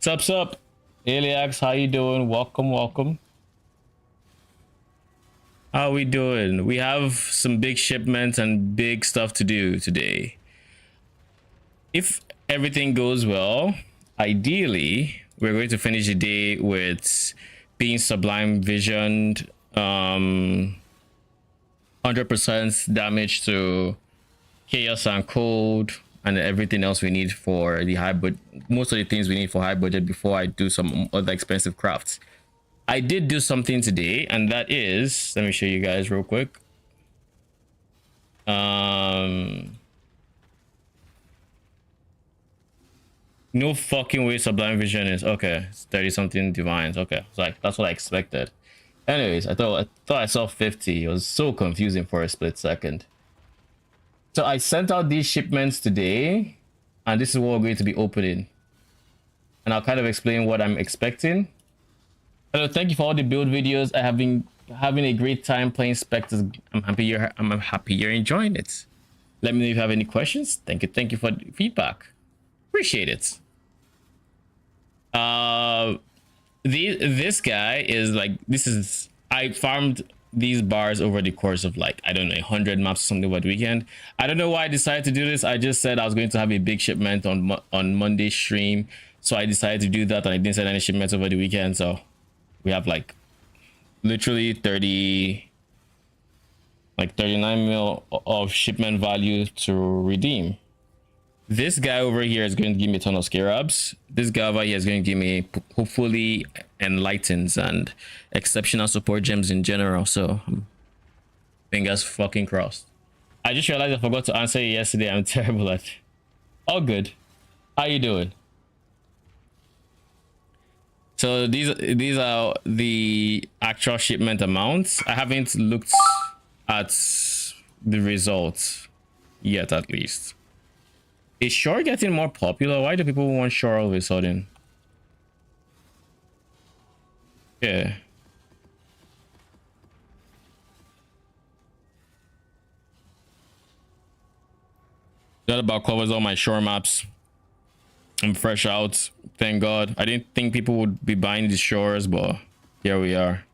Sup? Aliax, how you doing? Welcome. How we doing? We have some big shipments and big stuff to do today. If everything goes well, ideally, we're going to finish the day with being sublime visioned, 100% damage to chaos and cold, and everything else we need for the high budget. Most of the things we need for high budget before I do some other expensive crafts. I did do something today, and that is, let me show you guys real quick. No fucking way sublime vision is okay. It's 30 something divines. Okay, it's like that's what I expected. Anyways, I thought I saw 50. It was so confusing for a split second. So I sent out these shipments today, and this is what we're going to be opening. And I'll kind of explain what I'm expecting. Hello, thank you for all the build videos. I have been having a great time playing Spectres. I'm happy you're enjoying it. Let me know if you have any questions. Thank you for the feedback. Appreciate it. This guy is like, I farmed these bars over the course of like, I don't know, 100 maps or something over the weekend. I don't know why I decided to do this. I just said I was going to have a big shipment on Monday stream, so I decided to do that, and I didn't send any shipments over the weekend. So we have like literally 39 mil of shipment value to redeem. This guy over here is going to give me a ton of scarabs. This guy over here is going to give me hopefully enlightens and exceptional support gems in general. So fingers fucking crossed. I just realized I forgot to answer you yesterday. I'm terrible at it. All good. How you doing? So these are the actual shipment amounts. I haven't looked at the results yet, at least. Is Shore getting more popular? Why do people want Shore all of a sudden? Yeah. That about covers all my Shore maps. I'm fresh out. Thank God. I didn't think people would be buying these Shores, but here we are.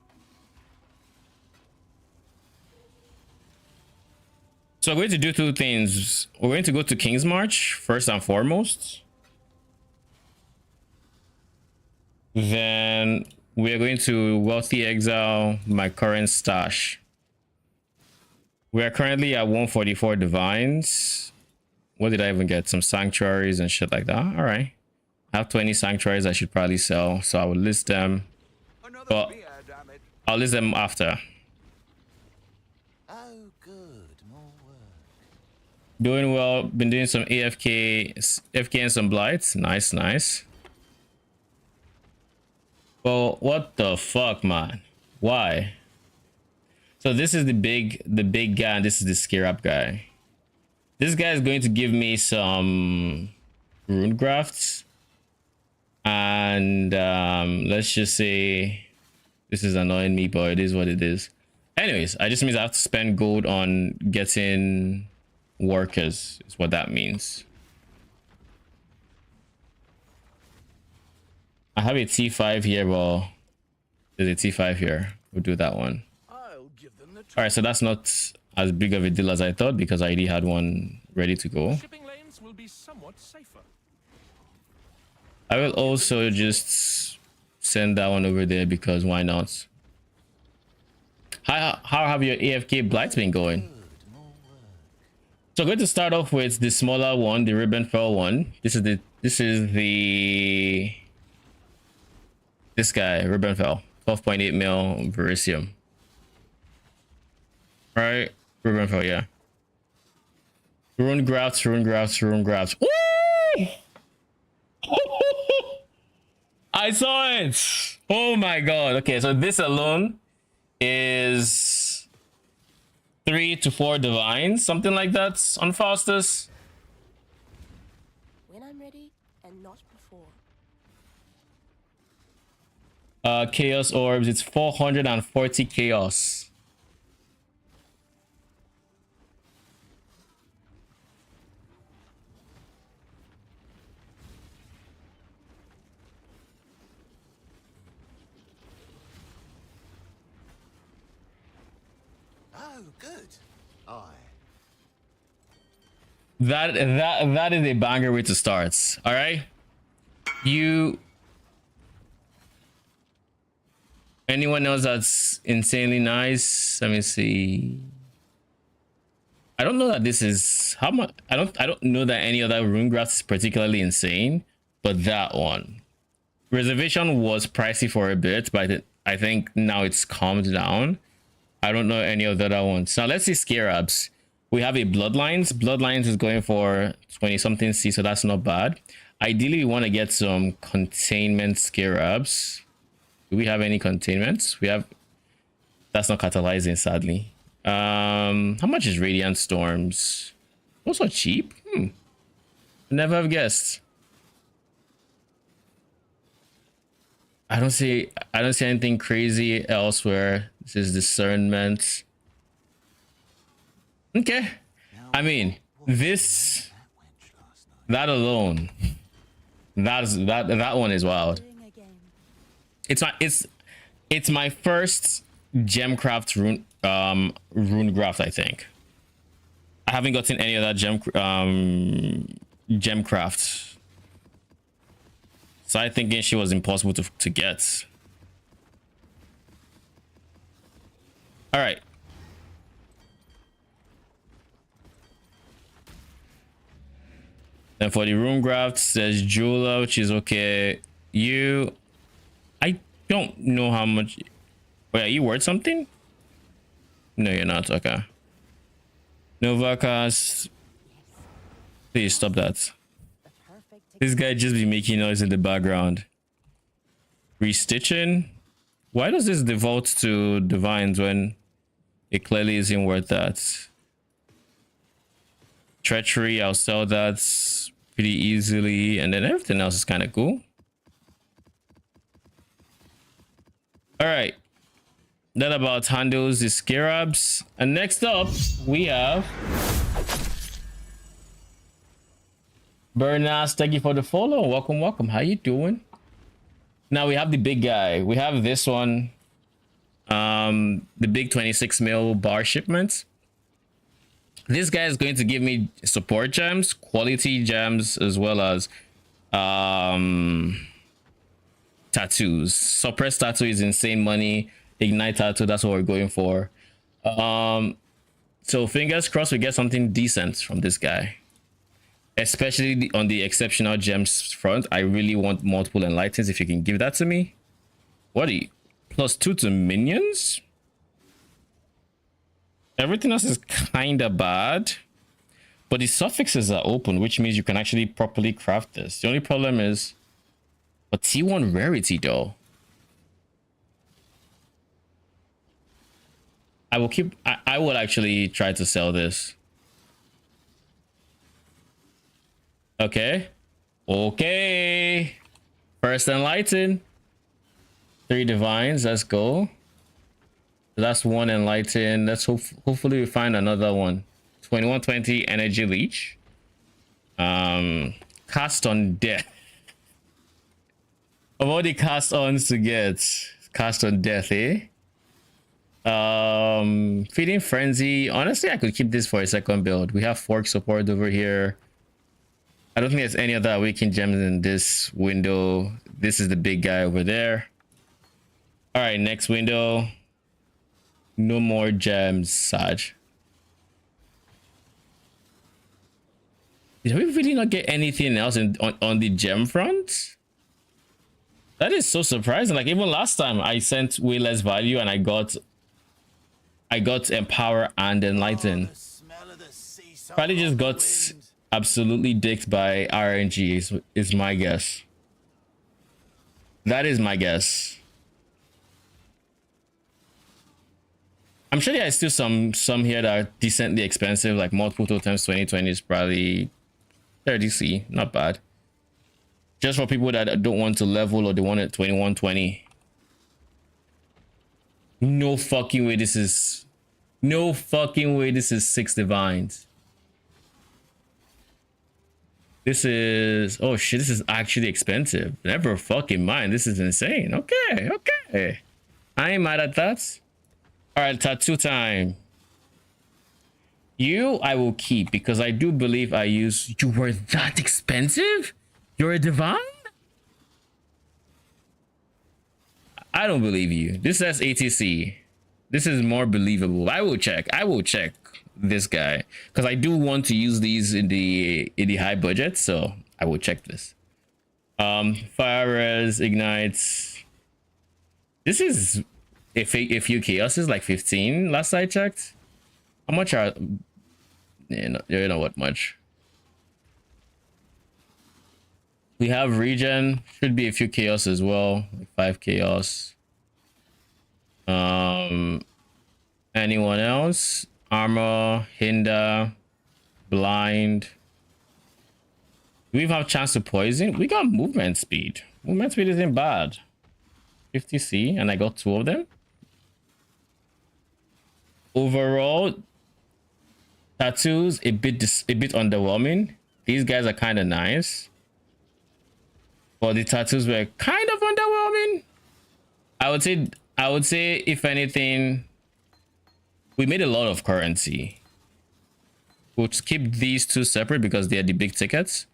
So we're going to do two things. We're going to go to King's March first and foremost. Then we're going to Wealthy Exile my current stash. We are currently at 144 divines. What did I even get? Some sanctuaries and shit like that. All right. I have 20 sanctuaries I should probably sell, so I will list them. But I'll list them after. Doing well. Been doing some FK and some blights. Nice. Well, what the fuck, man? Why? So this is the big guy, and this is the scarab guy. This guy is going to give me some rune grafts, and let's just say this is annoying me, but it is what it is. Anyways, I just means I have to spend gold on getting workers, is what that means. I have a T5 here. Well, there's a T5 here. We'll do that one. All right, so that's not as big of a deal as I thought, because I already had one ready to go. Shipping lanes will be somewhat safer. I will also just send that one over there, because why not? How have your AFK blights been going? So I'm going to start off with the smaller one, the ribbon fell one. This guy, ribbon fell, 12.8 mil verisium. All right, ribbon fell, yeah. Rune grafts. Woo! I saw it. Oh my god. Okay, so this alone is 3 to 4 divines, something like that on Faustus. When I'm ready and not before. Chaos orbs, it's 440 chaos. Good. Aye. That is a banger way to start. All right. You. Anyone else that's insanely nice? Let me see. I don't know that this is how much. I don't know that any other rune graft is particularly insane, but that one reservation was pricey for a bit, but I think now it's calmed down. I don't know any of the other ones. Now let's see scarabs. We have a bloodlines. Bloodlines is going for 20 something C, so that's not bad. Ideally, we want to get some containment scarabs. Do we have any containments? We have. That's not catalyzing, sadly. How much is radiant storms? Also cheap. Never have guessed. I don't see anything crazy elsewhere. This is discernment. Okay. I mean, that alone. That one is wild. It's my first gemcraft rune graft, I think. I haven't gotten any of that gemcraft. So I thinking she was impossible to get. All right. Then for the rune graft, there's Jula, which is okay. I don't know how much. Wait, are you worth something? No, you're not. Okay. Novacast. Please stop that. This guy just be making noise in the background. Restitching. Why does this default to divines when it clearly isn't worth that? Treachery, I'll sell that pretty easily, and then everything else is kind of cool. All right. That about handles the scarabs. And next up, we have Bernas. Thank you for the follow. Welcome, welcome. How you doing? Now we have the big guy. We have this one. The big 26 mil bar shipments. This guy is going to give me support gems, quality gems, as well as tattoos. Suppress tattoo is insane money. Ignite tattoo, that's what we're going for. So fingers crossed we get something decent from this guy, especially on the exceptional gems front. I really want multiple enlightens. If you can give that to me. What are you? +2 to minions? Everything else is kind of bad, but the suffixes are open, which means you can actually properly craft this. The only problem is a T1 rarity though. I will actually try to sell this. Okay. First enlighten. 3 divines. Let's go. That's 1 enlighten. Let's hopefully we find another one. 2120 energy leech. Cast on death. Of all the cast ons to get, cast on death, eh? Feeding frenzy. Honestly, I could keep this for a second build. We have fork support over here. I don't think there's any other awakened gems in this window. This is the big guy over there. All right, next window. No more gems, Saj. Did we really not get anything else on the gem front? That is so surprising. Like even last time I sent way less value and I got empower and enlighten. Probably just got absolutely dicked by RNG is my guess. That is my guess. I'm sure there are still some here that are decently expensive, like multiple totems. 2020 is probably 30C, not bad. Just for people that don't want to level or they want it 2120. No fucking way this is 6 divines. This is, oh shit, this is actually expensive. Never fucking mind. This is insane. Okay. I ain't mad at that. All right, tattoo time. You, I will keep because I do believe I use. You were that expensive? You're a divine? I don't believe you. This says ATC. This is more believable. I will check. I will check this guy because I do want to use these in the high budget. So I will check this. Fire res ignites. This is a few chaos is like 15 last I checked. How much are you know what much? We have regen, should be a few chaos as well, like 5 chaos. Anyone else? Armor, hinder, blind. Do we have chance to poison? We got movement speed. Movement speed isn't bad. 50C, and I got 2 of them. Overall, tattoos a bit underwhelming. These guys are kind of nice, but the tattoos were kind of underwhelming. I would say if anything, we made a lot of currency. We'll keep these 2 separate because they are the big tickets.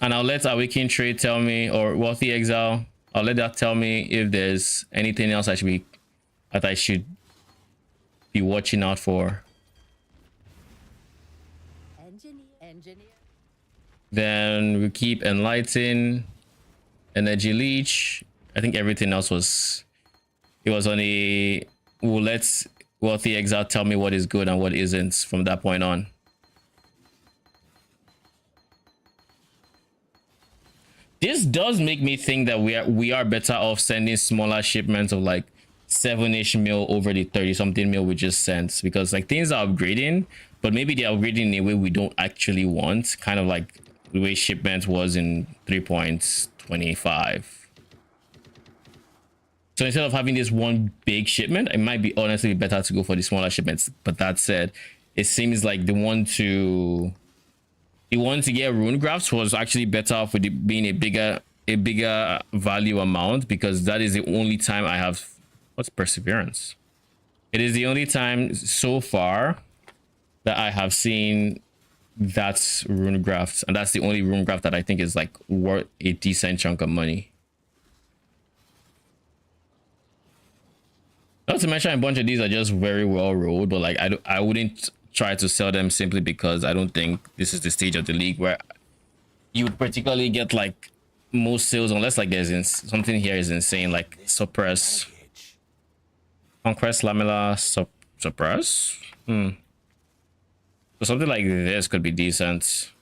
And I'll let Awaken Trade tell me, or Wealthy Exile, I'll let that tell me if there's anything else I should be watching out for. Engineer. Then we keep Enlighten, Energy Leech. I think everything else was, it was only, we'll let Wealthy Exile tell me what is good and what isn't from that point on. This does make me think that we are better off sending smaller shipments of like 7-ish mil over the 30 something mil we just sent, because like things are upgrading, but maybe they're upgrading in a way we don't actually want, kind of like the way Shipment was in 3.25. So instead of having this one big shipment, it might be honestly better to go for the smaller shipments. But that said, it seems like the one to get rune grafts was actually better off with it being a bigger value amount, because that is the only time I have, what's perseverance? It is the only time so far that I have seen that's rune grafts, and that's the only rune graft that I think is like worth a decent chunk of money. Not to mention a bunch of these are just very well rolled, but like I wouldn't try to sell them simply because I don't think this is the stage of the league where you would particularly get like most sales, unless like there's something here is insane, like suppress, conquest, lamella, suppress. So something like this could be decent.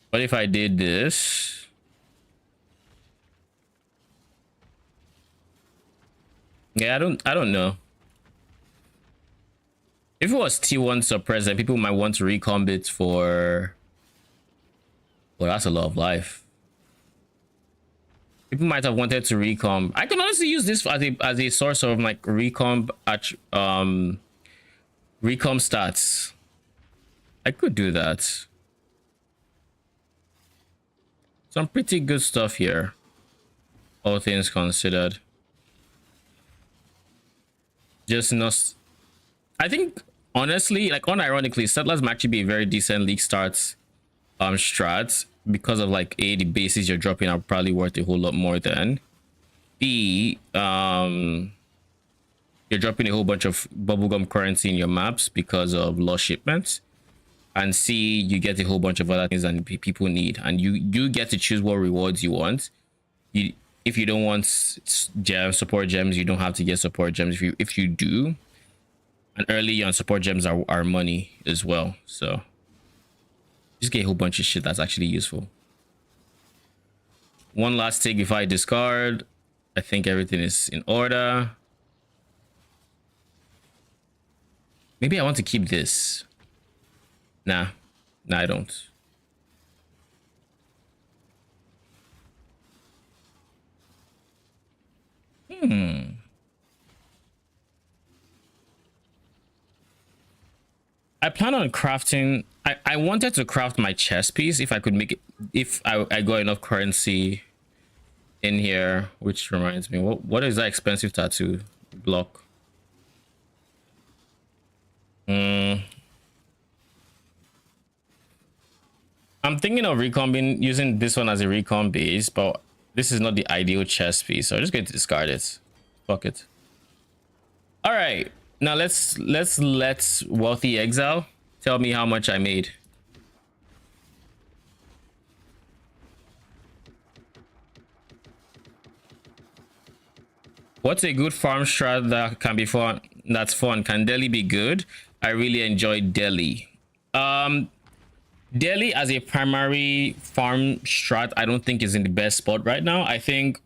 What if I did this? Yeah, I don't know. If it was T1 suppress, then people might want to recomb it for, well, that's a lot of life. People might have wanted to recomb. I can honestly use this as a source of like recomb stats. I could do that. Some pretty good stuff here, all things considered. Just not, I think honestly, like unironically, settlers might actually be a very decent league starts strat, because of like A, the bases you're dropping are probably worth a whole lot more than B, you're dropping a whole bunch of bubblegum currency in your maps because of lost shipments, and C, you get a whole bunch of other things that people need, and you get to choose what rewards you want. If you don't want support gems, you don't have to get support gems. If you do, and early on support gems are money as well, so just get a whole bunch of shit that's actually useful. One last take before I discard. I think everything is in order. Maybe I want to keep this. Nah, I don't. I plan on crafting. I wanted to craft my chest piece if I could make it, if I got enough currency in here. Which reminds me, what is that expensive tattoo block? I'm thinking of recombing, using this one as a recon base, but this is not the ideal chest piece, so I'm just going to discard it. Fuck it. All right, now let's let Wealthy Exile tell me how much I made. What's a good farm strat that can be fun? That's fun. Can Delhi be good? I really enjoy Delhi. Delhi as a primary farm strat, I don't think is in the best spot right now. I think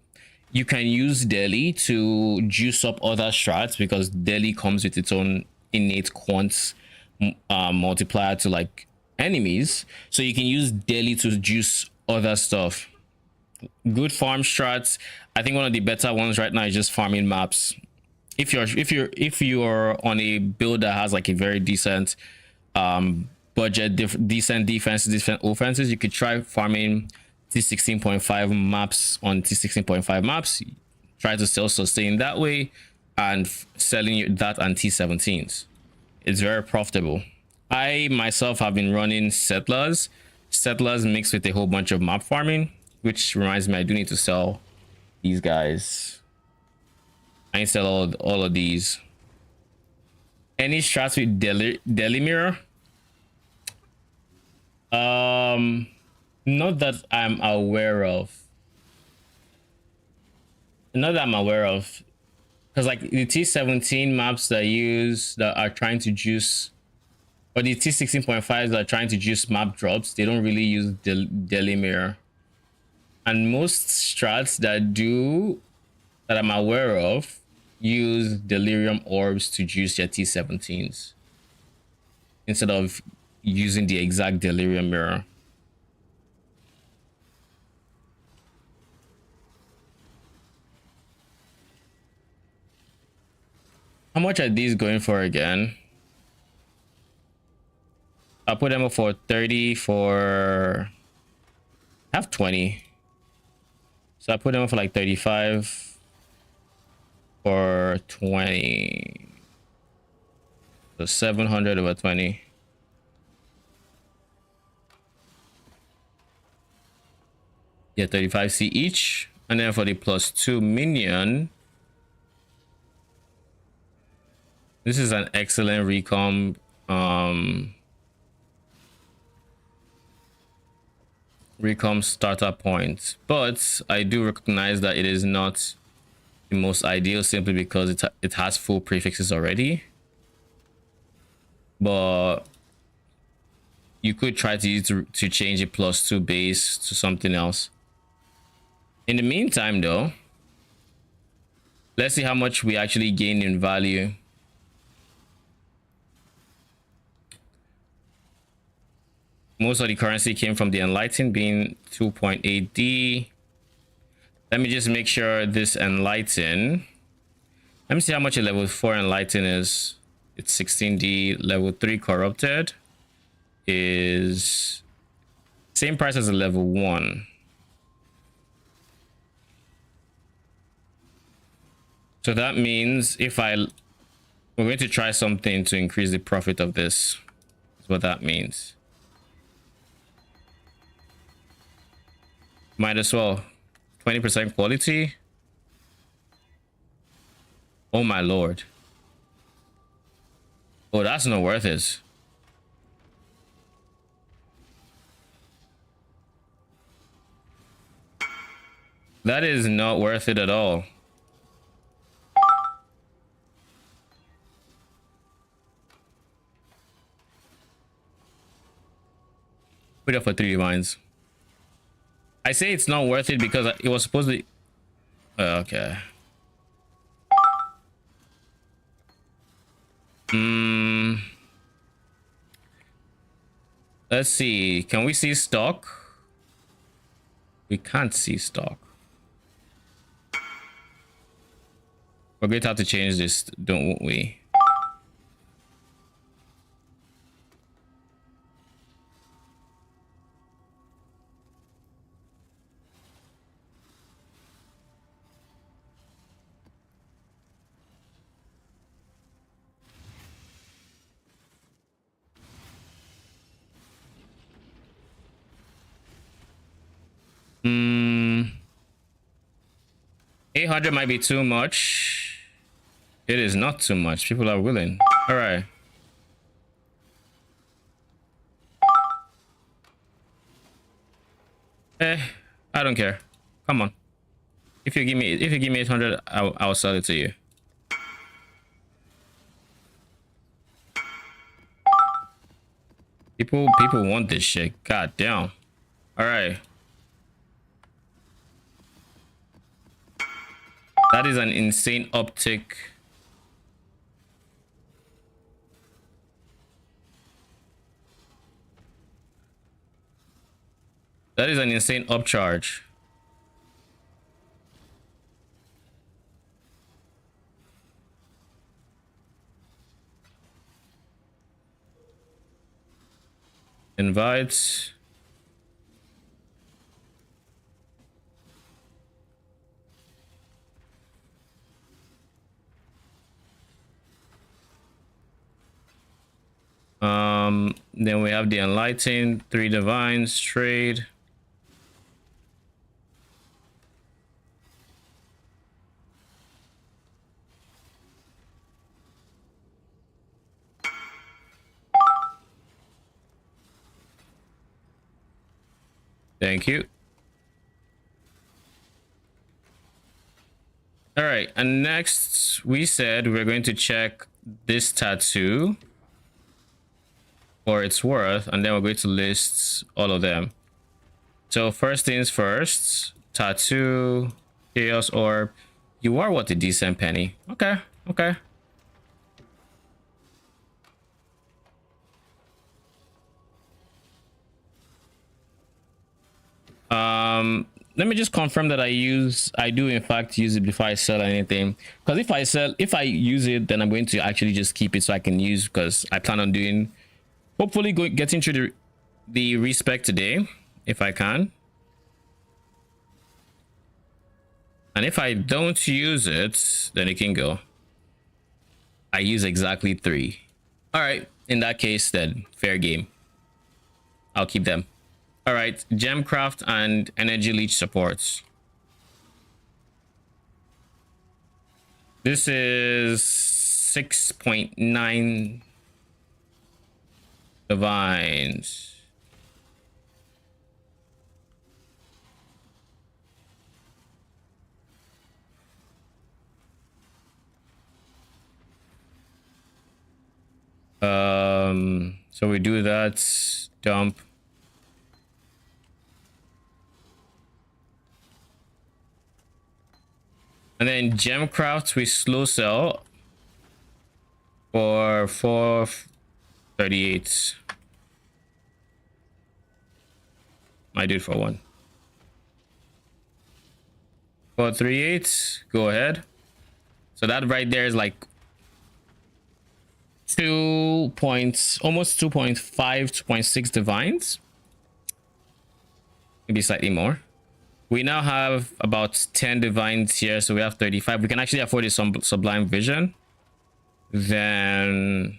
you can use Delhi to juice up other strats because Delhi comes with its own innate quant multiplier to like enemies. So you can use Delhi to juice other stuff. Good farm strats. I think one of the better ones right now is just farming maps. If you're on a build that has like a very decent budget, decent defense, decent offenses, you could try farming T16.5 maps on T16.5 maps. Try to still sustain that way and selling that and T17s. It's very profitable. I myself have been running settlers mixed with a whole bunch of map farming, which reminds me I do need to sell these guys. I need to sell all of these. Any strats with Delhi mirror? Not that I'm aware of. Not that I'm aware of. Because like the T17 maps that are trying to juice, or the T16.5s that are trying to juice map drops, they don't really use Delhi mirror. And most strats that I'm aware of use delirium orbs to juice their T17s instead of using the exact delirium mirror. How much are these going for again? I'll put them up for 30 for... I have 20. So I put them up for like 35 for 20. So 700 over 20. Yeah, 35C each. And then for the +2 minion, this is an excellent recom recom starter point, but I do recognize that it is not the most ideal simply because it has full prefixes already. But you could try to use to change a +2 base to something else. In the meantime though, let's see how much we actually gain in value. Most of the currency came from the Enlighten, being 2.8D. Let me just make sure this Enlighten. Let me see how much a level 4 Enlighten is. It's 16D. Level 3 Corrupted is same price as a level 1. So that means we're going to try something to increase the profit of this. That's what that means. Might as well. 20% quality. Oh my lord. Oh, that's not worth it. That is not worth it at all. Put it up for 3 divines. I say it's not worth it because it was supposed to be... okay. Let's see. Can we see stock? We can't see stock. We're going to have to change this, don't we? Hmm. 800 might be too much. It is not too much. People are willing. All right. I don't care. Come on. If you give me 800, I'll sell it to you. People want this shit. God damn. All right. That is an insane uptick. That is an insane upcharge. Invites. Then we have the Enlightened, 3 Divines, trade. Thank you. All right, and next we said we're going to check this tattoo for its worth, and then we're going to list all of them. So first things first, tattoo, chaos orb. You are worth a decent penny. Okay, okay. Let me just confirm that I do in fact use it before I sell anything, because if I use it, then I'm going to actually just keep it so I can use, because I plan on doing, hopefully getting through the respec today if I can. And if I don't use it, then it can go. I use exactly 3. All right, in that case then fair game. I'll keep them. All right, Gemcraft and Energy Leech supports. This is 6.9 divines. So we do that, dump. And then Gemcraft we slow sell for 438. I do it for 1. 438. Go ahead. So that right there is like 2 points, almost 2.5, 2.6 divines. Maybe slightly more. We now have about 10 divines here, so we have 35. We can actually afford a sublime vision. Then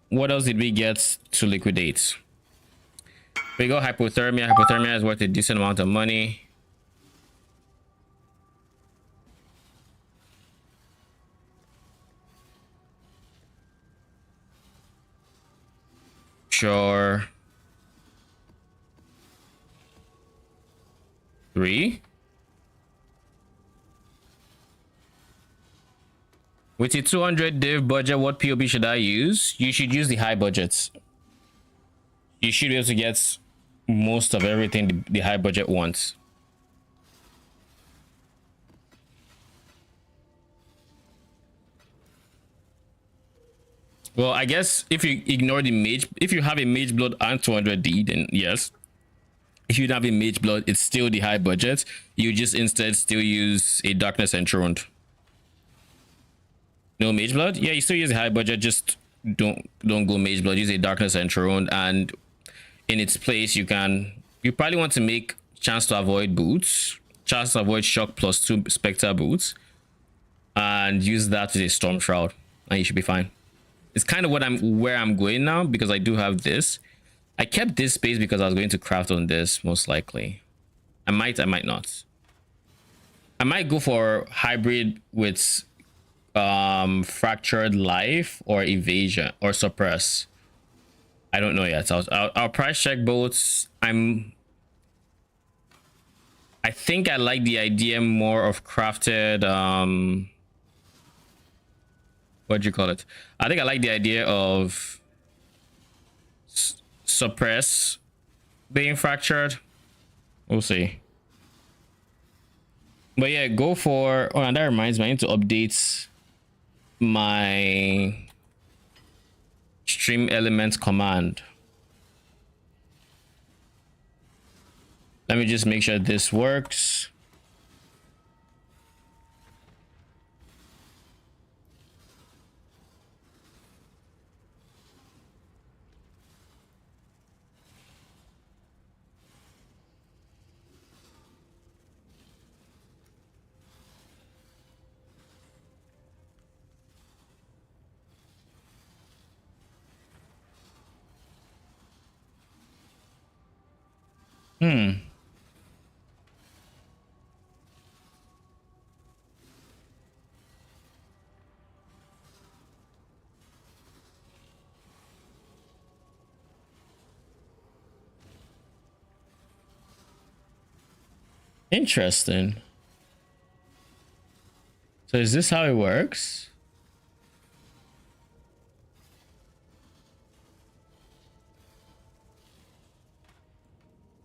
what else did we get to liquidate? We go hypothermia. Hypothermia is worth a decent amount of money. Sure. 3. With a 200 div budget, what POB should I use? You should use the high budgets. You should be able to get most of everything the high budget wants. Well, I guess if you ignore the mage, if you have a mage blood and 200D, then yes. If you don't have a mage blood, it's still the high budget. You just instead still use a darkness enthroned. No mage blood? Yeah, you still use a high budget, just don't go mage blood. Use a darkness enthroned, and in its place you probably want to make chance to avoid boots, chance to avoid shock +2 spectre boots, and use that as a storm shroud, and you should be fine. It's kind of where I'm going now, because I do have this. I kept this space because I was going to craft on this most likely. I might not. I might go for hybrid with fractured life or evasion or suppress. I don't know yet. I'll price check both. I think I like the idea more of crafted what do you call it? I think I like the idea of suppress being fractured. We'll see. But yeah, go for, oh, and that reminds me, I need to update my stream elements command. Let me just make sure this works. Interesting. So is this how it works?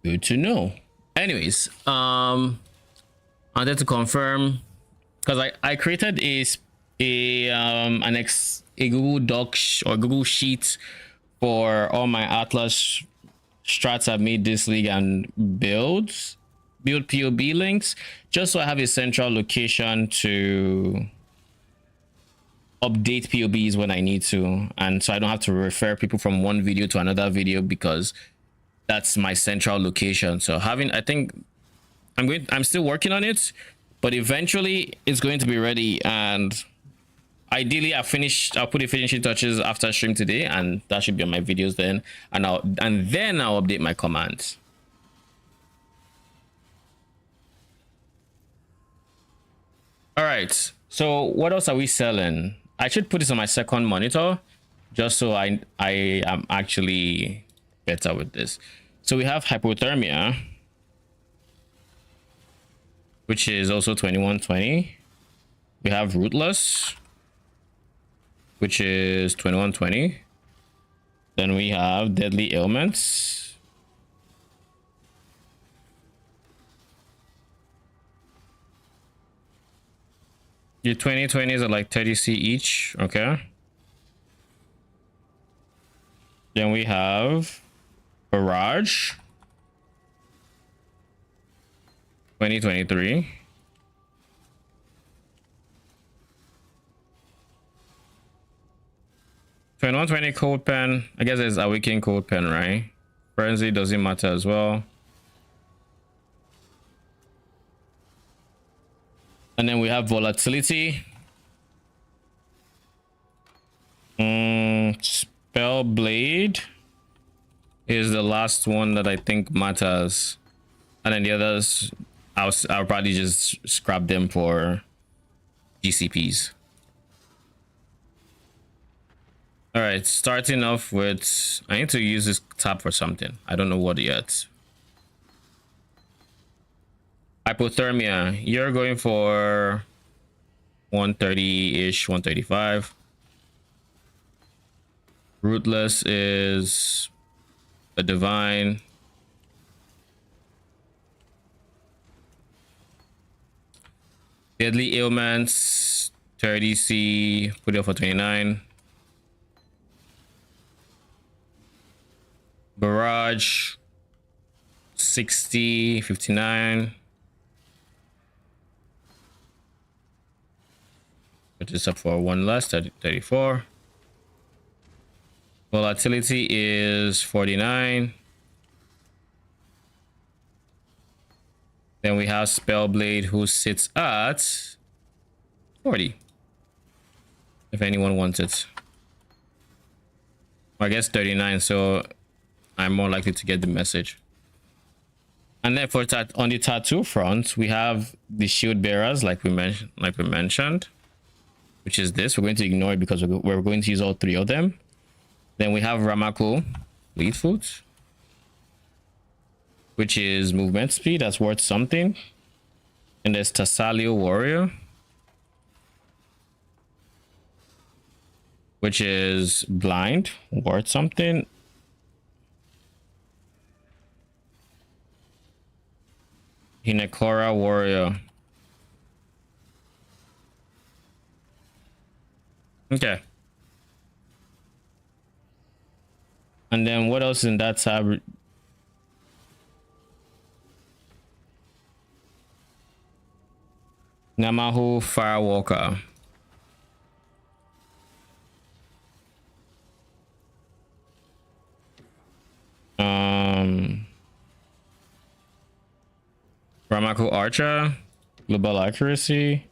Good to know. Anyways, I wanted to confirm, because I created a Google Doc or Google Sheet for all my Atlas strats I've made this league and build POB links, just so I have a central location to update POBs when I need to, and so I don't have to refer people from one video to another video, because that's my central location. So I think I'm still working on it, but eventually it's going to be ready, and ideally I'll put the finishing touches after stream today, and that should be on my videos then, and then I'll update my commands. All right, so what else are we selling? I should put this on my second monitor just so I am actually better with this. So we have hypothermia, which is also 2120. We have rootless, which is 2120. Then we have deadly ailments. Your 2020s are like 30C each, okay? Then we have Barrage, 2023. So 120 cold pen, I guess it's awakening cold pen, right? Frenzy doesn't matter as well. And then we have volatility. Spell blade is the last one that I think matters, and then the others I'll probably just scrap them for GCPs. All right, starting off with, I need to use this tab for something. I don't know what yet. Hypothermia, you're going for 130-ish, 135. Rootless is a divine. Deadly ailments, 30C, put it up for 29. Barrage, 60, 59. Put this up for one less, 34. Volatility is 49. Then we have Spellblade, who sits at 40. If anyone wants it. I guess 39, so I'm more likely to get the message. And then for on the tattoo front, we have the shield bearers, like we mentioned, which is this. We're going to ignore it because we're going to use all three of them. Then we have Ramako, Fleetfoot, which is movement speed. That's worth something. And there's Tassalio Warrior, which is blind, worth something. Hinekora Warrior. Okay. And then what else in that tab? Namahu Firewalker. Ramako Archer, Global Accuracy,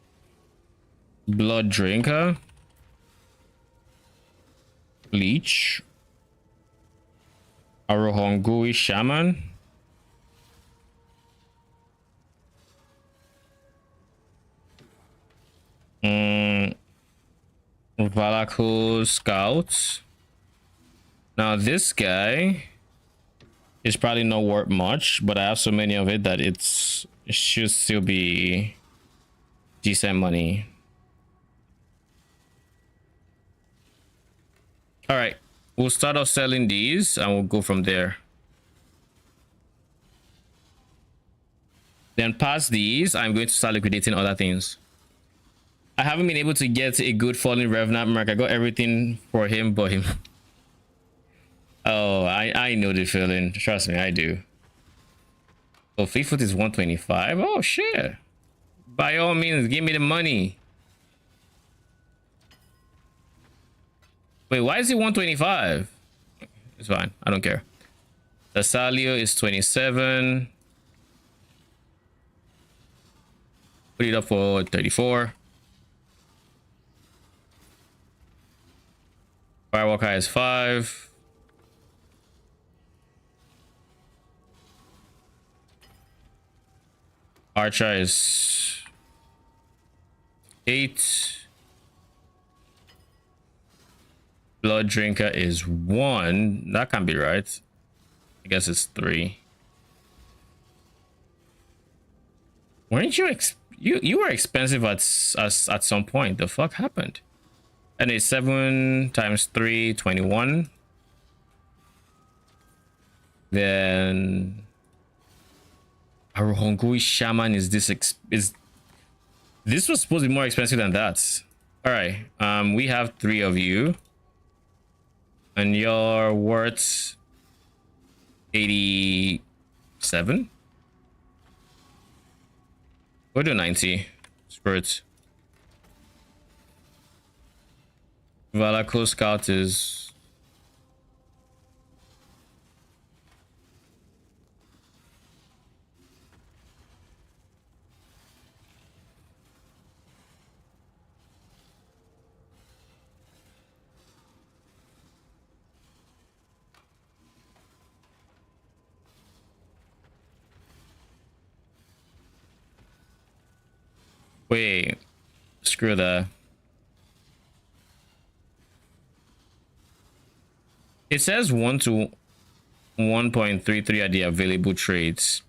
Blood Drinker, Leech, Arohongui Shaman, Valaku Scout. Now this guy is probably not worth much, but I have so many of it that it should still be decent money. All right, we'll start off selling these and we'll go from there. Then past these, I'm going to start liquidating other things. I haven't been able to get a good falling Revenant mark. I got everything for him but him. Oh, I know the feeling. Trust me, I do. Oh, Fleetfoot is 125. Oh shit. By all means, give me the money. Wait, why is it 125? It's fine. I don't care. Tassalio is 27. Put it up for 34. Firewalker is 5. Archer is 8. Blood Drinker is 1. That can't be right. I guess it's 3. Weren't you you were expensive at some point? The fuck happened? And it's 7 times 3, 21. Then Arohongui Shaman is this was supposed to be more expensive than that. All right, we have 3 of you, and you're worth 87. We'll do 90. Screw it. Valaco Scout is wait, screw that. It says 1 to 1.33 are the available trades,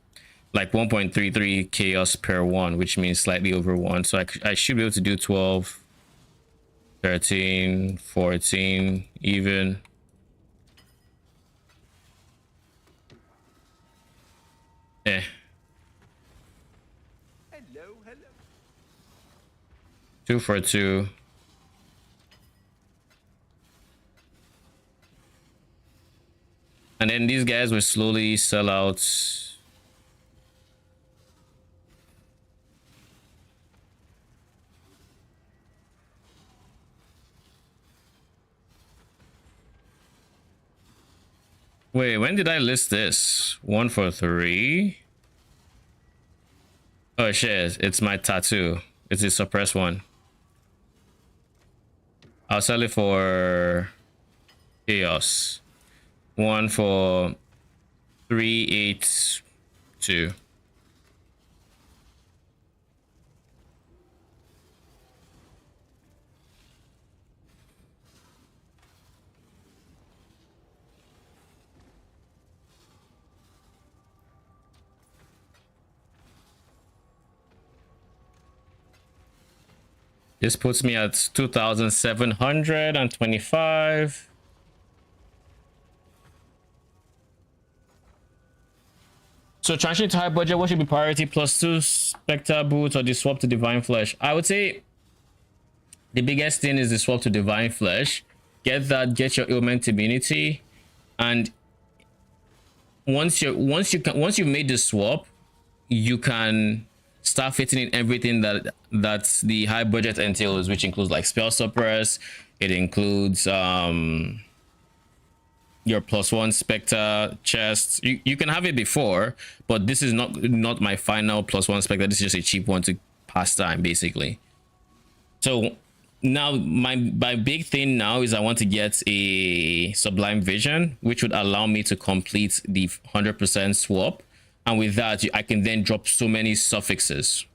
like 1.33 chaos per 1, which means slightly over 1. So I should be able to do 12, 13, 14, even. Eh. Hello. 2 for 2. And then these guys will slowly sell out. Wait, when did I list this? 1 for 3. Oh shit, it's my tattoo. It's a suppressed one. I'll sell it for chaos. 1 for 382. This puts me at 2,725. So transition to high budget, what should be priority? +2 Spectre boots or the swap to divine flesh? I would say the biggest thing is the swap to divine flesh. Get that, get your ailment immunity, and once you've made the swap, you can start fitting in everything that's the high budget entails, which includes like spell suppress. It includes your +1 Spectre chest. You can have it before, but this is not my final +1 Spectre. This is just a cheap one to pass time, basically. So now my big thing now is I want to get a Sublime Vision, which would allow me to complete the 100% swap, and with that I can then drop so many suffixes.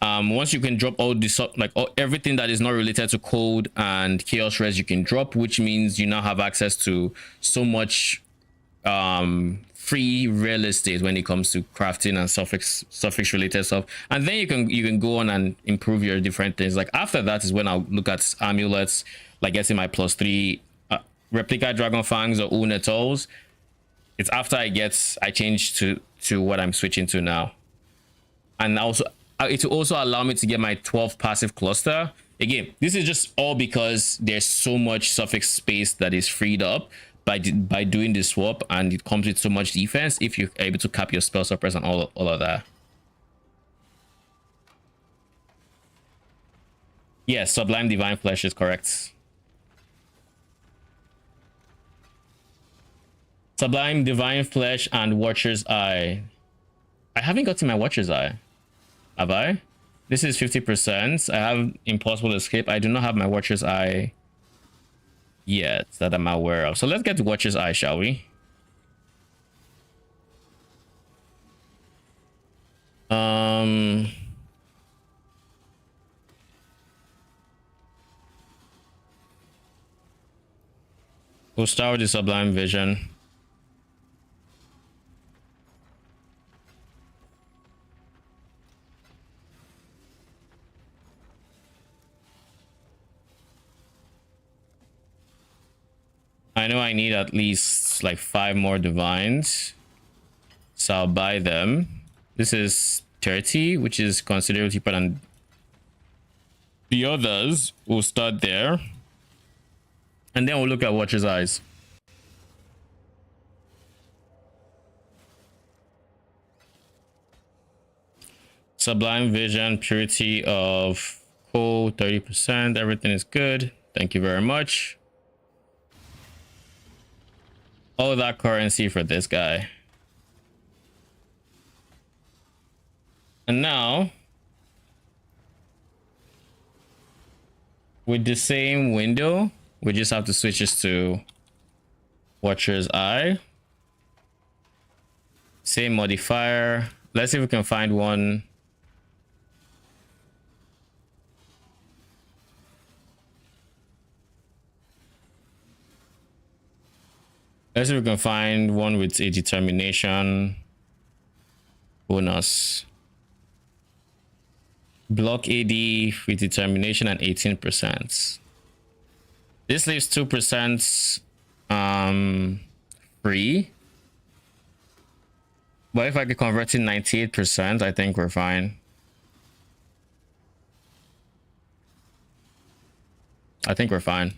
Once you can drop all the everything that is not related to cold and chaos res, you can drop, which means you now have access to so much free real estate when it comes to crafting and suffix related stuff. And then you can go on and improve your different things. Like after that is when I'll look at amulets, like getting my +3 replica dragon fangs or unetals. It's after I change to what I'm switching to now. And also it will also allow me to get my 12 passive cluster. Again, this is just all because there's so much suffix space that is freed up by doing this swap, and it comes with so much defense if you're able to cap your spell suppress and all of that. Yes, Sublime Divine Flesh is correct. Sublime Divine Flesh and Watcher's Eye. I haven't gotten my Watcher's Eye. Have I? This is 50%. I have Impossible Escape. I do not have my Watcher's Eye yet that I'm aware of. So let's get to Watcher's Eye, shall we? We'll start with the Sublime Vision. I know I need at least like 5 more divines, so I'll buy them. This is 30, which is considerably cheaper than the others. We'll start there, and then we'll look at Watcher's Eyes. Sublime Vision, purity of coal 30%. Everything is good. Thank you very much. All that currency for this guy. And now, with the same window, we just have to switch this to Watcher's Eye. Same modifier. Let's see if we can find one. Let's see if we can find one with a determination bonus. Block AD with determination and 18%. This leaves 2% free. But if I could convert to 98%, I think we're fine. I think we're fine.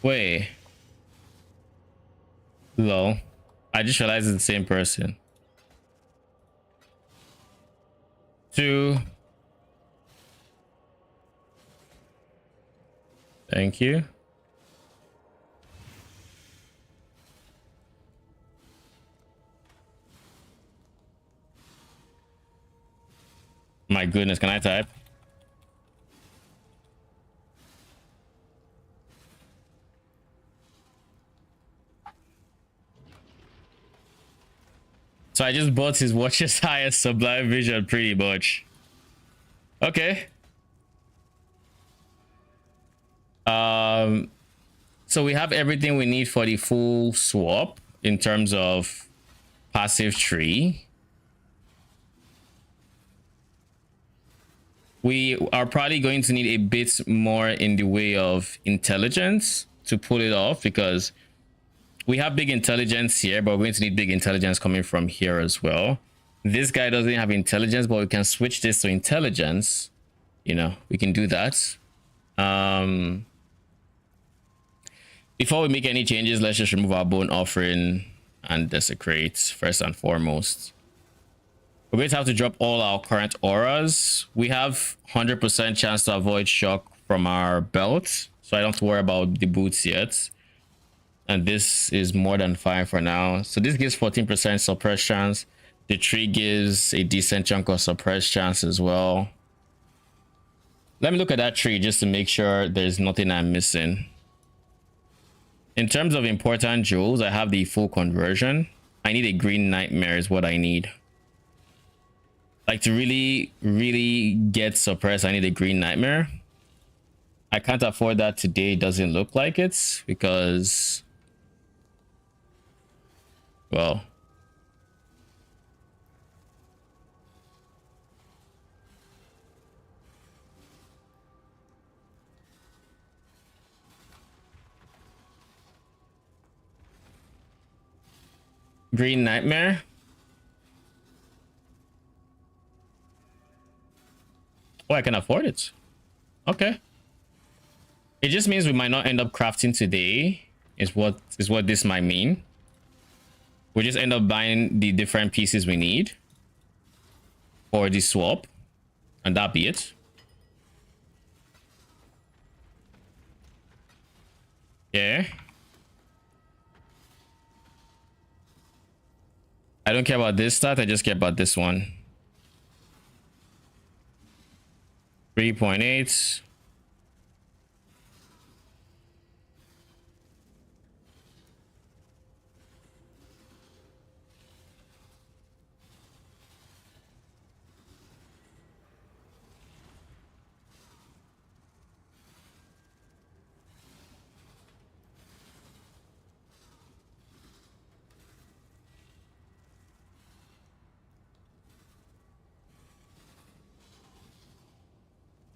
Wait. Lol. I just realized it's the same person. 2. Thank you. My goodness, can I type? So I just bought his watch's highest sublime vision pretty much. Okay. So we have everything we need for the full swap in terms of passive tree. We are probably going to need a bit more in the way of intelligence to pull it off, because we have big intelligence here, but we're going to need big intelligence coming from here as well. This guy doesn't have intelligence, but we can switch this to intelligence. You know, we can do that. Before we make any changes, let's just remove our bone offering and desecrate first and foremost. We're going to have to drop all our current auras. We have 100% chance to avoid shock from our belt, so I don't have to worry about the boots yet. And this is more than fine for now. So this gives 14% suppress chance. The tree gives a decent chunk of suppress chance as well. Let me look at that tree just to make sure there's nothing I'm missing. In terms of important jewels, I have the full conversion. I need a green nightmare is what I need. Like, to really get suppressed, I need a green nightmare. I can't afford that today. It doesn't look like it because, well, green nightmare. Oh, I can afford it. Okay. It just means we might not end up crafting today, is what this might mean. We just end up buying the different pieces we need for the swap, and that be it. Yeah. I don't care about this stat, I just care about this one. 3.8.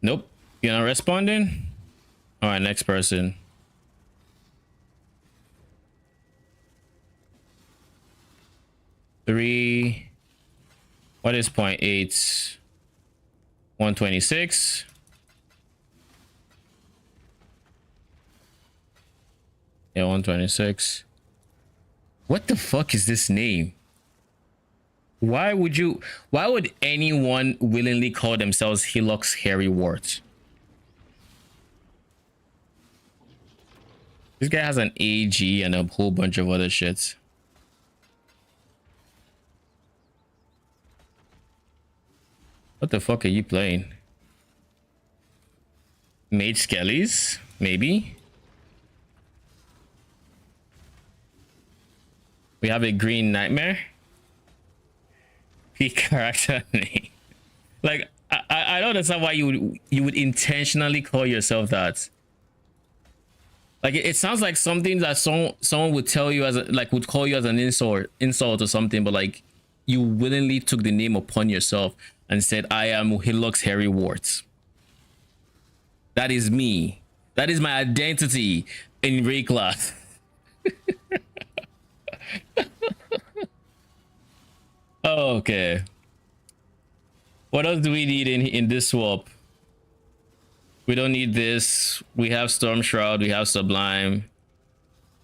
Nope, you're not responding. All right, next person. Three. What is 0.8? 126. Yeah, 126. What the fuck is this name? Why would anyone willingly call themselves Hillock's Hairy Wart? This guy has an AG and a whole bunch of other shit. What the fuck are you playing? Mage Skellies? Maybe? We have a green nightmare. Peak character name. Like, I don't understand why you would intentionally call yourself that. Like, it sounds like something that someone would tell you as a, like, would call you as an insult or something, but like, you willingly took the name upon yourself and said, I am Hillock's Hairy Wart. That is me. That is my identity in Ray class. Okay. What else do we need in this swap? We don't need this. We have Storm Shroud. We have Sublime.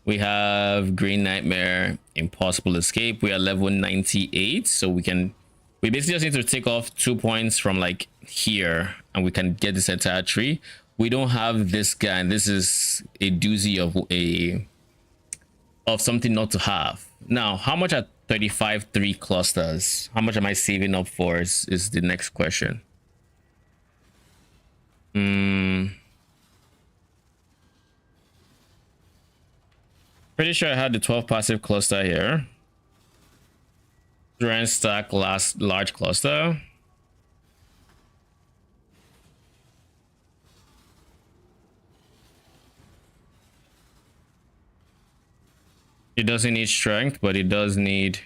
We have Green Nightmare, Impossible Escape. We are level 98, so we basically just need to take off 2 points from like here, and we can get this entire tree. We don't have this guy, and this is a doozy of something not to have. Now, how much are 35 3 clusters? How much am I saving up for is the next question. Pretty sure I had the 12 passive cluster here. Try and stack last large cluster. It doesn't need strength, but it does need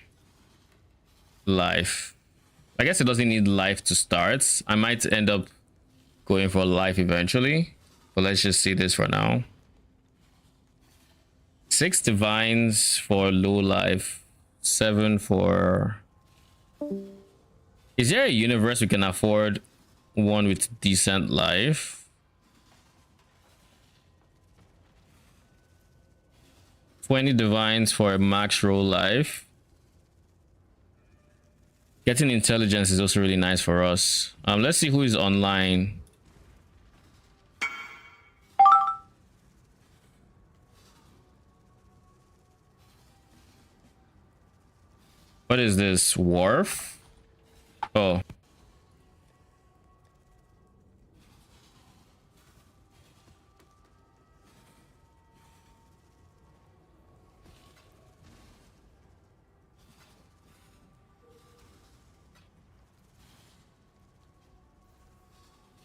life. I guess it doesn't need life to start. I might end up going for life eventually, but let's just see this for now. 6 divines for low life, 7 for... Is there a universe we can afford one with decent life? 20 divines for a max roll life. Getting intelligence is also really nice for us. Let's see who is online. What is this? Wharf? Oh.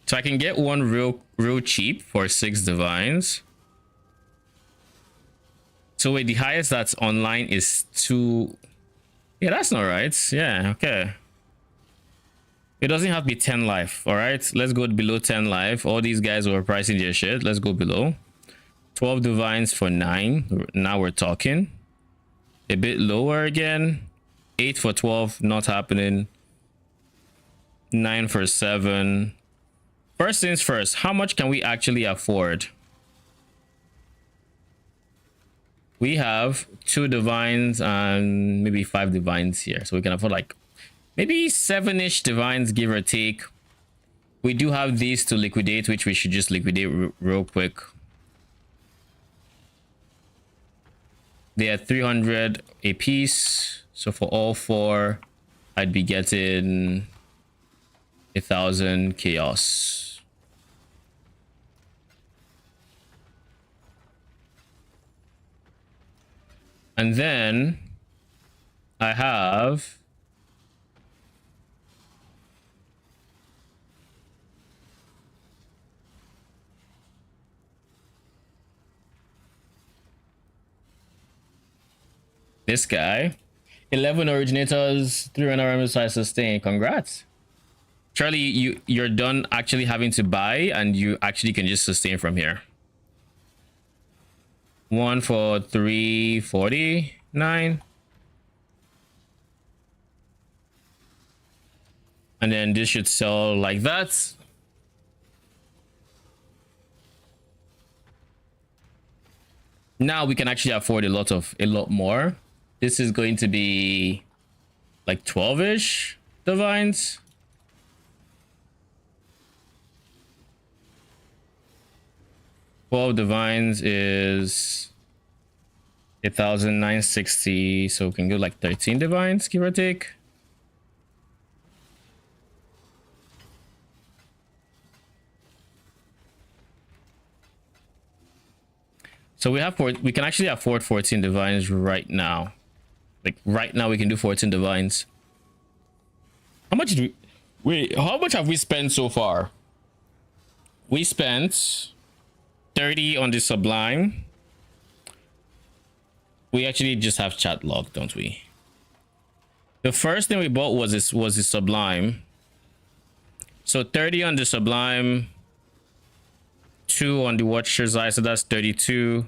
So I can get one real cheap for 6 divines. So wait, the highest that's online is 2. Yeah, that's not right. Yeah, okay. It doesn't have to be 10 life. All right, let's go below 10 life. All these guys were pricing their shit. Let's go below. 12 divines for 9. Now we're talking. A bit lower again. 8 for 12, not happening. 9 for 7. First things first, how much can we actually afford? We have 2 divines and maybe 5 divines here. So we can afford like maybe 7-ish divines, give or take. We do have these to liquidate, which we should just liquidate real quick. They are 300 a piece. So for all 4, I'd be getting 1,000 chaos. And then I have this guy. 11 originators, 3 RMS size sustain. Congrats. Charlie, you're done actually having to buy, and you actually can just sustain from here. 1 for 349. And then this should sell like that. Now we can actually afford a lot more. This is going to be like 12-ish divines. Divines is 1,960, so we can go like 13 divines, give or take. So we can actually afford 14 divines right now. Like right now we can do 14 divines. How much did how much have we spent so far? We spent 30 on the Sublime. We actually just have chat log, don't we? The first thing we bought was the Sublime. So 30 on the Sublime, 2 on the Watcher's Eye, so that's 32.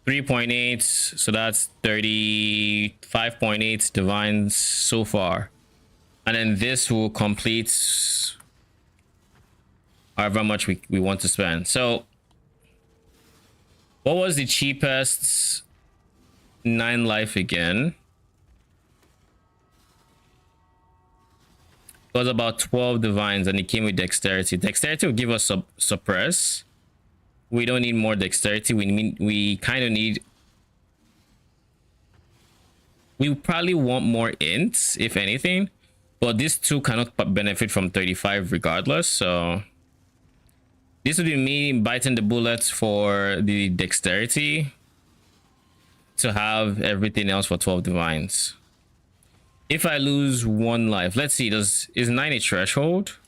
3.8, so that's 35.8 divines so far. And then this will complete however much we want to spend. So What was the cheapest 9 life again? It was about 12 divines and it came with dexterity. Dexterity will give us suppress. We don't need more dexterity. We kind of need. We probably want more ints, if anything. But these two cannot benefit from 35 regardless. So this would be me biting the bullet for the dexterity to have everything else for 12 divines. If I lose 1 life, let's see, is 9 a threshold?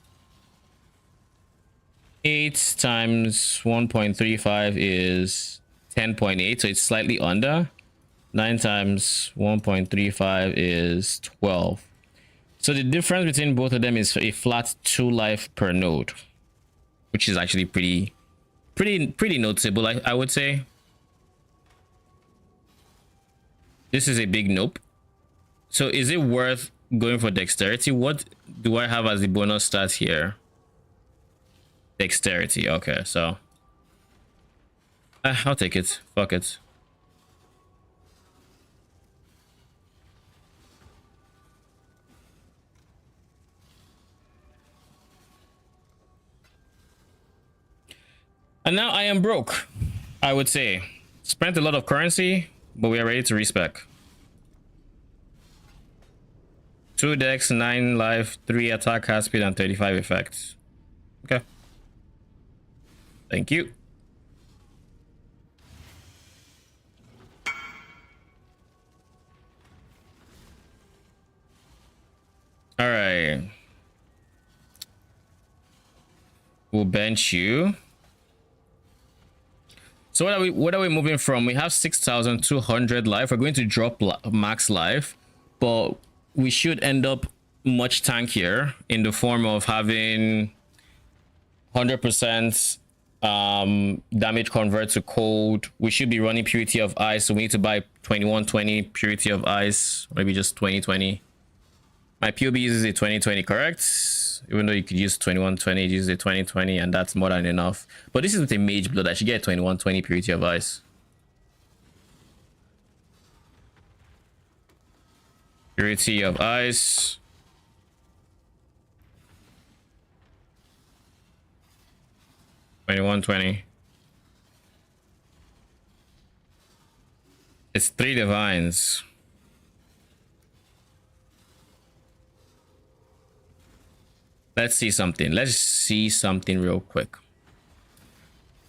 8 times 1.35 is 10.8, so it's slightly under. 9 times 1.35 is 12. So the difference between both of them is a flat 2 life per node, which is actually pretty noticeable, I would say. This is a big nope. So is it worth going for dexterity? What do I have as the bonus stat here? Dexterity. Okay, so I'll take it. Fuck it. And now I am broke, I would say. Spent a lot of currency, but we are ready to respec. 2 dex, 9 life, 3 attack, cast speed, and 35 effects. Okay. Thank you. All right. We'll bench you. So what are we moving from? We have 6,200 life. We're going to drop max life, but we should end up much tankier in the form of having 100% damage convert to cold. We should be running purity of ice, so we need to buy 2120 purity of ice, maybe just 2020. My POB uses a 2020, correct? Even though you could use 2120, it uses a 2020, and that's more than enough. But this is with a mage blood. I should get 2120 purity of ice. Purity of ice. $21.20. It's 3 divines. Let's see something. Let's see something real quick.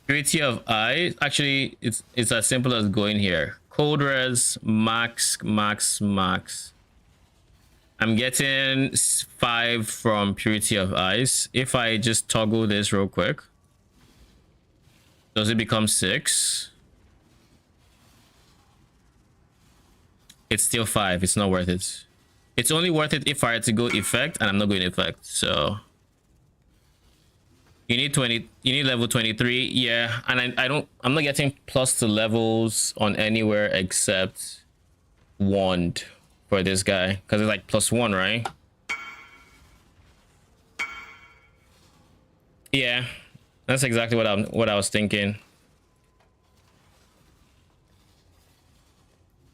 Purity of ice. Actually, it's as simple as going here. Cold res, max. I'm getting 5 from purity of ice. If I just toggle this real quick, does it become 6? It's still 5. It's not worth it. It's only worth it if I had to go effect, and I'm not going effect. So you need 20. You need level 23. Yeah, and I'm not getting plus to levels on anywhere except wand for this guy, because it's like +1, right? Yeah, that's exactly what I was thinking.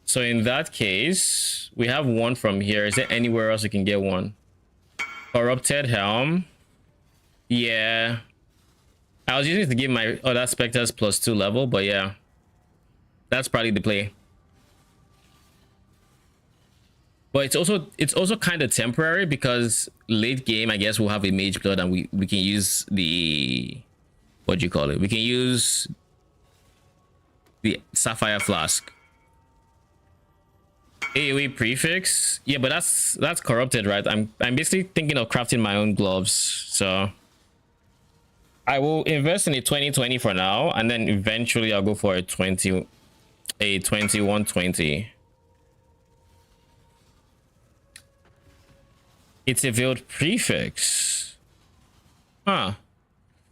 So in that case, we have 1 from here. Is there anywhere else we can get 1? Corrupted helm. Yeah, I was using it to give my other specters +2 level, but yeah, that's probably the play. But it's also kind of temporary, because late game, I guess we'll have a mage blood, and we can use the, what do you call it? We can use the sapphire flask. AoE prefix. Yeah, but that's corrupted, right? I'm basically thinking of crafting my own gloves, so I will invest in a 2020 for now, and then eventually I'll go for a 2120. It's a veiled prefix. Huh.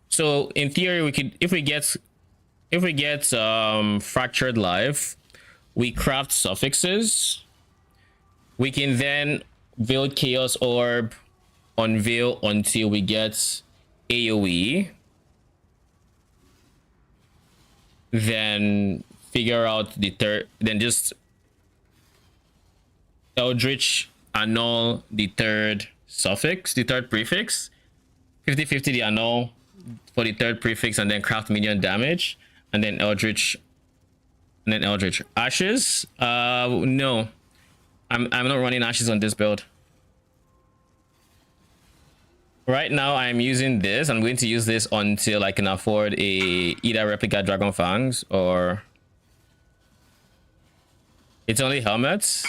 So in theory, we could, if we get fractured life, we craft suffixes. We can then veiled chaos orb unveil until we get AoE. then figure out the third, then just Eldritch annul the third suffix, the third prefix, 50/50 the annul for the third prefix, and then craft minion damage, and then Eldritch, Ashes. No, I'm not running Ashes on this build. Right now, I'm using this. I'm going to use this until I can afford a either replica Dragon Fangs or it's only helmets.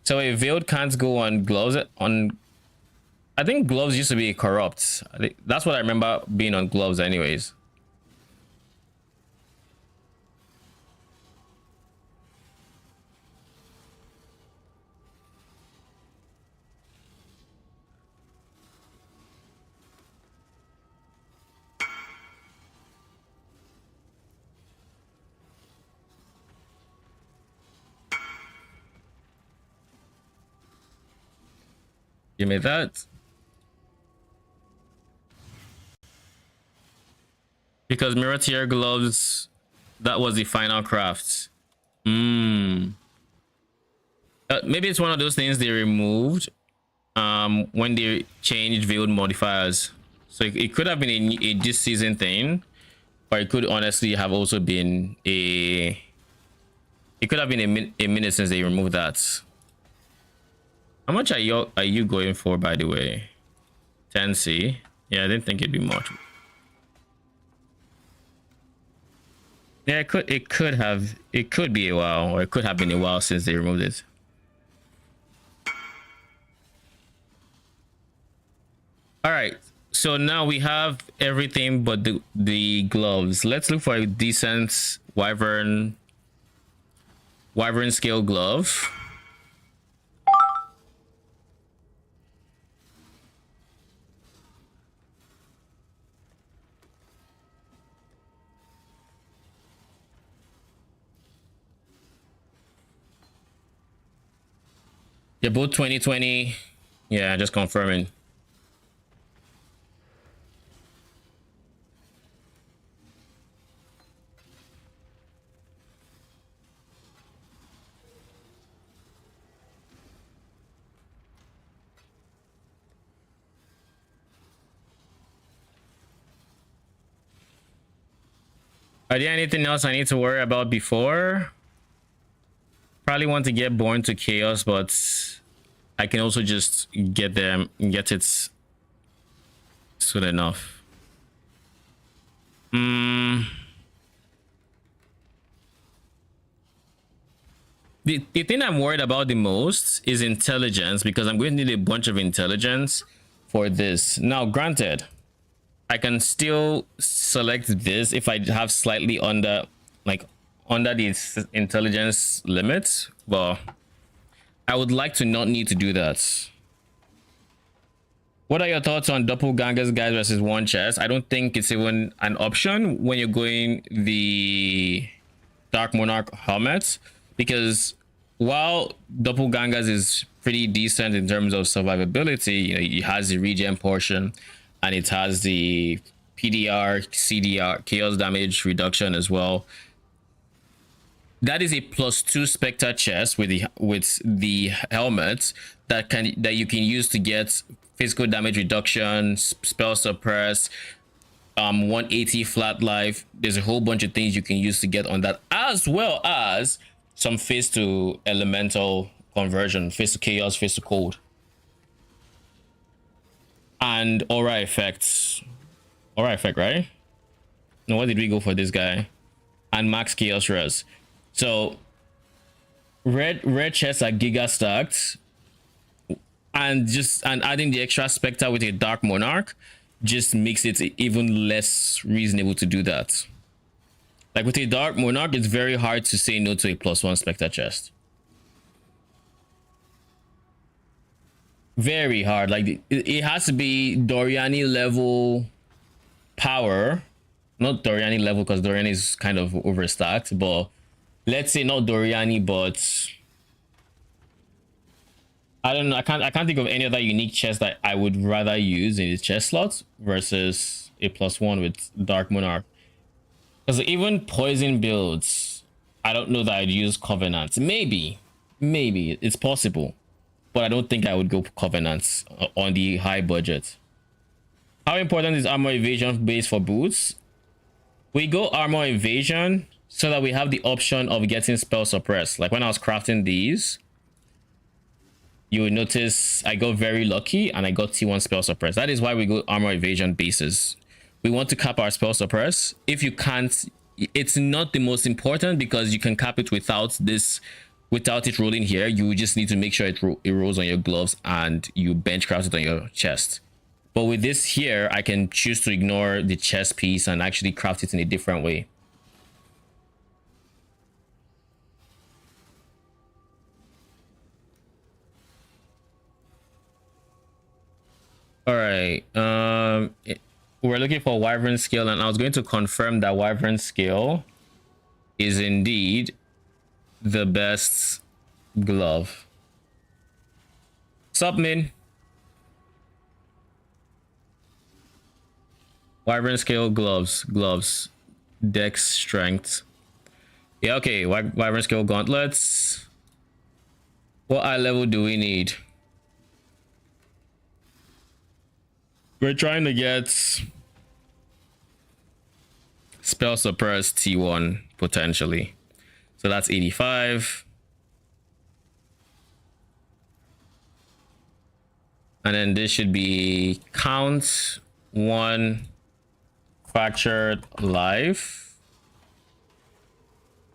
So a veiled can't go on gloves. I think gloves used to be corrupt. That's what I remember being on gloves, anyways. Give me that. Because mirror tier gloves, that was the final craft. Maybe it's one of those things they removed when they changed veiled modifiers. So it could have been a this season thing, or it could honestly have also been a minute since they removed that. How much are you going for, by the way? 10C. Yeah, I didn't think it'd be much. Yeah, it could be a while, or it could have been a while since they removed it. All right, so now we have everything but the gloves. Let's look for a decent wyvern scale glove. They're both 2020. Yeah, just confirming. Are there anything else I need to worry about before? Probably want to get Born to Chaos, but I can also just get it soon enough. The thing I'm worried about the most is intelligence, because I'm going to need a bunch of intelligence for this. Now, granted, I can still select this if I have slightly under the intelligence limit, but I would like to not need to do that. What are your thoughts on doppelgangers guys versus one chest? I don't think it's even an option when you're going the Dark Monarch helmet, because while doppelgangers is pretty decent in terms of survivability, you know, it has the regen portion and it has the PDR, CDR, chaos damage reduction as well. That is a +2 Spectre chest with the helmet that you can use to get physical damage reduction, spell suppress, 180 flat life. There's a whole bunch of things you can use to get on that, as well as some face to elemental conversion, face to chaos, face to cold, and aura effects. Aura effect, right? No, what did we go for this guy? And max chaos res. So red chests are giga stacked, and adding the extra Spectre with a Dark Monarch just makes it even less reasonable to do that. Like with a Dark Monarch, it's very hard to say no to a +1 Spectre chest. Very hard. Like it has to be Doriani level power, not Doriani level, because Doriani is kind of overstacked, but let's say not Doriani, but I don't know. I can't think of any other unique chest that I would rather use in the chest slot versus a +1 with Dark Monarch. Because even poison builds, I don't know that I'd use covenants. Maybe it's possible, but I don't think I would go covenants on the high budget. How important is armor evasion base for boots? We go armor evasion so that we have the option of getting spell suppressed. Like when I was crafting these, you will notice I got very lucky and I got T1 spell suppress. That is why we go armor evasion bases. We want to cap our spell suppress. If you can't, it's not the most important because you can cap it without it rolling here. You just need to make sure it rolls on your gloves and you bench craft it on your chest. But with this here, I can choose to ignore the chest piece and actually craft it in a different way. All right. We're looking for Wyvern Scale, and I was going to confirm that Wyvern Scale is indeed the best glove. Sup, min? Wyvern Scale gloves. Dex strength. Yeah, okay. Wyvern Scale gauntlets. What eye level do we need? We're trying to get spell suppress T1 potentially. So that's 85. And then this should be count 1 fractured life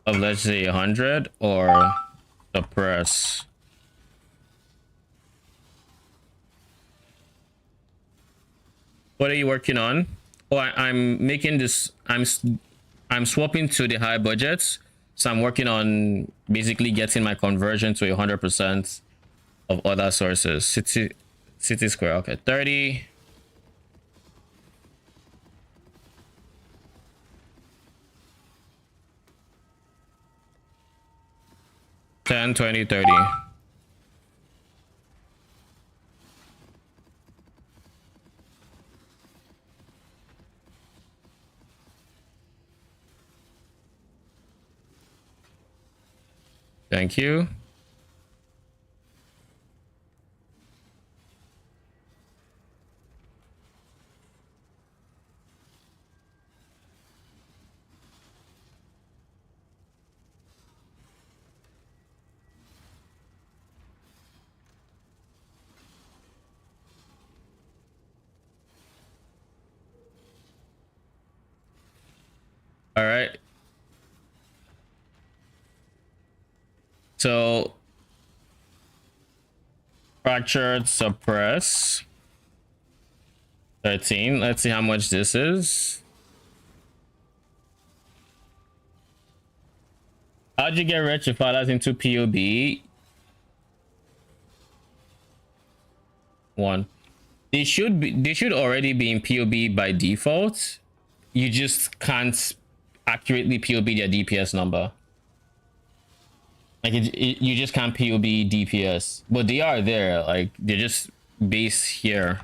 of, let's say, 100, or suppress. What are you working on? Oh, I'm making this. I'm swapping to the high budgets, so I'm working on basically getting my conversion to 100% of other sources. City square. Okay, 30. 10, 20, 30. Thank you. All right. So fractured suppress 13. Let's see how much this is. How'd you get Wretched Defilers into POB? 1. They should already be in POB by default. You just can't accurately POB their DPS number. Like you just can't POB DPS, but they are there. Like they're just base here.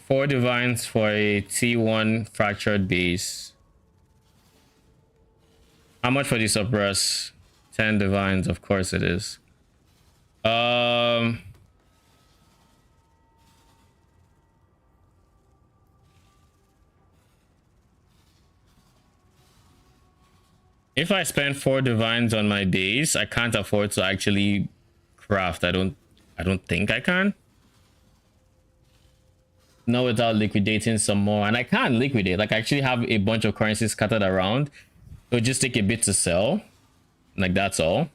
Four divines for a T1 fractured base. How much for the suppress? 10 divines, of course it is. If I spend 4 divines on my base, I can't afford to actually craft. I don't think I can. No, without liquidating some more. And I can't liquidate. Like I actually have a bunch of currencies scattered around. It'll just take a bit to sell. Like that's all.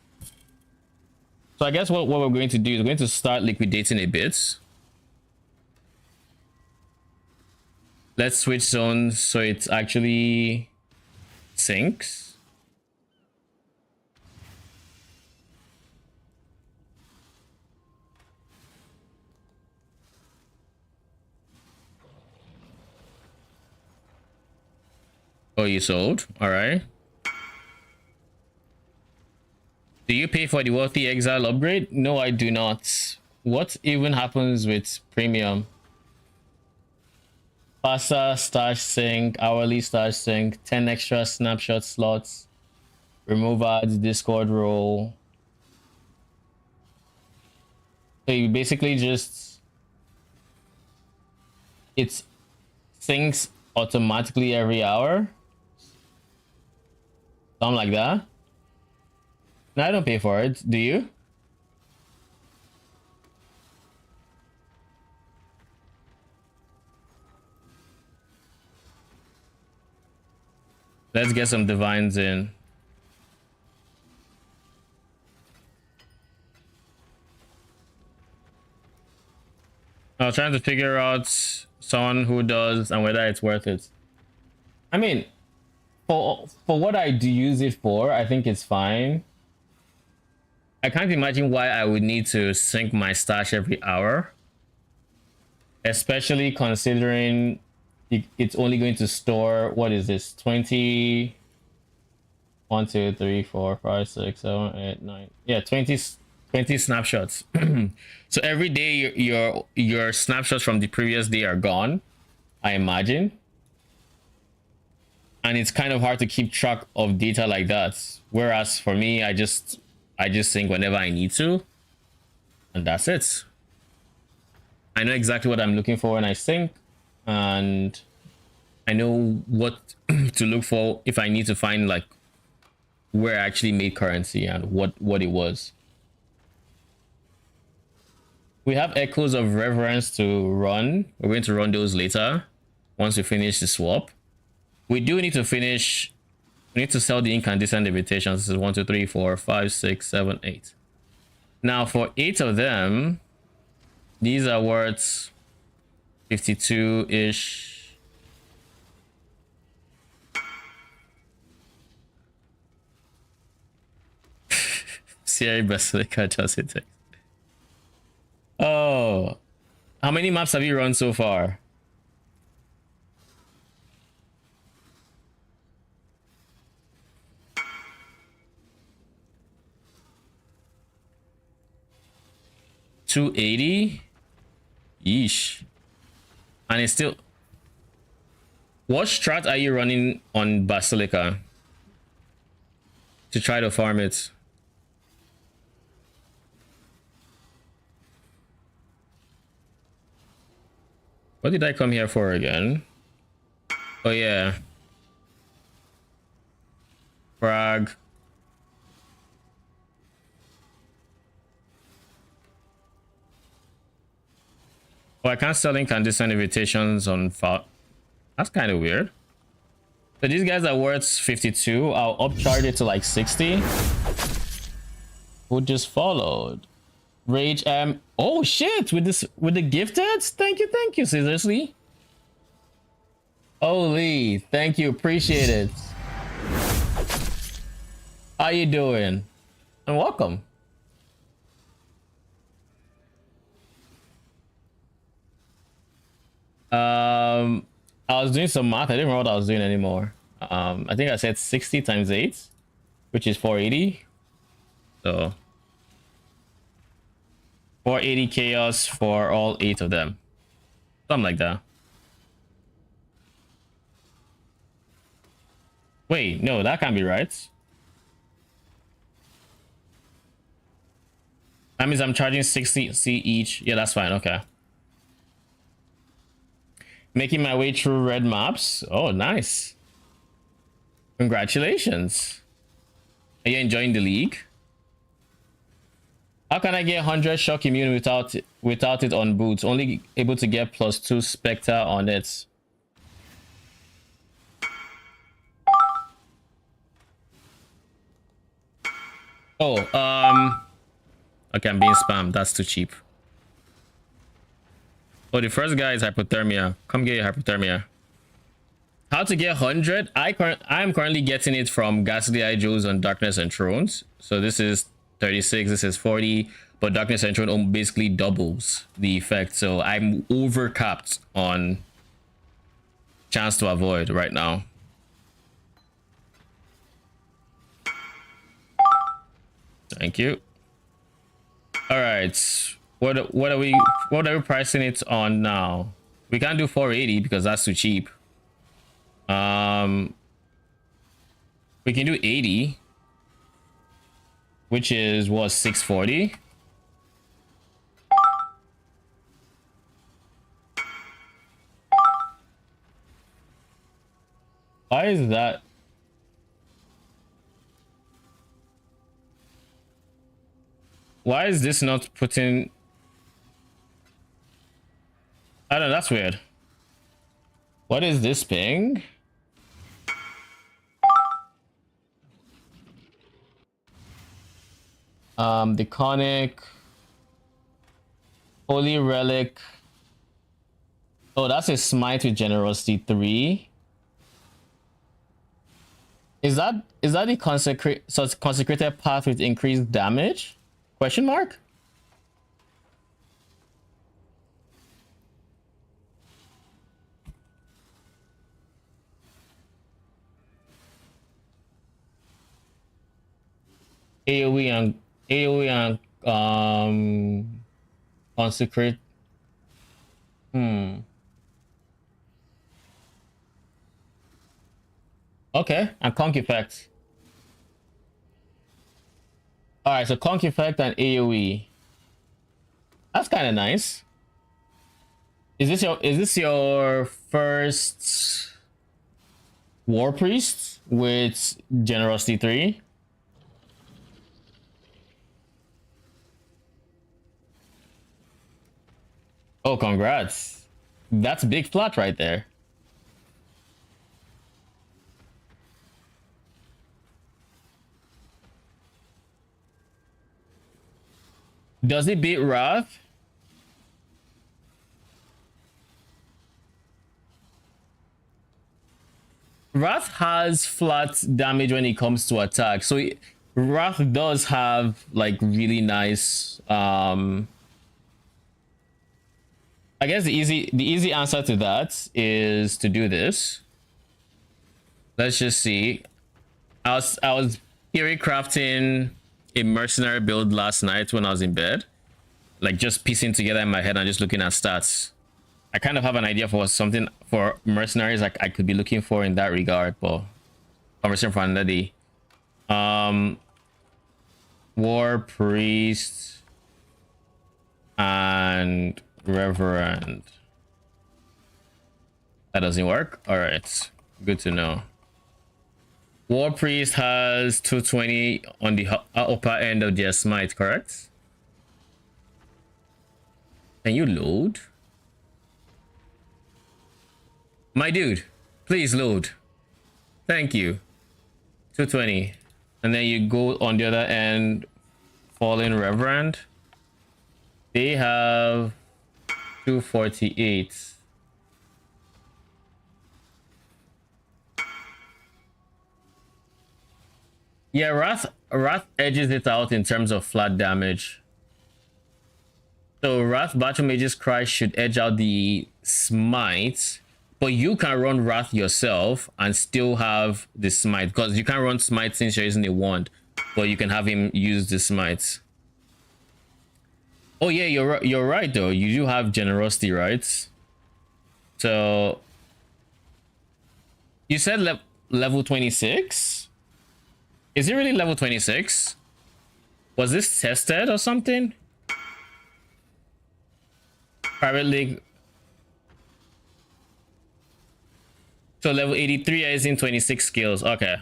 So I guess what we're going to do is we're going to start liquidating a bit. Let's switch zones so it actually syncs. Oh, you sold? All right. Do you pay for the wealthy exile upgrade? No, I do not. What even happens with premium? Faster stash sync, hourly stash sync, 10 extra snapshot slots, remove ads, Discord role. So you basically just, it syncs automatically every hour. Something like that. No, I don't pay for it. Do you? Let's get some divines in. I was trying to figure out someone who does and whether it's worth it. I mean, for what I do use it for, I think it's fine. I can't imagine why I would need to sync my stash every hour, especially considering it's only going to store, what is this, 20, 1 2 3 4 5 6 7 8 9, yeah, 20 snapshots. So every day your snapshots from the previous day are gone, I imagine, and it's kind of hard to keep track of data like that. Whereas for me, I just sync whenever I need to, and that's it. I know exactly what I'm looking for when I sync, and I know what to look for if I need to find like where I actually made currency and what it was. We have Echoes of Reverence to run. We're going to run those later once we finish the swap. We do need to finish. We need to sell the incandescent invitations. This is 1 2 3 4 5 6 7 8. Now for 8 of them, these are worth 52-ish. Sierra Basilica just hit it. Oh, how many maps have you run so far? $280. Yeesh. And it's still. What strat are you running on Basilica to try to farm it? What did I come here for again? Oh yeah. Frag. Oh, I can't sell incandescent invitations on file. That's kind of weird. So these guys are worth 52. I'll upcharge it to like 60. Who just followed? Rage oh shit, with the gifted? Thank you, seriously. Holy, thank you, appreciate it. How you doing? And welcome. I was doing some math. I didn't remember what I was doing anymore. I think I said 60 times 8, which is 480. So 480 chaos for all 8 of them. Something like that. Wait, no, that can't be right. That means I'm charging 60 each. Yeah, that's fine. Okay. Making my way through red maps. Oh, nice. Congratulations. Are you enjoying the league? How can I get 100 shock immune without it on boots? Only able to get +2 Spectre on it. Oh, okay, I'm being spammed. That's too cheap. Oh, the first guy is hypothermia. Come get your hypothermia. How to get 100? I am currently getting it from Ghastly Eye Jewels on Darkness and Thrones. So this is 36, this is 40, but Darkness and Throne basically doubles the effect. So I'm over capped on chance to avoid right now. Thank you. All right. What are we pricing it on now? We can't do 480 because that's too cheap. We can do 80, which is what, 640. Why is that? Why is this not putting? I don't know, that's weird. What is this ping? The conic, holy relic. Oh, that's a smite with generosity 3. Is that the consecrated path with increased damage? Question mark? AoE and consecrate. Okay, and conk effect. All right, so conk effect and AoE. That's kind of nice. Is this your first war priest with generosity 3? Oh, congrats. That's big flat right there. Does it beat Wrath? Wrath has flat damage when it comes to attack. So Wrath does have like really nice I guess the easy answer to that is to do this. Let's just see. I was theory crafting a mercenary build last night when I was in bed, like just piecing together in my head and just looking at stats. I kind of have an idea for something for mercenaries like I could be looking for in that regard, but conversation for another day. War priest and reverend. That doesn't work. All right, good to know. War priest has 220 on the upper end of their smite, correct? Can you load? My dude, please load. Thank you. 220. And then you go on the other end, Fallen Reverend. They have 248. Yeah, Wrath edges it out in terms of flat damage. So Wrath Battle Mage's Cry should edge out the smite, but you can run Wrath yourself and still have the smite, because you can't run smite since you're using a wand, but you can have him use the smite. Oh yeah, you're right though. You do have generosity, right? So you said level 26? Is it really level 26? Was this tested or something? Private League. So level 83 is in 26 skills. Okay.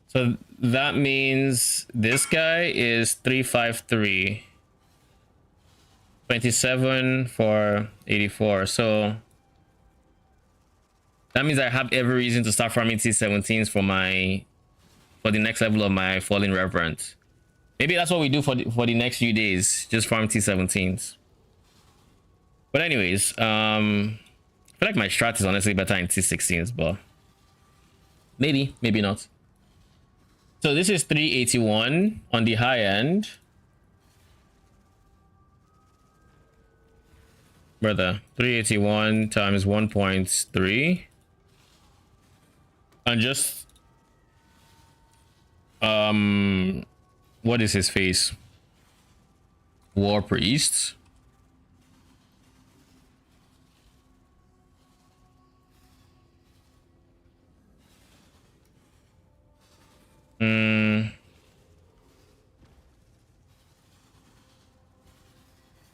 So that means this guy is 353. 27 for 84. So that means I have every reason to start farming T17s for the next level of my Fallen Reverend. Maybe that's what we do for the next few days. Just farm T17s. But anyways, I feel like my strat is honestly better in T16s, but maybe not. So this is 381 on the high end. Brother, 381 times 1.3. And just what is his face? War priest.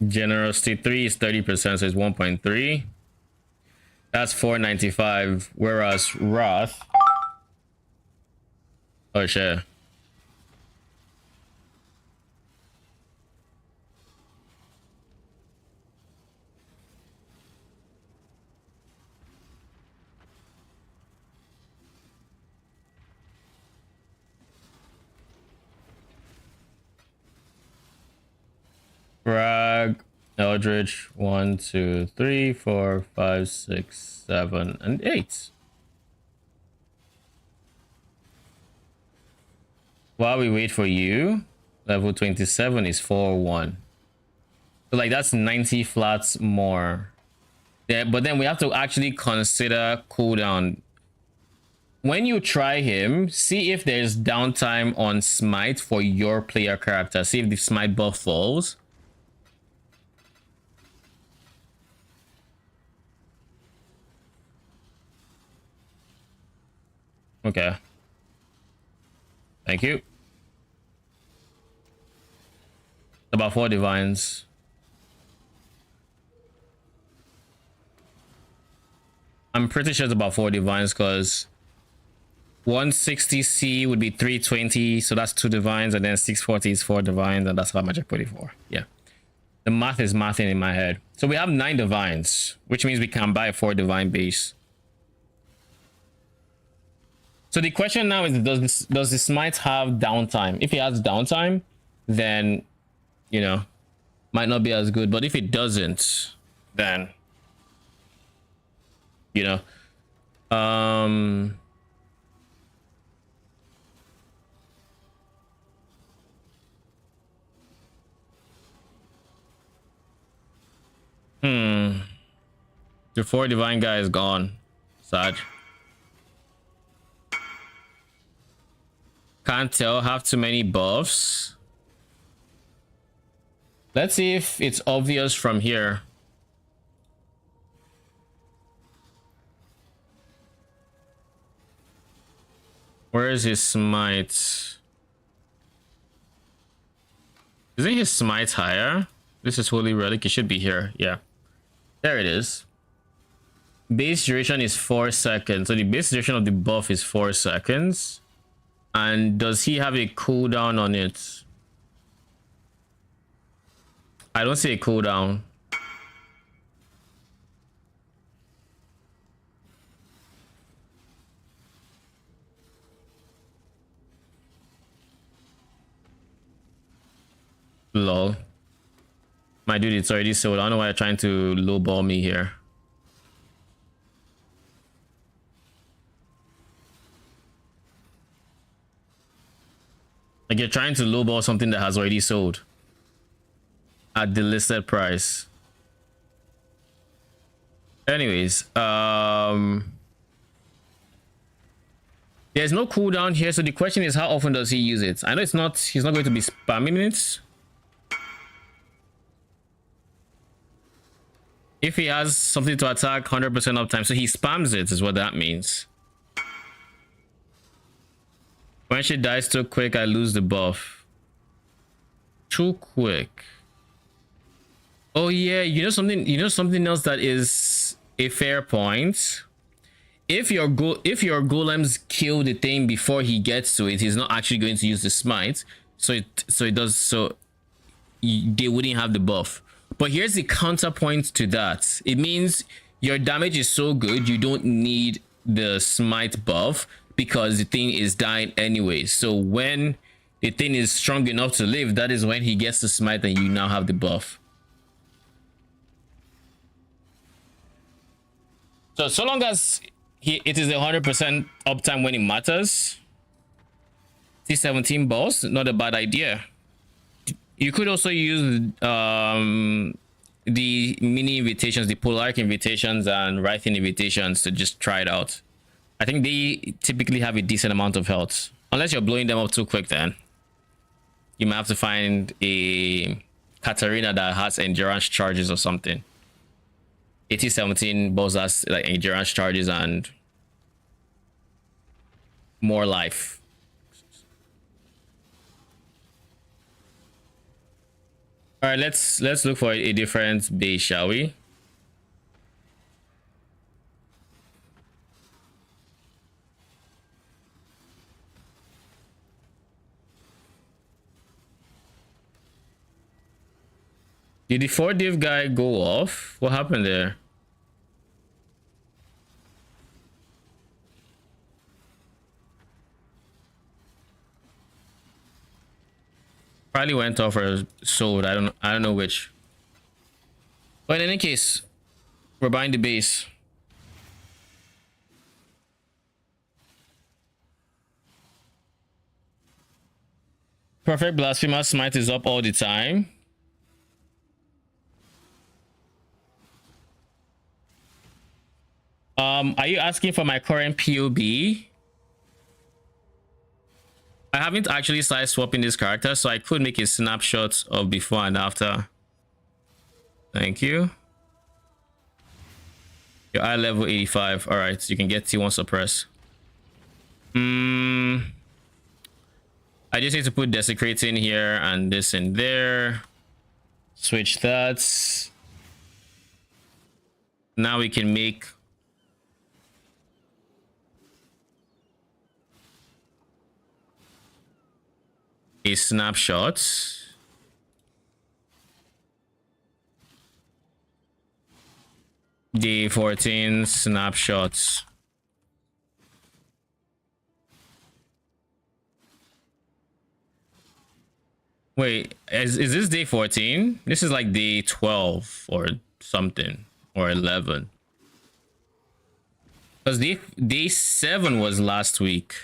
Generosity 3 is 30%, so it's 1.3. That's 495. Whereas Wrath. Oh shit. Frag, Eldritch, 1, 2, 3, 4, 5, 6, 7, and 8. While we wait for you, level 27 is 4-1. So like that's 90 flats more. Yeah, but then we have to actually consider cooldown. When you try him, see if there's downtime on smite for your player character. See if the smite buff falls. Okay. Thank you. About 4 divines. I'm pretty sure it's about 4 divines because 160C would be 320, so that's 2 divines, and then 640 is 4 divines, and that's how much I put it for. Yeah. The math is mathing in my head. So we have 9 divines, which means we can buy a 4 divine base. So the question now is, does the smite have downtime? If it has downtime, then, you know, might not be as good. But if it doesn't, then, you know, the 4 divine guy is gone. Sad. Can't tell, have too many buffs. Let's see if it's obvious from here. Where is his smite? Isn't his smite higher? This is Holy Relic. It should be here. Yeah. There it is. Base duration is 4 seconds. So the base duration of the buff is 4 seconds. And does he have a cooldown on it? I don't see a cooldown. Lol. My dude, it's already sold. I don't know why you're trying to lowball me here. Like you're trying to lowball something that has already sold at the listed price. Anyways, there's no cooldown here, so the question is, how often does he use it? I know he's not going to be spamming it. If he has something to attack 100% uptime, so he spams it is what that means. When she dies too quick, I lose the buff. Too quick. Oh yeah, you know something else that is a fair point. If your golems kill the thing before he gets to it, he's not actually going to use the smite. They wouldn't have the buff. But here's the counterpoint to that. It means your damage is so good you don't need the smite buff because the thing is dying anyway. So when the thing is strong enough to live, that is when he gets the smite and you now have the buff. So long as it is 100% uptime when it matters, T17 boss, not a bad idea. You could also use the mini invitations, the Polaric invitations and Writing invitations to just try it out. I think they typically have a decent amount of health. Unless you're blowing them up too quick, then you might have to find a Katarina that has endurance charges or something. AT-17 boss has like endurance charges and more life. All right, let's look for a different base, shall we? Did the 4 div guy go off? What happened there? Probably went off or sold. I don't know which. But in any case, we're buying the base. Perfect Blasphemer Smite is up all the time. Are you asking for my current POB? I haven't actually started swapping this character, so I could make a snapshot of before and after. Thank you. Your eye level 85. All right, you can get T1 suppress. I just need to put Desecrate in here and this in there. Switch that. Now we can make a snapshot. Day 14 snapshots. Wait, is this day 14? This is like day 12 or something, or 11. Because day 7 was last week,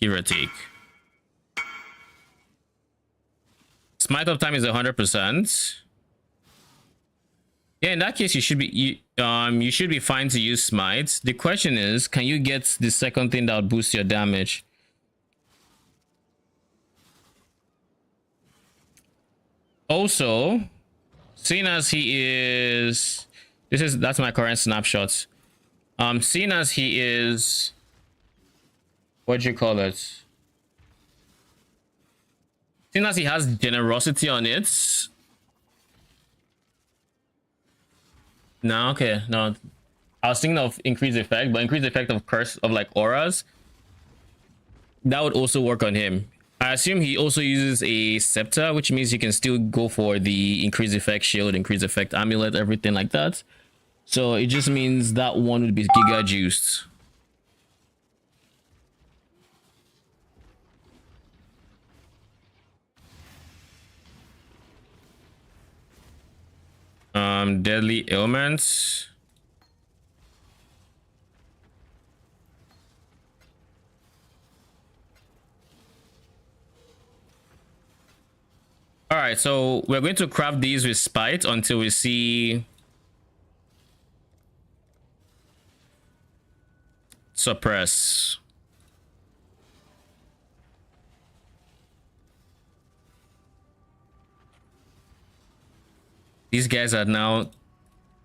give or take. Smite uptime is 100%. Yeah, in that case, you should be fine to use smite. The question is, can you get the second thing that would boost your damage? Also, seeing as he is, that's my current snapshots. Seeing as he is, what do you call it? Seeing as he has generosity on it. No, okay, no. I was thinking of increased effect, but increased effect of curse of like auras. That would also work on him. I assume he also uses a scepter, which means you can still go for the increased effect shield, increased effect amulet, everything like that. So it just means that one would be giga juiced. Deadly ailments. All right, so we're going to craft these with spite until we see suppress. These guys are now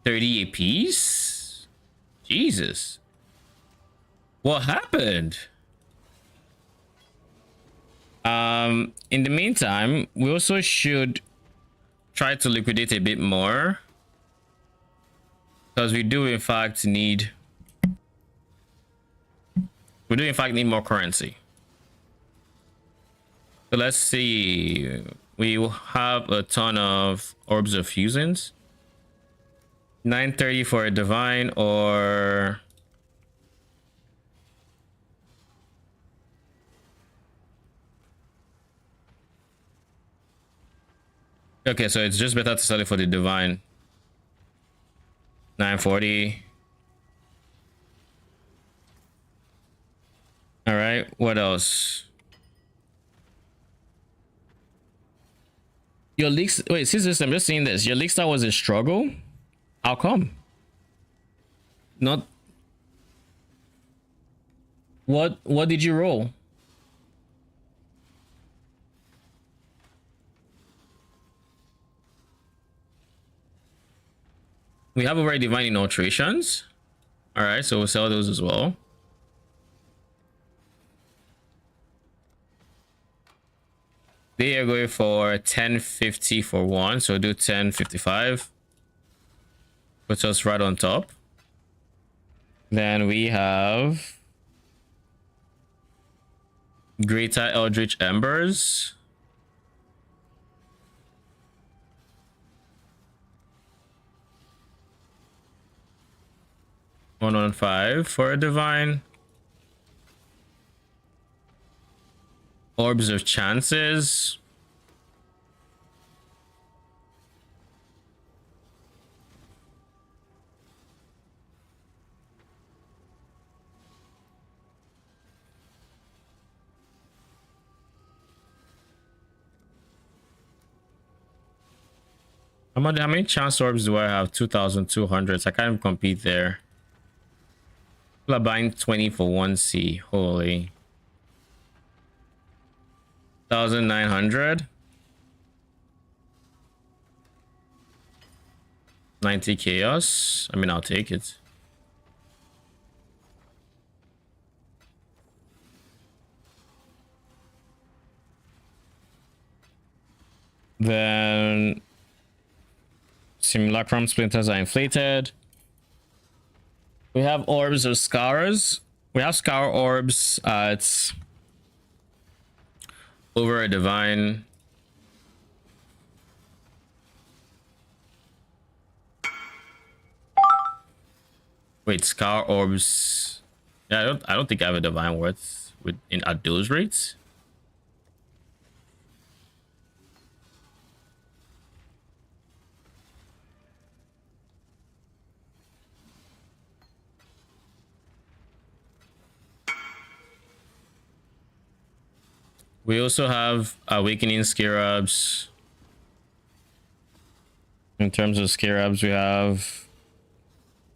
30 apiece. Jesus, what happened? In the meantime, we also should try to liquidate a bit more, because we do in fact need more currency. So let's see, we will have a ton of orbs of fusions. 930 for a divine, or okay, so it's just better to sell it for the divine. 940. All right, what else? Your leaks, wait, see this, I'm just seeing this. Your leak star was a struggle. How come? Not what did you roll? We have already divine alterations. All right, so we'll sell those as well. They are going for 1050 for one, so do 1055. Puts us right on top. Then we have Greater Eldritch Embers. One on 5 for a divine. Orbs of Chances. How many chance orbs do I have? 2,200. So I can't even compete there. People are buying 20 for 1C. Holy. 1,900. 90 chaos. I mean, I'll take it. Then simulacrum splinters are inflated. We have orbs of scars. We have scar orbs at over a divine. Wait, scar orbs. Yeah, I don't think I have a divine worth at those rates. We also have awakening scarabs. In terms of scarabs, we have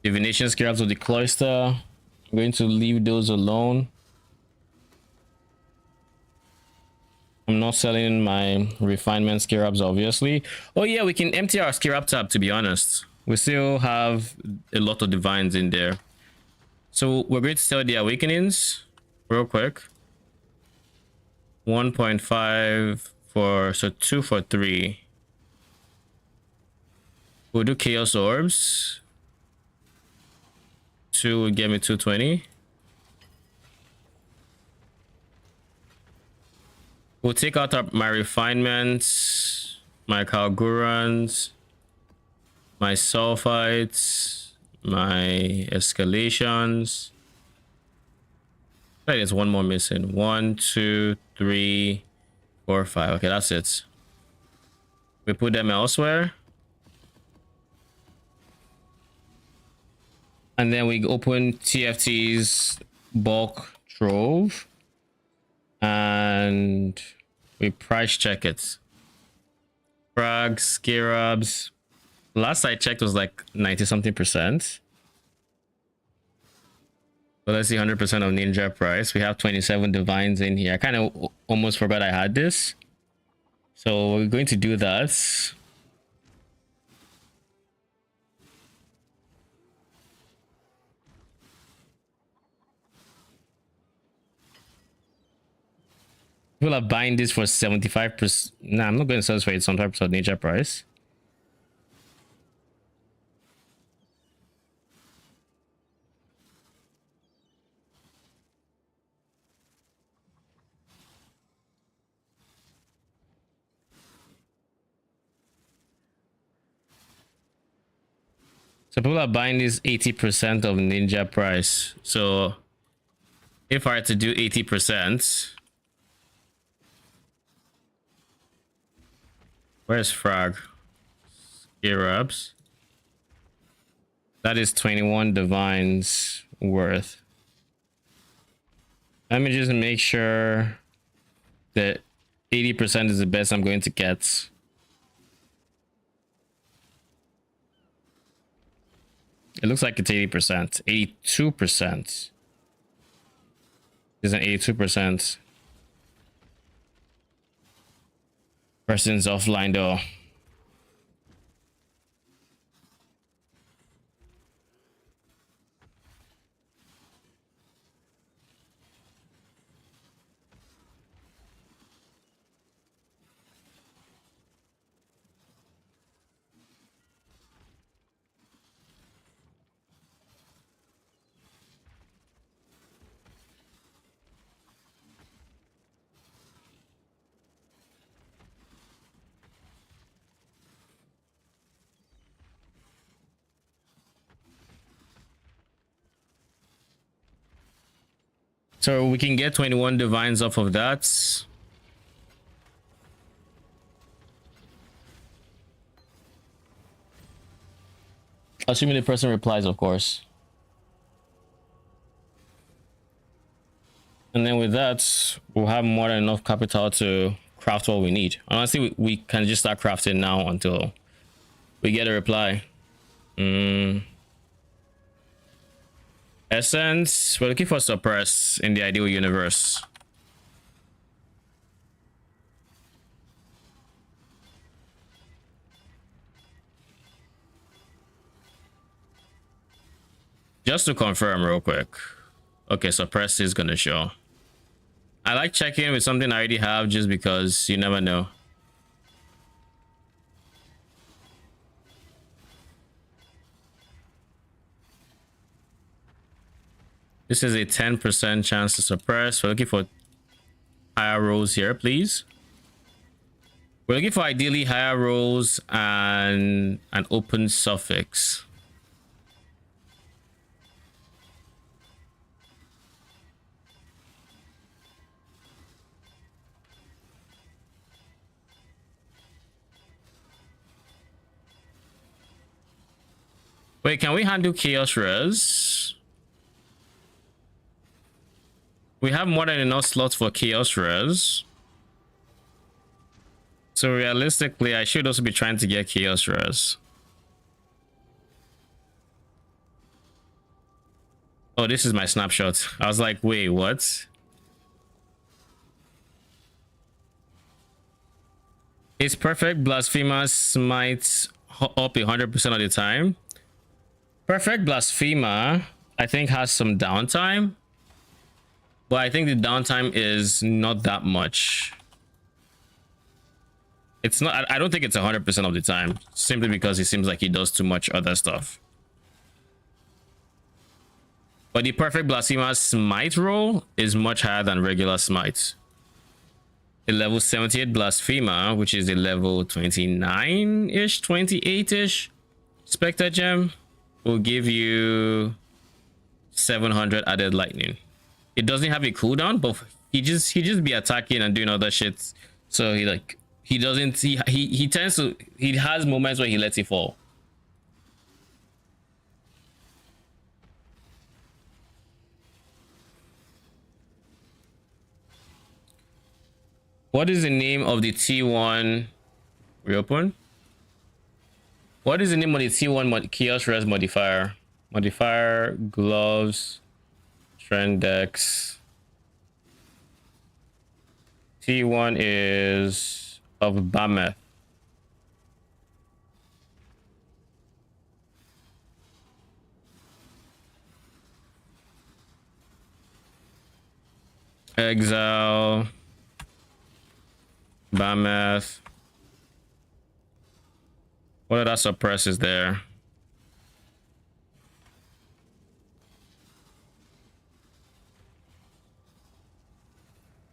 divination scarabs of the cloister. I'm going to leave those alone. I'm not selling my refinement scarabs, obviously. Oh yeah, we can empty our scarab tab, to be honest. We still have a lot of divines in there. So we're going to sell the awakenings real quick. 1.5 for, so 2 for 3. We'll do chaos orbs. 2 will get me 220. We'll take out my refinements, my Kalgurans, my sulfites, my escalations. Wait, there's one more missing. 1, 2, 3, 4, 5. Okay, that's it. We put them elsewhere. And then we open TFT's bulk trove. And we price check it. Frags, scarabs. Last I checked was like 90 something percent. So let's see 100% of ninja price. We have 27 divines in here. I kind of almost forgot I had this. So we're going to do that. People are buying this for 75%. Nah, I'm not going to sell this for 75% ninja price. So people are buying this 80% of ninja price. So if I had to do 80%, where's frag? Scarabs. That is 21 divines worth. Let me just make sure that 80% is the best I'm going to get. It looks like it's 80%. 82%. Is an 82%. Person's offline though. So we can get 21 divines off of that. Assuming the person replies, of course. And then with that, we'll have more than enough capital to craft what we need. Honestly, we can just start crafting now until we get a reply. Essence, we're looking for suppress in the ideal universe. Just to confirm real quick. Okay, suppress is gonna show. I like checking with something I already have just because you never know. This is a 10% chance to suppress. We're looking for higher rolls here, please. We're looking for ideally higher rolls and an open suffix. Wait, can we handle chaos res? We have more than enough slots for chaos res. So realistically, I should also be trying to get chaos res. Oh, this is my snapshot. I was like, wait, what? It's perfect blasphemer smites up 100% of the time. Perfect blasphemer, I think, has some downtime. But I think the downtime is not that much. It's not, I don't think it's 100% of the time, simply because it seems like he does too much other stuff. But the perfect blasphemer smite roll is much higher than regular smite. A level 78 blasphemer, which is a level 29-ish, 28-ish spectre gem, will give you 700 added lightning. It doesn't have a cooldown, but he just be attacking and doing other shit. So he doesn't, he tends to, he has moments where he lets it fall. What is the name of the T1 reopen? What is the name of the T1 chaos res modifier? Modifier, gloves, trend decks. T1 is of Bameth. Exile, Bameth. What other suppress is there?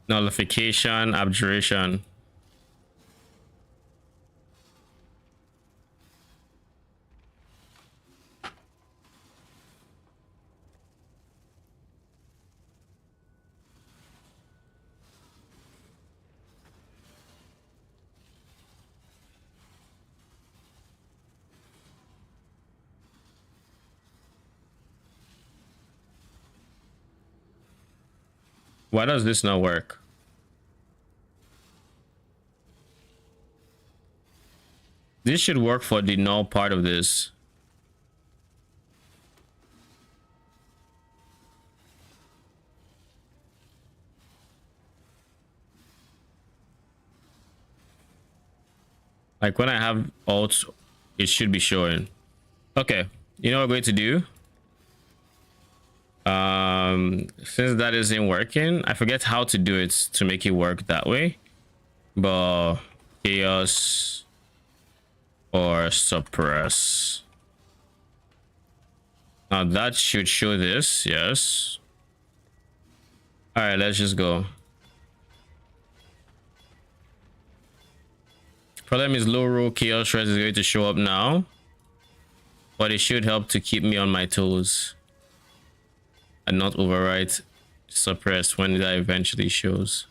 Nullification, abjuration. Why does this not work? This should work for the null part of this. Like when I have alt, it should be showing. Okay, you know what we're going to do? Since that isn't working, I forget how to do it to make it work that way. But chaos or suppress. Now that should show this, yes. All right, let's just go. Problem is low roll chaos res is going to show up now, but it should help to keep me on my toes and not overwrite suppressed when that eventually shows.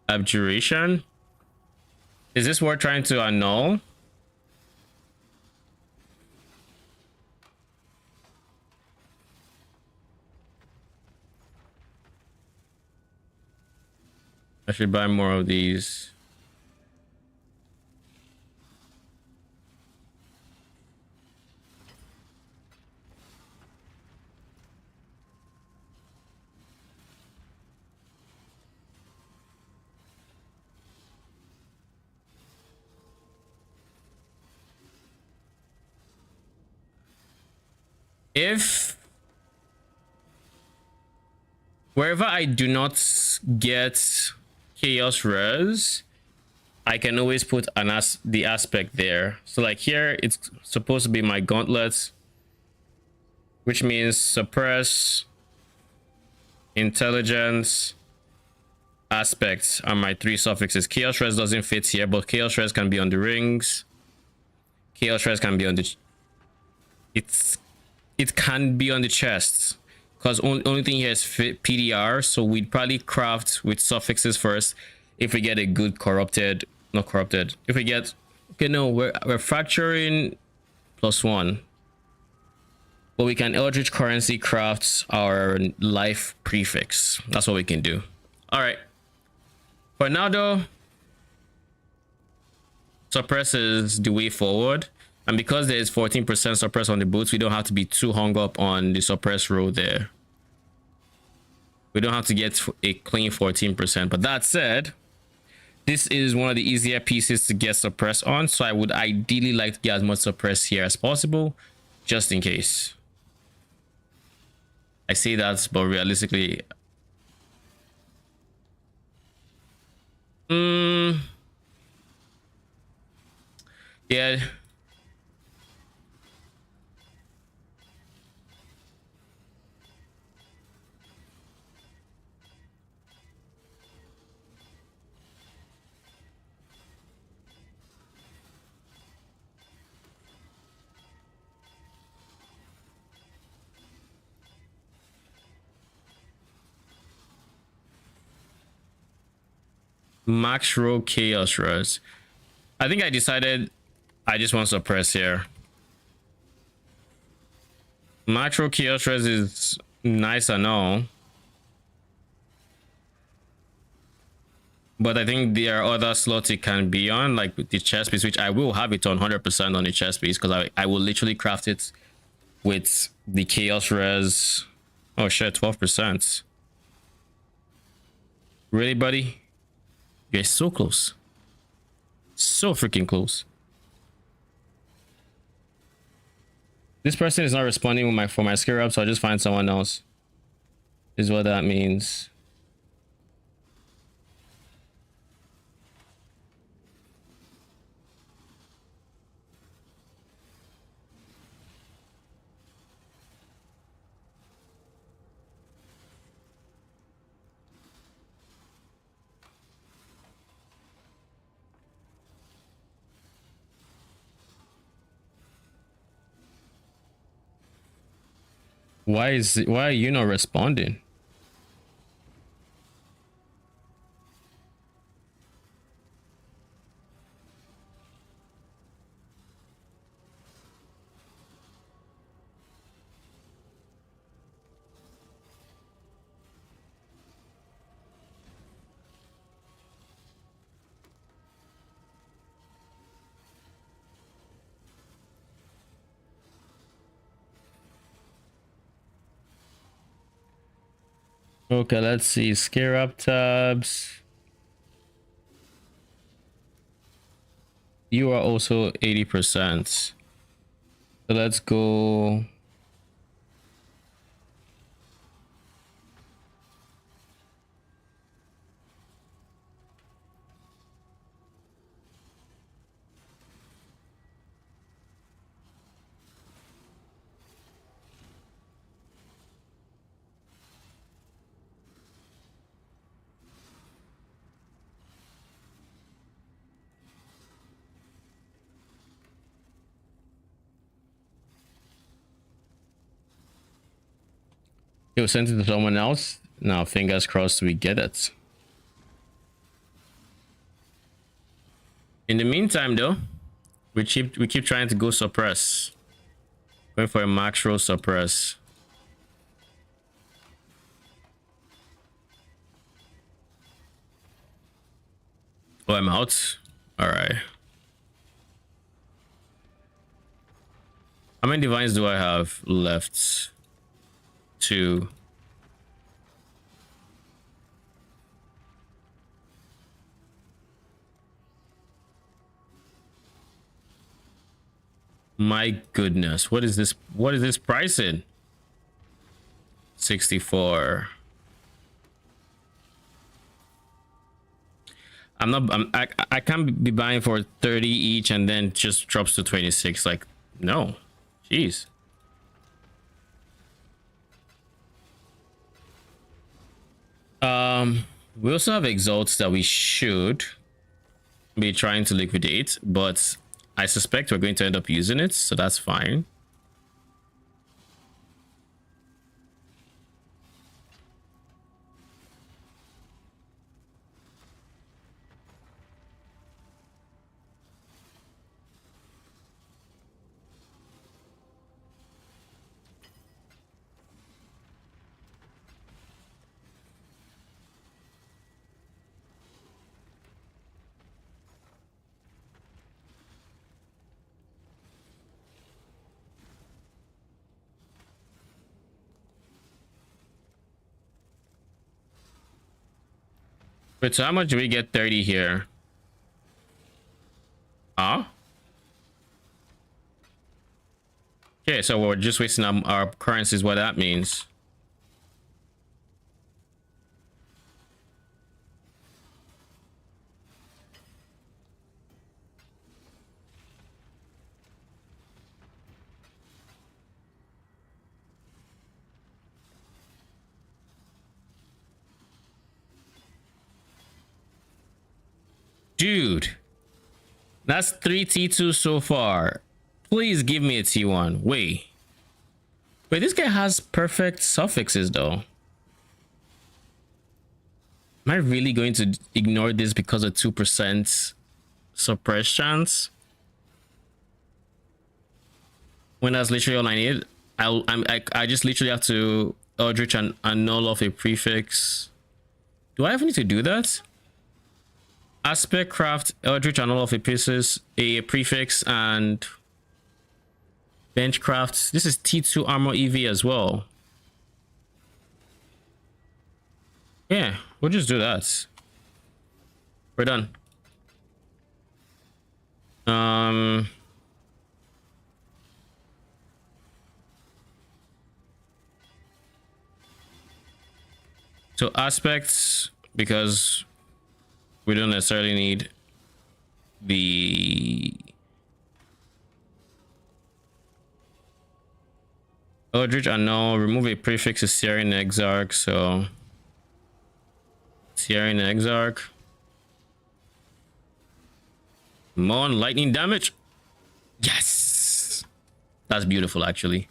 Abjuration? Is this worth trying to annul? I should buy more of these. If wherever I do not get chaos res, I can always put the aspect there. So like here, it's supposed to be my gauntlets, which means suppress, intelligence, aspects are my 3 suffixes. Chaos res doesn't fit here, but chaos res can be on the rings. Chaos res can be on the it can be on the chests, because only thing here is PDR, so we'd probably craft with suffixes first if we get a good corrupted, not corrupted, if we get, okay, no, we're fracturing +1, but we can eldritch currency craft our life prefix. That's what we can do. All right, for now though, suppress is the way forward. And because there's 14% suppress on the boots, we don't have to be too hung up on the suppress row there. We don't have to get a clean 14%. But that said, this is one of the easier pieces to get suppress on. So I would ideally like to get as much suppress here as possible, just in case. I say that, but realistically... yeah... Max row chaos res. I think I decided I just want to suppress here. Max row chaos res is nice and all, but I think there are other slots it can be on, like with the chest piece, which I will have it on 100% on the chest piece, because I will literally craft it with the chaos res. Oh shit, 12%. Really, buddy? You're so close. So freaking close. This person is not responding with for my scarab, so I'll just find someone else. Is what that means. Why are you not responding? Okay, let's see. Scarab tabs. You are also 80%. So let's go. It was sent it to someone else. Now, fingers crossed we get it. In the meantime, though, we keep trying to go suppress. Going for a max roll suppress. Oh, I'm out. All right. How many divines do I have left? 2. My goodness, what is this? What is this pricing? 64. I can't be buying for 30 each and then just drops to 26. Like, no. Jeez. We also have exalts that we should be trying to liquidate, but I suspect we're going to end up using it, so that's fine. Wait, so how much do we get 30 here? Ah? Okay, so we're just wasting our currencies, what that means. Dude, that's 3 T2 so far. Please give me a T1. Wait, this guy has perfect suffixes though. Am I really going to ignore this because of 2% suppress chance? When that's literally all I need. I just literally have to Eldritch and null off a prefix. Do I ever need to do that? Aspect craft Eldritch and all of a prefix and bench craft. This is T2 armor EV as well. Yeah, we'll just do that. We're done. So aspects, because we don't necessarily need the Eldritch and now remove a prefix to Searing Exarch, so Searing Exarch. Come on, lightning damage. Yes, that's beautiful. Actually,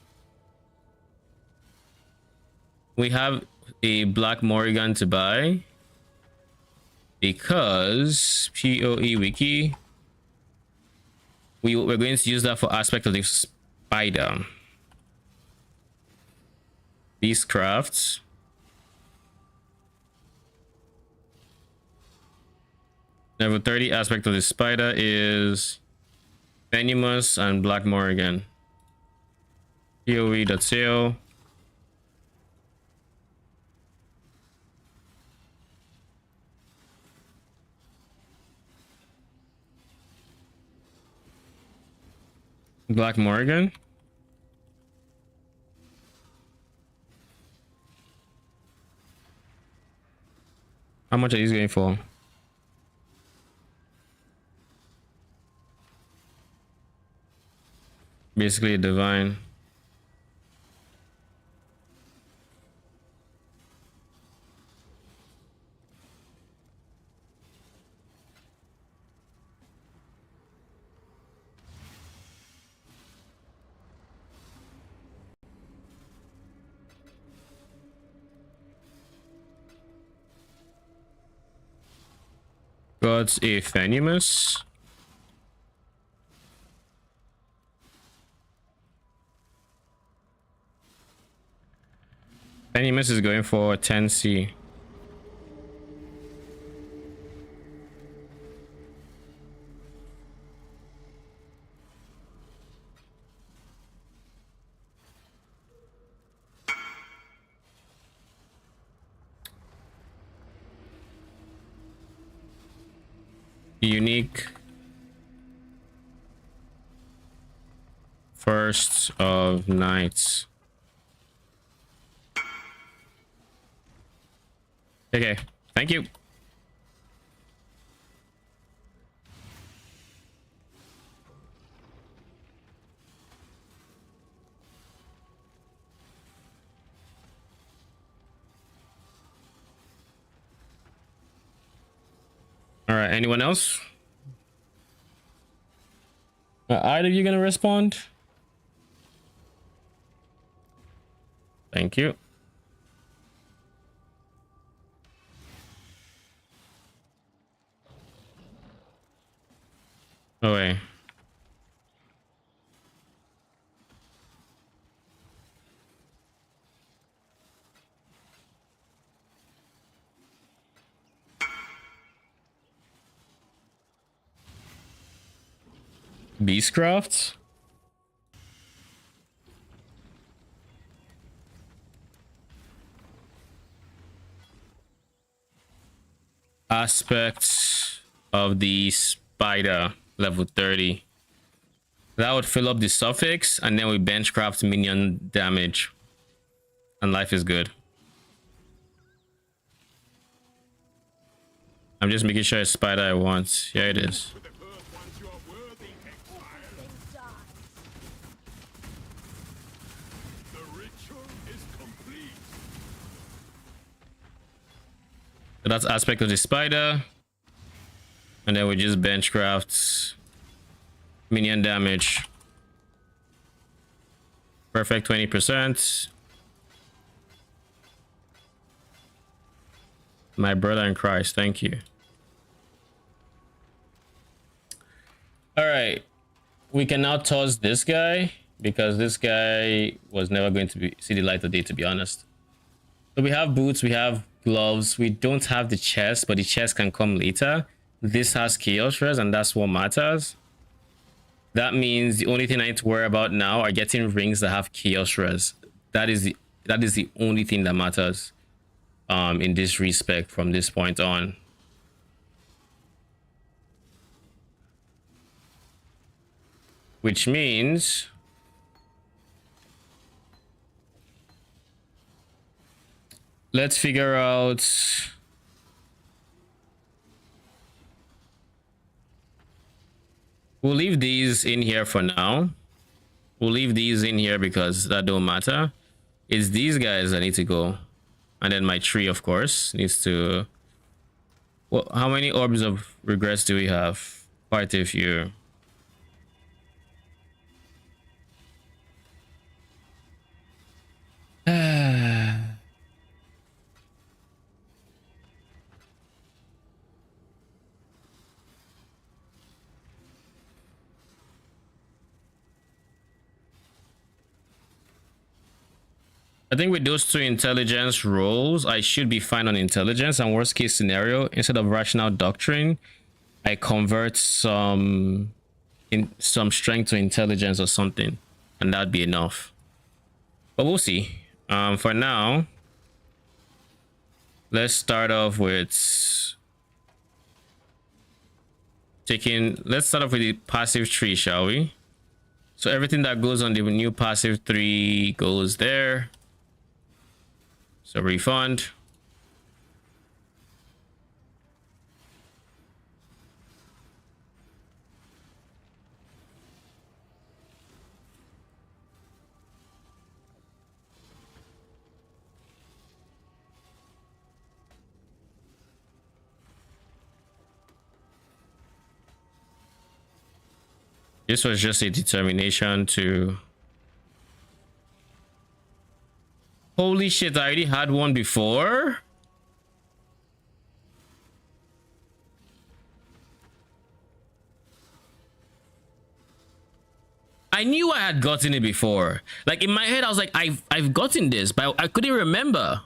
we have a Black Morrigan to buy because PoE wiki. We're going to use that for aspect of the spider. Beastcraft. Level 30 aspect of the spider is venomous and Black Morrigan. PoE.co. Black Morrigan. How much are these going for? Basically a divine. got a Phenimus. Phenimus is going for 10C. Unique first of nights. Okay, thank you. All right, anyone else? Either of you gonna respond? Thank you. Oh wait. Beastcraft? Aspects of the spider, level 30. That would fill up the suffix, and then we benchcraft minion damage. And life is good. I'm just making sure it's spider I want. Yeah, it is. So that's aspect of the spider. And then we just benchcraft minion damage. Perfect 20%. My brother in Christ, thank you. All right, we can now toss this guy because this guy was never going to see the light of day, to be honest. So we have boots, we have gloves, we don't have the chest, but the chest can come later. This has chaos res, and that's what matters. That means the only thing I need to worry about now are getting rings that have chaos res. That is the only thing that matters in this respect from this point on. Which means let's figure out we'll leave these in here for now. We'll leave these in here because that don't matter. It's these guys that need to go. And then my tree, of course, needs to... Well, how many orbs of regrets do we have? Quite a few. I think with those two intelligence rolls, I should be fine on intelligence. And worst case scenario, instead of rational doctrine, I convert some strength to intelligence or something, and that'd be enough. But we'll see. For now, let's start off with let's start off with the passive tree, shall we? So everything that goes on the new passive 3 goes there. So refund. This was just a determination to... Holy shit, I already had one before? I knew I had gotten it before. Like in my head, I was like, I've gotten this, but I couldn't remember.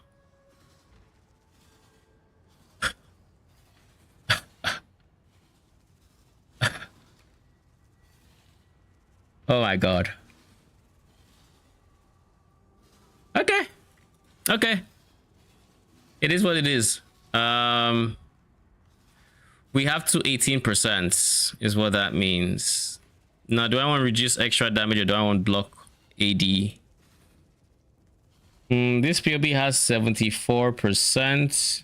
Oh my god. Okay. Okay. It is what it is. We have to 18% is what that means. Now, do I want to reduce extra damage or do I want block AD? This POB has 74%.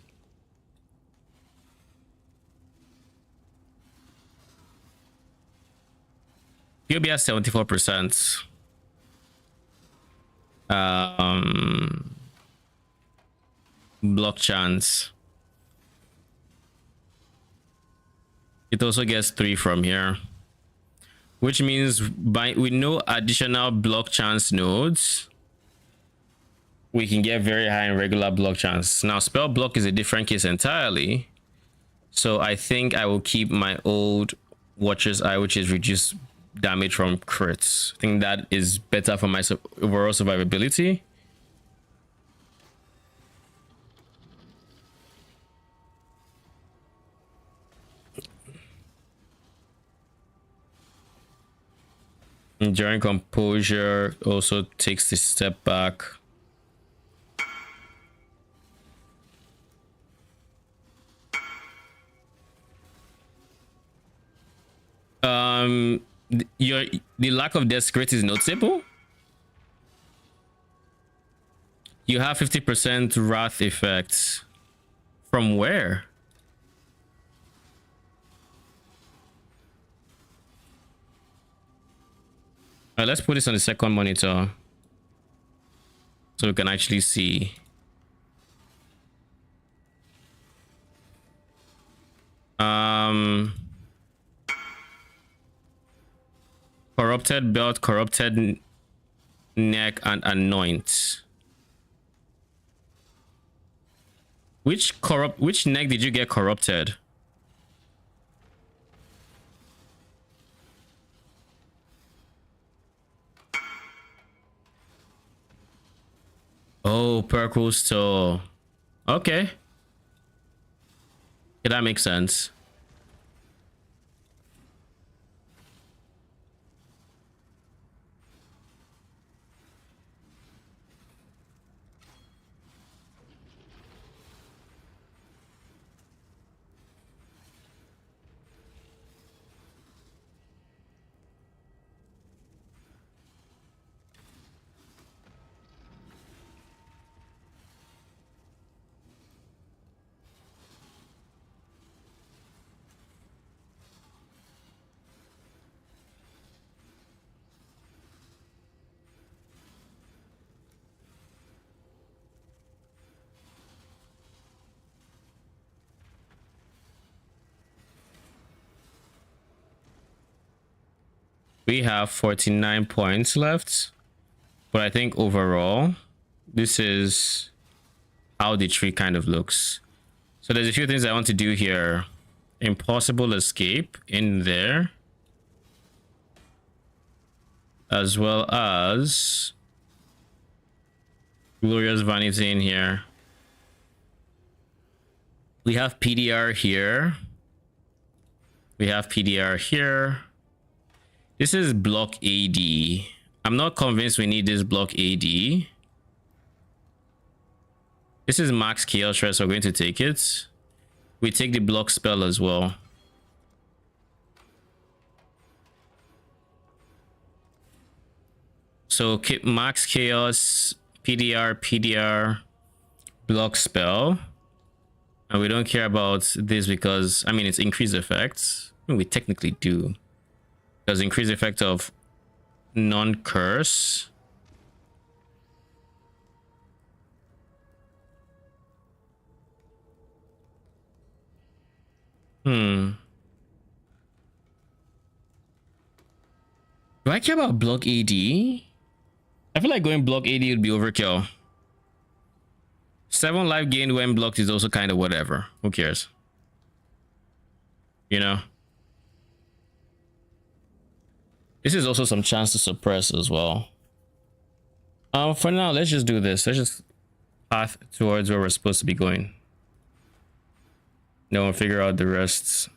POB has 74%. Block chance. It also gets 3 from here, which means with no additional block chance nodes, we can get very high in regular block chance. Now, spell block is a different case entirely. So I think I will keep my old Watcher's Eye, which is reduced damage from crits. I think that is better for my overall survivability. Enduring Composure also takes the step back. The lack of death crit is noticeable. You have 50% wrath effect. From where? Let's put this on the second monitor so we can actually see. Corrupted belt, corrupted neck, and anoint. Which neck did you get corrupted? Oh, Perkle store. Okay. Yeah, that makes sense. We have 49 points left, but I think overall, this is how the tree kind of looks. So there's a few things I want to do here. Impossible escape in there, as well as glorious vanity in here. We have PDR here. We have PDR here. This is block AD. I'm not convinced we need this block AD. This is max chaos stress. We're going to take it. We take the block spell as well. So keep max chaos, PDR, block spell. And we don't care about this because, I mean, it's increased effects. I mean, we technically do. Does increase effect of non-curse. Do I care about block AD? I feel like going block AD would be overkill. 7 life gained when blocked is also kind of whatever. Who cares? You know? This is also some chance to suppress as well. For now, let's just do this. Let's just path towards where we're supposed to be going. Then we'll figure out the rest.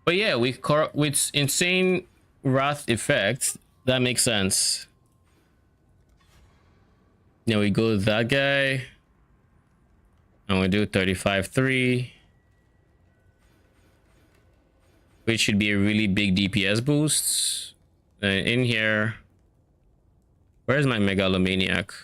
But yeah, with insane wrath effect, that makes sense. Then we go with that guy. And we do 35-3. Which should be a really big DPS boost. In here. Where's my megalomaniac?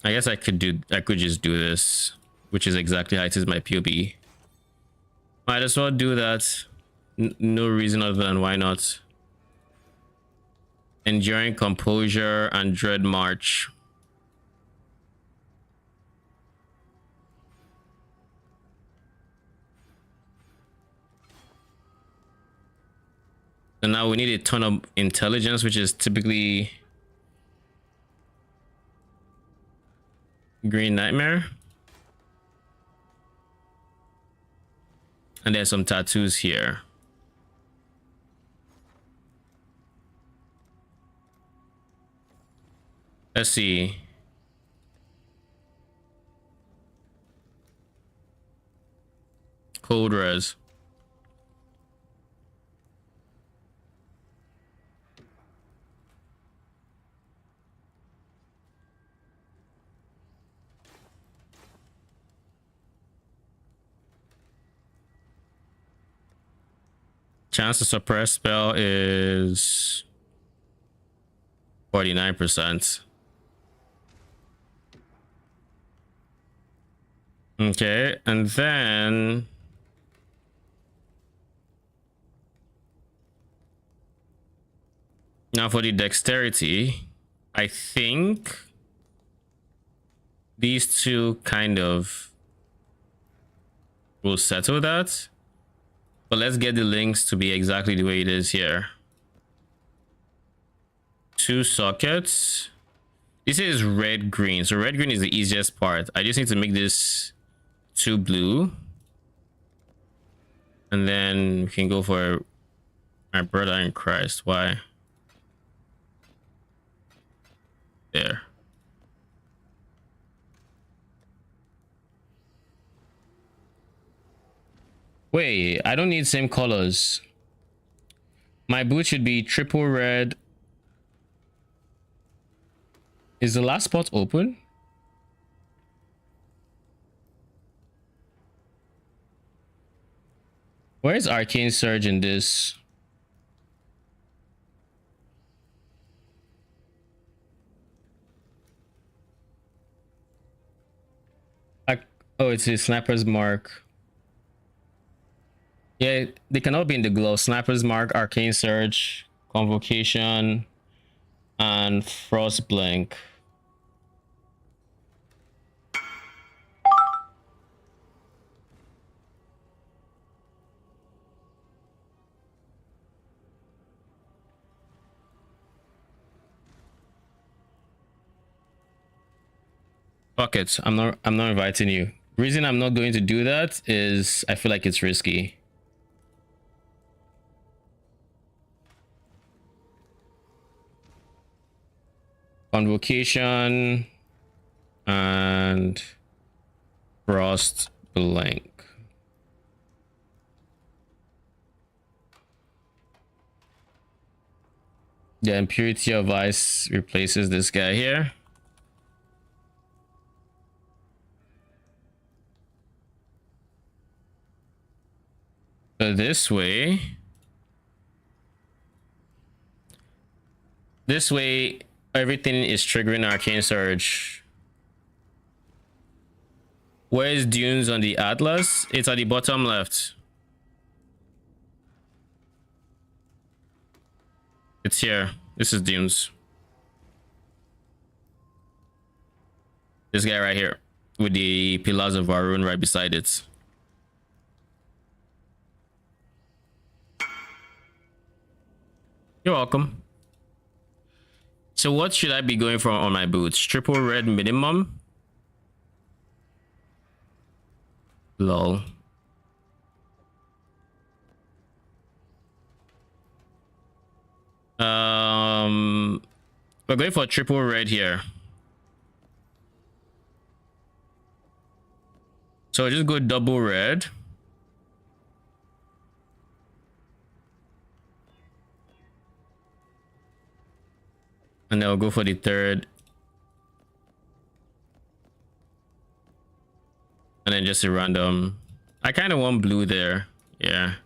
I guess I could just do this, which is exactly how it is my POB. Might as well do that. No reason other than why not. Enduring composure and dread march. And now we need a ton of intelligence, which is typically Green Nightmare. And there's some tattoos here. Let's see. Cold res. Chance to suppress spell is 49%. Okay, and then now for the dexterity, I think these two kind of will settle that. But let's get the links to be exactly the way it is here. 2 sockets. This is red green, so red green is the easiest part. I just need to make this 2 blue, and then we can go for my brother in Christ. Why? There. Wait, I don't need same colors. My boot should be triple red. Is the last spot open? Where is Arcane Surge in this? Oh, it's a Sniper's Mark. Yeah, they cannot be in the glow. Sniper's Mark, Arcane Surge, Convocation, and Frost Blink. Fuck it. I'm not inviting you. Reason I'm not going to do that is I feel like it's risky. Convocation and Frost Blink. The Impurity of Ice replaces this guy here. So this way, everything is triggering Arcane Surge. Where is Dunes on the Atlas? It's at the bottom left. It's here. This is Dunes. This guy right here with the Pillars of Varun right beside it. You're welcome. So what should I be going for on my boots? Triple red minimum? Lol. We're going for triple red here. So just go double red. And then I'll go for the third. And then just a random. I kind of want blue there. Yeah.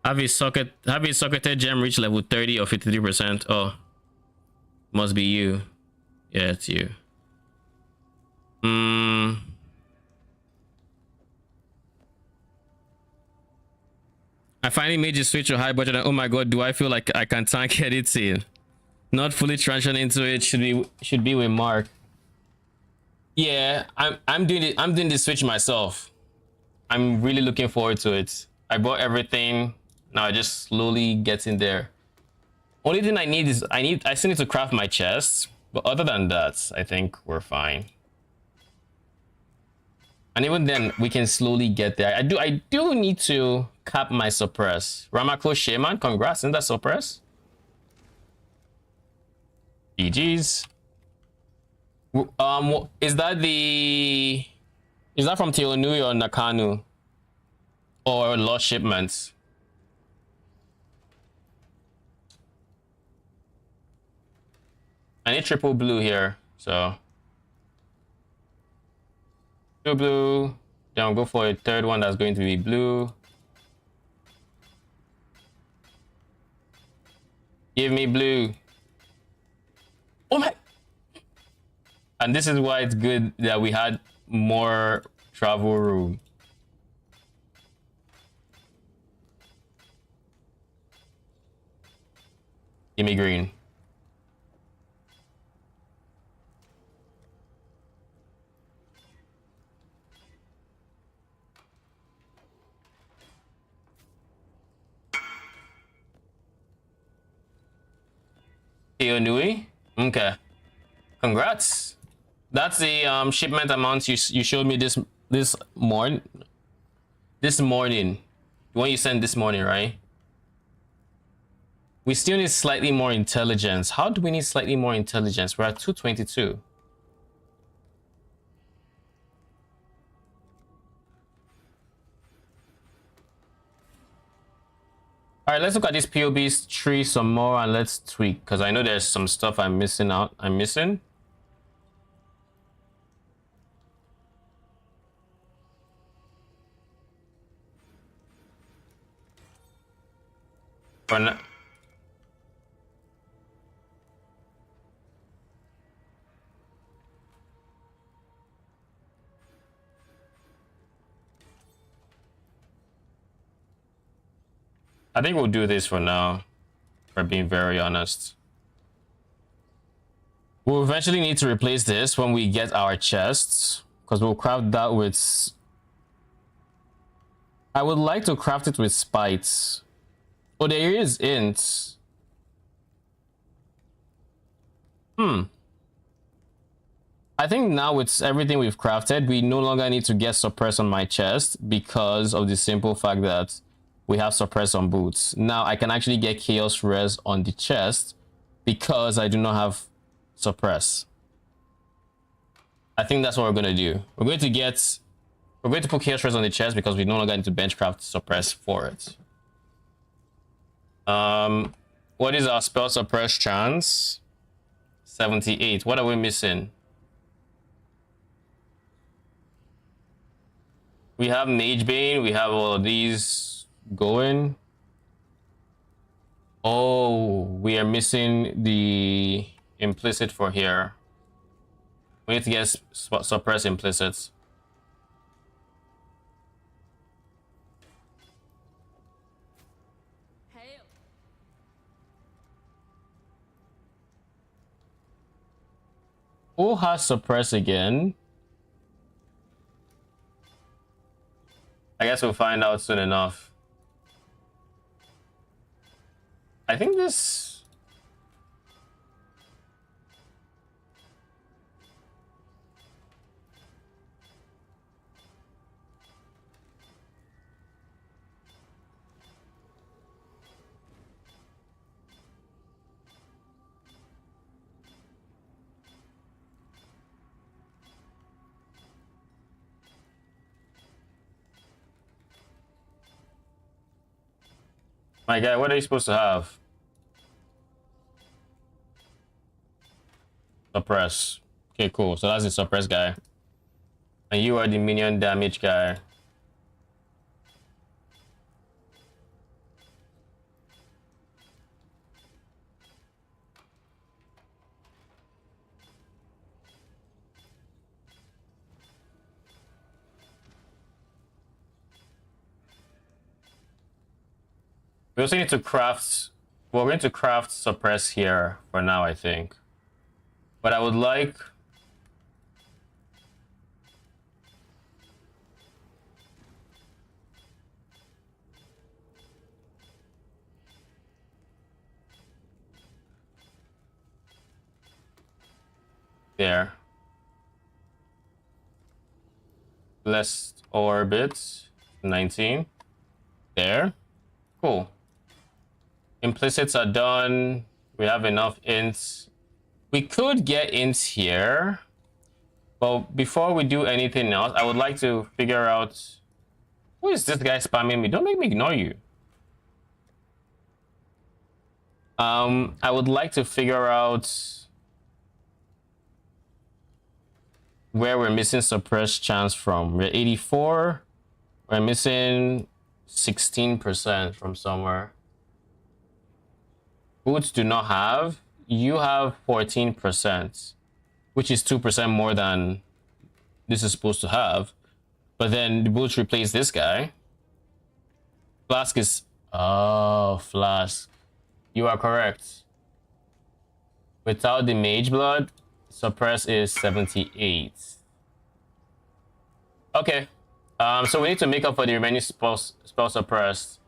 Have a socketed gem reach level 30 or 53%. Oh. Must be you. Yeah, it's you. I finally made you switch to high budget. And oh my god, do I feel like I can tank editing? Not fully transition into it should be with Mark. Yeah, I'm doing the switch myself. I'm really looking forward to it. I bought everything. Now I just slowly get in there. Only thing I need is I still need to craft my chest, but other than that, I think we're fine. And even then, we can slowly get there. I do need to cap my suppress. Ramako Shaman, congrats, isn't that suppress? GG's. Is that from Teonui or Nakanu? Or Lost Shipments? I need triple blue here, so. Two blue. Then I'll go for a third one that's going to be blue. Give me blue. Oh my. And this is why it's good that we had more travel room. Give me green. Teonui? Okay. Congrats. That's the shipment amount you showed me this morning. The one you sent this morning, right? We still need slightly more intelligence. How do we need slightly more intelligence? We're at 222. All right, let's look at this POB's tree some more and let's tweak because I know there's some stuff I'm missing. For now. I think we'll do this for now, for being very honest. We'll eventually need to replace this when we get our chests, because we'll craft that with... I would like to craft it with spites. Oh, there is int. I think now with everything we've crafted, we no longer need to get suppress on my chest because of the simple fact that we have suppress on boots. Now I can actually get chaos res on the chest because I do not have suppress. I think that's what we're going to do. We're going to put chaos res on the chest because we no longer need to benchcraft suppress for it. What is our spell suppress chance? 78. What are we missing? We have Mage Bane, we have all of these going. Oh, we are missing the implicit for here. We need to get suppress implicits. Hail. Who has suppress again? I guess we'll find out soon enough. I think this... My guy, what are you supposed to have? Suppress. Okay, cool. So that's the suppress guy. And you are the minion damage guy. We also need to craft... We're going to craft suppress here for now, I think. But I would like... There. Blessed orbit. 19. There. Cool. Implicits are done. We have enough ints. We could get ints here. But before we do anything else, I would like to figure out... Who is this guy spamming me? Don't make me ignore you. I would like to figure out where we're missing suppressed chance from. We're 84. We're missing 16% from somewhere. Boots do not have. You have 14%, which is 2% more than this is supposed to have. But then the boots replace this guy. Flask is... Oh, Flask. You are correct. Without the mage blood, suppress is 78. Okay. So we need to make up for the remaining spell suppressed.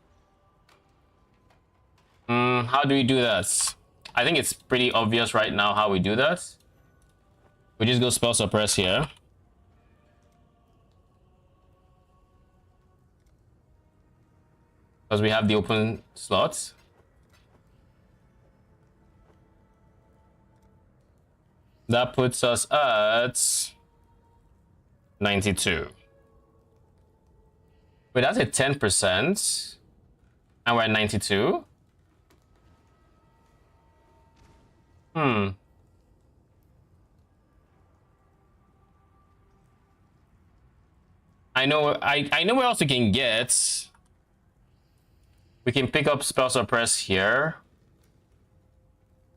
How do we do that? I think it's pretty obvious right now how we do that. We just go spell suppress here. Because we have the open slots. That puts us at 92. Wait, that's a 10%. And we're at 92. I know where else we can get. We can pick up spell suppress here,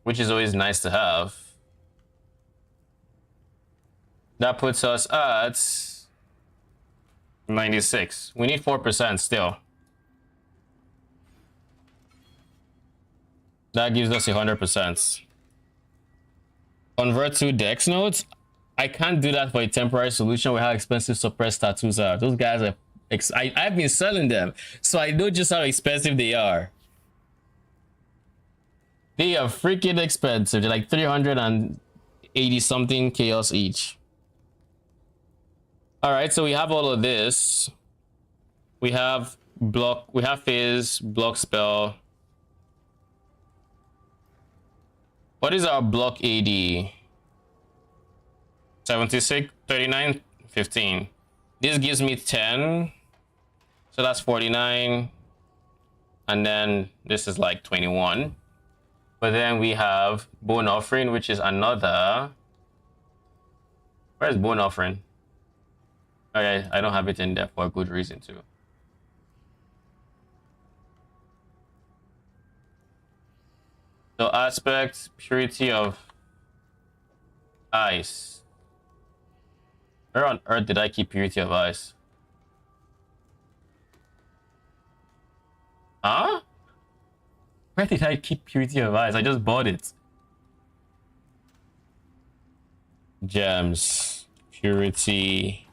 which is always nice to have. That puts us at 96. We need 4% still. That gives us 100%. Convert to dex nodes. I can't do that for a temporary solution with how expensive suppressed tattoos are. Those guys are... I've been selling them, so I know just how expensive they are. They are freaking expensive. They're like 380 something chaos each. All right, so we have all of this. We have block. We have phase, block spell. What is our block AD? 76, 39, 15. This gives me 10. So that's 49. And then this is like 21. But then we have bone offering, which is another... Where's bone offering? Okay, I don't have it in there for a good reason too. So aspect, purity of ice. Where on earth did I keep purity of ice? Huh? Where did I keep purity of ice? I just bought it. Gems. Purity.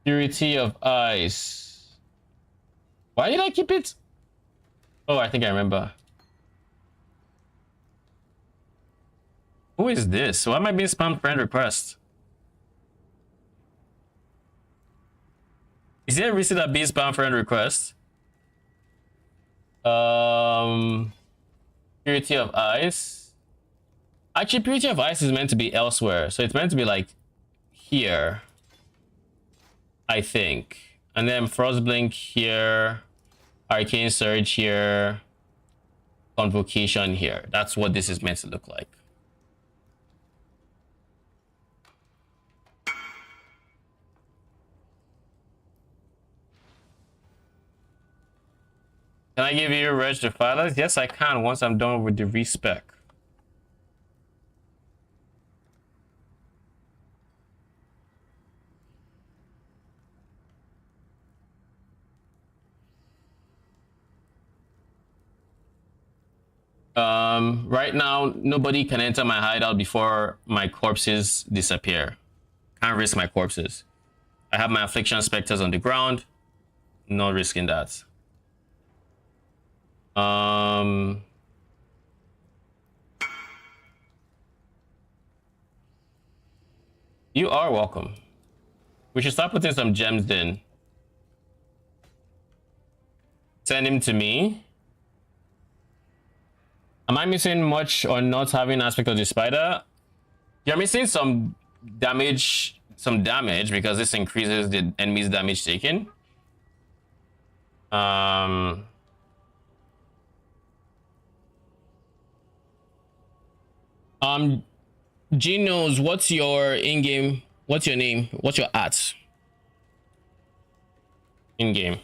Purity of ice. Why did I keep it? Oh, I think I remember. Who is this? Why am I being spammed friend request? Is there a reason that being spam friend request? Purity of ice. Actually, purity of ice is meant to be elsewhere, so it's meant to be like here, I think. And then Frostblink here, Arcane Surge here, Convocation here. That's what this is meant to look like. Can I give you a Wretched Defilers? Yes, I can once I'm done with the respec. Right now, nobody can enter my hideout before my corpses disappear. Can't risk my corpses. I have my Affliction Spectres on the ground. Not risking that. You are welcome. We should start putting some gems in. Send him to me. Am I missing much or not having aspect of the spider? You're missing some damage because this increases the enemy's damage taken. Gene knows what's your in-game, what's your name, what's your art in-game.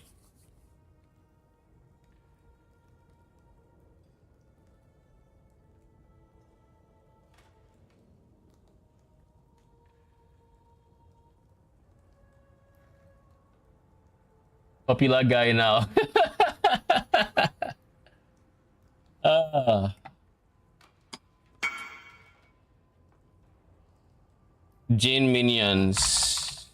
Popular guy now. Jane minions.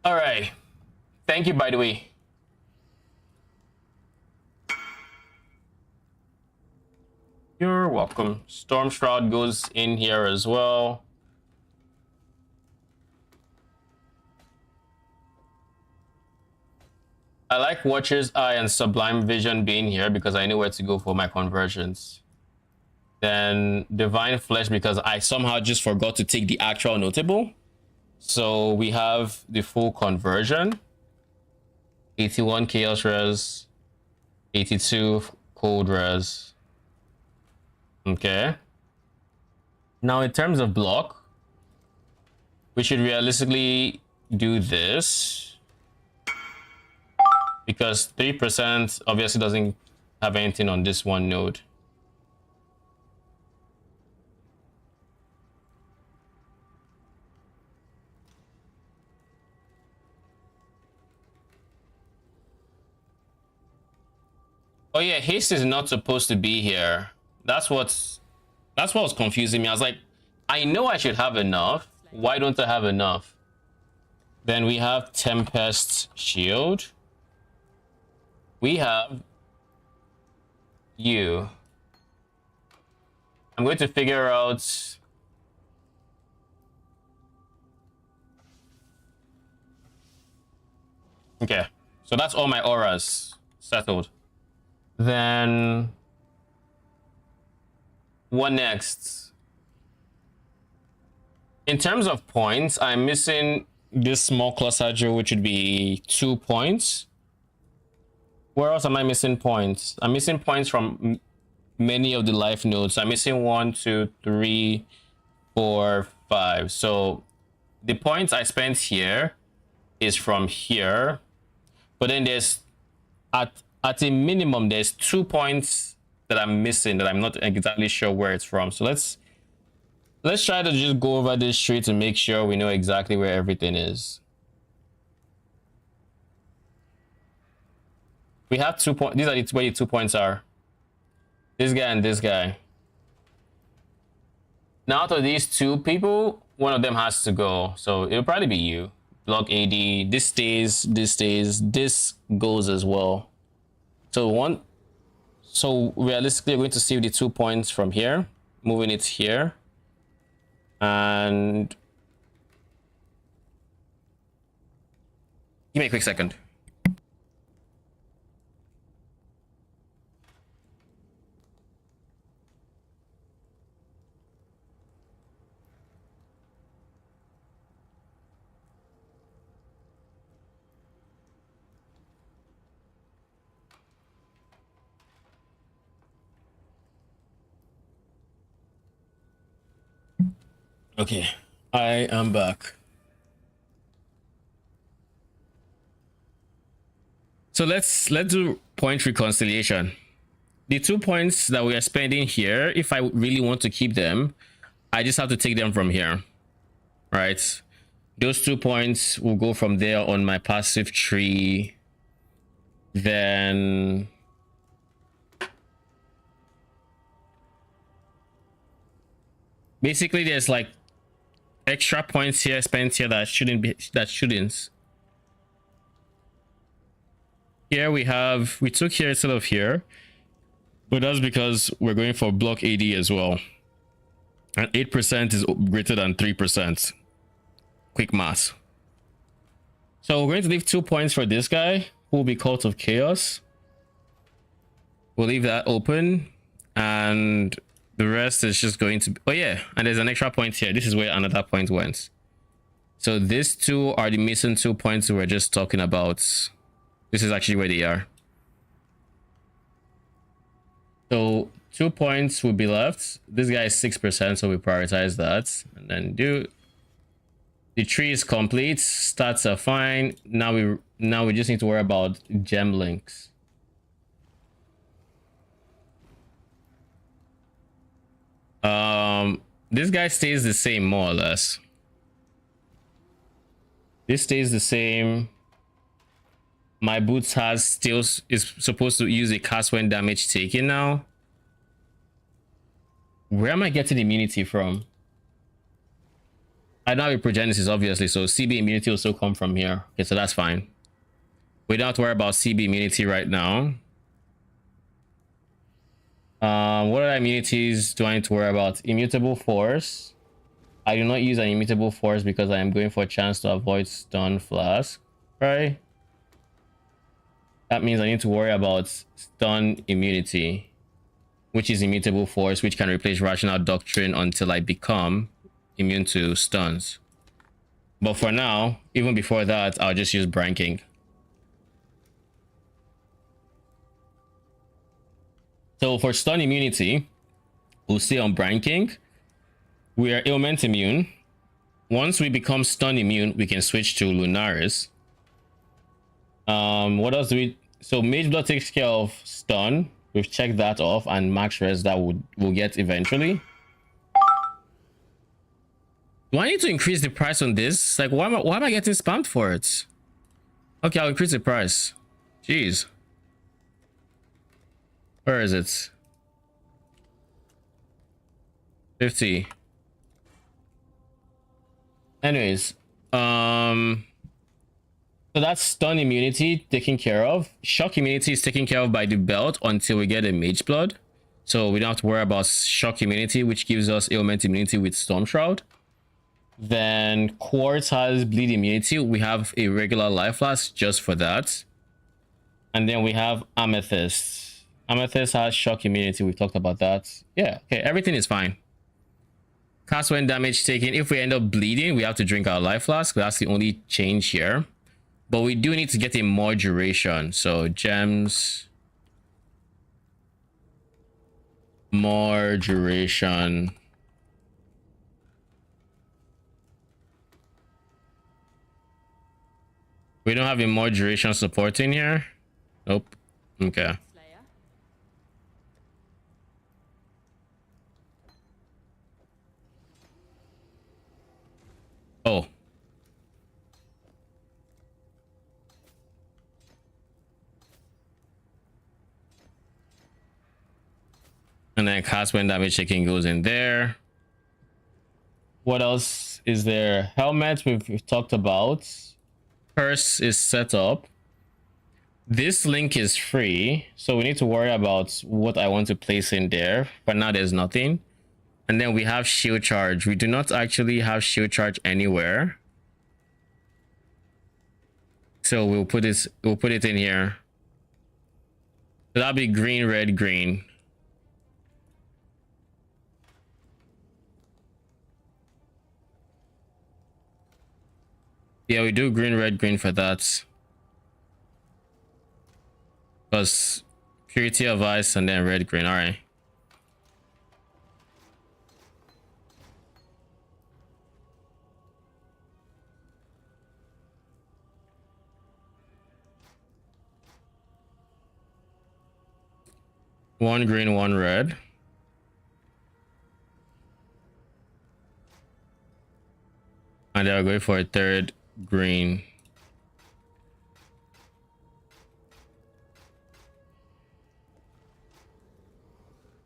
All right. Thank you, by the way. You're welcome. Storm Shroud goes in here as well. I like Watcher's Eye and Sublime Vision being here because I know where to go for my conversions. Then Divine Flesh because I somehow just forgot to take the actual notable. So we have the full conversion. 81 Chaos Res, 82 Cold Res. Okay. Now in terms of block, we should realistically do this because 3% obviously doesn't have anything on this one node. Oh yeah, haste is not supposed to be here. That's what was confusing me. I was like, I know I should have enough. Why don't I have enough? Then we have Tempest Shield. We have you. I'm going to figure out okay, so that's all my auras settled. Then what next? In terms of points, I'm missing this small cluster drill, which would be 2 points. Where else am I missing points? I'm missing points from many of the life nodes. I'm missing 1, 2, 3, 4, 5. So the points I spent here is from here, but then there's at a minimum there's 2 points that I'm missing that I'm not exactly sure where it's from. So let's try to just go over this tree to make sure we know exactly where everything is. We have 2 points. These are where the 2 points are. This guy and this guy. Now out of these two people, one of them has to go. So it'll probably be you. Block AD. This stays. This stays. This goes as well. So realistically, we're going to save the 2 points from here, moving it here, and give me a quick second. Okay, I am back. So let's do point reconciliation. The 2 points that we are spending here, if I really want to keep them, I just have to take them from here, right? Those 2 points will go from there on my passive tree. Then basically there's like extra points here spent here that shouldn't. Here we took here instead of here, but that's because we're going for block AD as well, and 8% is greater than 3%. Quick math. So we're going to leave 2 points for this guy who will be Cult of Chaos. We'll leave that open, and the rest is just going to be, oh yeah, and there's an extra point here. This is where another point went. So these two are the missing 2 points we were just talking about. This is actually where they are. So 2 points will be left. This guy is 6%, so we prioritize that. And then the tree is complete. Stats are fine. Now we just need to worry about gem links. This guy stays the same more or less. This stays the same. My boots is supposed to use a cast when damage taken now. Where am I getting immunity from? I don't have a Progenesis, obviously, so CB immunity will still come from here. Okay, so that's fine. We don't have to worry about CB immunity right now. What other immunities do I need to worry about? Immutable Force. I do not use an Immutable Force because I am going for a chance to avoid Stun Flask, right? That means I need to worry about Stun Immunity, which is Immutable Force, which can replace Rational Doctrine until I become immune to stuns. But for now, even before that, I'll just use Branking. So for stun immunity, we'll stay on Branking. We are ailment immune. Once we become stun immune, we can switch to Lunaris. What else do we? So Mage Blood takes care of stun. We've checked that off, and max res that we'll get eventually. Do I need to increase the price on this? Like, why am I getting spammed for it? Okay, I'll increase the price. Jeez. Where is it? 50. Anyways, so that's stun immunity taken care of. Shock immunity is taken care of by the belt until we get a Mage Blood. So we don't have to worry about shock immunity, which gives us ailment immunity with Storm Shroud. Then Quartz has bleed immunity. We have a regular life flask just for that. And then we have Amethyst. Amethyst has shock immunity. We've talked about that. Yeah, okay, everything is fine. Cast when damage taken. If we end up bleeding, we have to drink our life flask. That's the only change here. But we do need to get a more duration. So gems. More duration. We don't have a more duration support in here. Nope. Okay. Slayer. Oh. And then cast when damage taking goes in there. What else is there? Helmet we've talked about. Curse is set up. This link is free, so we need to worry about what I want to place in there. But now there's nothing. And then we have shield charge. We do not actually have shield charge anywhere. So we'll put it in here. So that'll be green, red, green. Yeah, we do green, red, green for that. Plus purity of ice and then red, green. All right. One green, one red. And they'll go for a third green.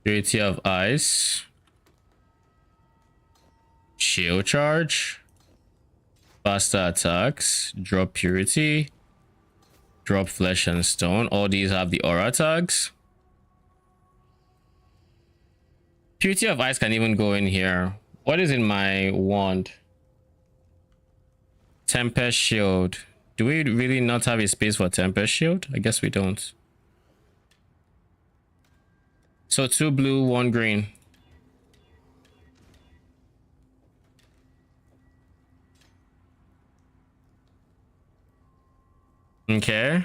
Purity of ice. Shield charge. Faster attacks. Drop purity. Drop flesh and stone. All these have the aura tags. Purity of ice can even go in here. What is in my wand? Tempest shield. Do we really not have a space for Tempest shield? I guess we don't. So 2 blue, 1 green. Okay.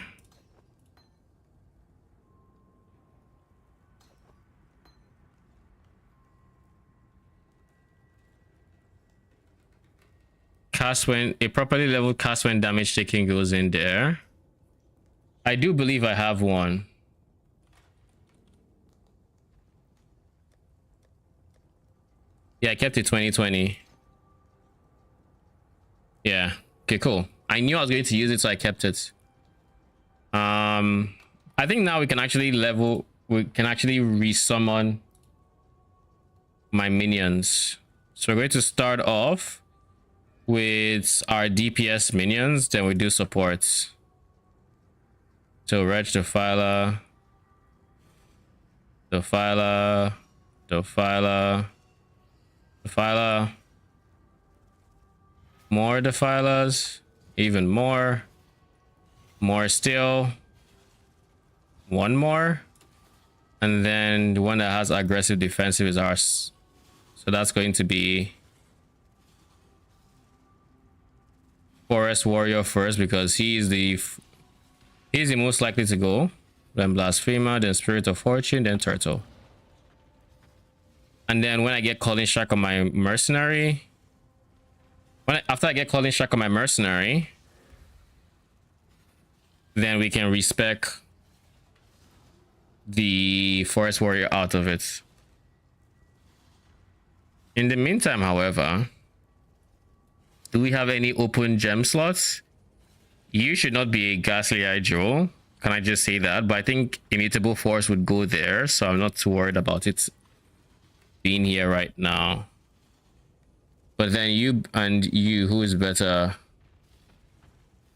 Cast when a properly leveled cast when damage taking goes in there. I do believe I have one. Yeah, I kept it 2020. Yeah. Okay, cool. I knew I was going to use it, so I kept it. I think now we can actually resummon my minions. So we're going to start off with our DPS minions, then we do supports. So Wretched, Defiler, Defiler, Defiler, Defiler, more Defilers, even more still, one more, and then the one that has aggressive defensive is ours. So that's going to be Forest Warrior first, because he's the most likely to go. Then Blasphemer, then Spirit of Fortune, then Turtle. And then when I get Calling Shark on my mercenary, after I get Calling Shark on my mercenary, then we can respec the Forest Warrior out of it. In the meantime, however, do we have any open gem slots? You should not be a Ghastly Eye Jewel. Can I just say that? But I think Immutable Force would go there, so I'm not too worried about it being here right now. But then you, who is better?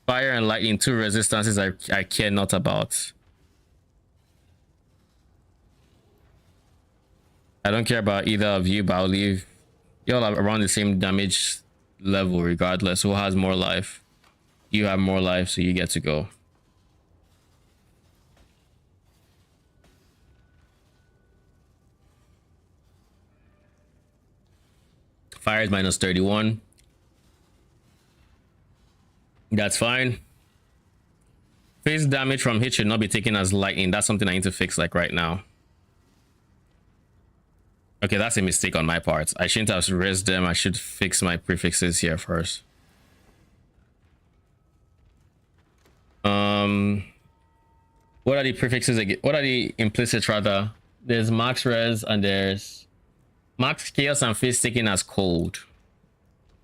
Fire and lightning, 2 resistances I care not about. I don't care about either of you, but I'll leave y'all around the same damage level regardless. Who has more life? You have more life, so you get to go. Fire is minus 31. That's fine. Phase damage from hit should not be taken as lightning. That's something I need to fix like right now. Okay, that's a mistake on my part. I shouldn't have raised them. I should fix my prefixes here first. What are the prefixes again? What are the implicits rather? There's max res and there's max chaos and face taken as cold.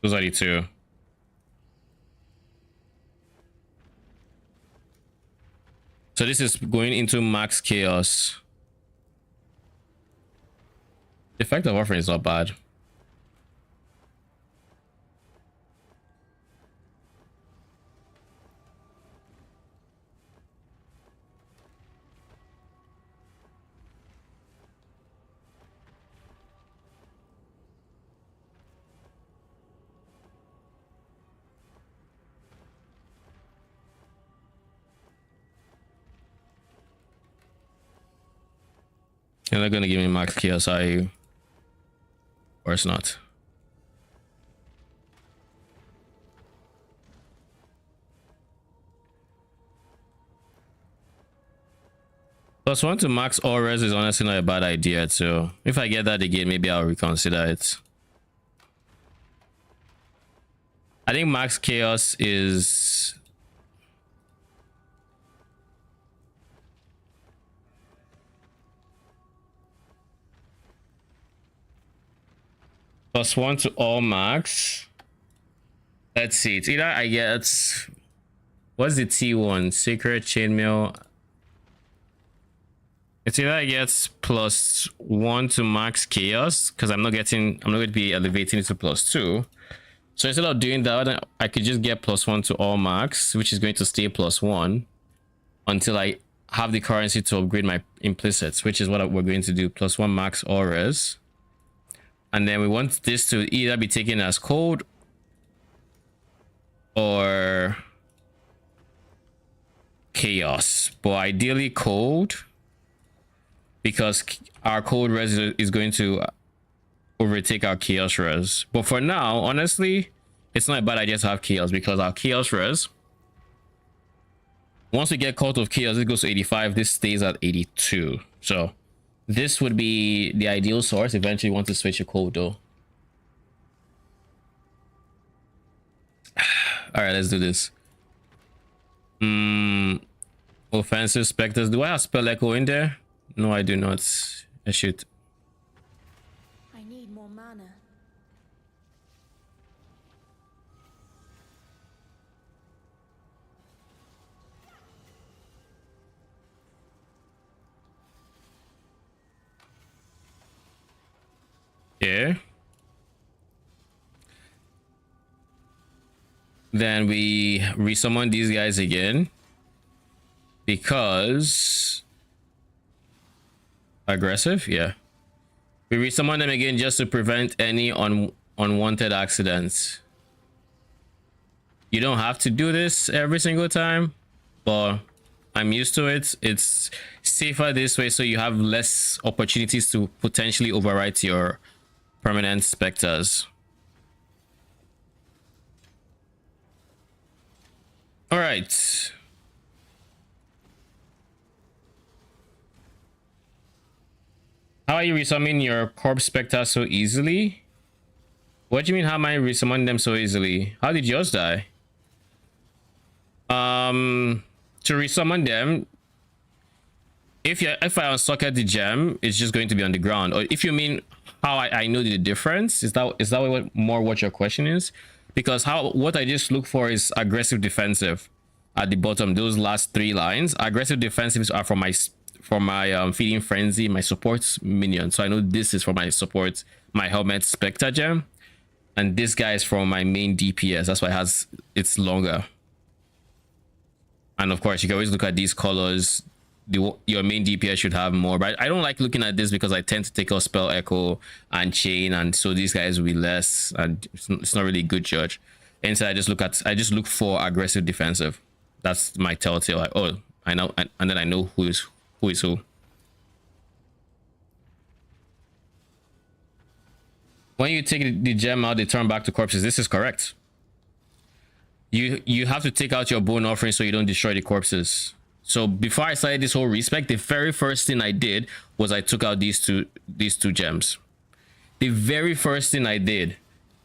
Those are the two. So this is going into max chaos. The effect of offering is not bad. You're not gonna give me max chaos, are you? Or it's not. +1 to max all res is honestly not a bad idea too. If I get that again, maybe I'll reconsider it. I think max chaos is +1 to all max. Let's see. It's either I get, what's the T1? Sacred chainmail. It's either I get +1 to max chaos because I'm not going to be elevating it to +2. So instead of doing that, I could just get +1 to all max, which is going to stay +1 until I have the currency to upgrade my implicits, which is what we're going to do. +1 max all res. And then we want this to either be taken as cold or chaos, but ideally cold, because our cold res is going to overtake our chaos res. But for now, honestly, it's not a bad idea to have chaos, because our chaos res, once we get cult of chaos, it goes to 85. This stays at 82. So this would be the ideal source. Eventually, want to switch a code though. All right, let's do this. Offensive specters. Do I have spell echo in there? No, I do not. I should. I need more mana. Yeah. Then we resummon these guys again because aggressive. Yeah, we resummon them again just to prevent any unwanted accidents. You don't have to do this every single time, but I'm used to it. It's safer this way, so you have less opportunities to potentially overwrite your permanent specters. All right. How are you resummoning your corpse specter so easily? What do you mean, how am I resummoning them so easily? How did yours die? To resummon them, if I unsocket the gem, it's just going to be on the ground. Or if you mean how I know the difference, is that what your question is? Because what I just look for is aggressive defensive at the bottom. Those last 3 lines, aggressive defensives are for my feeding frenzy, my support minion. So I know this is for my support, my helmet spectre gem, and this guy is from my main DPS. That's why it's longer. And of course, you can always look at these colors. Your main DPS should have more, but I don't like looking at this because I tend to take out spell echo and chain, and so these guys will be less, and it's not really a good judge. Instead, I just look for aggressive defensive. That's my telltale. Like, oh, I know, and then I know who is who. When you take the gem out, they turn back to corpses. This is correct. You have to take out your bone offering so you don't destroy the corpses. So before I started this whole respec, the very first thing I did was I took out these two gems. The very first thing I did,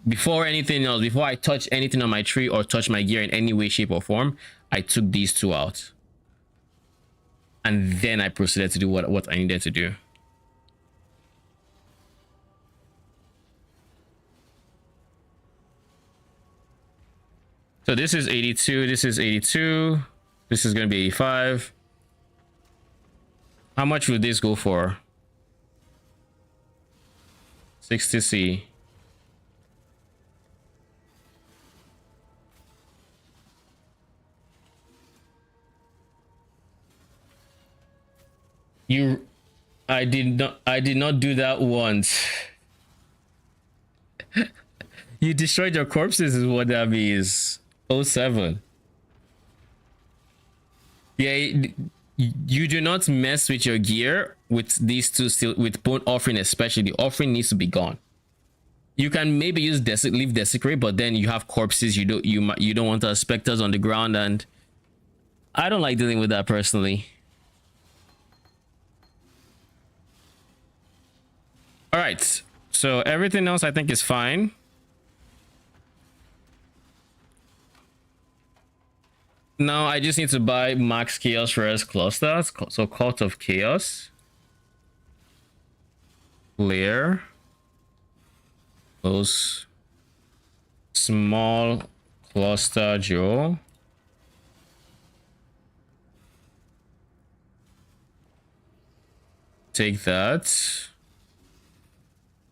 before anything else, before I touch anything on my tree or touch my gear in any way, shape, or form, I took these 2 out. and then I proceeded to do what I needed to do. So this is 82, this is 82, this is going to be 85. How much would this go for? 60C. I did not do that once. You destroyed your corpses is what that means. 07. Yeah, you do not mess with your gear with these two, still with bone offering, especially. The offering needs to be gone. You can maybe use leave desecrate, but then you have corpses. You don't want the specters on the ground, and I don't like dealing with that personally. All right, so everything else I think is fine. Now I just need to buy max chaos res clusters. So Cult of Chaos, Lair, those small cluster jewel. Take that.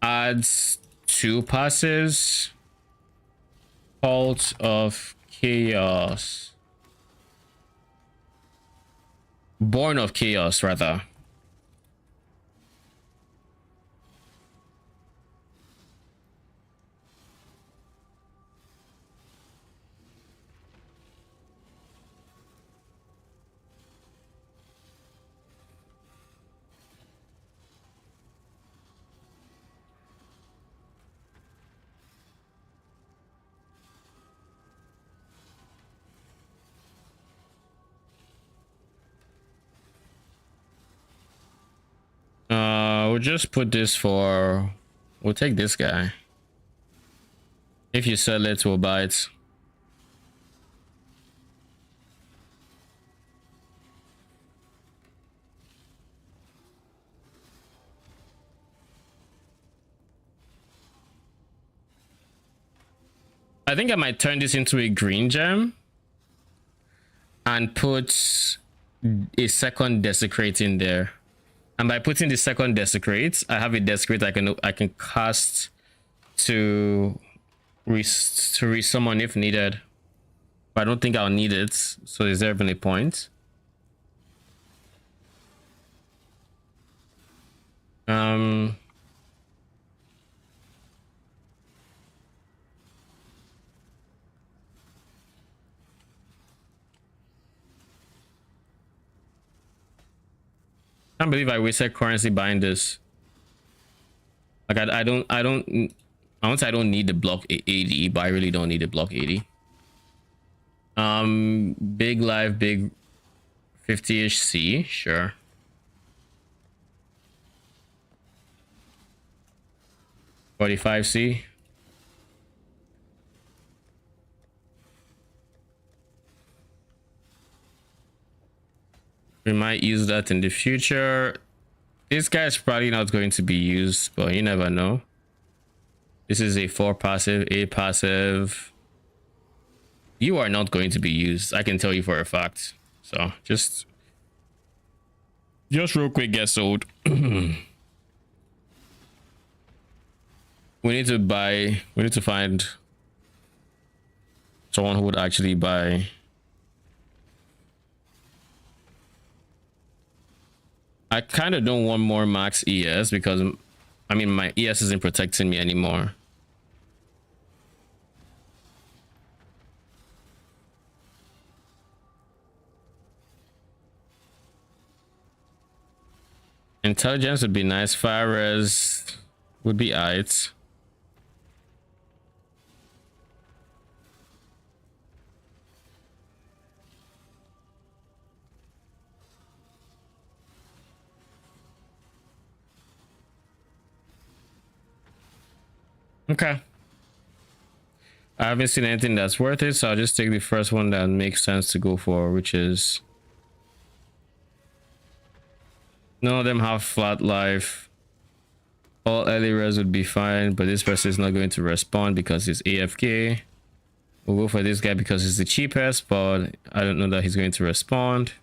Adds 2 passes. Cult of Chaos. Born of Chaos, rather. We'll just put this for... We'll take this guy. If you sell it, we'll buy it. I think I might turn this into a green gem and put a second desecrate in there. And by putting the second desecrate, I have a desecrate I can cast to resummon if needed. But I don't think I'll need it, so is there even a point? I can't believe I wasted currency buying this. Like I don't need the block 80, but I really don't need the block 80. Big life, big 50-ish C, sure. $45C. We might use that in the future. This guy's probably not going to be used, but you never know. This is a 4 passive, 8 passive. You are not going to be used, I can tell you for a fact. So just real quick, get sold. We need to find someone who would actually buy. I kind of don't want more max ES because, I mean, my ES isn't protecting me anymore. Intelligence would be nice. Fire res would be aight. Okay. I haven't seen anything that's worth it, so I'll just take the first one that makes sense to go for, which is None of them have flat life. All early res would be fine, but this person is not going to respond because he's AFK. We'll go for this guy because he's the cheapest, but I don't know that he's going to respond.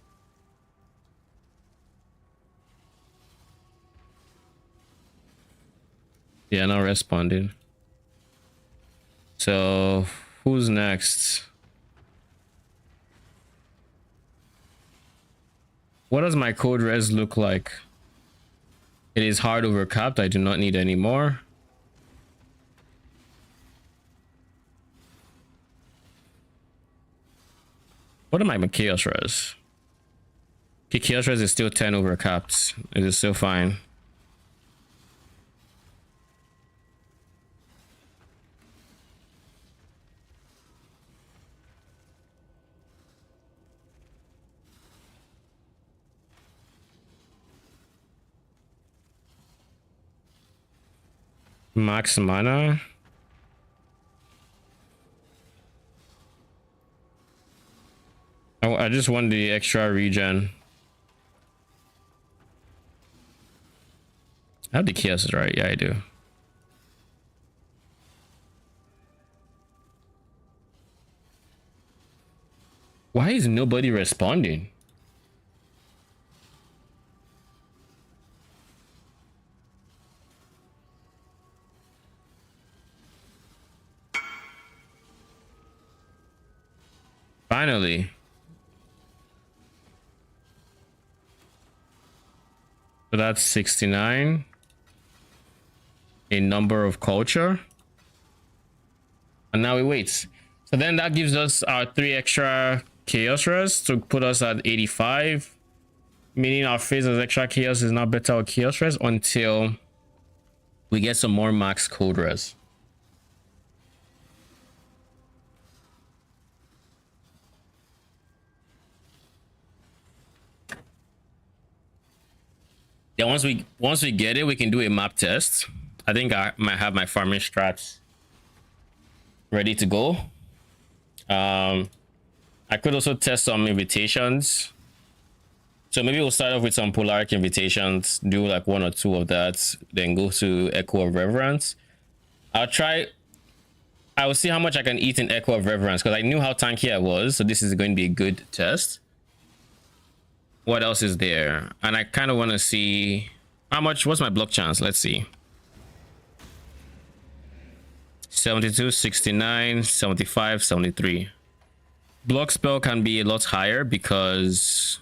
Yeah, not responding. So who's next? What does my code res look like? It is hard over capped. I do not need any more. What am I? My chaos res? Okay, chaos res is still 10 over capped. It is still fine. Max mana. I just want the extra regen. I have the chaos, right? Yeah, I do. Why is nobody responding? Finally. So that's 69. A number of culture. And now we wait. So then that gives us our 3 extra chaos res to put us at 85. Meaning our phase as extra chaos is not better with chaos res until we get some more max code res. Yeah, once we get it, we can do a map test. I think I might have my farming strats ready to go. I could also test some invitations. So maybe we'll start off with some polaric invitations, do like 1 or 2 of that, then go to Echo of Reverence. I will see how much I can eat in Echo of Reverence because I knew how tanky I was, so this is going to be a good test. What else is there? And I kind of want to see how much. What's my block chance? Let's see. 72, 69, 75, 73. Block spell can be a lot higher because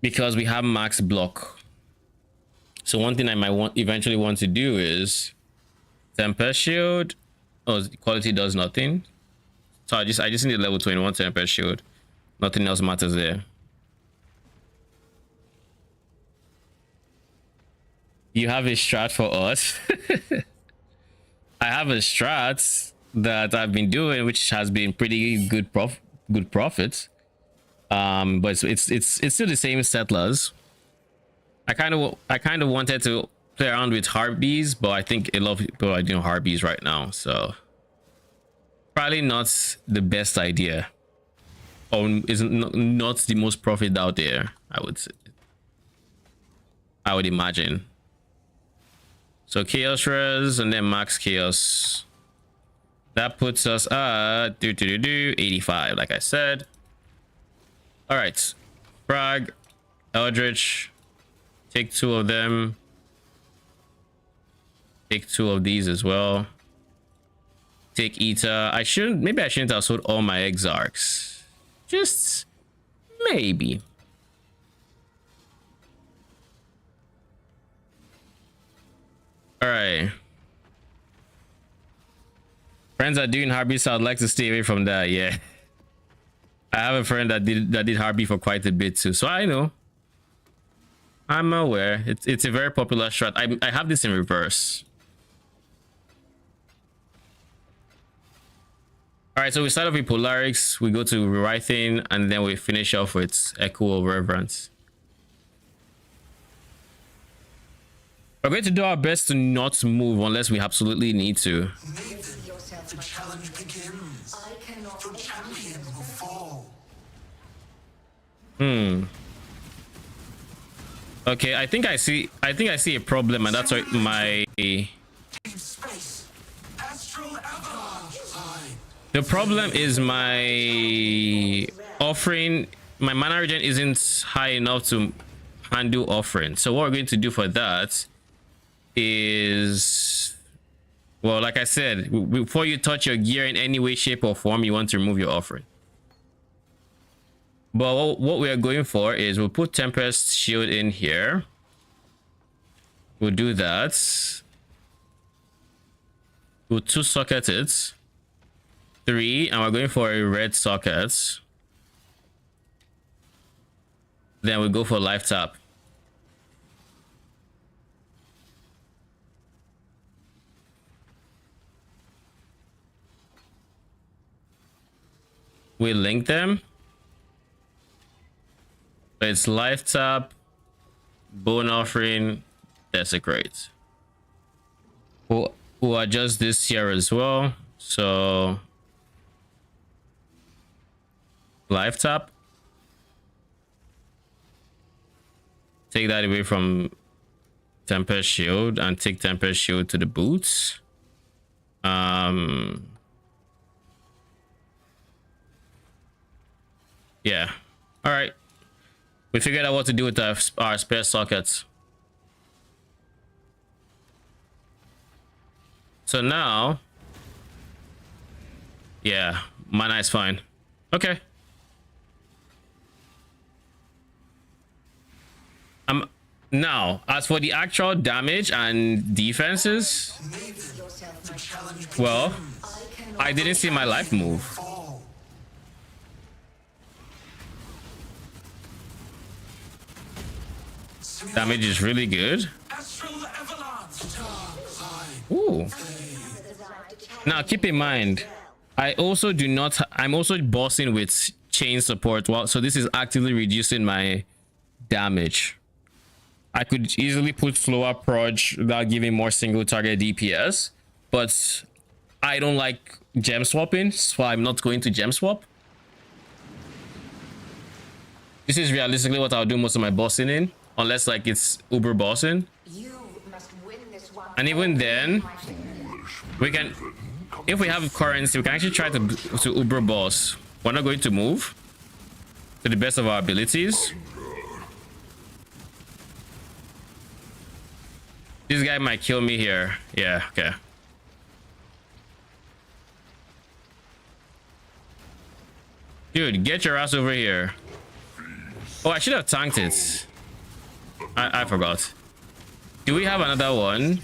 we have max block. So one thing I might eventually want to do is Tempest Shield. Oh, quality does nothing. So I just need a level 21 Tempest Shield. Nothing else matters there. You have a strat for us. I have a strat that I've been doing, which has been pretty good profits. But it's still the same settlers. I kind of wanted to play around with harpies, but I think a lot of people are doing harpies right now, so probably not the best idea, or is not the most profit out there. I would imagine. So chaos res and then max chaos. That puts us at 85, like I said. All right, Frag, Eldritch, take 2 of them. Take 2 of these as well. Take Eta. Maybe I shouldn't have sold all my Exarchs. Just maybe. All right. Friends are doing Harpy, so I'd like to stay away from that. Yeah. I have a friend that did Harpy for quite a bit too, so I know. I'm aware. It's a very popular strat. I have this in reverse. All right, so we start off with Polarics, we go to Rewriting, and then we finish off with Echo of Reverence. We're going to do our best to not move unless we absolutely need to. The challenge begins. The champion will fall. Okay, I think I see a problem, and that's why my the problem is my offering, my mana regen isn't high enough to handle offering. So what we're going to do for that is, well, like I said, before you touch your gear in any way, shape, or form, you want to remove your offering. But what we are going for is we'll put Tempest Shield in here. We'll do that. We'll 2-socket it. 3, and we're going for a red socket. Then we go for life tap. We link them. It's life tap, bone offering, desecrate. We'll adjust this here as well. So life tap. Take that away from Tempest Shield and take Tempest Shield to the boots. Yeah. All right. We figured out what to do with our spare sockets. So now, yeah, mana is fine. Okay. Now, as for the actual damage and defenses, well, I didn't see my life move. Damage is really good. Ooh. Now keep in mind, I'm also bossing with chain support. Well, so this is actively reducing my damage. I could easily put slower proj without giving more single target DPS, but I don't like gem swapping, so I'm not going to gem swap. This is realistically what I'll do most of my bossing in, unless like it's uber bossing. And even then, we can, if we have currency, we can actually try to uber boss. We're not going to move to the best of our abilities. This guy might kill me here. Yeah, okay. Dude, get your ass over here. Oh, I should have tanked it. I forgot. Do we have another one?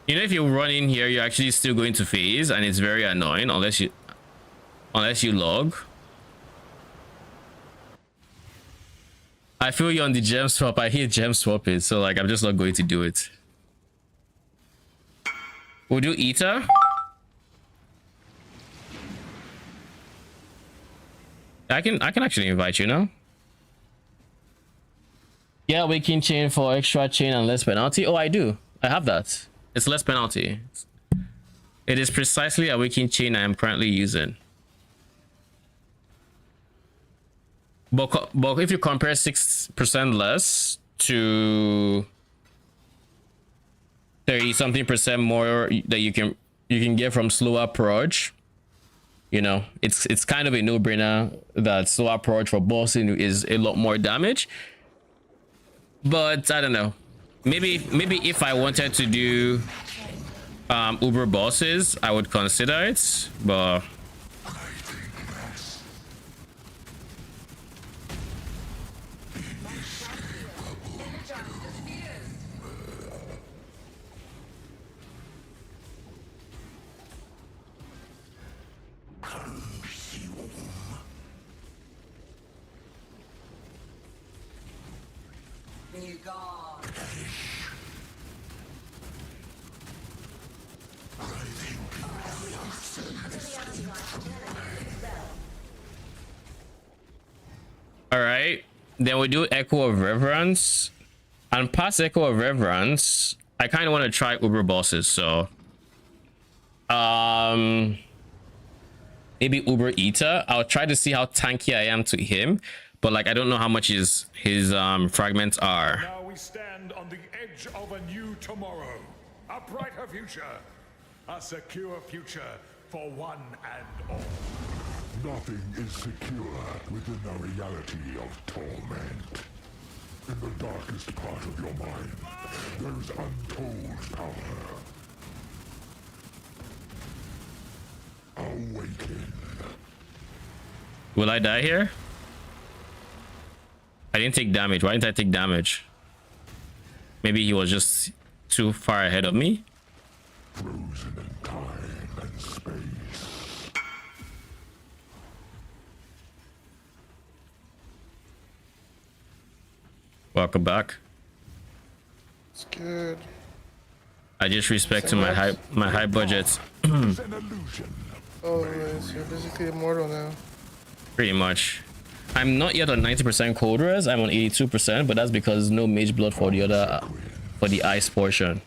You know, if you run in here, you're actually still going to phase, and it's very annoying unless you log. I feel you on the gem swap. I hate gem swapping, so like I'm just not going to do it. We'll do Eta. I can actually invite you now. Yeah, we can chain for extra chain and less penalty. Oh, I do. I have that. It's less penalty. It is precisely a waking chain I am currently using. But if you compare 6% less to 30-something% more that you can get from slow approach, you know, it's kind of a no-brainer that slow approach for bossing is a lot more damage. But I don't know. Maybe if I wanted to do uber bosses, I would consider it, but all right, then we do Echo of Reverence, and past Echo of Reverence I kind of want to try uber bosses. So maybe Uber Eater. I'll try to see how tanky I am to him, but like I don't know how much his fragments are. Now we stand on the edge of a new tomorrow, a brighter future, a secure future for one and all. Nothing is secure within the reality of torment. In the darkest part of your mind, there is untold power. Awaken. Will I die here? I didn't take damage. Why didn't I take damage? Maybe he was just too far ahead of me. Frozen in time and space. Welcome back. It's good. I just respect to my high budgets. It's an illusion. Oh, nice. You're basically immortal now. Pretty much. I'm not yet on 90% cold res. I'm on 82%, but that's because no mage blood for the other for the ice portion.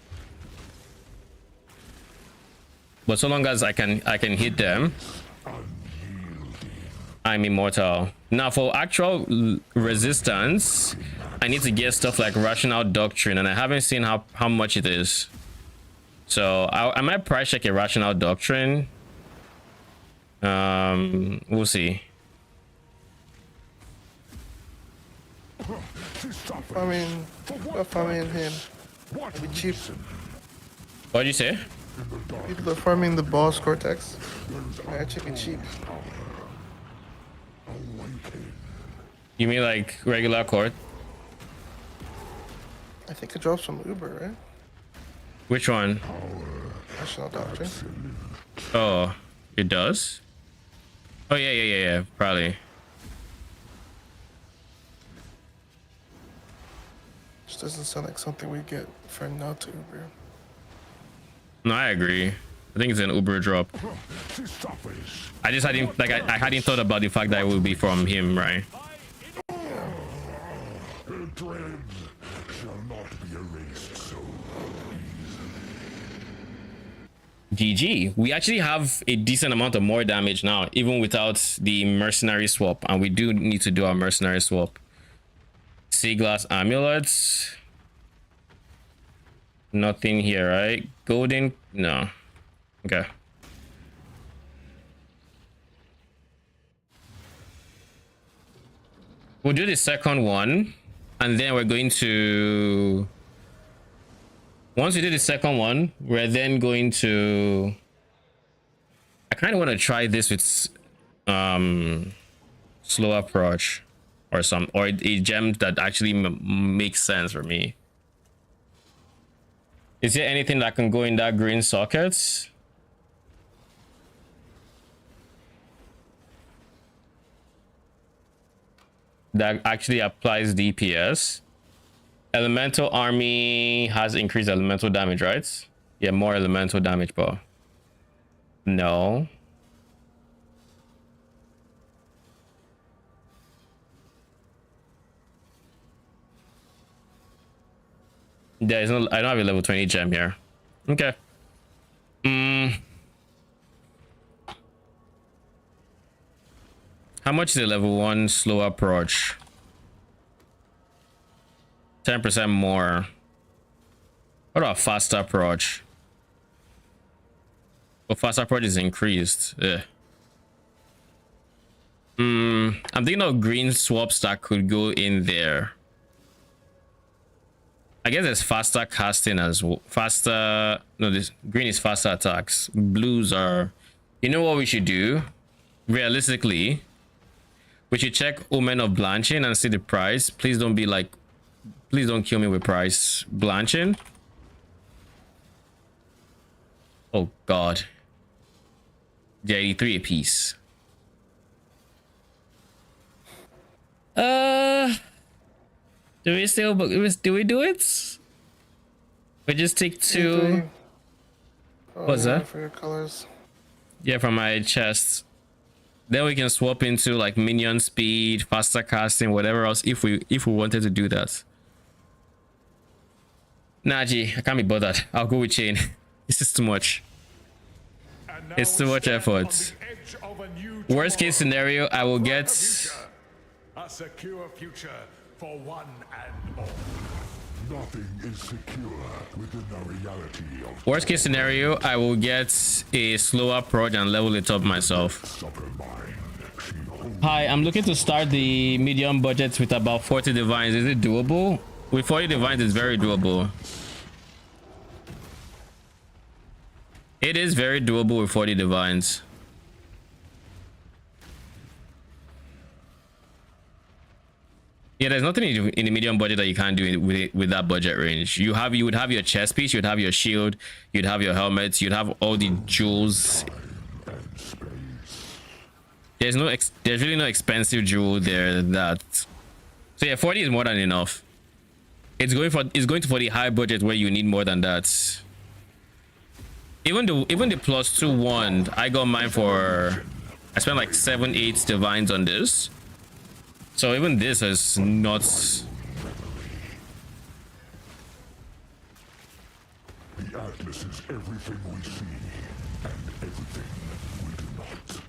But so long as I can hit them, I'm immortal. Now for actual resistance, I need to get stuff like Rational Doctrine, and I haven't seen how much it is. So I might price check a Rational Doctrine. We'll see. Farming him. It'll be cheap. What'd you say? People are farming the boss Cortex. Actually cheap. You mean like regular court? I think it drops from Uber, right? Which one? National Doctrine. Oh, it does? Oh yeah, probably. Just doesn't sound like something we get for not to Uber. No, I agree. I think it's an Uber drop. I just hadn't like I hadn't thought about the fact that it would be from him, right? Dreads shall not be erased so GG. We actually have a decent amount of more damage now, even without the mercenary swap, and we do need to do our mercenary swap. Sea glass amulets. Nothing here, right? Golden, no. Okay. We'll do the second one, and then we're going to, once we do the second one, we're then going to, I kind of want to try this with slow approach or a gem that actually makes sense for me. Is there anything that can go in that green socket? That actually applies DPS. Elemental army has increased elemental damage, right? Yeah, more elemental damage, but no. There is no, I don't have a level 20 gem here. Okay. How much is a level 1 slow approach? 10% more. What about faster approach? Well, faster approach is increased. Yeah. I'm thinking of green swaps that could go in there. I guess there's faster casting as well. Faster, no, this green is faster attacks. Blues are, you know what we should do? Realistically, we should check Omen of Blanching and see the price. Please don't be like, please don't kill me with price blanching. Oh God. They're 83 a piece. Do we still, do we do it? We just take two. What's that? For your colors. Yeah, from my chest. Then we can swap into like minion speed, faster casting, whatever else, if we wanted to do that. Nah, G, I can't be bothered. I'll go with chain. This is too much. It's too much effort. On the edge of a new Worst case tomorrow. scenario, I will Brighter get. future. A secure future for one and all. Nothing is secure within the reality of Worst case scenario, I will get a slower prod and level it up myself. Supermind. She holds Hi, I'm looking to start the medium budget with about 40 divines. Is it doable? With 40 divines, it's very doable. It is very doable with 40 divines. Yeah, there's nothing in the medium budget that you can't do with that budget range. You would have your chest piece, you'd have your shield, you'd have your helmets, you'd have all the jewels. There's really no expensive jewel there that. So yeah, 40 is more than enough. It's going for the high budget where you need more than that. Even the +2 wand, I got mine for. I spent like 7-8 divines on this. So even this is not. the Atlas is everything we see and everything we do not.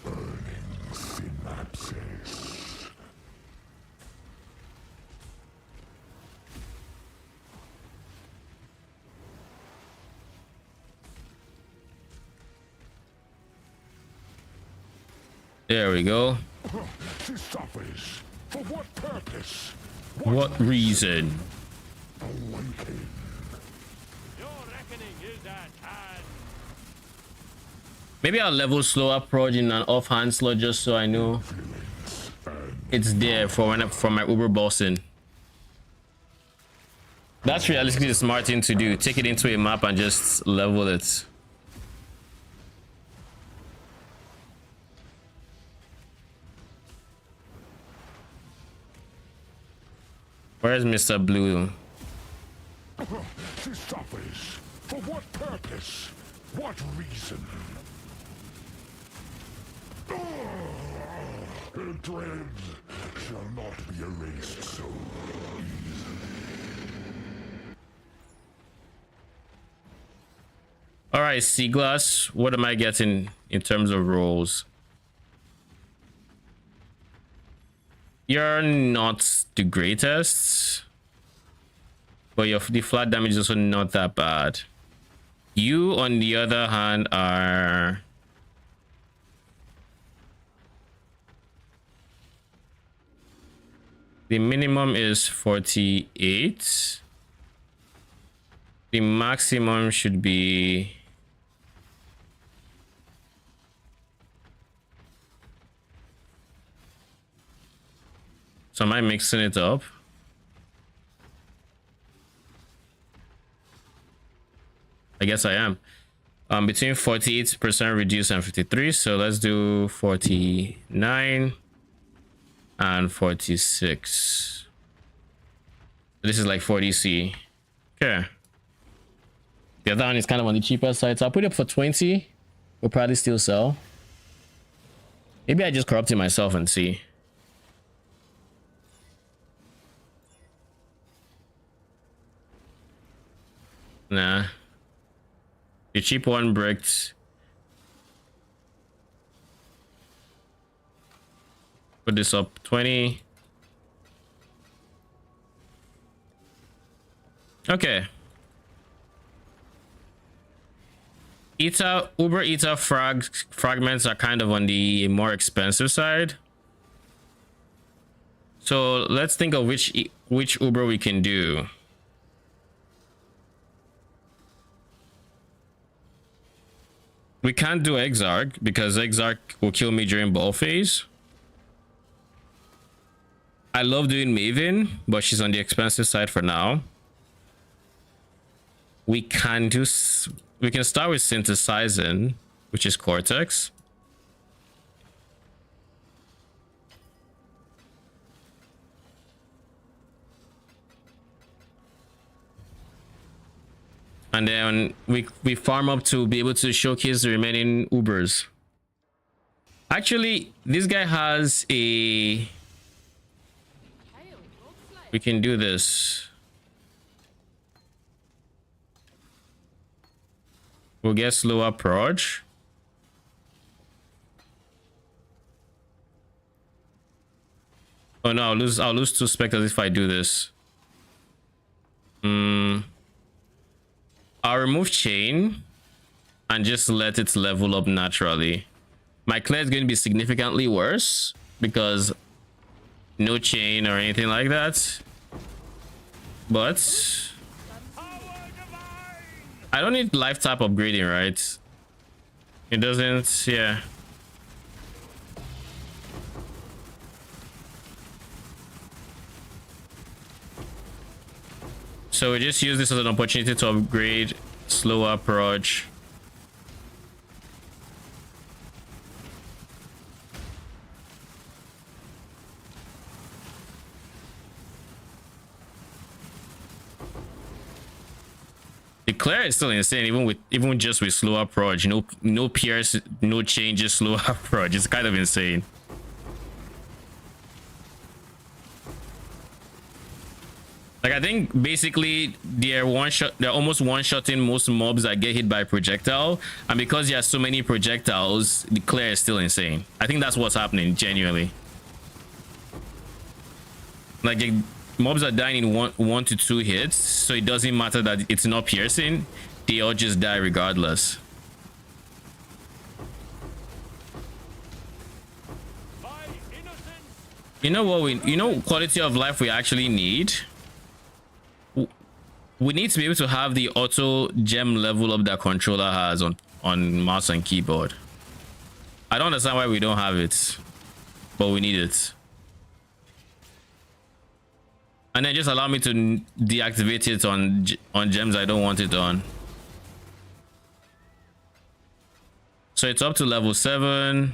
Burning synapses. There we go. She suffers. For what purpose? What reason? Awaken. Your reckoning is at hand. Maybe I'll level slower prod in an offhand slot just so I know it's there for my Uber bossing. That's realistically the smart thing to do. Take it into a map and just level it. Where's Mr. Blue? She suffers. For what purpose? What reason? Her dread shall not be erased so easily. All right, Seaglass, what am I getting in terms of rolls? You're not the greatest, but the flat damage is also not that bad. You, on the other hand, are... The minimum is 48. The maximum should be... So am I mixing it up? I guess I am. Between 48% reduce and 53. So let's do 49 and 46. This is like 40C. Okay. The other one is kind of on the cheaper side. So I'll put it up for 20. We'll probably still sell. Maybe I just corrupt it myself and see. Nah. The cheap one bricked. Put this up 20. Okay. Uber Eater fragments are kind of on the more expensive side. So let's think of which Uber we can do. We can't do Exarch because Exarch will kill me during ball phase. I love doing Maven, but she's on the expensive side for now. We can start with synthesizing, which is Cortex. And then we farm up to be able to showcase the remaining Ubers. Actually, this guy has a... We can do this. We'll get slower proj. Oh no, I'll lose 2 specters if I do this. I'll remove chain and just let it level up naturally. My clear is going to be significantly worse because no chain or anything like that. But I don't need life type upgrading, right? It doesn't, yeah. So we just use this as an opportunity to upgrade slow approach. The Claire is still insane, even just with slow approach. No pierce, no changes, slow approach. It's kind of insane. Like, I think basically they're almost one-shotting most mobs that get hit by projectile, and because there are so many projectiles, the Claire is still insane. I think that's what's happening genuinely. Like, mobs are dying in one to 2 hits, so it doesn't matter that it's not piercing, they all just die regardless. You know what quality of life we actually need? We need to be able to have the auto gem level up that controller has on mouse and keyboard. I don't understand why we don't have it, but we need it. And then just allow me to deactivate it on gems I don't want it on. So it's up to level 7.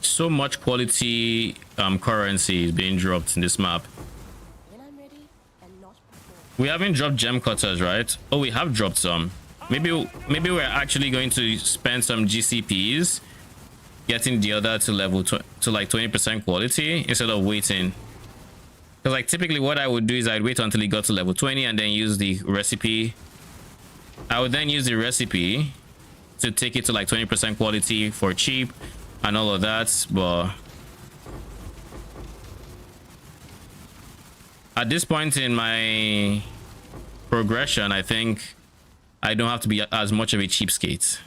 So much quality currency is being dropped in this map. When I'm ready and not before. We haven't dropped gem cutters, right? Oh, we have dropped some. Maybe we're actually going to spend some GCPs getting the other to level to like 20% quality instead of waiting. Because like typically what I would do is I'd wait until it got to level 20 and then use the recipe. I would then use the recipe to take it to like 20% quality for cheap and all of that, but at this point in my progression, I think I don't have to be as much of a cheapskate.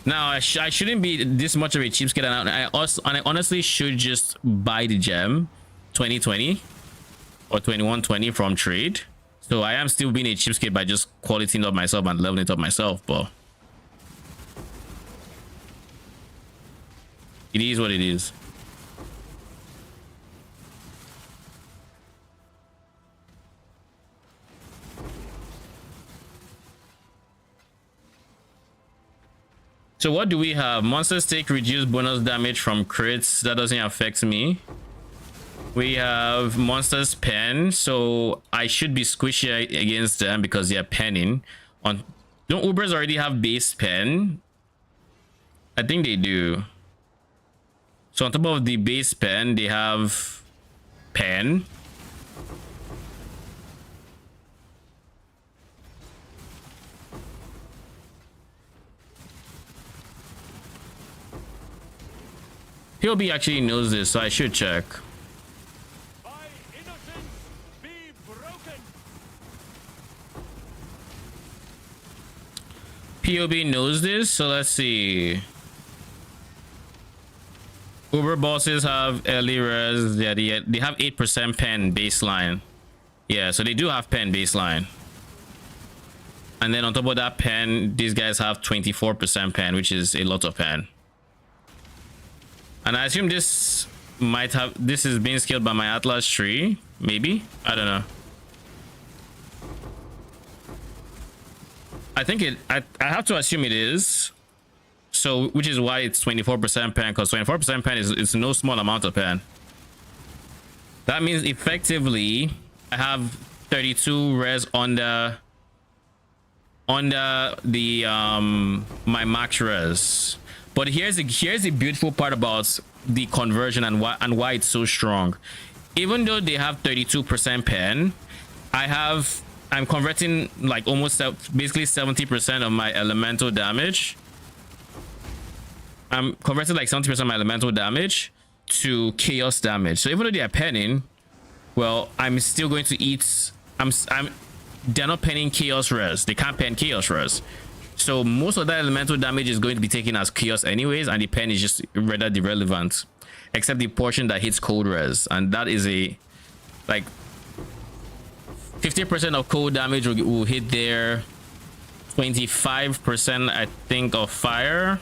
Now, I shouldn't be this much of a cheapskate, and I honestly should just buy the gem 2020 or 2120 from trade. So I am still being a cheapskate by just qualitying up myself and leveling it up myself, but it is what it is. So what do we have? Monsters take reduced bonus damage from crits. That doesn't affect me. We have monsters pen, so I should be squishy against them because they are penning. Don't Ubers already have base pen? I think they do. So on top of the base pen, they have pen. POB actually knows this, so I should check. By innocence be broken. POB knows this, so let's see. Uber bosses have early res. Yeah, they have 8% pen baseline. Yeah, so they do have pen baseline. And then on top of that pen, these guys have 24% pen, which is a lot of pen. And I assume this is being scaled by my Atlas tree, maybe? I don't know. I think I have to assume it is. So, which is why it's 24% pen, because 24% pen is no small amount of pen. That means effectively I have 32 res under the my max res. But here's the beautiful part about the conversion and why it's so strong. Even though they have 32% pen, I'm converting like almost basically 70% of my elemental damage. I'm converting like 70% of my elemental damage to chaos damage. So even though they are penning, well, I'm still going to eat. They're not penning chaos res. They can't pen chaos res. So most of that elemental damage is going to be taken as chaos anyways, and the pen is just rather irrelevant, except the portion that hits cold res, and that is a like 50% of cold damage will hit there. 25% I think of fire.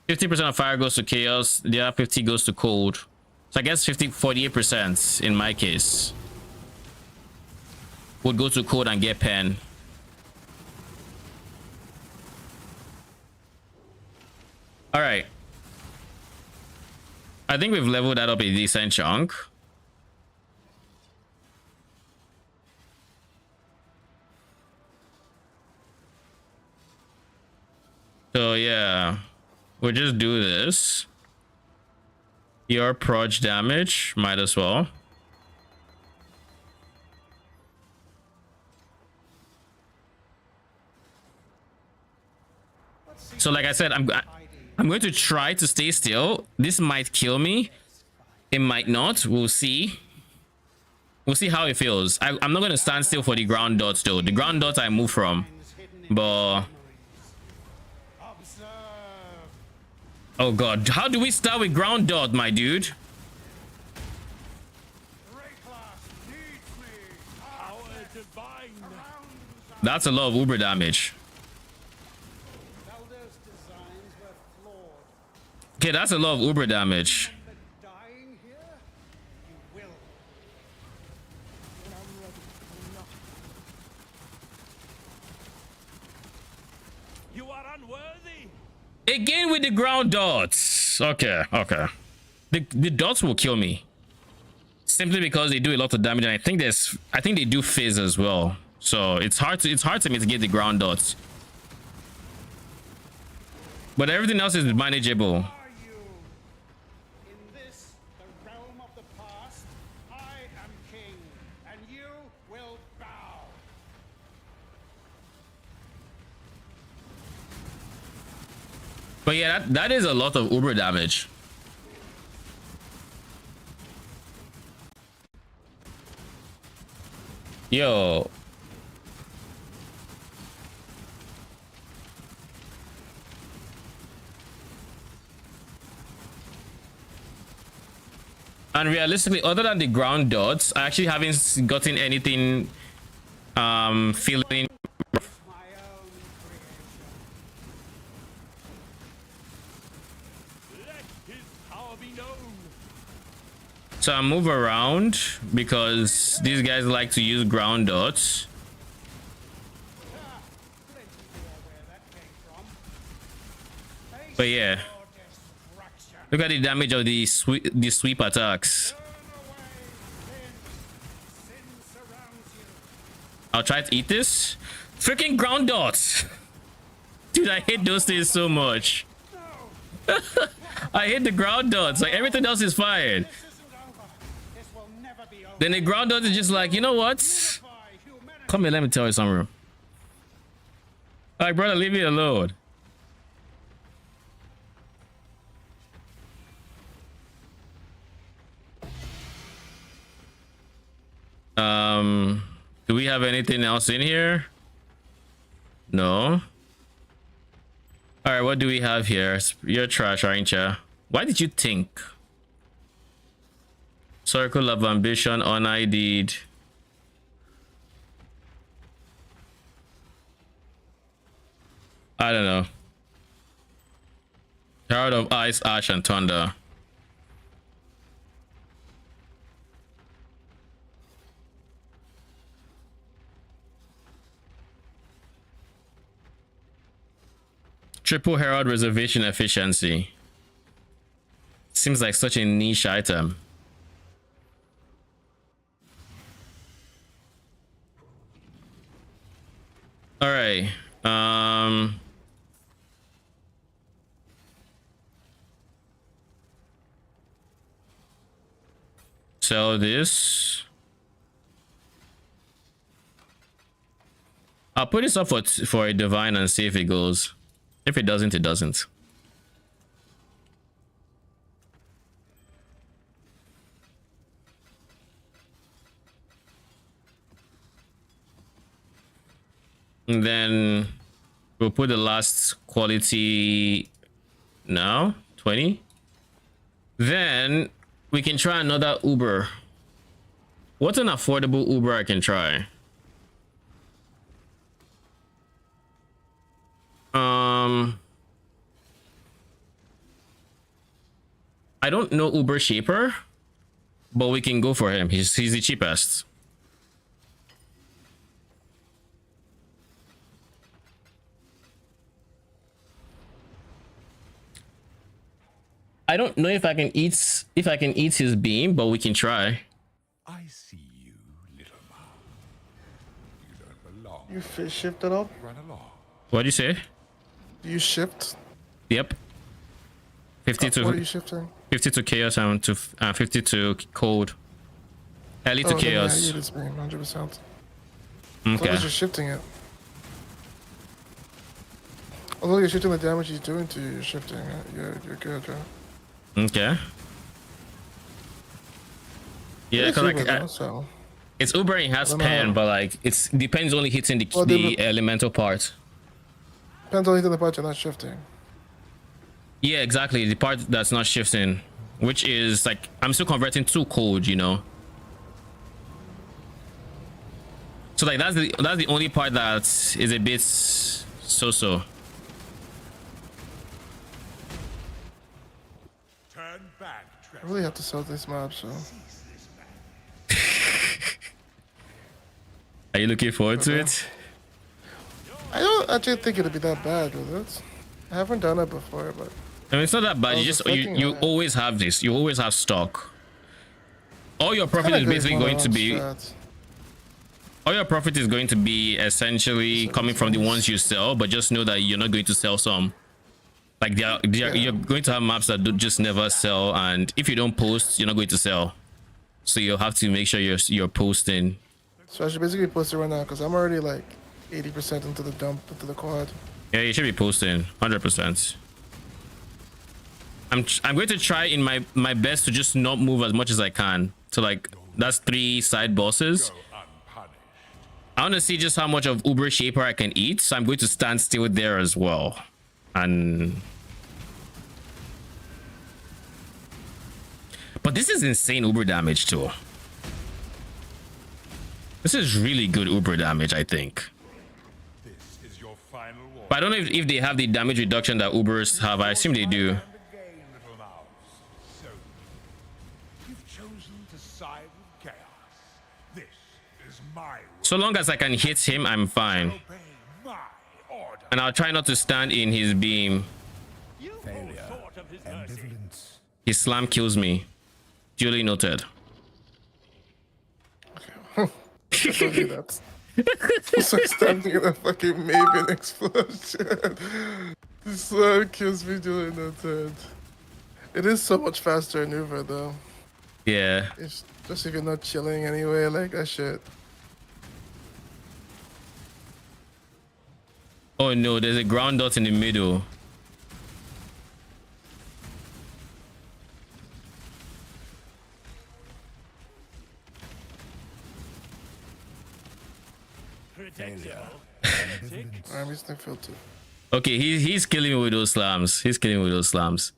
50% of fire goes to chaos. The other 50 goes to cold. So I guess 48% in my case would go to cold and get pen. All right. I think we've leveled that up a decent chunk. So yeah, we'll just do this. Your proj damage, might as well. So like I said, I'm going to try to stay still. This might kill me. It might not. We'll see. We'll see how it feels. I'm not going to stand still for the ground dots though. The ground dots I move from. But oh god, how do we start with ground dot, my dude? That's a lot of uber damage. Okay, that's a lot of uber damage. You are unworthy. Again with the ground dots. Okay. The dots will kill me. Simply because they do a lot of damage, and I think they do phase as well. So it's hard to mitigate the ground dots. But everything else is manageable. But yeah, that is a lot of uber damage. Yo. And realistically, other than the ground dots, I actually haven't gotten anything feeling. So I move around because these guys like to use ground dots. But yeah, look at the damage of the sweep attacks. I'll try to eat this. Freaking ground dots. Dude, I hate those things so much. I hate the ground dots. Like everything else is fired. Then the ground dot is just like, you know what? Come here, let me tell you something. Like, brother, leave me alone. Do we have anything else in here? No. All right, what do we have here? You're trash, aren't you? Why did you think? Circle of ambition, unID'd. I don't know. Herald of Ice, Ash, and Thunder. Triple Herald reservation efficiency. Seems like such a niche item. All right. Sell this. I'll put this up for a divine and see if it goes. If it doesn't, it doesn't. And then we'll put the last quality now, 20. Then we can try another Uber. What's an affordable Uber I can try? I don't know Uber Shaper, but we can go for him. He's the cheapest. I don't know if I can eat his beam, but we can try. I see you, little mouse. You don't belong. You shift it up? Run along. What do you say? You shift? Yep. 50 What are to you shifting? 50 to chaos and to 50 to cold. Early to Then, chaos. Yeah, it's beam, 100%. As long Okay. as you're shifting it. Although you're shifting the damage he's doing to you, you're shifting it. You're good, right? Okay. Yeah, It's because Uber, like though, so. it's Ubering has I don't know. pen, but like it's depends only hitting the Well, the elemental part. Depends on the part you're not shifting. Yeah, exactly. The part that's not shifting, which is like I'm still converting to cold, you know. So like that's the only part that is a bit so. Turn back, I Trevor. really have to sell this map, so. Are you looking forward to it? I don't actually think it'd be that bad with it. I haven't done it before, but. I mean, it's not that bad. I You was just expecting you that. always have this. You always have stock. All your profit is basically going to be. All your profit is going to be essentially coming from the ones you sell, but just know that you're not going to sell some. Like you're going to have maps that just never sell, and if you don't post, you're not going to sell. So you'll have to make sure you're posting. So I should basically post it right now because I'm already like 80% into the dump, into the quad. Yeah, you should be posting 100%. I'm going to try in my best to just not move as much as I can. So like that's 3 side bosses. I want to see just how much of Uber Shaper I can eat, so I'm going to stand still there as well. And but this is insane Uber damage too. This is really good Uber damage, I think. This is your final war. But I don't know if they have the damage reduction that Ubers have. I assume they do. And again, little mouse. So, you've chosen to side with chaos. This is my will. So long as I can hit him, I'm fine. Obey my order. And I'll try not to stand in his beam. You fall short of his mercy. His slam kills me. Duly noted. I told you that. It's like standing in a fucking Maven explosion. This slam kills me doing that. It is so much faster in Uber though. Yeah. It's just if you're not chilling anyway, like that shit. Oh no, there's a ground dot in the middle. I'm using the filter. Okay, he's killing me with those slams. He's killing me with those slams.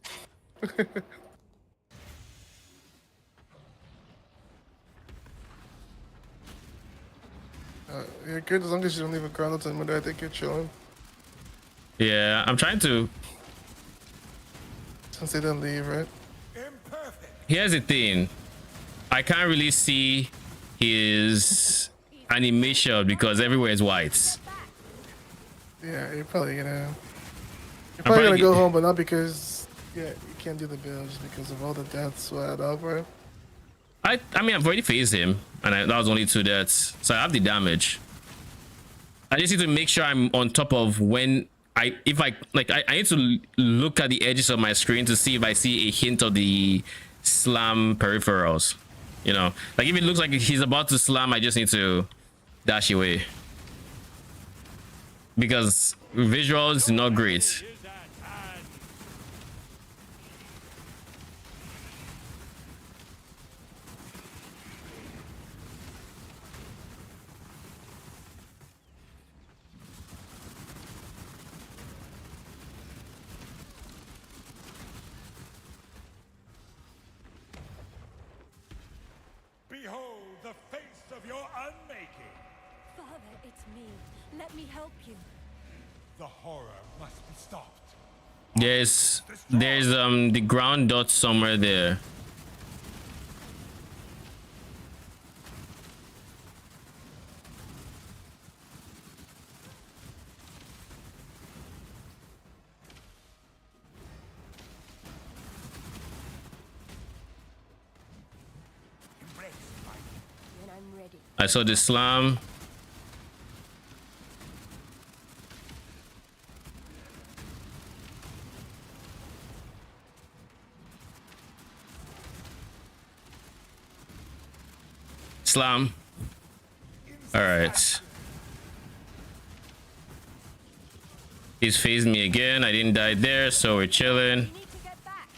You're good as long as you don't leave a ground on the middle. I think you're chilling. Yeah, I'm trying to. Since they didn't leave, right? Here's the thing. I can't really see his animation because everywhere is white. Yeah, you're probably gonna. You're I'm probably gonna probably go home, but not because you can't do the build, just because of all the deaths will add up, right? I mean, I've already phased him, and that was only 2 deaths, so I have the damage. I just need to make sure I'm on top of when I need to look at the edges of my screen to see if I see a hint of the slam peripherals. You know, like if it looks like he's about to slam, I just need to dash away because visuals not great. Is at hand. Behold the face of your unmaking. Father, it's me. Let me help you. The horror must be stopped. There's the ground dot somewhere there. When I'm ready. I saw the slam. Slam. All right. He's phased me again. I didn't die there, so we're chilling. You need to get back.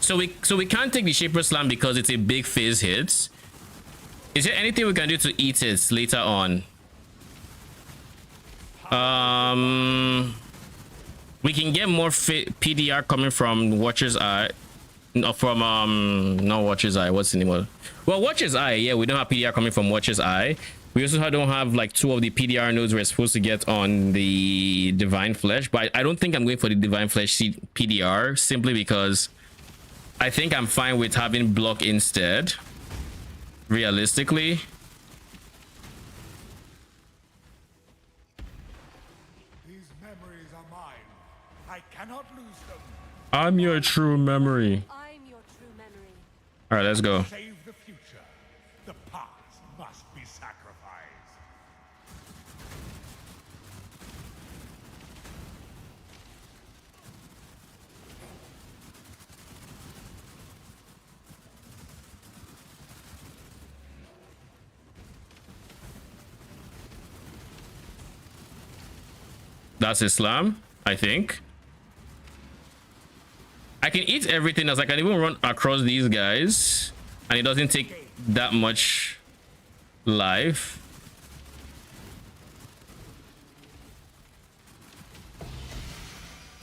So we can't take the Shaper Slam because it's a big phase hit. Is there anything we can do to eat it later on? We can get more PDR coming from Watcher's Eye. No, from not Watcher's Eye. What's the name of it? Well, Watcher's Eye. Yeah, we don't have PDR coming from Watcher's Eye. We also don't have like 2 of the PDR nodes we're supposed to get on the Divine Flesh. But I don't think I'm going for the Divine Flesh PDR simply because I think I'm fine with having block instead. Realistically. These memories are mine. I cannot lose them. I'm your true memory. I'm your true memory. All right, let's go. Save the future. The past must be sacrificed. That's Islam, I think. I can eat everything else. I can even run across these guys and it doesn't take that much life.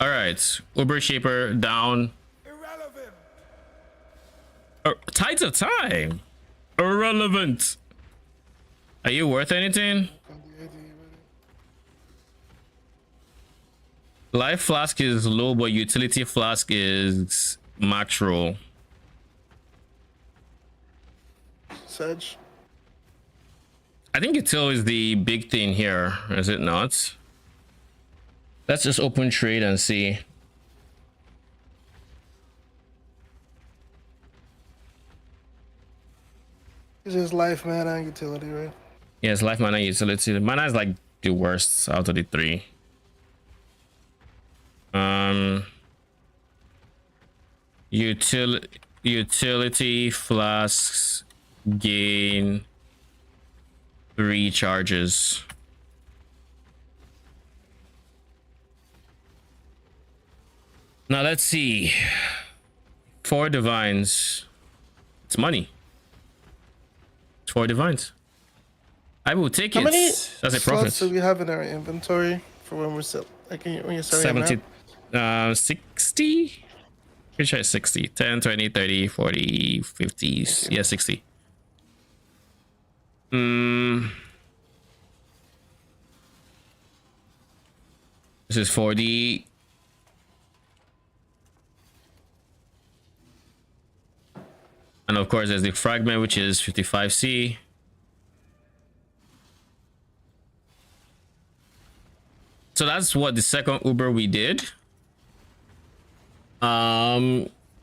All right, Uber Shaper down. Irrelevant. Tides of Time. Irrelevant. Are you worth anything? Life Flask is low, but Utility Flask is max roll. Sedge. I think Util is the big thing here, is it not? Let's just open trade and see. It's just life, mana, and utility, right? Yes, life, mana, utility. Mana is like the worst out of the 3. Utility flasks gain 3 charges. Now let's see. 4 divines. It's money. It's 4 divines. I will take How it. many That's a slots profit. do we have in our inventory for when we're when you're selling 70, them out? 60. Pretty sure it's 60. 10, 20, 30, 40, 50. Yeah, 60. This is 40. And of course, there's the fragment, which is 55C. So that's what the second Uber we did.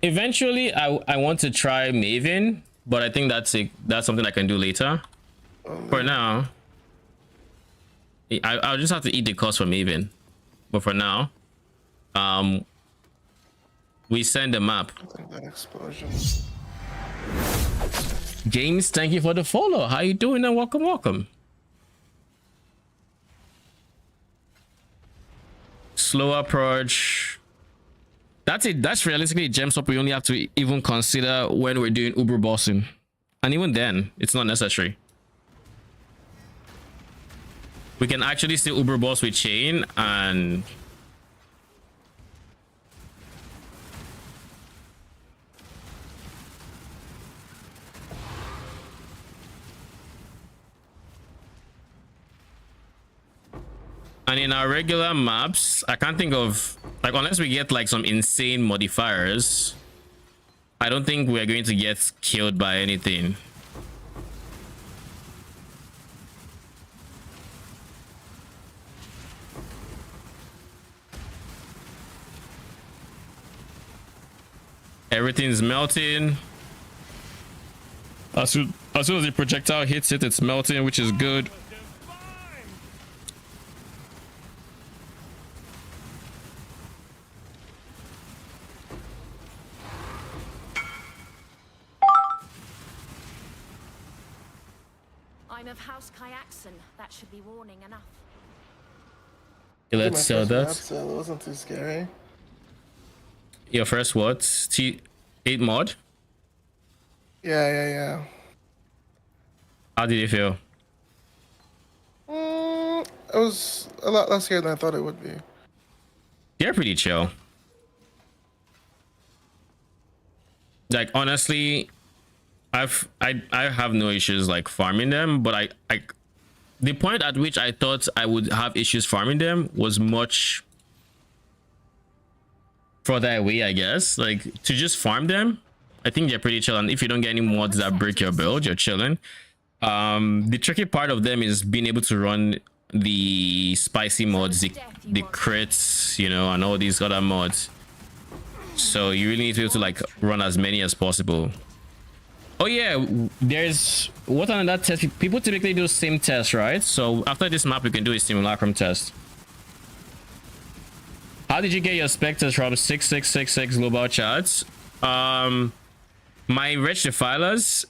Eventually I want to try Maven, but I think that's something I can do later. For now, I'll just have to eat the cost for Maven. But for now, we send a map. I think that explosion. James, thank you for the follow. How you doing and welcome, welcome. Slow approach. That's it. That's realistically a gem swap we only have to even consider when we're doing Uber bossing. And even then, it's not necessary. We can actually still Uber boss with chain and in our regular maps, I can't think of, like, unless we get like some insane modifiers, I don't think we're going to get killed by anything. Everything's melting. As soon as the projectile hits it, it's melting, which is good. I'm of House Kayakson. That should be warning enough. Let's sell that. It wasn't too scary. Your first what? T8 mod? Yeah. How did you feel? It was a lot less scary than I thought it would be. They're pretty chill. Like, honestly, I have no issues like farming them, but I the point at which I thought I would have issues farming them was much further away, I guess. Like, to just farm them, I think they're pretty chill, and if you don't get any mods that break your build, you're chilling. The tricky part of them is being able to run the spicy mods, the crits, you know, and all these other mods. So you really need to be able to like run as many as possible. Oh yeah, there's what on that test. People typically do the same test, right? So after this map, we can do a simulacrum test. How did you get your specters from 6666 global chats? My Wretched Defilers,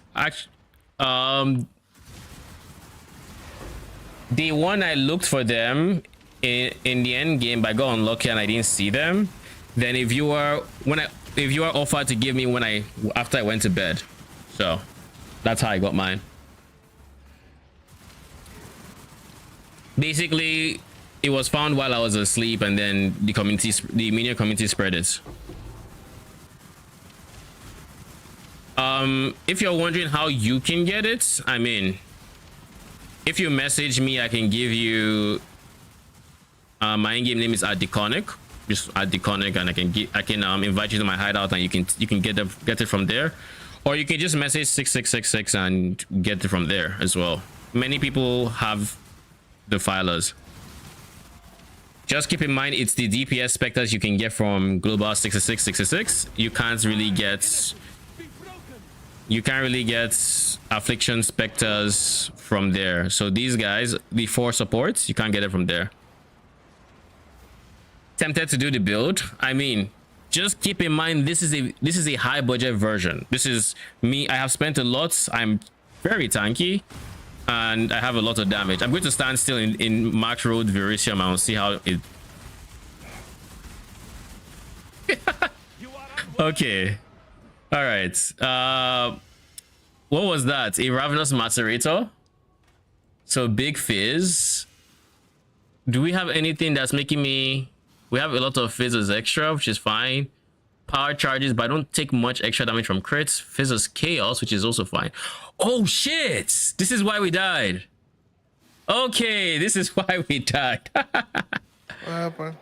the one I looked for them in the end game, but I got unlucky and I didn't see them. Then if you are offered to give me after I went to bed. So that's how I got mine. Basically, it was found while I was asleep, and then the media community spread it. If you're wondering how you can get it, I mean, if you message me, I can give you my in-game name is @Deconic. Just @Deconic, and I can invite you to my hideout, and you can get it from there. Or you can just message 6666 and get it from there as well. Many people have Defilers. Just keep in mind, it's the DPS specters you can get from Global 6666. You can't really get Affliction specters from there. So these guys, the 4 supports, you can't get it from there. Tempted to do the build. I mean, just keep in mind, this is a high budget version. This is me. I have spent a lot. I'm very tanky, and I have a lot of damage. I'm going to stand still in Max Road Verisium and see how it. Okay. All right. What was that? A Ravenous Macerator? So Big Fizz. Do we have anything that's making me? We have a lot of fizzes extra, which is fine. power charges, but I don't take much extra damage from crits. Fizzes chaos, which is also fine. Oh shit! This is why we died. Okay, this is why we died. What happened?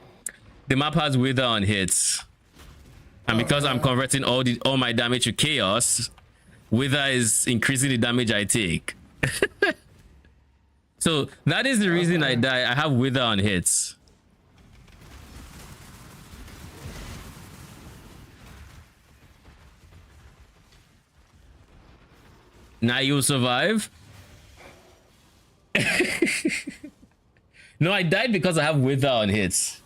The map has wither on hits, and because I'm converting all my damage to chaos, wither is increasing the damage I take. So that is the reason I die. I have wither on hits. Now you survive. No, I died because I have wither on hits.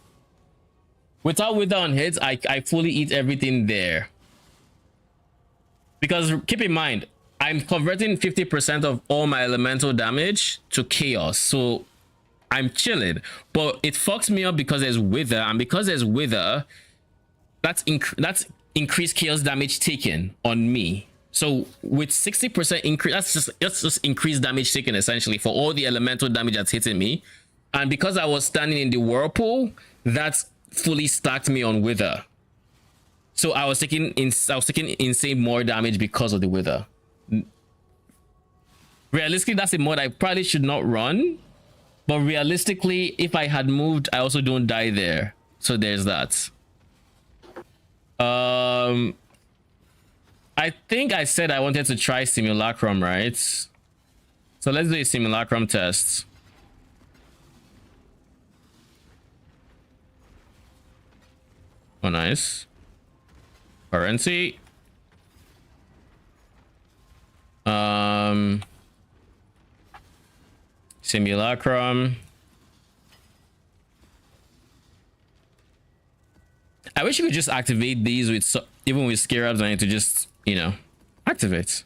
Without wither on hits, I fully eat everything there. Because keep in mind, I'm converting 50% of all my elemental damage to chaos. So I'm chilling. But it fucks me up because there's wither. And because there's wither, that's increased chaos damage taken on me. So with 60% increase, that's just increased damage taken essentially for all the elemental damage that's hitting me. And because I was standing in the whirlpool, that's fully stacked me on wither. So I was taking insane more damage because of the wither. Realistically, that's a mod I probably should not run. But realistically, if I had moved, I also don't die there. So there's that. I think I said I wanted to try simulacrum, right? So let's do a simulacrum test. Oh, nice. Currency. Simulacrum. I wish you could just activate these with even with scarabs. I need to just, you know, activate.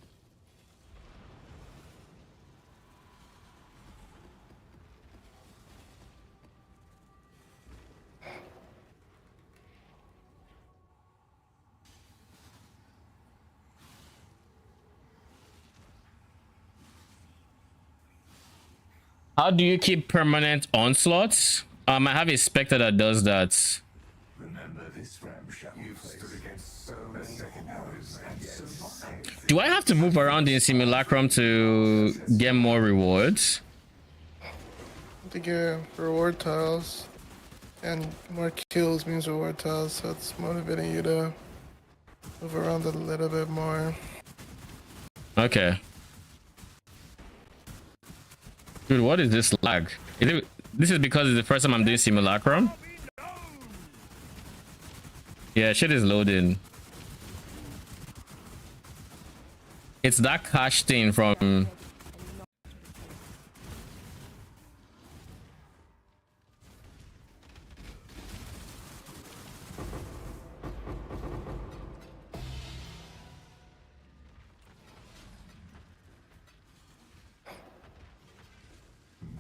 How do you keep permanent onslaughts? I have a spectre that does that. Remember this ramshackle place against so many horrors and so much. Do I have to move around in simulacrum to get more rewards? To get reward tiles, and more kills means reward tiles, so it's motivating you to move around a little bit more. Okay. Dude, what is this lag? This is because it's the first time I'm doing simulacrum? Yeah, shit is loading. It's that cache thing from...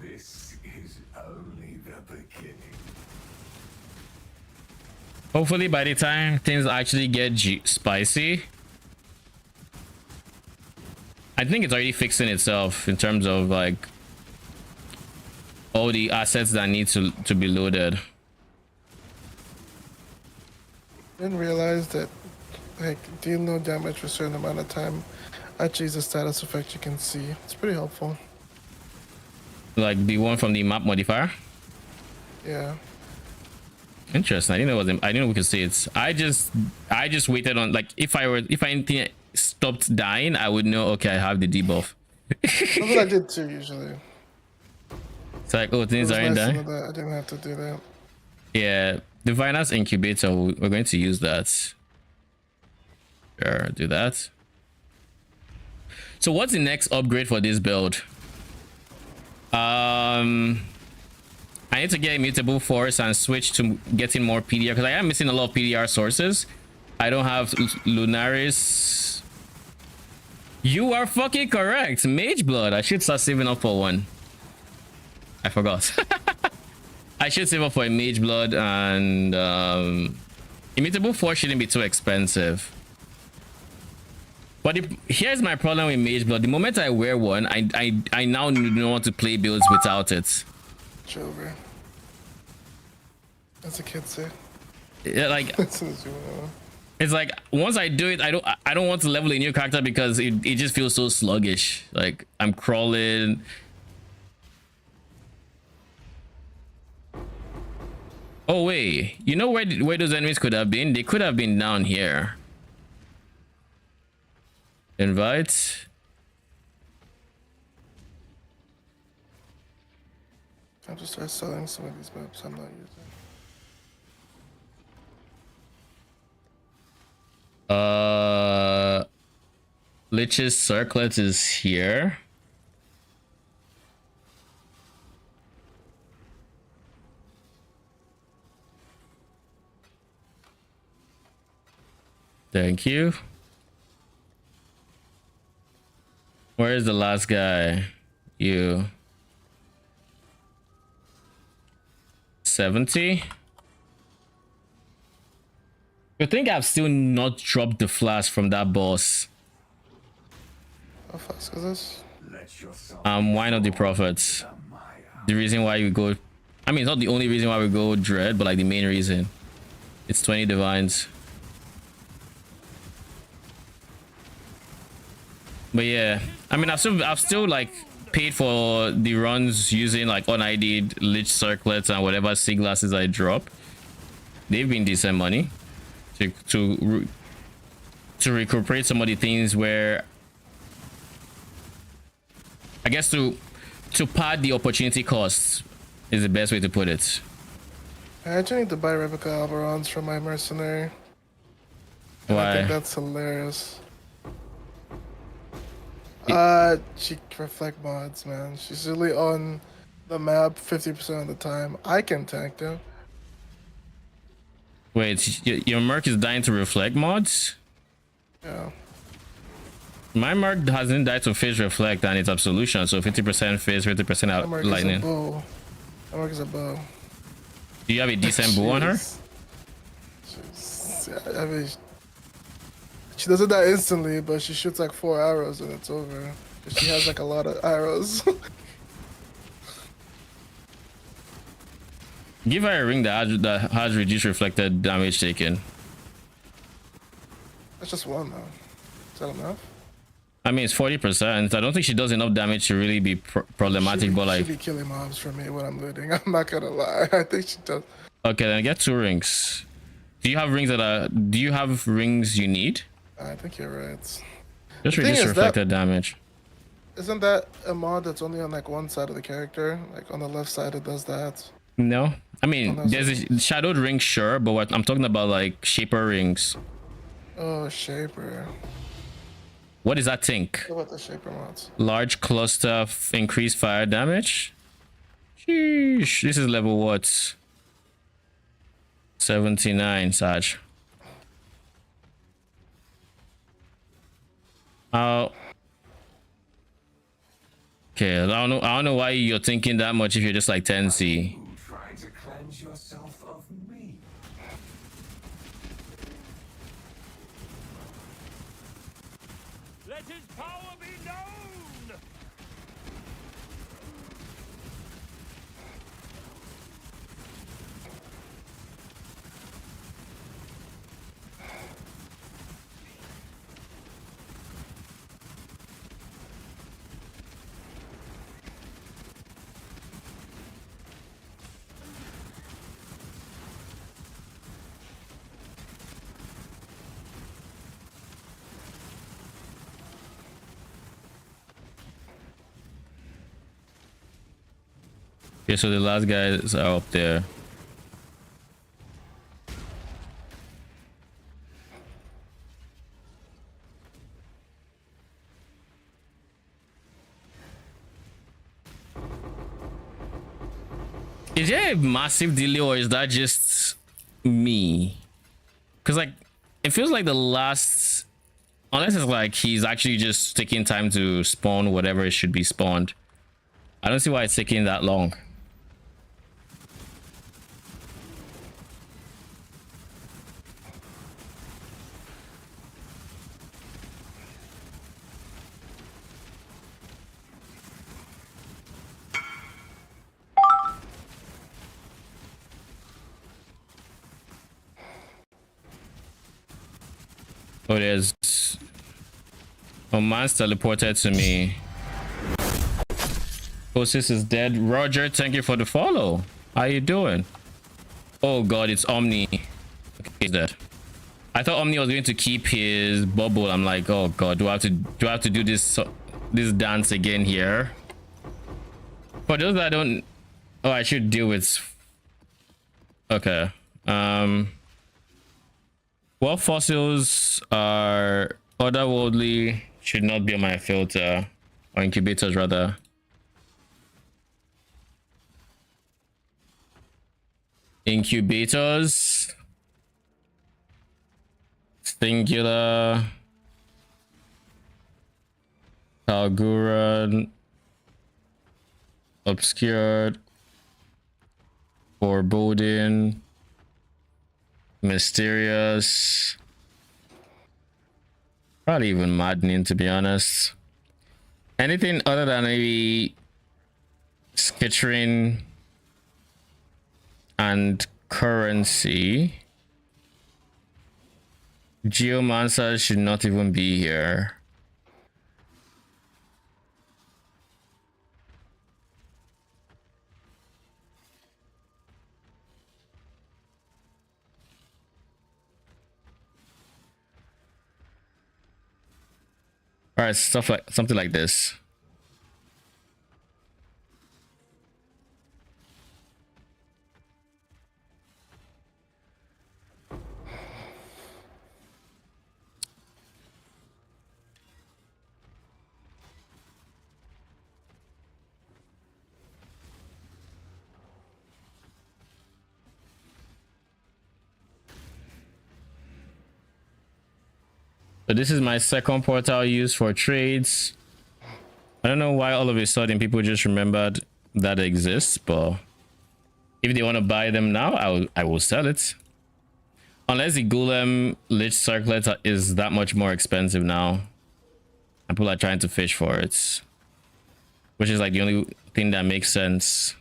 This is only the beginning. Hopefully by the time things actually get spicy, I think it's already fixing itself in terms of like all the assets that need to be loaded. Didn't realize that like deal no damage for a certain amount of time actually is a status effect you can see. It's pretty helpful. Like the one from the map modifier. Yeah. Interesting. I didn't know we could see it. I just waited on, like, if anything stopped dying, I would know, okay, I have the debuff. That's what I did too usually. It's like, oh, things It was aren't nice to dying. know that I didn't have to do that. Yeah, Diviner's incubator, we're going to use that. Sure, do that. So what's the next upgrade for this build? I need to get immutable force and switch to getting more PDR because I am missing a lot of PDR sources. I don't have Lunaris. You are fucking correct. Mage blood. I should start saving up for one. I forgot. I should save up for a mage blood, and immutable force shouldn't be too expensive. But here's my problem with mage blood. The moment I wear one, I now know how to play builds without it. Jover. As the kids say. Yeah, like As soon as you know. It's like once I do it, I don't want to level a new character because it just feels so sluggish. Like I'm crawling. Oh wait, you know where those enemies could have been? They could have been down here. Invite. I'll just start selling some of these maps I'm not using. Lich's circlet is here. Thank you. Where is the last guy? You. 70. I think I've still not dropped the flash from that boss. How fast is this? Why not the prophets? The reason why you go, I mean, it's not the only reason why we go dread, but like the main reason. It's 20 divines. But yeah, I mean, I've still like paid for the runs using like un-ID'd lich circlets and whatever sea glasses I drop. They've been decent money to recuperate some of the things where I guess to pad the opportunity costs is the best way to put it. I actually need to buy replica Alberons for my mercenary. And Why? I think that's hilarious. She reflect mods, man. She's really on the map 50% of the time. I can tank them. Wait, your merc is dying to reflect mods? Yeah. My merc hasn't died to phase reflect and it's absolution, so 50% phase, 50% out My merc lightning. is a bow. My merc is a bow. Do you have a decent bow on her? Yeah, I mean, she doesn't die instantly, but she shoots like 4 arrows and it's over. 'Cause she has like a lot of arrows. Give her a ring that has reduced reflected damage taken. That's just one though. Is that enough? I mean, it's 40%. I don't think she does enough damage to really be problematic, but like... She be killing mobs for me when I'm looting. I'm not gonna lie. I think she does. Okay, then get 2 rings. Do you have rings that are... Do you have rings you need? I think you're right. Just The thing reduce is reflected damage. Isn't that a mod that's only on like one side of the character? Like on the left side it does that. No? I mean, Oh, no, there's a shadowed ring, sure, but what I'm talking about, like, shaper rings. Oh, Shaper. What does that think? What about the Shaper mods? Large cluster of increased fire damage? Sheesh. This is level what? 79, Saj. Oh. Okay, I don't know why you're thinking that much if you're just like 10C. Try to cleanse yourself of me. Let his power be known! Okay, so the last guys are up there. Is there a massive delay or is that just me? Because like it feels like the last, unless it's like he's actually just taking time to spawn whatever it should be spawned. I don't see why it's taking that long. Oh, there's a man's teleported to me. Osis is dead. Roger, thank you for the follow. How you doing? Oh god, it's Omni. Okay, he's dead. I thought Omni was going to keep his bubble. I'm like, oh god, do I have to do this dance again here? For those that don't, oh, I should deal with. Okay. What fossils are otherworldly should not be on my filter, or incubators rather. Incubators, singular, Talguran, obscured, foreboding, mysterious, probably even maddening, to be honest. Anything other than maybe skittering and currency. Geomancer should not even be here. All right, something like this. So this is my second portal used for trades. I don't know why all of a sudden people just remembered that it exists, but if they want to buy them now, I will sell it. Unless the Golem Lich Circlet is that much more expensive now, and people are trying to fish for it, which is like the only thing that makes sense.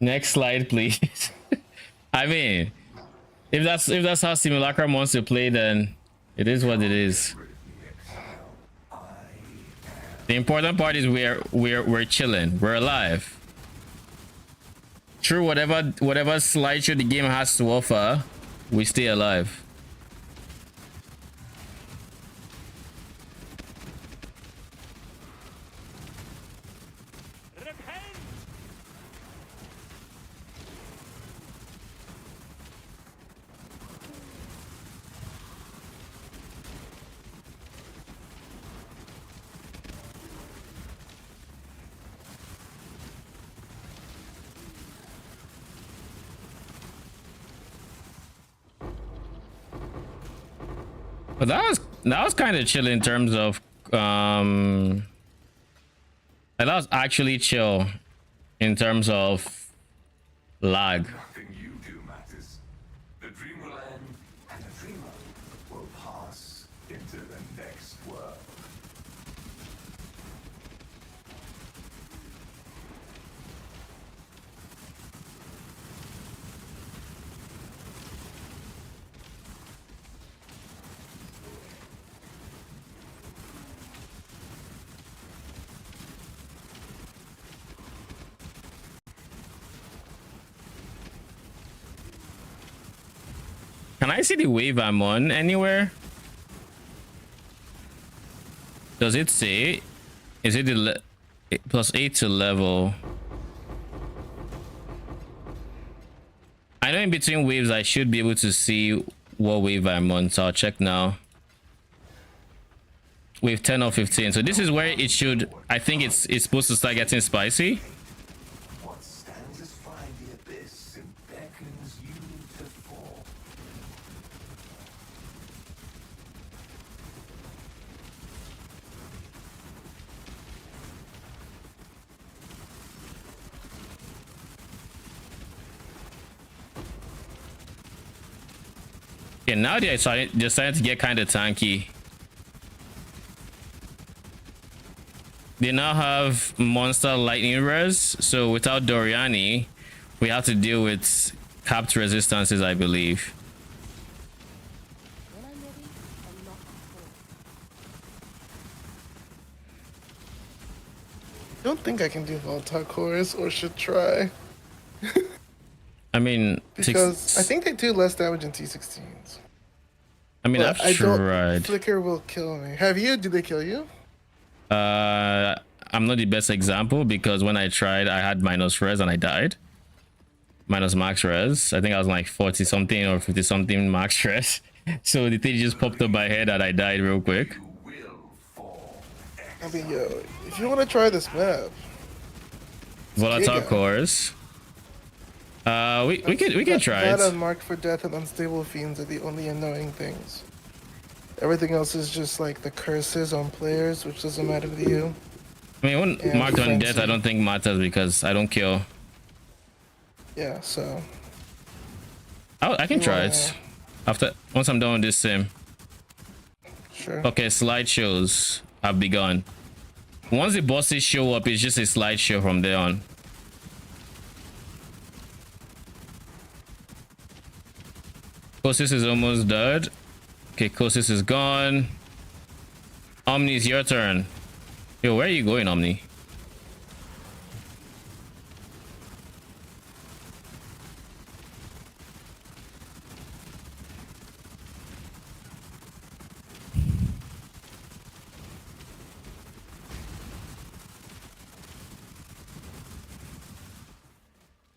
Next slide, please. I mean, if that's how Simulacrum wants to play, then it is what it is. The important part is we're chilling. We're alive. Through whatever slideshow the game has to offer, we stay alive. But that was kind of chill in terms of that was actually chill in terms of lag. Nothing you do matters. The dream will end, and the dreamer will pass into the next world. Can I see the wave I'm on anywhere? Does it say? Is it the +8 to level? I know in between waves I should be able to see what wave I'm on, so I'll check now. Wave 10 or 15. So this is where it should. I think it's supposed to start getting spicy. What stands aside the abyss and beckons you to fall. Yeah, now they're starting to get kind of tanky. They now have monster lightning res, so without Doriani, we have to deal with capped resistances, I believe. When I'm ready, unlock the door. Don't think I can do Volta Chorus or should try. I mean, Because I think they do less damage in T16s. I mean, But I've tried. Flicker will kill me. Have you? Did they kill you? I'm not the best example because when I tried, I had minus res and I died. Minus max res. I think I was like 40 something or 50 something max res. So the thing just popped up my head and I died real quick. I mean, yo, if you want to try this map, Volatile cores. We can try that it. unmarked for death and unstable fiends are the only annoying things. Everything else is just like the curses on players, which doesn't matter to you. I mean, when And marked on death, frenzy. I don't think matters because I don't kill. Yeah, so I can You try wanna- it after once I'm done with this sim. sure. Okay, slideshows have begun. Once the bosses show up, it's just a slideshow from there on. Kosis is almost dead. Okay, Kosis is gone. Omni, it's your turn. Yo, where are you going, Omni?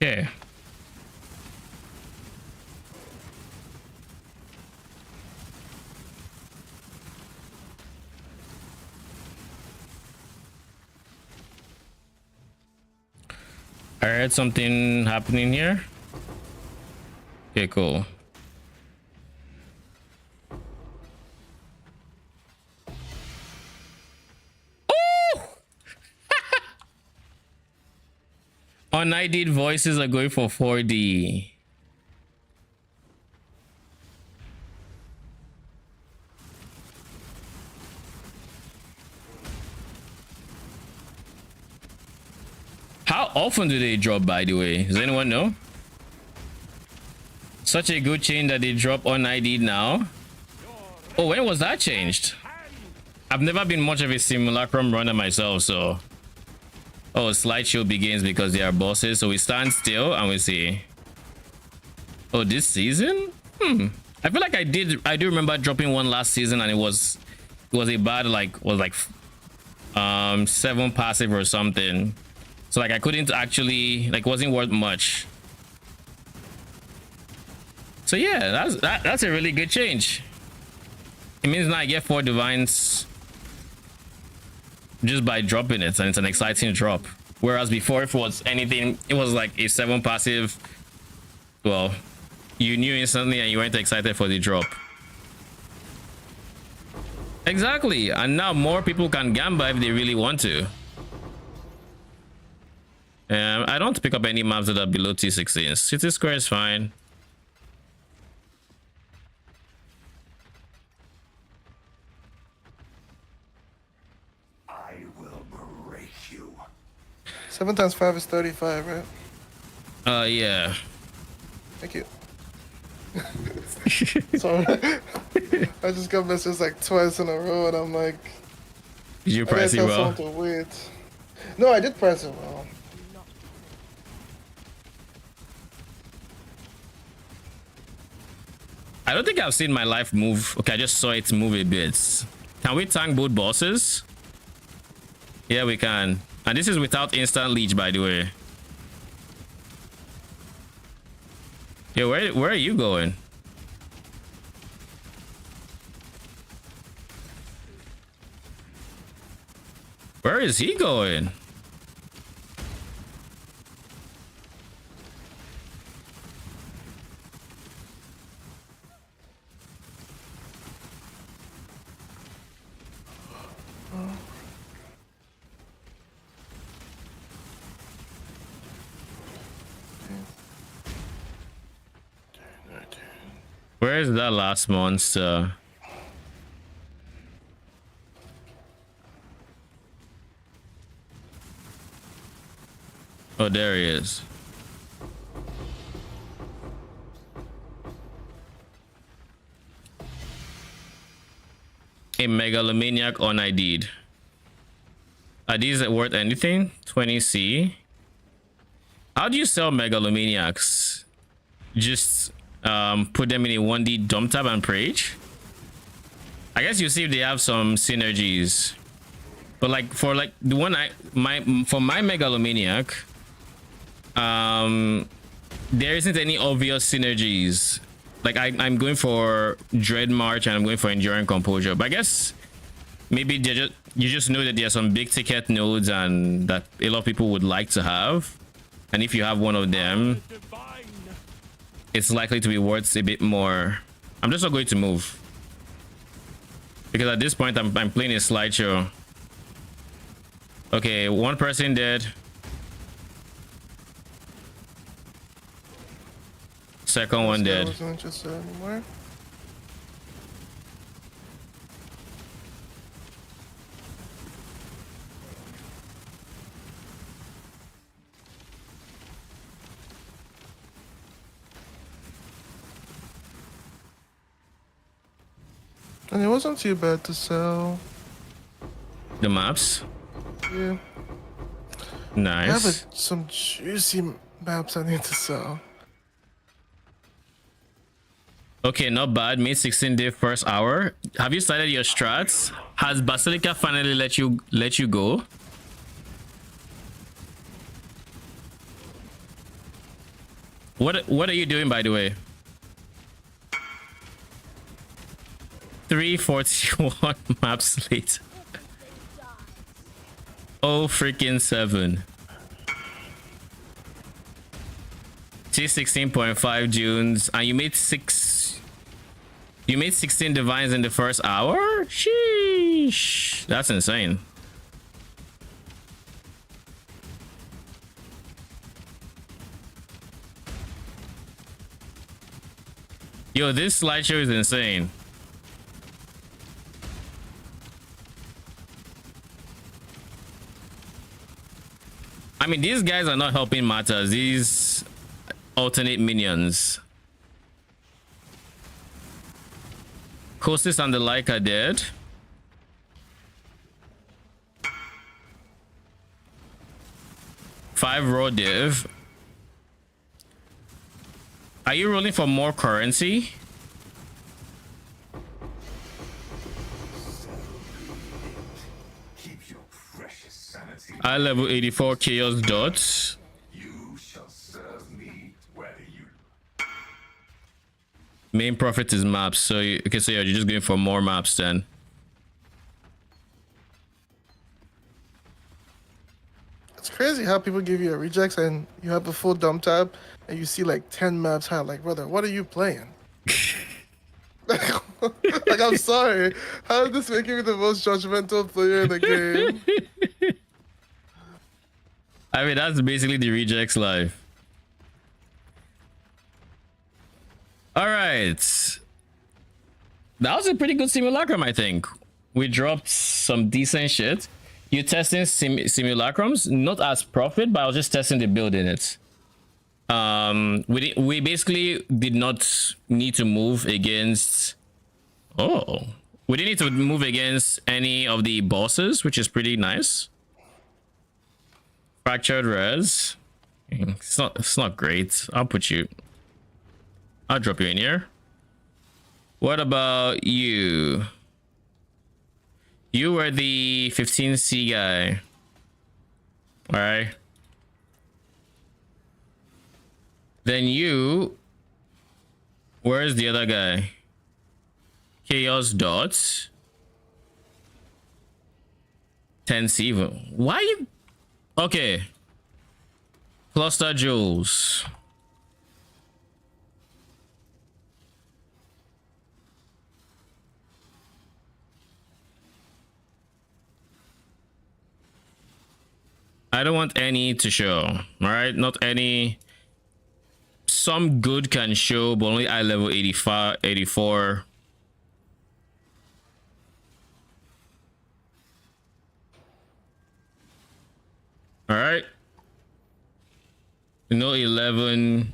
Okay. I heard something happening here. Okay, cool. Unided voices are going for 4D. How often do they drop, by the way? Does anyone know? Such a good change that they drop unided now. Oh, when was that changed? I've never been much of a simulacrum runner myself, so... Oh, slideshow begins because they are bosses, so we stand still and we see. Oh, this season? I feel like I do remember dropping one last season and it was a bad like 7 passive or something. So like I couldn't actually like wasn't worth much. So yeah, that's a really good change. It means now I get 4 divines just by dropping it, and it's an exciting drop. Whereas before, if it was anything, it was like a 7 passive. Well, you knew instantly and you weren't excited for the drop. Exactly, and now more people can gamba if they really want to. I don't pick up any maps that are below T16. City Square is fine. I will break you. 7 times 5 is 35, right? Yeah. Thank you. Sorry. I just got messages like twice in a row and I'm like, Did you I gotta price it tell well? someone to wait. No, I did price it well. I don't think I've seen my life move. Okay, I just saw it move a bit. Can we tank both bosses? Yeah, we can. And this is without instant leech, by the way. Yo, where are you going? Where is he going? Where is that last monster? Oh, there he is. a megalomaniac on I did. Are these worth anything? 20C. How do you sell megalomaniacs? Just put them in a 1D dump tab and prage? I guess you see if they have some synergies. But like for like the one for my megalomaniac, there isn't any obvious synergies. Like I'm going for Dread March and I'm going for Enduring Composure. But I guess maybe you just know that there are some big ticket nodes and that a lot of people would like to have. And if you have one of them, it's likely to be worth a bit more. I'm just not going to move. Because at this point, I'm playing a slideshow. Okay, one person dead. Second one dead. Wasn't interested anymore. And it wasn't too bad to sell. The maps. Yeah. I have Nice. some juicy maps I need to sell. Okay, not bad. Made 16 day first hour. Have you started your strats? Has Basilica finally let you go? What are you doing, by the way? 341 maps late. Oh freaking 7. T16.5 Junes, and you made 16 divines in the first hour? Sheesh. That's insane. Yo, this slideshow is insane. I mean, these guys are not helping matters. These alternate minions. Hostess and the like are dead. Five raw div. Are you rolling for more currency? Keep your precious sanity. I level 84 chaos dots. You shall serve me whether you. Main profit is maps, so okay, so you're just going for more maps then. It's crazy how people give you a rejects and you have a full dump tab and you see like 10 maps high. Like, brother, what are you playing? Like, I'm sorry. How is this making me the most judgmental player in the game? I mean, that's basically the rejects life. All right, that was a pretty good simulacrum. I think we dropped some decent shit. You testing simulacrums, not as profit, but I was just testing the build in it. We basically did not need to move against. Oh, we didn't need to move against any of the bosses, which is pretty nice. Fractured res. It's not great. I'll drop you in here. What about you? You were the 15C guy. All right. Then you. Where's the other guy? Chaos dots. 10C. Why you? Okay. Cluster jewels. I don't want any to show. All right, not any. Some good can show, but only eye level 85, 84. All right. No 11.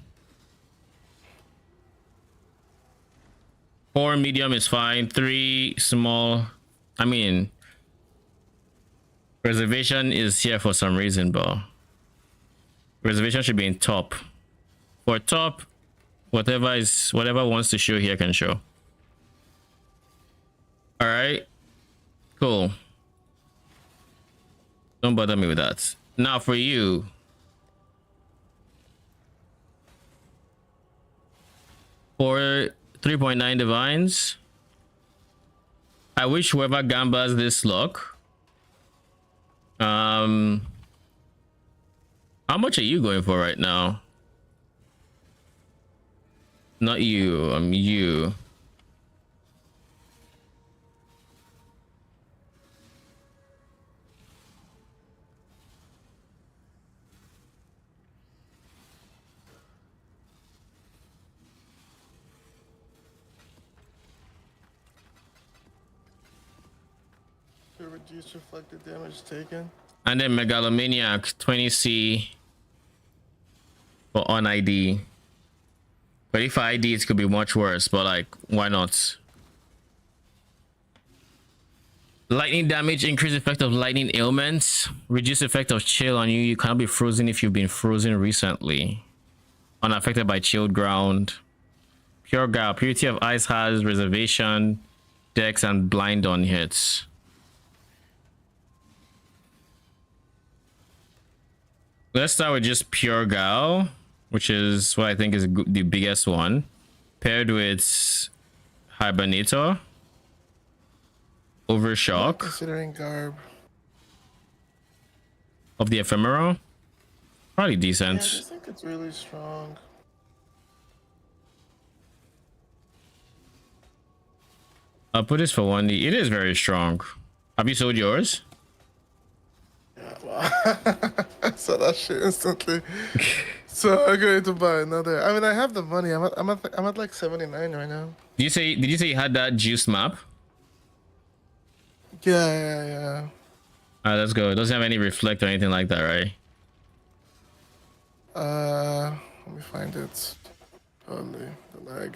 4 medium is fine. 3 small. I mean, reservation is here for some reason, bro. Reservation should be in top. For top, whatever wants to show here can show. All right, cool. Don't bother me with that. Now for you. For 3.9 divines. I wish whoever gambas this luck. How much are you going for right now? Not you, you. Reduce reflected damage taken. And then Megalomaniac 20C for on ID. But if I ID, it could be much worse, but like, why not? Lightning damage, increase effect of lightning ailments, reduce effect of chill on you. You cannot be frozen if you've been frozen recently. Unaffected by chilled ground. Pure Gal, Purity of Ice has reservation, dex, and blind on hits. Let's start with just Pure Gal, which is what I think is the biggest one, paired with Hibernator, Overshock, Considering garb of the Ephemeral. Probably yeah, I decent. just think it's really strong. I'll put this for 1D. It is very strong. Have you sold yours? I saw that shit instantly. So I'm going to buy another. I mean, I have the money. I'm at like 79 right now. Did you say you had that juice map? Yeah. Alright, let's go. It doesn't have any reflect or anything like that, right? Let me find it. Only the lag.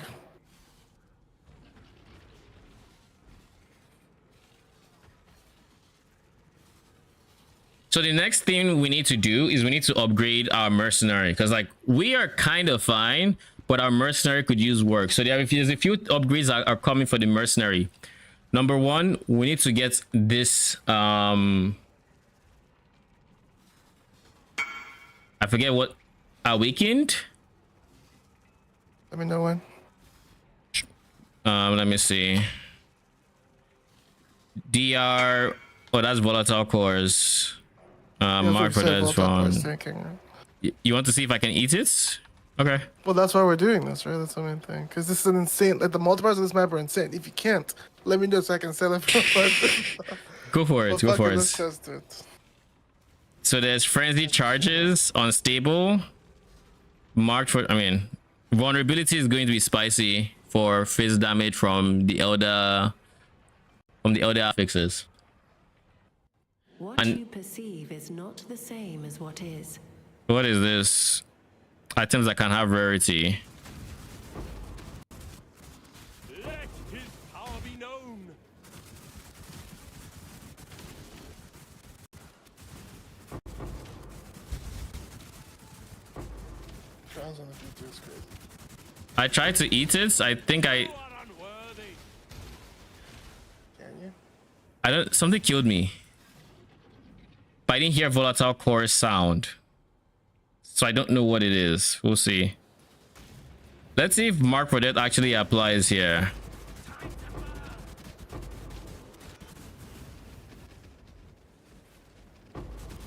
So the next thing we need to do is we need to upgrade our mercenary, because like we are kind of fine, but our mercenary could use work. So there's a few upgrades are coming for the mercenary. Number one, we need to get this I forget what, awakened. Let me know when. Let me see. DR, oh, that's volatile cores. Mark for that is from. You want to see if I can eat it? Okay. Well, that's why we're doing this, right? That's the main thing. Because this is an insane. Like the multipliers of this map are insane. If you can't, let me know so I can sell it for. Go for it. Go for Let's it. test it. So there's frenzy charges, unstable, marked for. I mean, vulnerability is going to be spicy for phase damage from the elder affixes. What you perceive is not the same as what is. What is this? Items that can have rarity. Let his power be known. Trials on the G2 is crazy. I tried to eat it. I think You are unworthy. Can you? I don't. Something killed me. But I didn't hear volatile core sound, so I don't know what it is. We'll see. Let's see if Mark for Death actually applies here.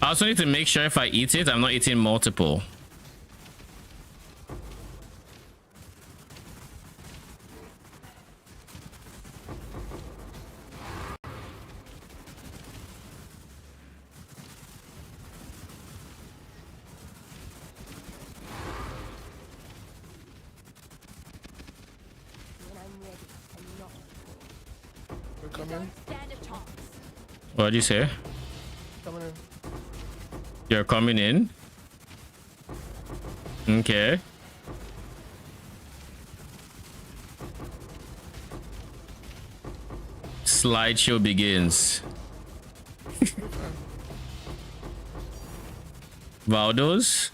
I also need to make sure if I eat it, I'm not eating multiple. When I'm ready and not before. We're coming. Stand a chance. What did you say? Coming in. You're coming in? Okay. slideshow begins. Valdos?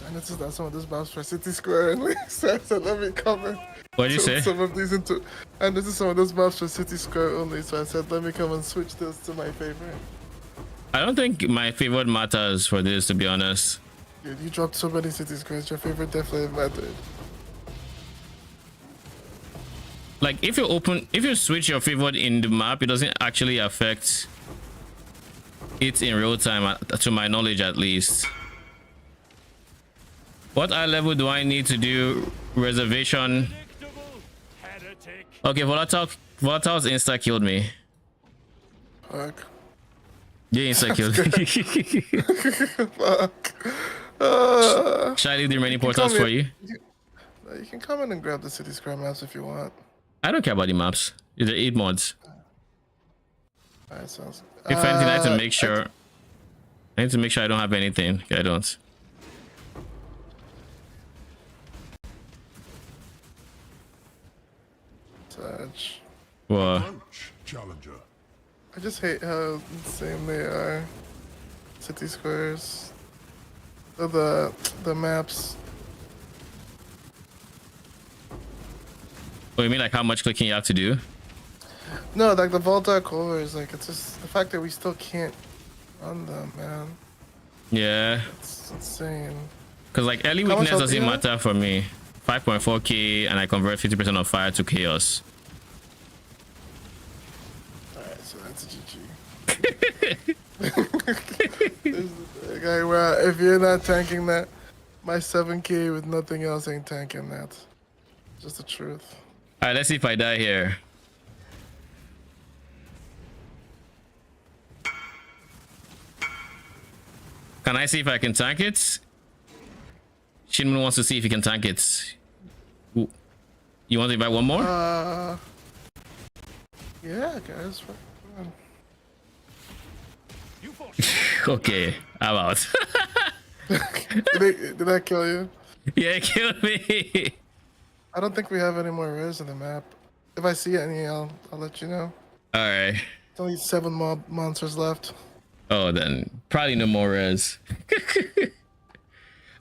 I noticed that some of those maps for City Square only, so I said, let me come and What'd you say? some of these into. I noticed some of those maps for City Square only, so I said, let me come and switch those to my favorite. I don't think my favorite matters for this, to be honest. Dude, you dropped so many City Squares, your favorite definitely mattered. Like, if you switch your favorite in the map, it doesn't actually affect it in real time, to my knowledge at least. What eye level do I need to do reservation? Okay, Volatile's insta killed me. Fuck. Yeah, insta killed me. Fuck. Should I leave the remaining portals for you? You can come in and grab the City Square maps if you want. I don't care about the maps. They're 8 mods. Alright, sounds If anything, I need to make sure. I need to make sure I don't have anything. Okay, I don't. Touch. What? Approach, challenger. I just hate how insane they are. City Squares. The maps. Oh, you mean like how much clicking you have to do? No, like the Volta cores, like it's just the fact that we still can't run them, man. Yeah. It's insane. Because like early How much weakness health doesn't do you have? matter for me. 5.4k and I convert 50% of fire to chaos. Alright, so that's a GG. Okay, well, if you're not tanking that, my 7k with nothing else ain't tanking that. Just the truth. Alright, let's see if I die here. Can I see if I can tank it? Shipment wants to see if he can tank it. Ooh. You want to invite one more? Yeah, guys. Okay, I'm out. Did I kill you? Yeah, kill me. I don't think we have any more rares on the map. If I see any, I'll let you know. Alright. There's only 7 mob monsters left. Oh, then probably no more res.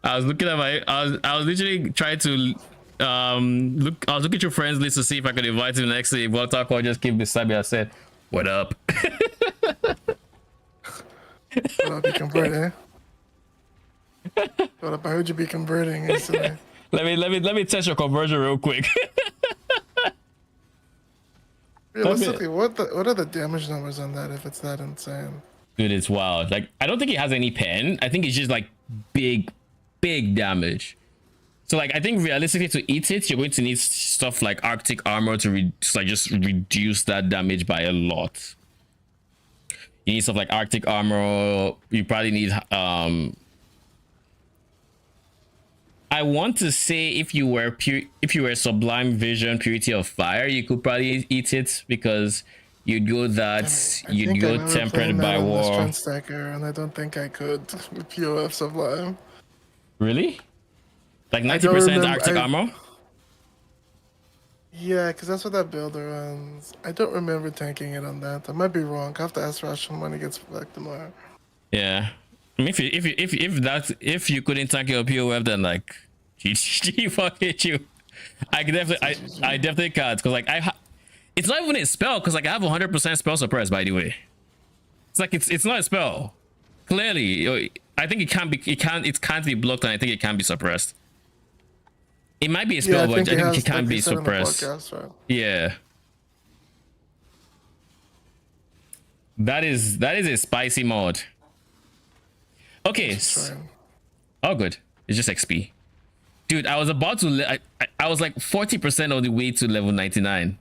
I was looking at my. I was literally trying to look. I was looking at your friends list to see if I could invite him next day. But Taco just came beside me. I said, "What up?" What up, you converting? What up? I heard you be converting instantly. let me test your conversion real quick. Realistically, what are the damage numbers on that if it's that insane? Dude, it's wild. Like, I don't think it has any pen. I think it's just like big damage. So like, I think realistically to eat it, you're going to need stuff like Arctic armor to just reduce that damage by a lot. You need stuff like Arctic armor. You probably need I want to say if you were Sublime Vision Purity of Fire, you could probably eat it because you'd go you'd go Tempered by War. Strength Stacker, and I don't think I could with POF Sublime. Really? Like 90% Arctic armor? Yeah, because that's what that builder runs. I don't remember tanking it on that. I might be wrong. I have to ask Rashom when he gets back tomorrow. Yeah. I mean, if you couldn't tank your POF, then like, GG, fuck it, you. I definitely can't, because like it's not even a spell, because like I have 100% spell suppress, by the way. It's like it's not a spell. Clearly, I think it can't be blocked, and I think it can be suppressed. It might be a spell, but I think it can be suppressed. Right? Yeah. That is a spicy mod. Okay. Oh, good. It's just XP. Dude, I was about to... I was like 40% of the way to level 99.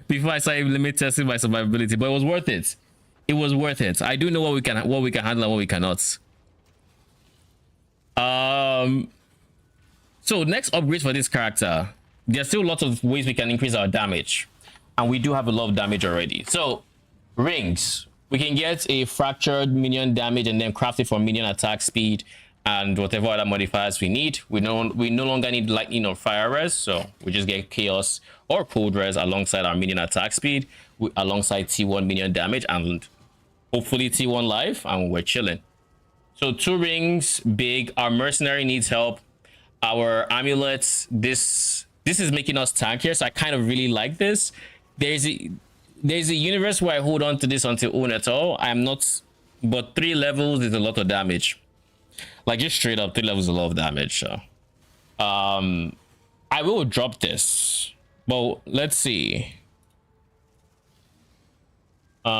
Before I started limit testing my survivability. But it was worth it. It was worth it. I do know what we can handle and what we cannot. So next upgrades for this character. There's still lots of ways we can increase our damage. And we do have a lot of damage already. So, rings. We can get a fractured minion damage and then craft it for minion attack speed and whatever other modifiers we need. We no longer need lightning or fire res, so we just get chaos or cold res alongside our minion attack speed, alongside T1 minion damage, and hopefully T1 life, and we're chilling. So 2 rings, big. Our mercenary needs help. Our amulets, this is making us tankier, so I kind of really like this. There's a universe where I hold on to this until Uneto. I'm not, but 3 levels is a lot of damage. Like, just straight up 3 levels is a lot of damage. So I will drop this, but let's see. We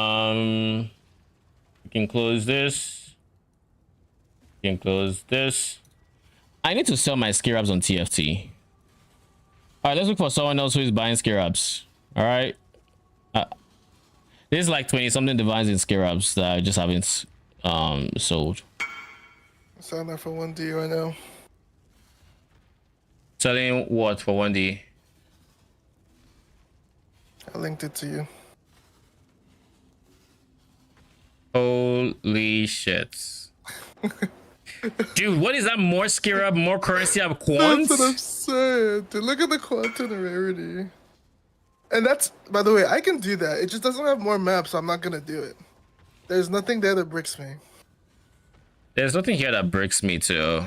can close this. We can close this. I need to sell my scarabs on TFT. All right, let's look for someone else who is buying scarabs. All right. There's like 20 something divines in scarabs that I just haven't sold. Selling that for 1D right now. Selling what for 1D? I linked it to you. Holy shit. Dude, what is that? More scarab, more currency of quants? That's what I'm saying. Dude, look at the quantum rarity. And that's, by the way, I can do that. It just doesn't have more maps, so I'm not gonna do it. There's nothing there that bricks me. There's nothing here that bricks me too.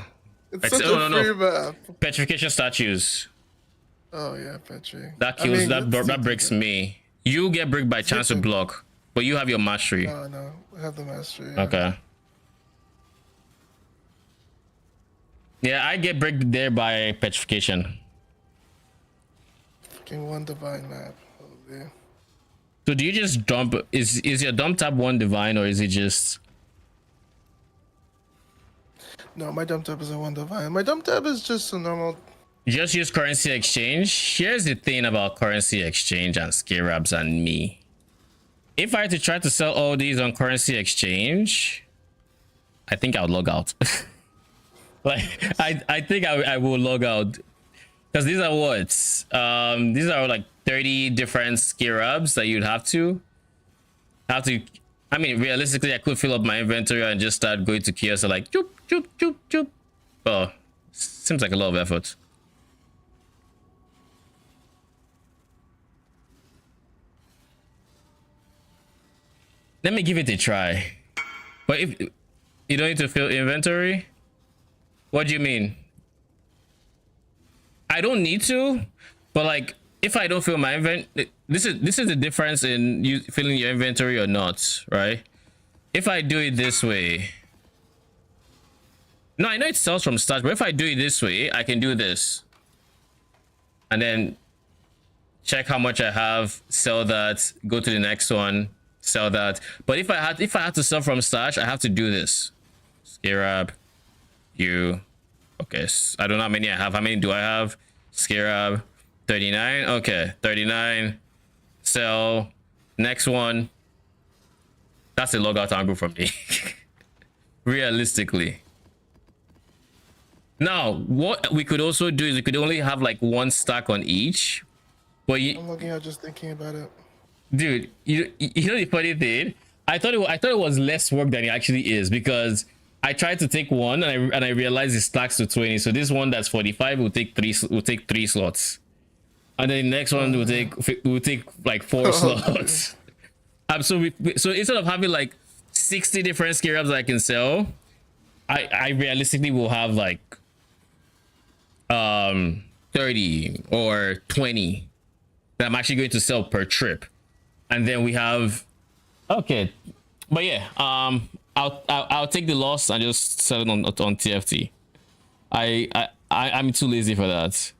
It's such a free map. Petrification statues. Oh yeah, Petri. That kills, that bricks me. You get bricked by chance to block, but you have your mastery. No, I have the mastery. Yeah. Okay. Yeah, I get bricked there by petrification. Fucking 1 divine map. Oh, yeah. So do you just dump? Is your dump tab 1 divine, or is it just? No, my dump tab is a 1 divine. My dump tab is just a normal. Just use currency exchange. Here's the thing about currency exchange and scarabs and me. If I had to try to sell all these on currency exchange, I think I would log out. Like, I think I will log out, because these are what? These are like 30 different scarabs that you'd have to. I mean, realistically, I could fill up my inventory and just start going to kiosk like choop choop choop choop. Oh, seems like a lot of effort. Let me give it a try. But if you don't need to fill inventory, what do you mean? I don't need to, but like, if I don't fill my this is the difference in you filling your inventory or not, right? If I do it this way, no, I know it sells from start, but if I do it this way, I can do this, and then check how much I have, sell that, go to the next one, sell that. But if I had to sell from stash, I have to do this. Scarab, you. Okay, I don't know how many I have. How many do I have? Scarab, 39. Okay, 39. Sell. Next one. That's a logout angle from me. Realistically. Now, what we could also do is we could only have like 1 stack on each. But I'm looking at just thinking about it. Dude, you know the funny thing? I thought it was less work than it actually is, because I tried to take one and I realized it stacks to 20. So this one that's 45 will take 3 slots, and then the next one will take like 4 slots. So instead of having like 60 different scarabs that I can sell, I realistically will have like 30 or 20 that I'm actually going to sell per trip. And then we have, okay, but yeah, I'll take the loss and just sell it on TFT. I'm too lazy for that.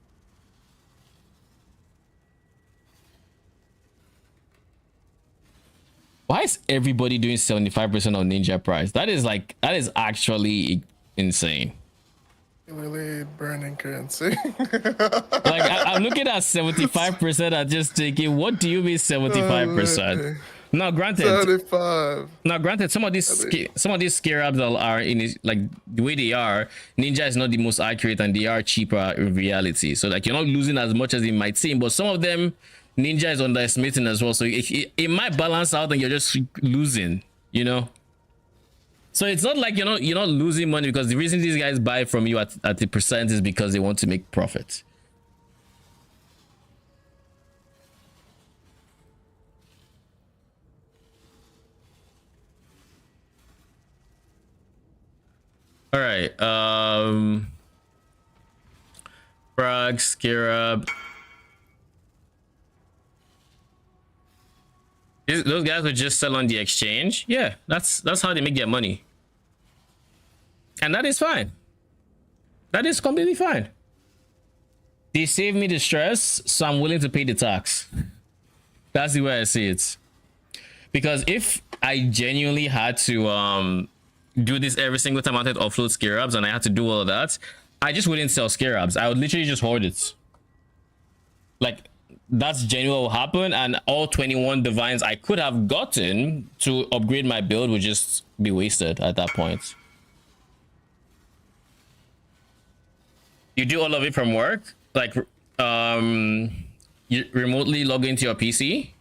Why is everybody doing 75% on Ninja price? That is actually insane. Really burning currency. Like, I'm looking at 75%. I just thinking, what do you mean 75%? Now, granted, 75. Now, granted, some of these scarabs are in it, like the way they are. Ninja is not the most accurate, and they are cheaper in reality. So, like, you're not losing as much as it might seem. But some of them, Ninja is underestimating as well. So it might balance out, and you're just losing. You know. So it's not like you're not losing money, because the reason these guys buy from you at the percent is because they want to make profit. All right. Frog, scarab. Those guys would just sell on the exchange. Yeah, that's how they make their money. And that is fine. That is completely fine. They save me the stress, so I'm willing to pay the tax. That's the way I see it. Because if I genuinely had to do this every single time I had to offload scarabs and I had to do all of that, I just wouldn't sell scarabs. I would literally just hoard it. Like, that's genuinely what will happen, and all 21 divines I could have gotten to upgrade my build would just be wasted at that point. You do all of it from work? Like, you remotely log into your PC?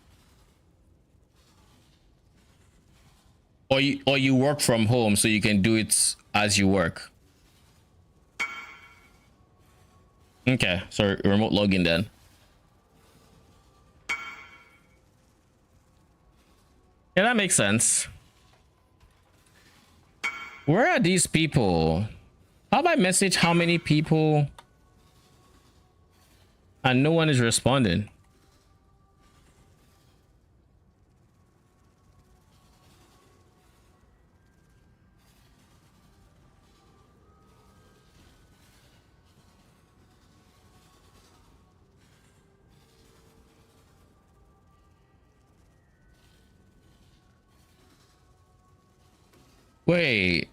Or you work from home so you can do it as you work? Okay, so remote login then. Yeah, that makes sense. Where are these people? How about I message how many people and no one is responding? Wait.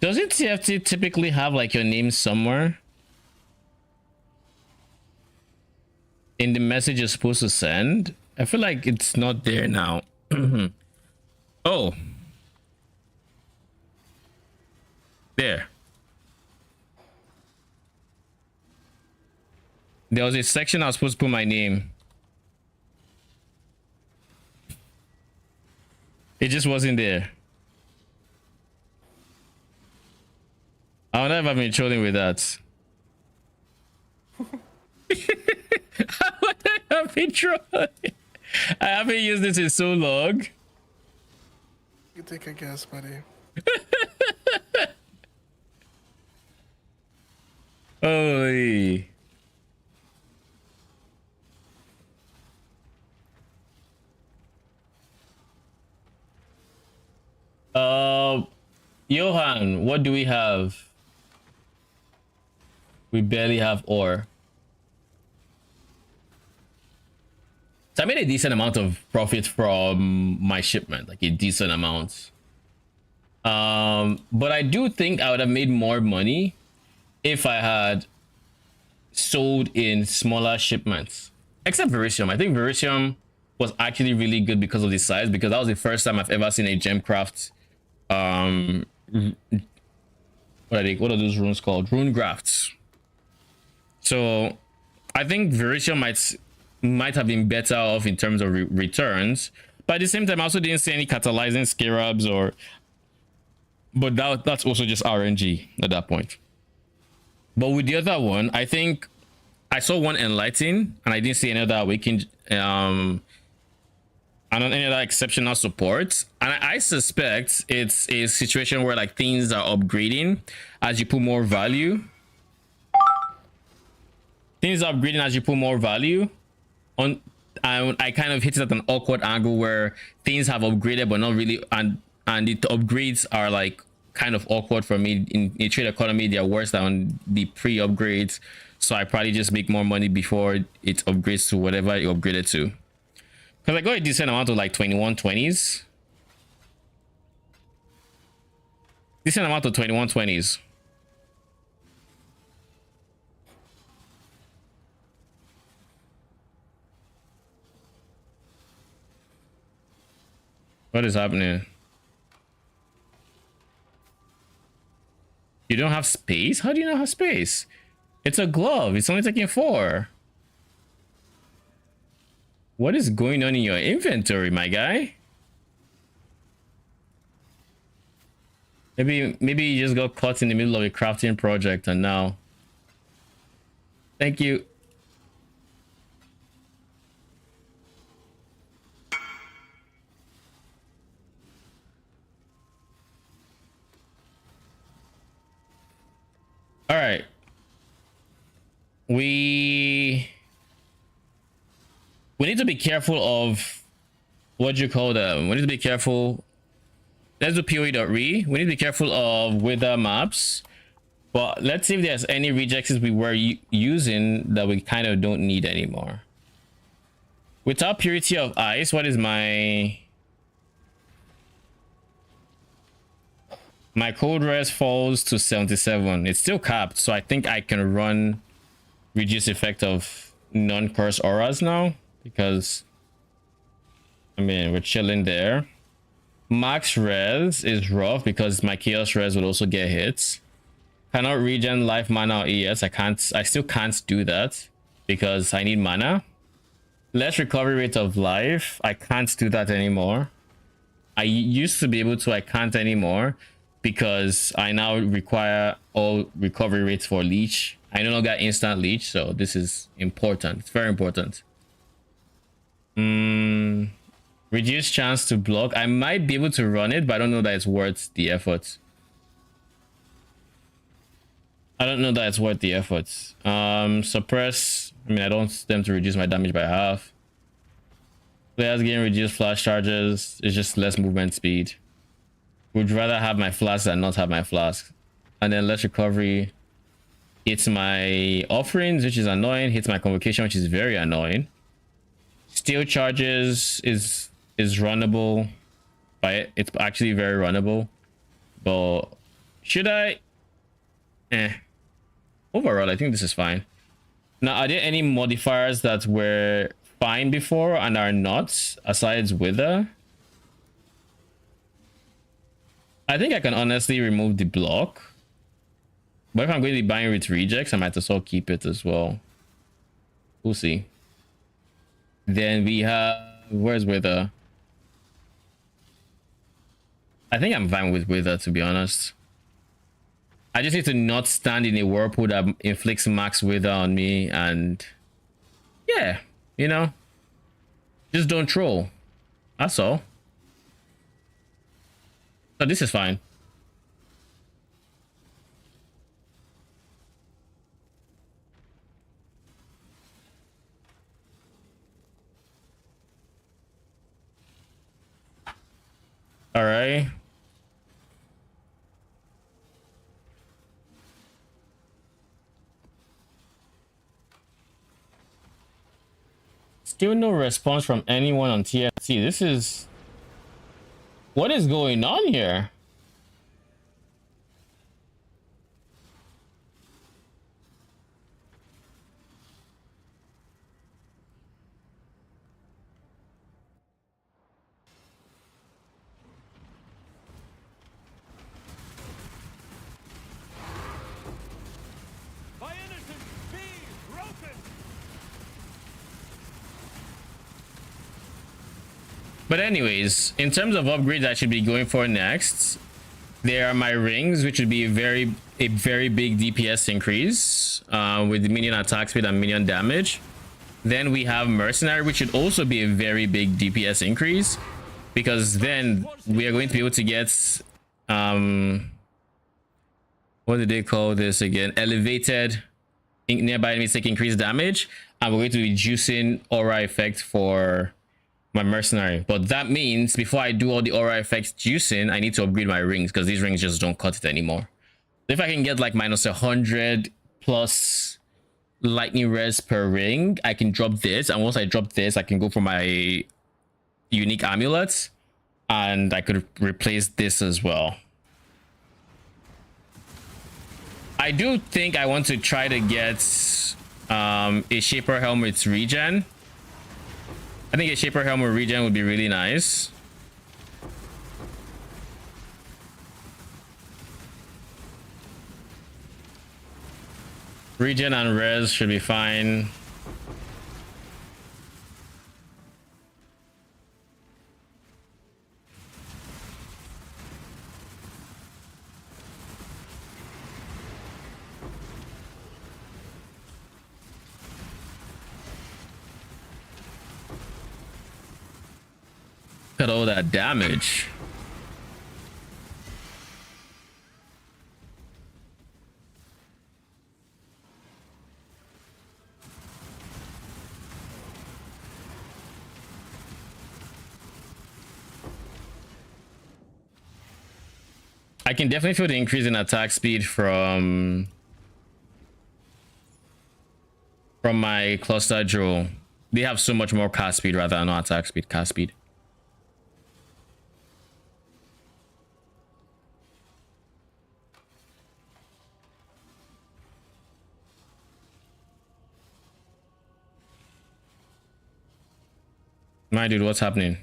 Doesn't TFT typically have like your name somewhere in the message you're supposed to send? I feel like it's not there now. Oh. There. There was a section I was supposed to put my name. It just wasn't there. I wonder if I've been trolling with that. I wonder if I've been trolling. I haven't used this in so long. You take a guess, buddy. Holy. Johan, what do we have? We barely have ore. So I made a decent amount of profit from my shipment, like a decent amount. But I do think I would have made more money if I had sold in smaller shipments. Except Verisium. I think Verisium was actually really good because of the size, because that was the first time I've ever seen a gemcraft. What are those runes called? Rune grafts. So I think Verisium might have been better off in terms of returns, but at the same time I also didn't see any catalyzing scarabs but that's also just RNG at that point. But with the other one, I think I saw one enlighten and I didn't see any other awakened and any other exceptional support, and I suspect it's a situation where like things are upgrading as you put more value. Things are upgrading as you put more value on. I kind of hit it at an awkward angle where things have upgraded but not really, and the upgrades are like kind of awkward for me. In a trade economy, they're worse than the pre-upgrades, so I probably just make more money before it upgrades to whatever it upgraded to. Because I got a decent amount of like 2120s. Decent amount of 2120s. What is happening? You don't have space? How do you not have space? It's a glove. It's only taking 4. What is going on in your inventory, my guy? Maybe you just got caught in the middle of a crafting project and now. Thank you. All right. We need to be careful of what you call them. We need to be careful. Let's do POE.re. We need to be careful of wither maps. But let's see if there's any rejects we were using that we kind of don't need anymore. Without purity of ice, what is my cold res falls to 77. It's still capped, so I think I can run reduce effect of non-curse auras now, because I mean we're chilling there. Max res is rough because my chaos res will also get hits. Cannot regen life, mana, or ES. I still can't do that because I need mana. Less recovery rate of life. I can't do that anymore. I used to be able to, I can't anymore because I now require all recovery rates for leech. I no longer instant leech, so this is important. It's very important. Reduce chance to block. I might be able to run it, but I don't know that it's worth the effort. I don't know that it's worth the efforts. Suppress. I mean, I don't want them to reduce my damage by half. Players gain reduced flash charges. It's just less movement speed. Would rather have my flask than not have my flask. And then less recovery. Hits my offerings, which is annoying. Hits my convocation, which is very annoying. Steal charges is runnable. It's actually very runnable. But should I? Overall, I think this is fine. Now, are there any modifiers that were fine before and are not, aside Wither? I think I can honestly remove the block. But if I'm going to be buying with rejects, I might as well keep it as well. We'll see. Then we have... Where's Wither? I think I'm fine with Wither, to be honest. I just need to not stand in a whirlpool that inflicts max wither on me, and yeah, you know, just don't troll. That's all. So this is fine. All right. Still no response from anyone on TFT. This is... What is going on here? My innocent be broken! But anyways, in terms of upgrades I should be going for next, there are my rings, which would be a very big DPS increase with the minion attack speed and minion damage. Then we have mercenary, which should also be a very big DPS increase, because then we are going to be able to get what do they call this again? Elevated nearby enemies take increased damage, and we're going to be juicing aura effect for my mercenary. But that means before I do all the aura effects juicing, I need to upgrade my rings, because these rings just don't cut it anymore. If I can get like minus 100 plus lightning res per ring, I can drop this, and once I drop this, I can go for my unique amulets, and I could replace this as well. I do think I want to try to get a Shaper Helm with regen. I think a Shaper Helm with regen would be really nice. Regen and res should be fine. Look at all that damage. I can definitely feel the increase in attack speed from my cluster drill. They have so much more cast speed rather than no attack speed, cast speed. My dude, what's happening?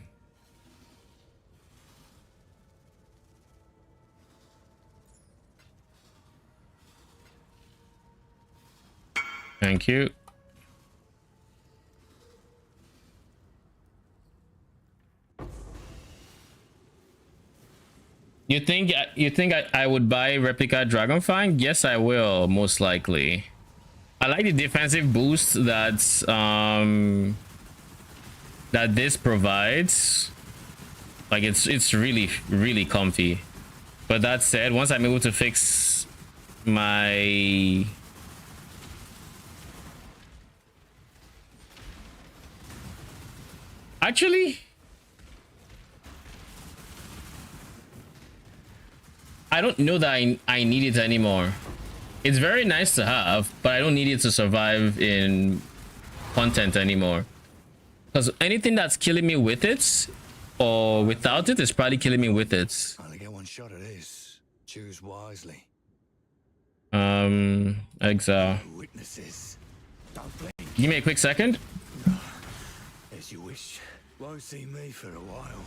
Thank you. You think I would buy replica Dragonfang? Yes, I will, most likely. I like the defensive boost that this provides. Like it's really comfy. But that said, once I'm able to fix my actually, I don't know that I need it anymore. It's very nice to have, but I don't need it to survive in content anymore. Because anything that's killing me with it or without it is probably killing me with it. Only get one shot at this. Choose wisely. Exile. Witnesses. Don't blink. Give me a quick second. As you wish. Won't see me for a while.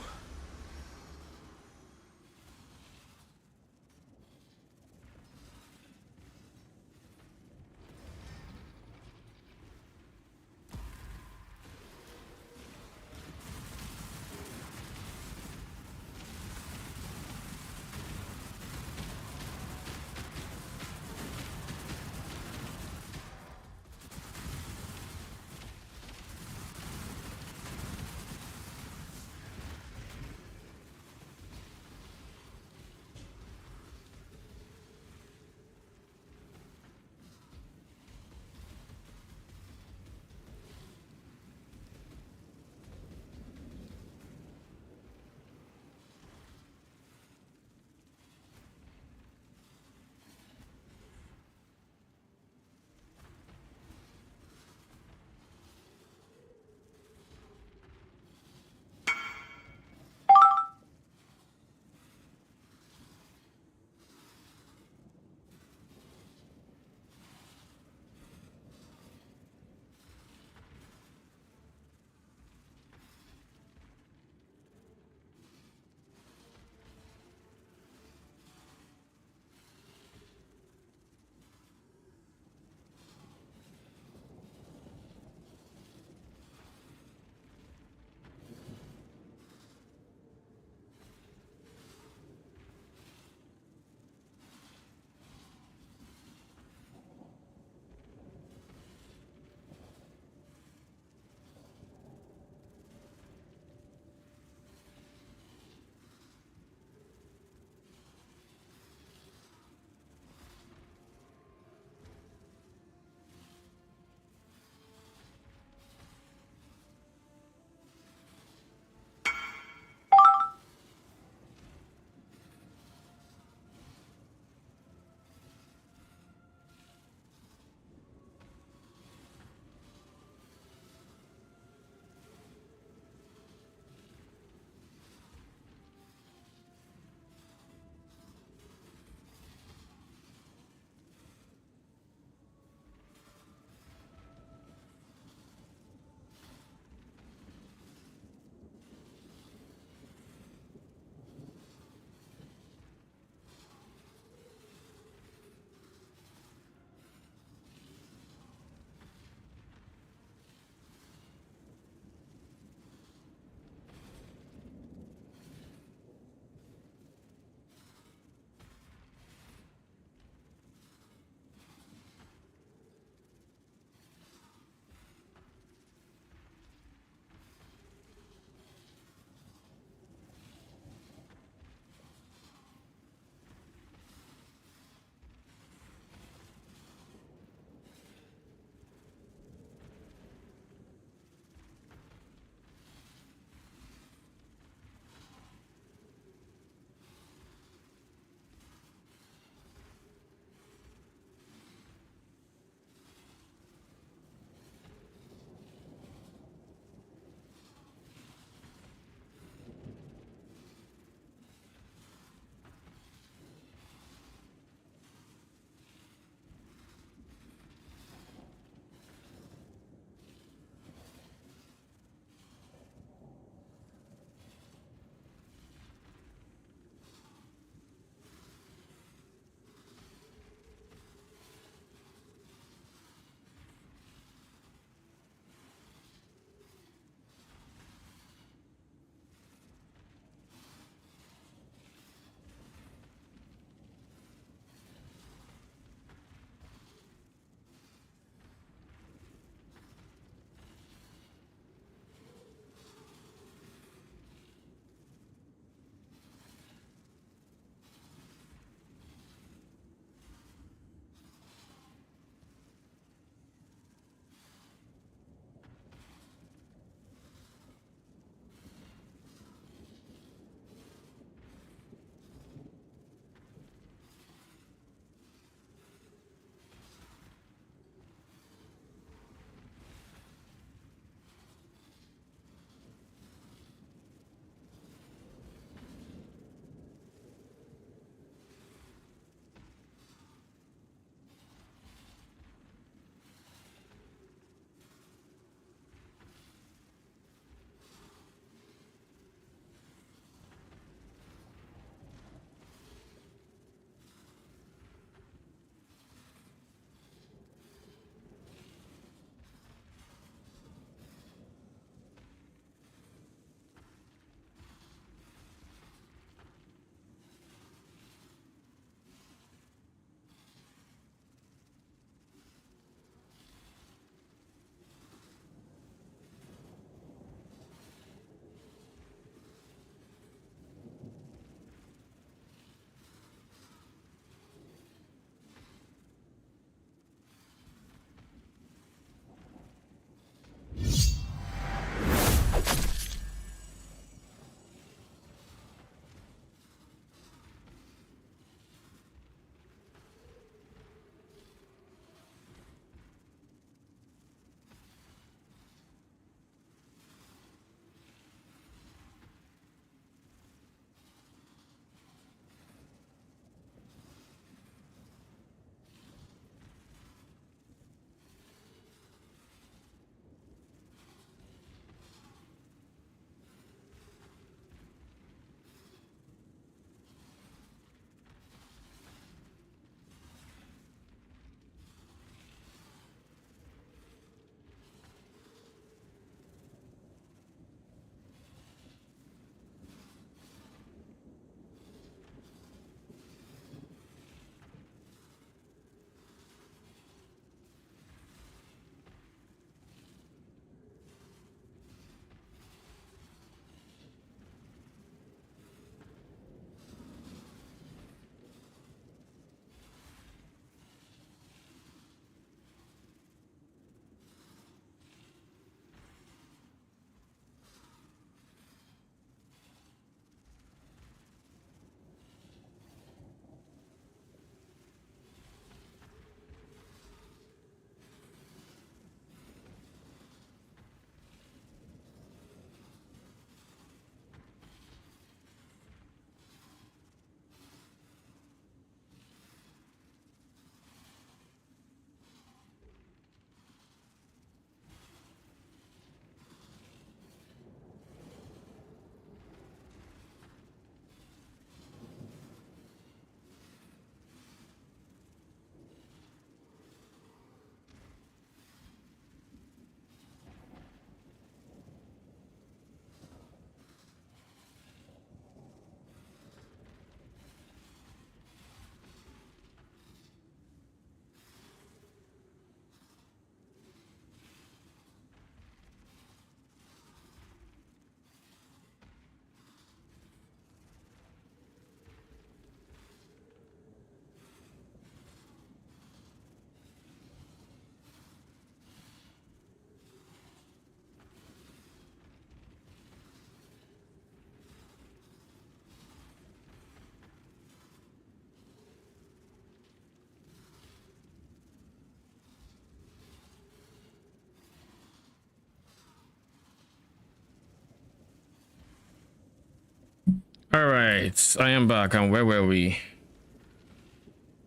All right, I am back. And where were we?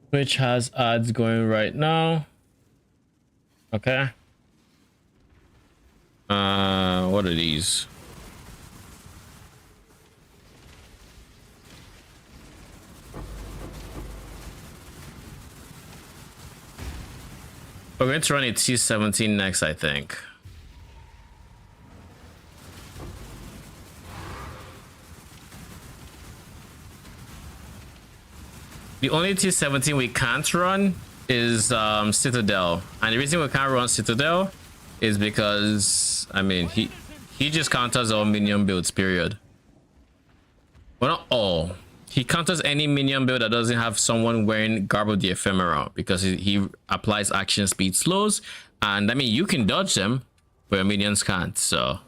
Which has ads going right now? Okay. What are these? We're going to run a T17 next, I think. The only T17 we can't run is Citadel, and the reason we can't run Citadel is because, I mean, he just counters all minion builds, period. Well, not all. He counters any minion build that doesn't have someone wearing Garb of the Ephemera, because he applies action speed slows, and I mean, you can dodge them, but your minions can't, so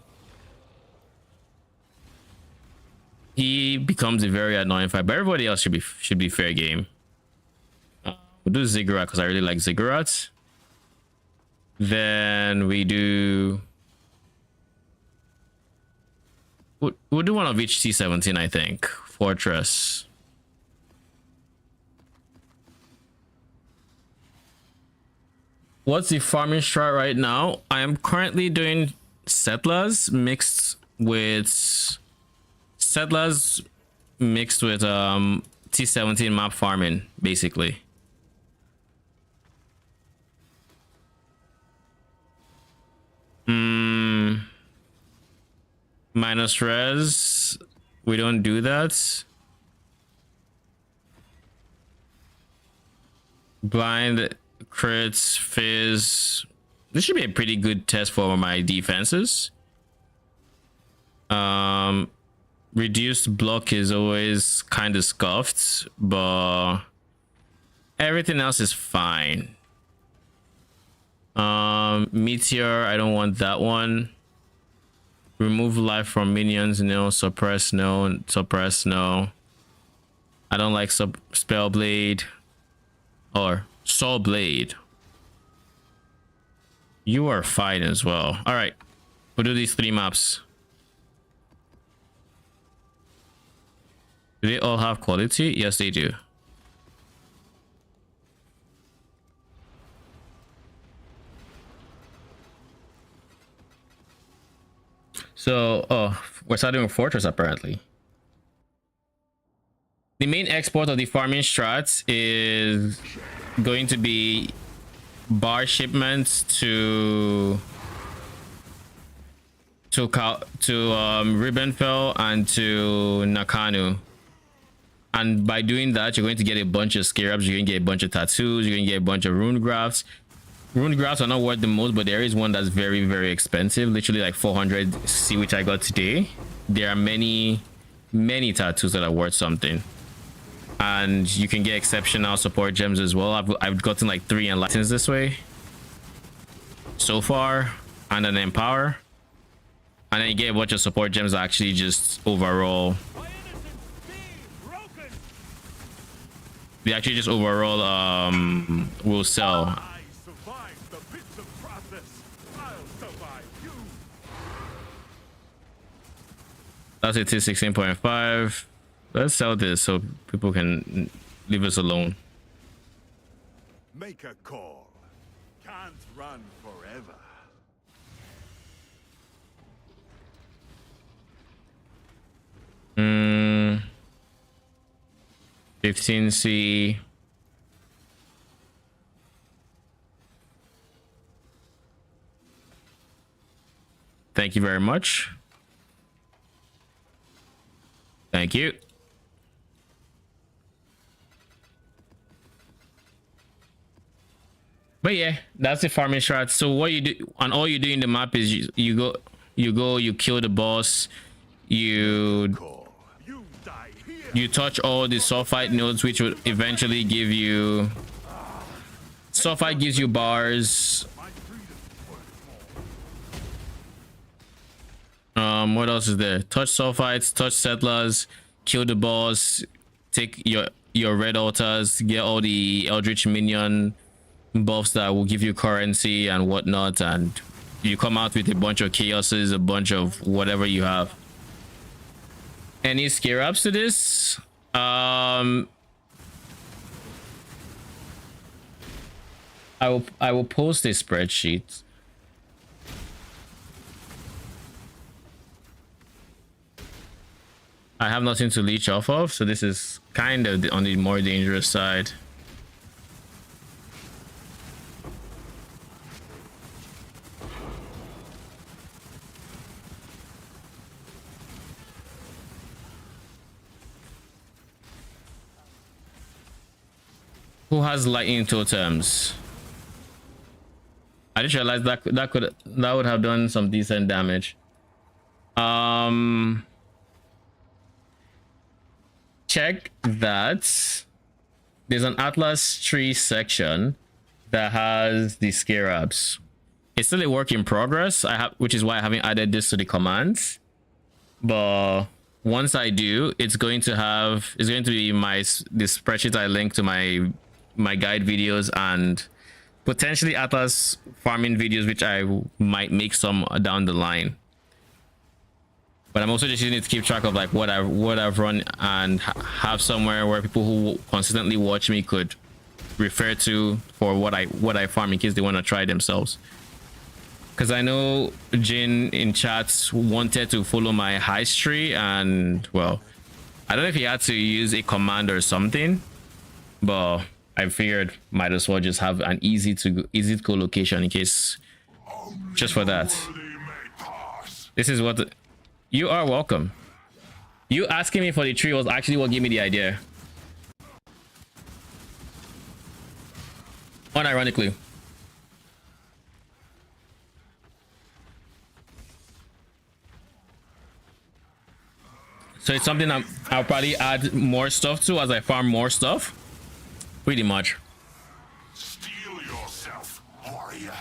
he becomes a very annoying fight. But everybody else should be fair game. We'll do Ziggurat because I really like Ziggurats. Then we do. We'll do one of each T17, I think. Fortress. What's the farming strat right now? I am currently doing settlers mixed with T17 map farming, basically. Minus res, we don't do that. Blind, crits, fizz. This should be a pretty good test for my defenses. Reduced block is always kind of scuffed, but everything else is fine. Meteor, I don't want that one. Remove life from minions, no. Suppress, no. Suppress, no. I don't like spell blade or saw blade. You are fine as well. All right, we'll do these 3 maps. Do they all have quality? Yes, they do. So, oh, we're starting with Fortress apparently. The main export of the farming strats is going to be bar shipments to Ribbonfell and to Nakanu. And by doing that, you're going to get a bunch of scarabs, you're going to get a bunch of tattoos, you're going to get a bunch of rune grafts. Rune grafts are not worth the most, but there is one that's very, very expensive, literally like 400 C, which I got today. There are many tattoos that are worth something, and you can get exceptional support gems as well. I've gotten like 3 enlightens this way so far, and an empower, and then you get a bunch of support gems that actually just overall, they actually just overall will sell. That's it, 16.5. Let's sell this so people can leave us alone. Make a call. Can't run forever. 15C. Thank you very much. Thank you. But yeah, that's the farming strat. So what you do, and all you do in the map is you kill the boss, you touch all the sulfite nodes, which would eventually give you, sulfite gives you bars. What else is there? Touch sulfites, touch settlers, kill the boss, take your red altars, get all the eldritch minion buffs that will give you currency and whatnot, and you come out with a bunch of chaoses, a bunch of whatever you have. Any scarabs to this? I will post a spreadsheet. I have nothing to leech off of, so this is kind of on the more dangerous side. Who has lightning totems? I just realized that would have done some decent damage. Check that there's an Atlas tree section that has the scarabs. It's still a work in progress. Which is why I haven't added this to the commands. But once I do, it's going to be the spreadsheet I link to my guide videos and potentially Atlas farming videos, which I might make some down the line. But I'm also just using it to keep track of like what I've run and have somewhere where people who consistently watch me could refer to for what I farm in case they want to try themselves. Because I know Jin in chats wanted to follow my heist tree, and well, I don't know if he had to use a command or something, but I figured might as well just have an easy to go location in case, just for that. This is what you are welcome. You asking me for the tree was actually what gave me the idea. Unironically. So it's something I'll probably add more stuff to as I farm more stuff. Pretty much. Steel yourself, warrior.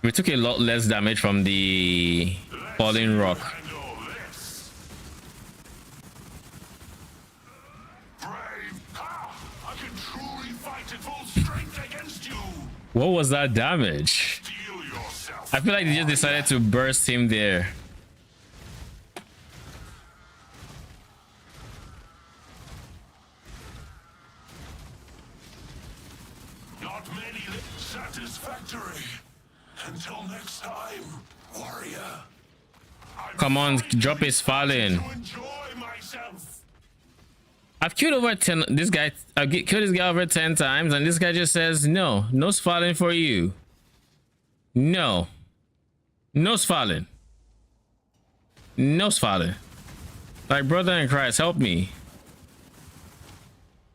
We took a lot less damage from the falling rock. What was that damage? I feel like they just decided to burst him there. Not many satisfactory. Until next time, warrior. Come on, drop his falling. I've killed over 10 this guy. I've killed this guy over 10 times, and this guy just says no falling for you. No falling. Like, brother in Christ, help me.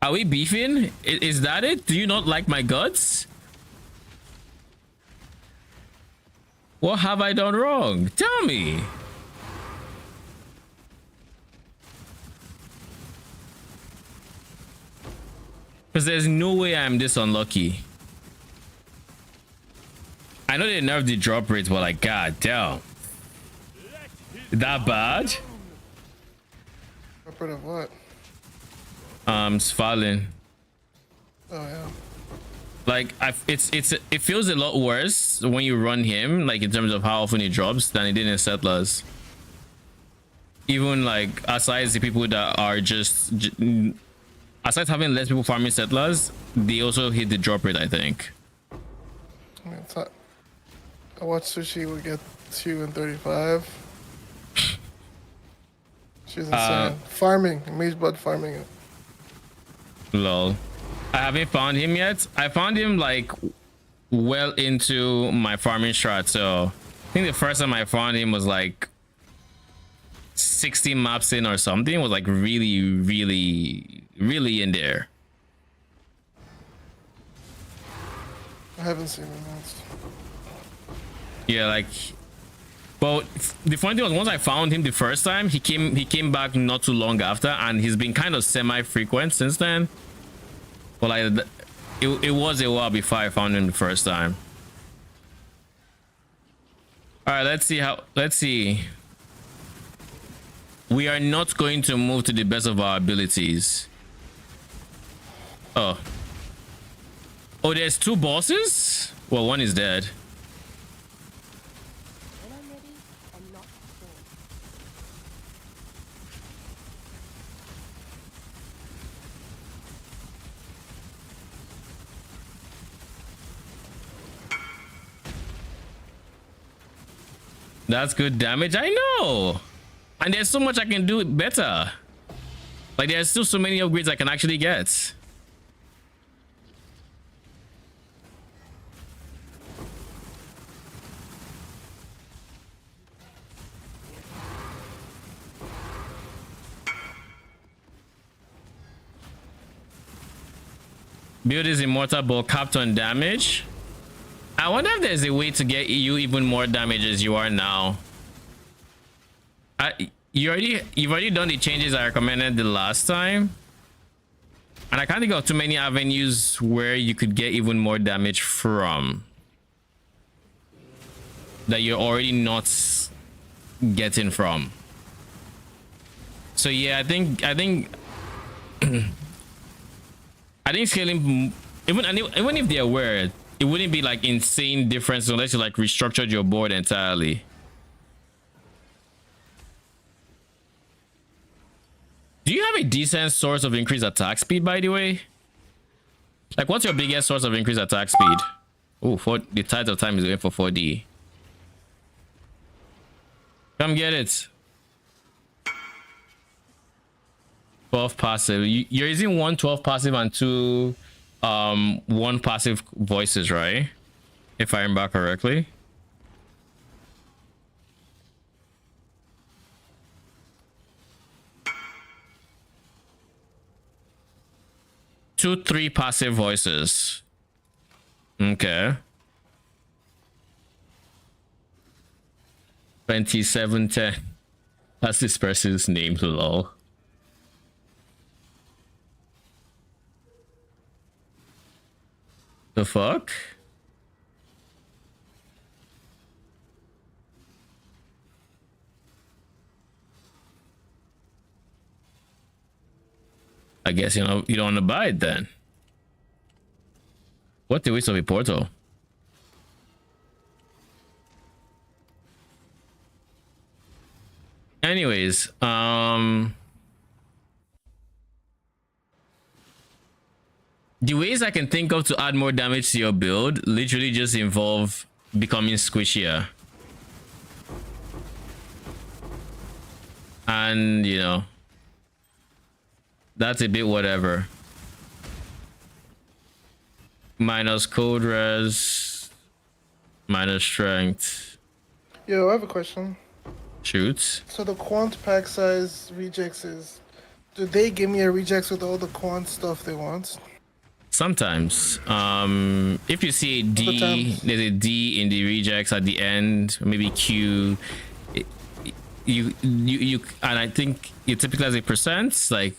Are we beefing? Is that it? Do you not like my guts? What have I done wrong? Tell me. Because there's no way I'm this unlucky. I know they nerfed the drop rate, but like, god damn. That bad? Drop rate of what? It's falling. Oh yeah. Like, it feels a lot worse when you run him, like in terms of how often he drops, than it did in Settlers. Even like, aside the people that are just aside having less people farming Settlers, they also hit the drop rate, I think. I watched Sushi would get 2 and 35. She's insane. Farming, Mage Blood farming it. Lol. I haven't found him yet. I found him like well into my farming strat, so I think the first time I found him was like 60 maps in or something. It was like really in there. I haven't seen him once. Yeah, like, well, the funny thing was, once I found him the first time, he came back not too long after, and he's been kind of semi-frequent since then. But like, it was a while before I found him the first time. All right, let's see. We are not going to move to the best of our abilities. Oh, there's 2 bosses? Well, one is dead. That's good damage. I know. And there's so much I can do better. Like there's still so many upgrades I can actually get. Build is immortal but capped on damage. I wonder if there's a way to get you even more damage as you are now. You've already done the changes I recommended the last time, and I can't think of too many avenues where you could get even more damage from that you're already not getting from. So yeah, I think I think scaling, even if they're aware, it wouldn't be like insane difference unless you like restructured your board entirely. Do you have a decent source of increased attack speed, by the way? Like, what's your biggest source of increased attack speed? Oh, the Tide of Time is going for 4D. Come get it. 12 passive. You're using 1 12 passive and 2 1 passive voices, right? If I remember correctly. Two 3 passive voices. Okay. 2710. That's this person's name, lol. The fuck? I guess you don't want to buy it then. What the waste of a portal? Anyways, the ways I can think of to add more damage to your build literally just involve becoming squishier. And, you know, that's a bit whatever. Minus code res, minus strength. Yo, I have a question. Shoots. So the quant pack size rejects is, do they give me a rejects with all the quant stuff they want? Sometimes, if you see a D, there's a D in the rejects at the end, maybe Q. You and I think it typically has a percent, like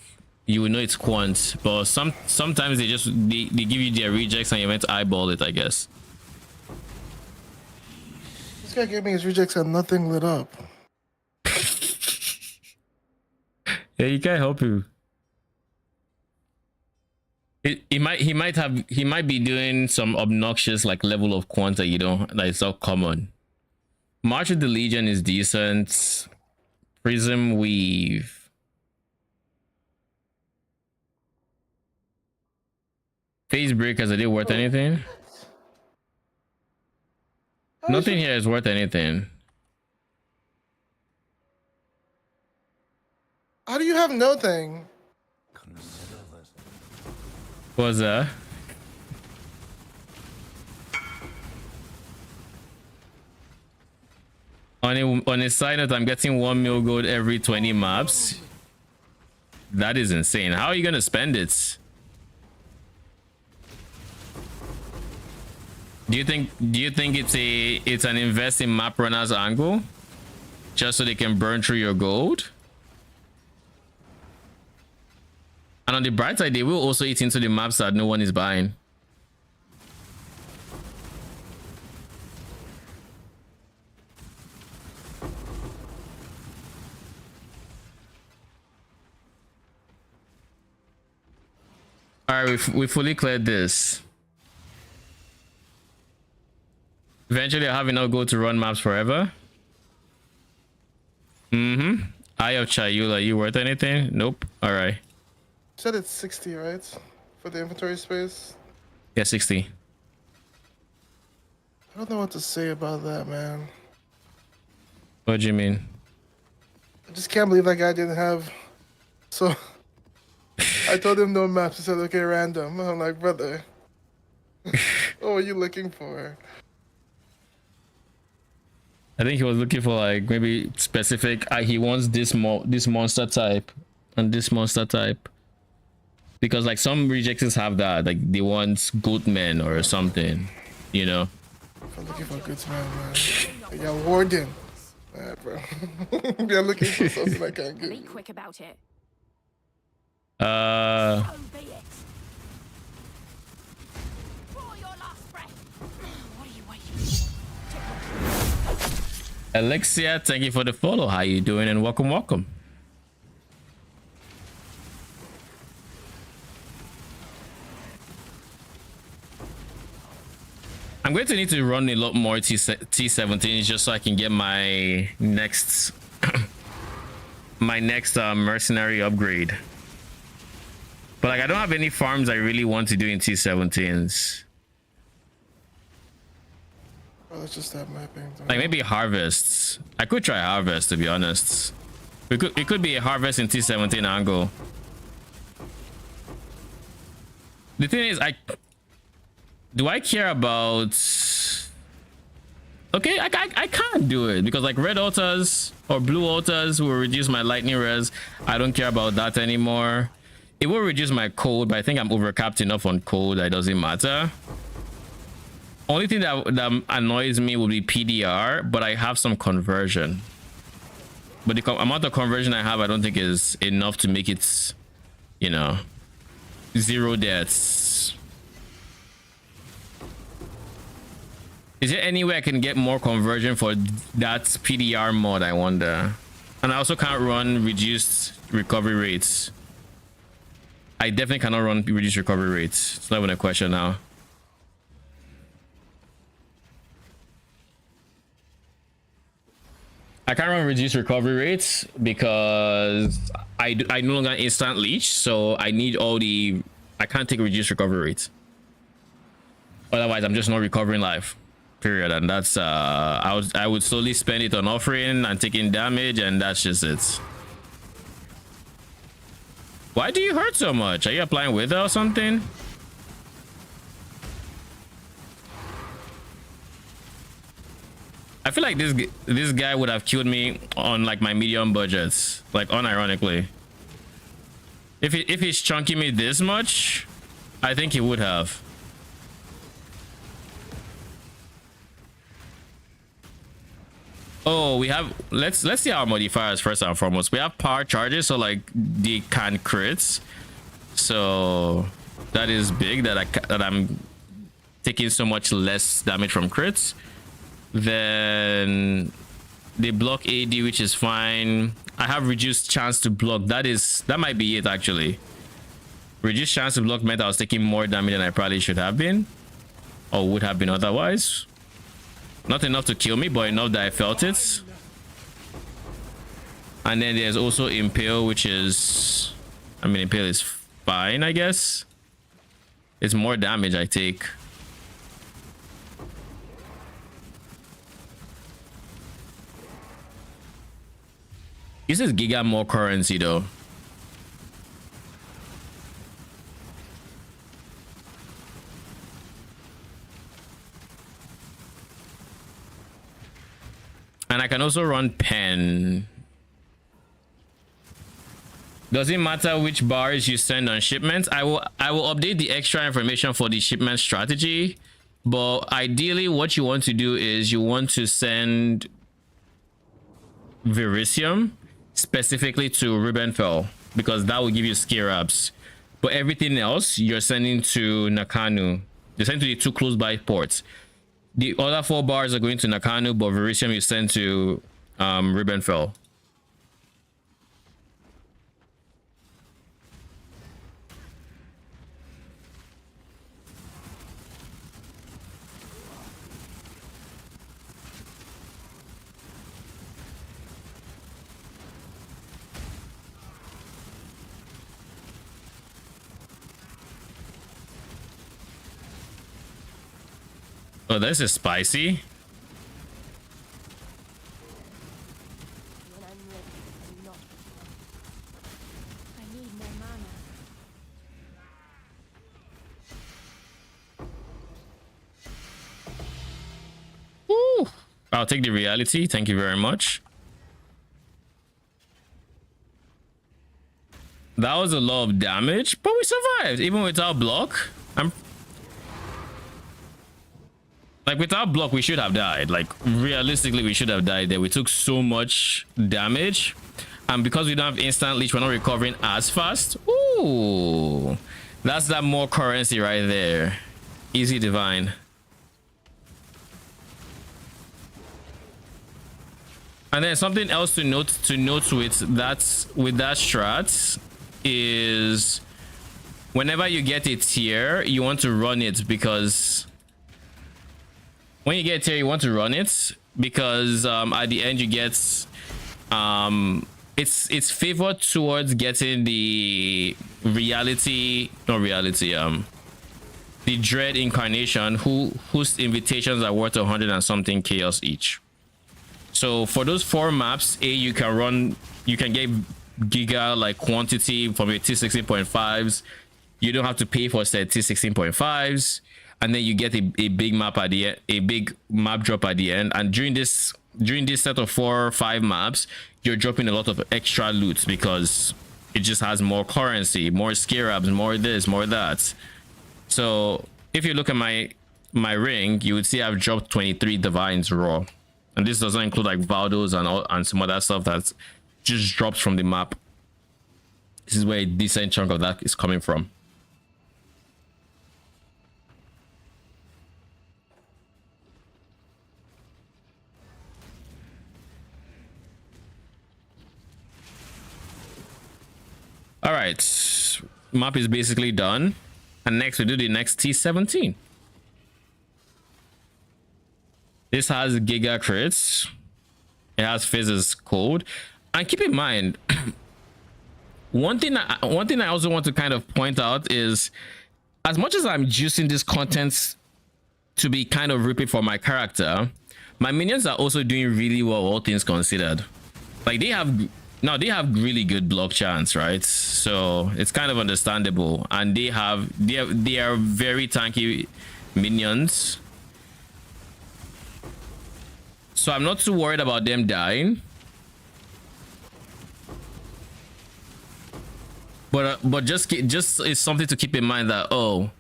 you will know it's quant, but sometimes they give you their rejects and you're meant to eyeball it, I guess. This guy gave me his rejects and nothing lit up. Yeah, he can't help you. He might be doing some obnoxious like level of quant that you don't, that is not common. March with the Legion is decent. Prism Weave. Phase Breakers, are they worth anything? Nothing here is worth anything. How do you have no thing? What's that? On a side note, I'm getting 1 mil gold every 20 maps. That is insane. How are you gonna spend it? Do you think it's an invest in map runners angle? Just so they can burn through your gold? And on the bright side, they will also eat into the maps that no one is buying. All right, we fully cleared this. Eventually, I'll have enough gold to run maps forever. Eye of Chayula, you worth anything? Nope. All right. Said it's 60, right? For the inventory space. Yeah, 60. I don't know what to say about that, man. What do you mean? I just can't believe that guy didn't have. So I told him no maps. He said, okay, random. I'm like, brother, what were you looking for? I think he was looking for like maybe specific. He wants this monster type and this monster type, because like some rejectors have that, like they want goatmen or something, you know. I'm looking for a good man, man. Yeah, warden. Yeah, bro. They're looking for something I can't Be get. quick about it. Uh, So be it. For your last breath. What are you waiting for? Alexia, thank you for the follow. How you doing? And welcome. I'm going to need to run a lot more T17s just so I can get my next mercenary upgrade. But like I don't have any farms I really want to do in T17s. Oh, let's just stop mapping. Like maybe harvests. I could try harvest, to be honest. It could be a harvest in T17 angle. The thing is, do I care about? Okay, I can't do it because like red altars or blue altars will reduce my lightning res. I don't care about that anymore. It will reduce my code, but I think I'm overcapped enough on code that it doesn't matter. Only thing that annoys me will be PDR, but I have some conversion. But the amount of conversion I have, I don't think is enough to make it, you know, 0 deaths. Is there any way I can get more conversion for that PDR mod, I wonder? And I also can't run reduced recovery rates. I definitely cannot run reduced recovery rates. It's not even a question now. I can't run reduced recovery rates because I no longer instant leech, so I need all the... I can't take reduced recovery rates. Otherwise, I'm just not recovering life. Period. And that's I would slowly spend it on offering and taking damage, and that's just it. Why do you hurt so much? Are you applying wither or something? I feel like this guy would have killed me on like my medium budgets, like unironically. If he's chunking me this much, I think he would have. Oh, we have, let's see our modifiers first and foremost. We have power charges, so like they can crits. So that is big that I'm taking so much less damage from crits. Then they block AD, which is fine. I have reduced chance to block. That might be it actually. Reduced chance to block meant I was taking more damage than I probably should have been, or would have been otherwise. Not enough to kill me, but enough that I felt it. And then there's also Impale, which is... I mean, Impale is fine, I guess. It's more damage I take. Uses Giga more currency, though. And I can also run pen. Does it matter which bars you send on shipments? I will update the extra information for the shipment strategy, but ideally what you want to do is you want to send Verisium specifically to Ribenfell, because that will give you scarabs. But everything else you're sending to Nakanu. You're sending to the 2 close by ports. The other 4 bars are going to Nakanu, but Verisium is sent to Ribenfell. Oh, this is spicy. I'll take the reality. Thank you very much. That was a lot of damage, but we survived even without block. Like without block, we should have died. Like realistically, we should have died there. We took so much damage, and because we don't have instant leech, we're not recovering as fast. Ooh, that's that more currency right there. Easy divine. And then something else to note with that strat is whenever you get a tier, you want to run it, because when you get a tier, you want to run it because at the end you get it's favored towards getting the reality, not reality, the dread incarnation whose invitations are worth 100 and something chaos each. So for those 4 maps, you can get giga like quantity from your T16.5s. You don't have to pay for said T16.5s, and then you get a big map at the end, a big map drop at the end. And during this set of 4 or 5 maps, you're dropping a lot of extra loot because it just has more currency, more scarabs, more this, more that. So if you look at my ring, you would see I've dropped 23 divines raw. And this doesn't include like Valdos and some other stuff that just drops from the map. This is where a decent chunk of that is coming from. All right, map is basically done. And next we do the next T17. This has giga crits. It has phases code. And keep in mind, one thing I also want to kind of point out is, as much as I'm juicing this content to be kind of ripping for my character, my minions are also doing really well, all things considered. Like they have really good block chance, right? So it's kind of understandable, and they are very tanky minions. So I'm not too worried about them dying. But just it's something to keep in mind that, oh,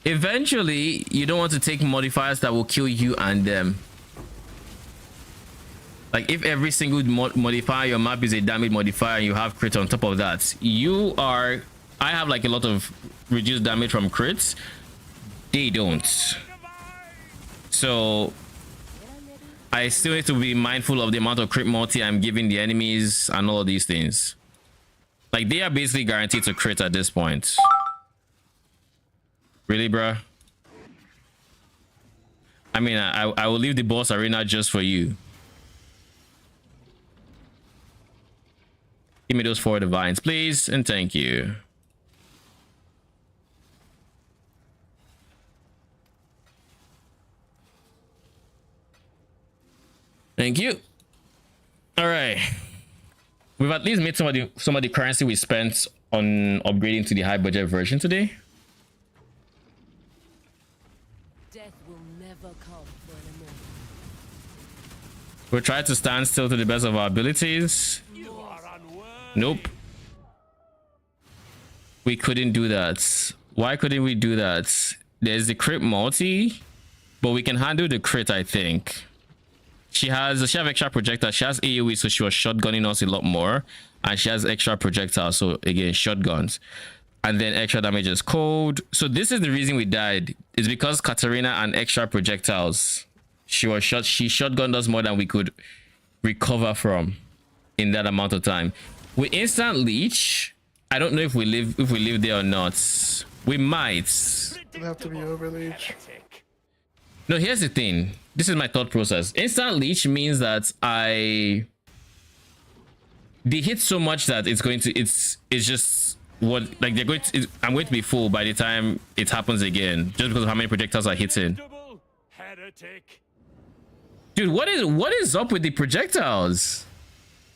eventually you don't want to take modifiers that will kill you and them. Like if every single modifier your map is a damage modifier and you have crit on top of that, I have like a lot of reduced damage from crits. They don't. So I still need to be mindful of the amount of crit multi I'm giving the enemies and all of these things. Like they are basically guaranteed to crit at this point. Really, bruh? I mean, I will leave the boss arena just for you. Give me those 4 divines, please, and thank you. Thank you. All right. We've at least made some of the currency we spent on upgrading to the high budget version today. Death will never come for an immortal. We'll try to stand still to the best of our abilities. You are unworthy. Nope. We couldn't do that. Why couldn't we do that? There's the crit multi, but we can handle the crit, I think. She have extra projectile. She has AoE, so she was shotgunning us a lot more, and she has extra projectile, so again shotguns, and then extra damage is cold. So this is the reason we died, is because Katarina and extra projectiles. She shotgunned us more than we could recover from in that amount of time. With instant leech, I don't know if we live there or not. We might. It'd have to be over leech. No, here's the thing. This is my thought process. Instant leech means that they hit so much that it's just what, like they're going to, I'm going to be full by the time it happens again, just because of how many projectiles are hitting. Heretic. Dude, what is up with the projectiles?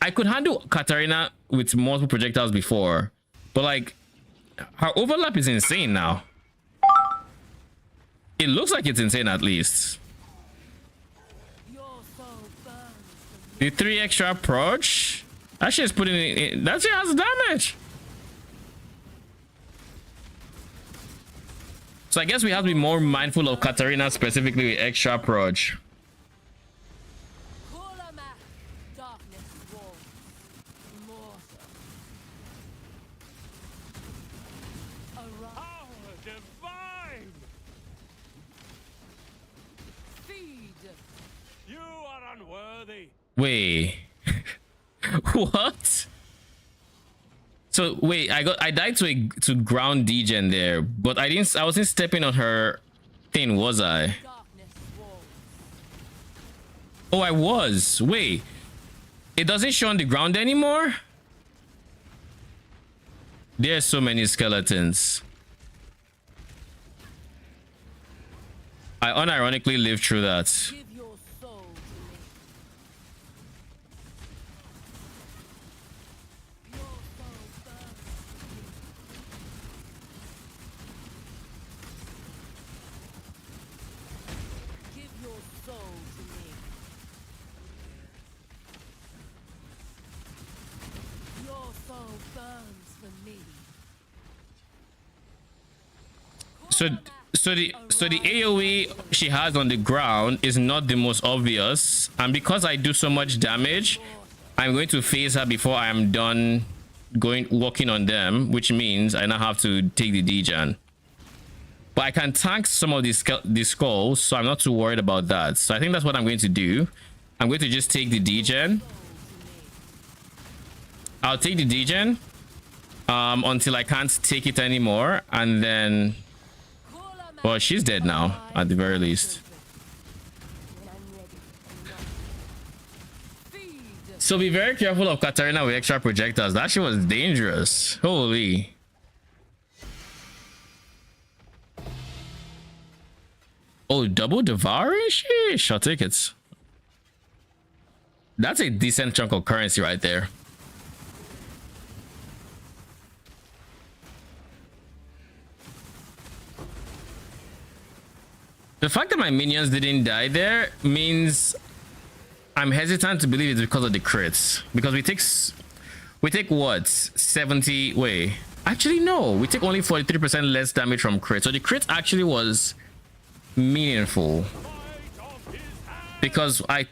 I could handle Katarina with multiple projectiles before, but like her overlap is insane now. It looks like it's insane, at least. Your The 3 extra approach. That shit's putting in. That shit has damage. So I guess we have to be more mindful of Katarina specifically with extra approach. Wait. What? So wait, I died to ground degen there, but I wasn't stepping on her thing, was I? Oh, I was. Wait. It doesn't show on the ground anymore? There's so many skeletons. I unironically lived through that. So the AoE she has on the ground is not the most obvious, and because I do so much damage, I'm going to phase her before I am done working on them, which means I now have to take the degen. But I can tank some of the skulls, so I'm not too worried about that. So I think that's what I'm going to do. I'm going to just take the degen. I'll take the degen until I can't take it anymore, and then... Well, she's dead now, at the very least. So be very careful of Katarina with extra projectiles. That shit was dangerous. Holy. Oh, double devouring? Sheesh, I'll take it. That's a decent chunk of currency right there. The fact that my minions didn't die there means I'm hesitant to believe it's because of the crits. Because we take what? 70... Wait. Actually, no. We take only 43% less damage from crits. So the crit actually was meaningful. Because I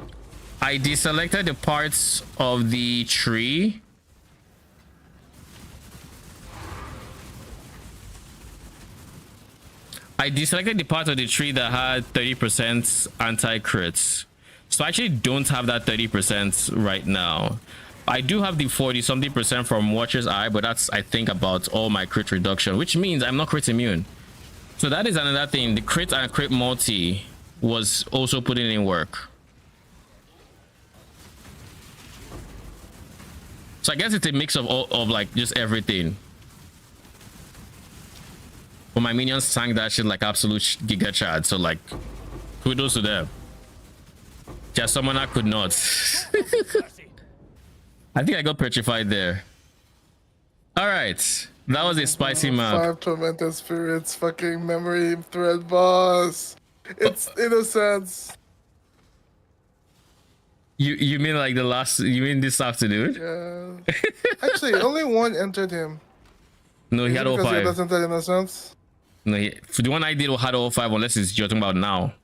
deselected the parts of the tree. I deselected the part of the tree that had 30% anti-crits. So I actually don't have that 30% right now. I do have the 40-something% from Watcher's Eye, but that's, I think, about all my crit reduction, which means I'm not crit immune. So that is another thing. The crit and crit multi was also putting in work. So I guess it's a mix of all, of like just everything. But my minions sang that shit like absolute giga chad, so like kudos to them. Just someone I could not. I think I got petrified there. All right, that was a spicy map. 5 tormented spirits, fucking memory thread boss. It's innocence. You mean like the last? You mean this afternoon? Yeah. Actually, only one entered him. No, he had all 5. He doesn't enter innocence. No, for the one I did had all 5, unless it's you're talking about now.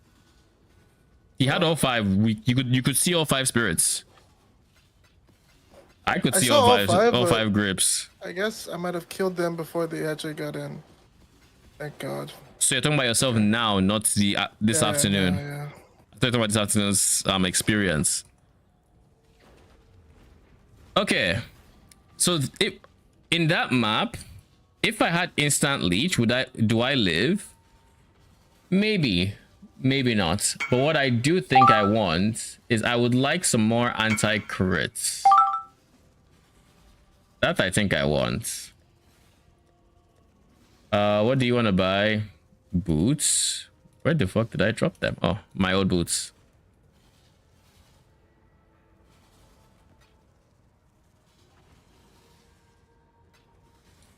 He had all 5. You could see all 5 spirits. I could see all 5 grips. I guess I might have killed them before they actually got in. Thank God. So you're talking about yourself now, not the this afternoon. Yeah. I'm talking about this afternoon's experience. Okay, so in that map, if I had instant leech, do I live? Maybe not. But what I do think I want is I would like some more anti-crits. That I think I want. What do you want to buy? Boots? Where the fuck did I drop them? Oh, my old boots.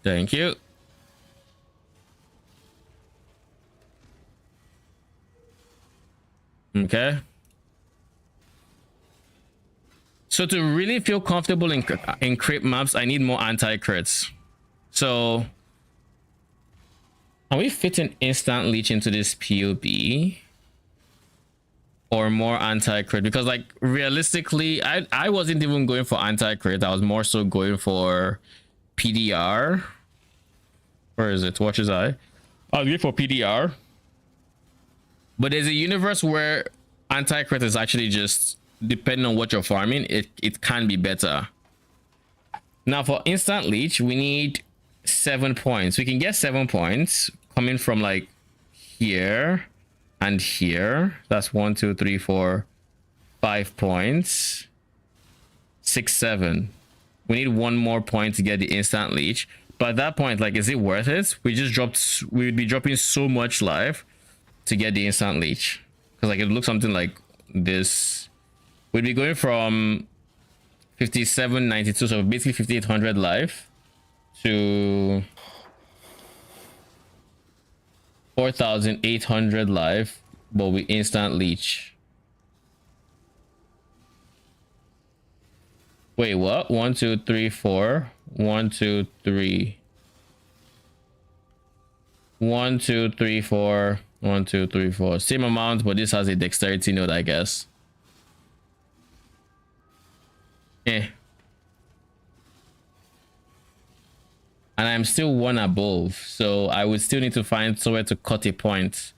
Thank you. Okay. So to really feel comfortable in crit maps, I need more anti-crits. So are we fitting instant leech into this POB? Or more anti-crit? Because like realistically, I wasn't even going for anti-crit. I was more so going for PDR. Where is it? Watcher's Eye. I was going for PDR. But there's a universe where anti-crit is actually just depending on what you're farming, it can be better. Now for instant leech, we need 7 points. We can get 7 points coming from like here and here. That's 1, 2, 3, 4, 5 points. 6, 7. We need 1 more point to get the instant leech. But at that point, like, is it worth it? We would be dropping so much life to get the instant leech. Because like it looks something like this. We'd be going from 5792, so basically 5800 life, to 4800 life, but we instant leech. Wait, what? 1, 2, 3, 4. 1, 2, 3. 1, 2, 3, 4. 1, 2, 3, 4. Same amount, but this has a dexterity node, I guess. And I'm still 1 above, so I would still need to find somewhere to cut a point.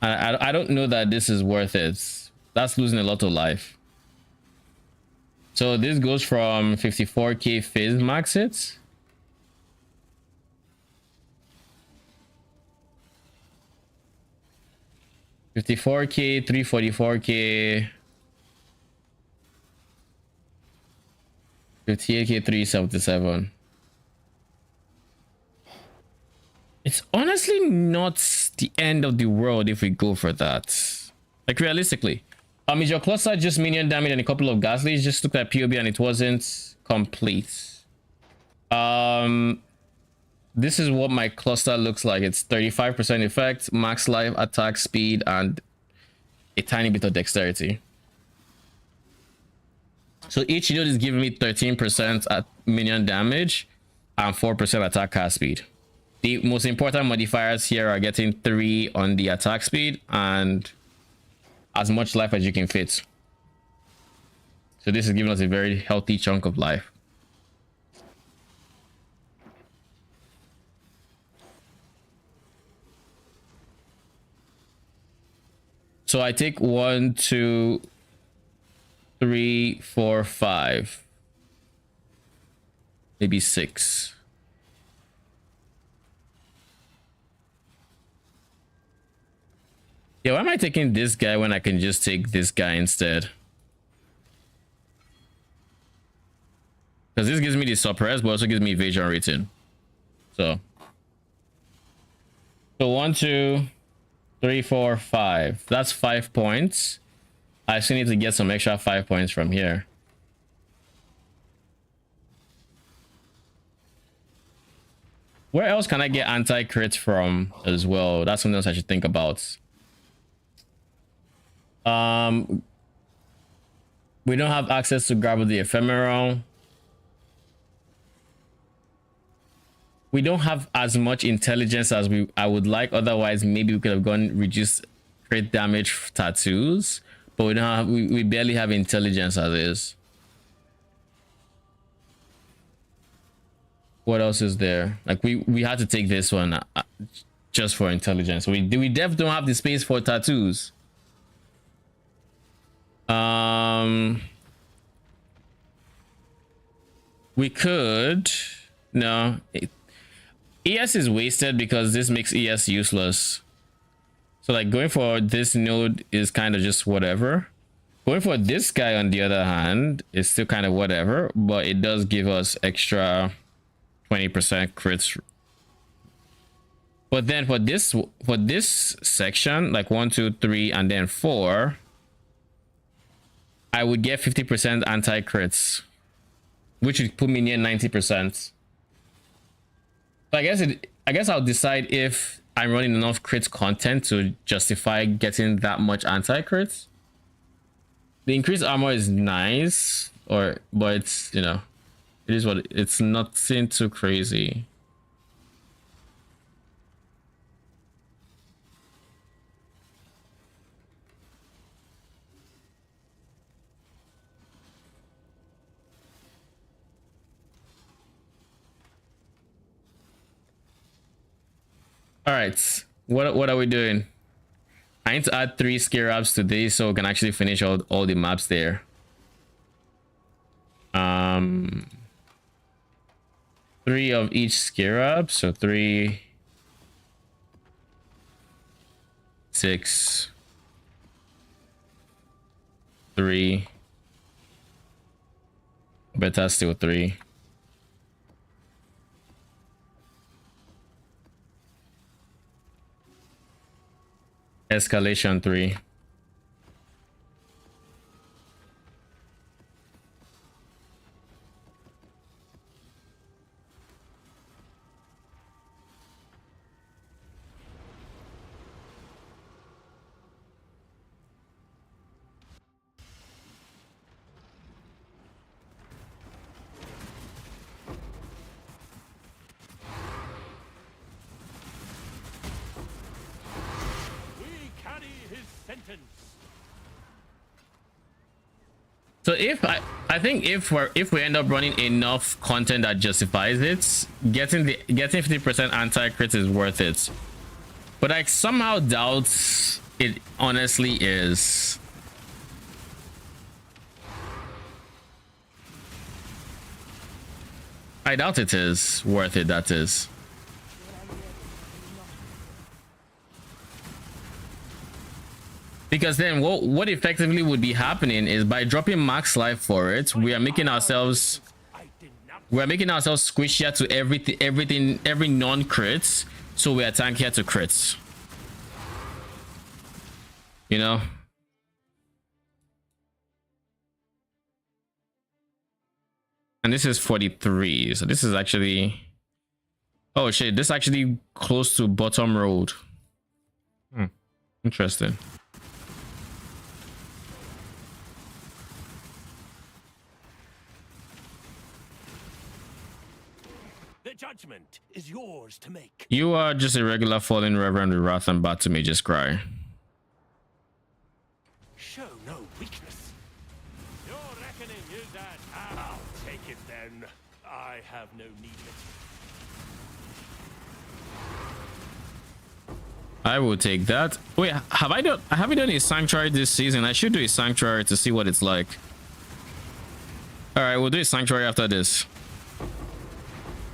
I don't know that this is worth it. That's losing a lot of life. So this goes from 54k phase max it. $54k, 344k. 58k, 377. It's honestly not the end of the world if we go for that. Like realistically, is your cluster just minion damage and a couple of gas leads? Just looked at POB and it wasn't complete. This is what my cluster looks like. It's 35% effect, max life, attack speed, and a tiny bit of dexterity. So each unit is giving me 13% at minion damage and 4% attack cast speed. The most important modifiers here are getting 3 on the attack speed and as much life as you can fit. So this is giving us a very healthy chunk of life. So I take 1, 2, 3, 4, 5, maybe 6. Yeah, why am I taking this guy when I can just take this guy instead? Because this gives me the suppress, but also gives me evasion rating. So 1, 2, 3, 4, 5. That's 5 points. I still need to get some extra 5 points from here. Where else can I get anti-crits from as well? That's something else I should think about. We don't have access to grab the ephemeral. We don't have as much intelligence as I would like. Otherwise, maybe we could have gone reduced crit damage tattoos. But we don't have, we barely have intelligence as is. What else is there? Like we had to take this one just for intelligence. We definitely don't have the space for tattoos. We could no. ES is wasted because this makes ES useless. So like going for this node is kind of just whatever. Going for this guy on the other hand is still kind of whatever, but it does give us extra 20% crits. But then for this section, like 1, 2, 3, and then 4, I would get 50% anti-crits, which would put me near 90%. So I guess I'll decide if I'm running enough crits content to justify getting that much anti-crits. the increased armor is nice, but it's, you know, it is what it's nothing too crazy. All right, what are we doing? I need to add 3 scarabs today so we can actually finish all the maps there. 3 of each scarab, so 3, 6, 3. Better still 3. Escalation 3. So if I think if we end up running enough content that justifies it, getting 50% anti-crit is worth it. But I somehow doubt it honestly is. I doubt it is worth it, that is. Because then what effectively would be happening is by dropping max life for it, we are making ourselves squishier to every non-crits, so we are tankier to crits. You know? And this is 43, so this is actually, oh shit, this is actually close to bottom road. Interesting. Judgment is yours to make. You are just a regular fallen reverend with wrath and bat to me, just cry. Show no weakness. Your reckoning is at hand. I'll take it then. I have no need of it. I will take that. Wait, have I done a sanctuary this season? I should do a sanctuary to see what it's like. All right, we'll do a sanctuary after this.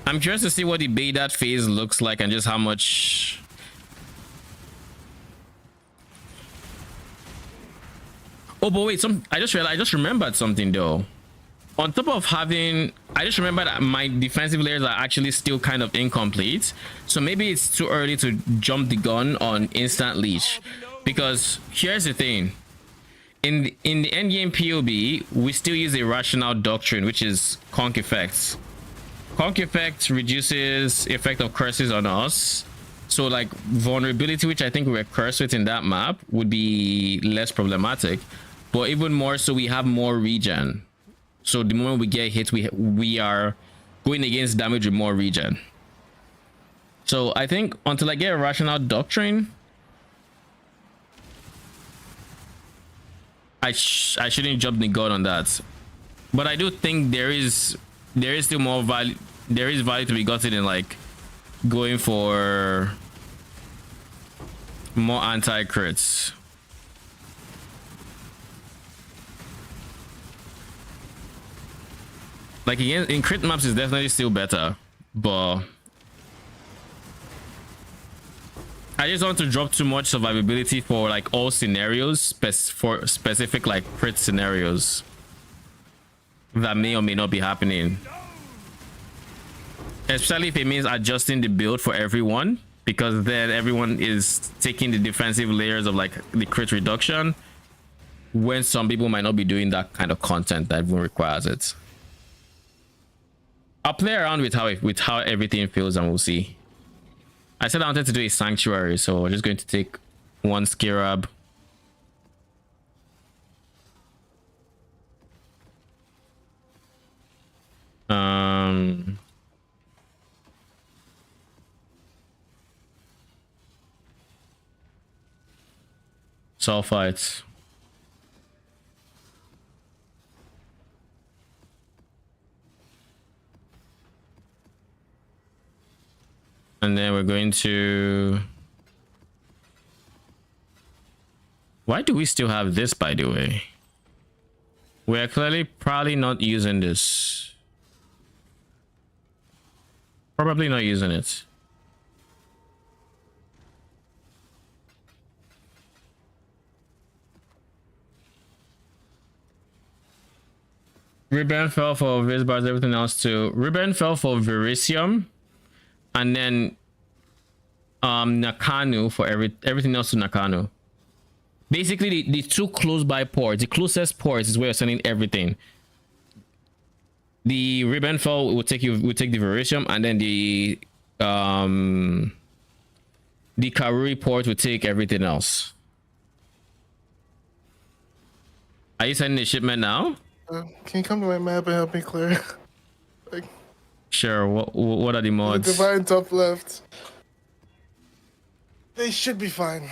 I'm curious to see what the Baydat phase looks like and just how much. Oh, but wait, I just remembered something though. On top of having, I just remembered that my defensive layers are actually still kind of incomplete. So maybe it's too early to jump the gun on instant leech. Because here's the thing. In the endgame POB, we still use a rational doctrine, which is conk effects. Conk effect reduces effect of curses on us, so like vulnerability, which I think we were cursed with in that map, would be less problematic. But even more so, we have more regen, so the moment we get hit, we are going against damage with more regen. So I think until I get a rational doctrine, I shouldn't jump the gun on that. But I do think there is still more value. There is value to be gotten in like going for more anti-crits. Like again, in crit maps is definitely still better, but I just want to drop too much survivability for like all scenarios, for specific like crit scenarios that may or may not be happening. Especially if it means adjusting the build for everyone, because then everyone is taking the defensive layers of like the crit reduction, when some people might not be doing that kind of content that everyone requires it. I'll play around with how everything feels and we'll see. I said I wanted to do a sanctuary, so we're just going to take 1 scarab. Sulfites. And then we're going to... Why do we still have this, by the way? We're clearly probably not using this. Probably not using it. Ribbon fell for Visbars, everything else too. Ribbon fell for Verisium. And then Nakanu for everything else to Nakanu. Basically, the two close by ports, the closest ports is where you're sending everything. The ribbon fell will take the Verisium, and then the Karuri port will take everything else. Are you sending the shipment now? Can you come to my map and help me clear? Like, sure. What are the mods? The divine top left. They should be fine.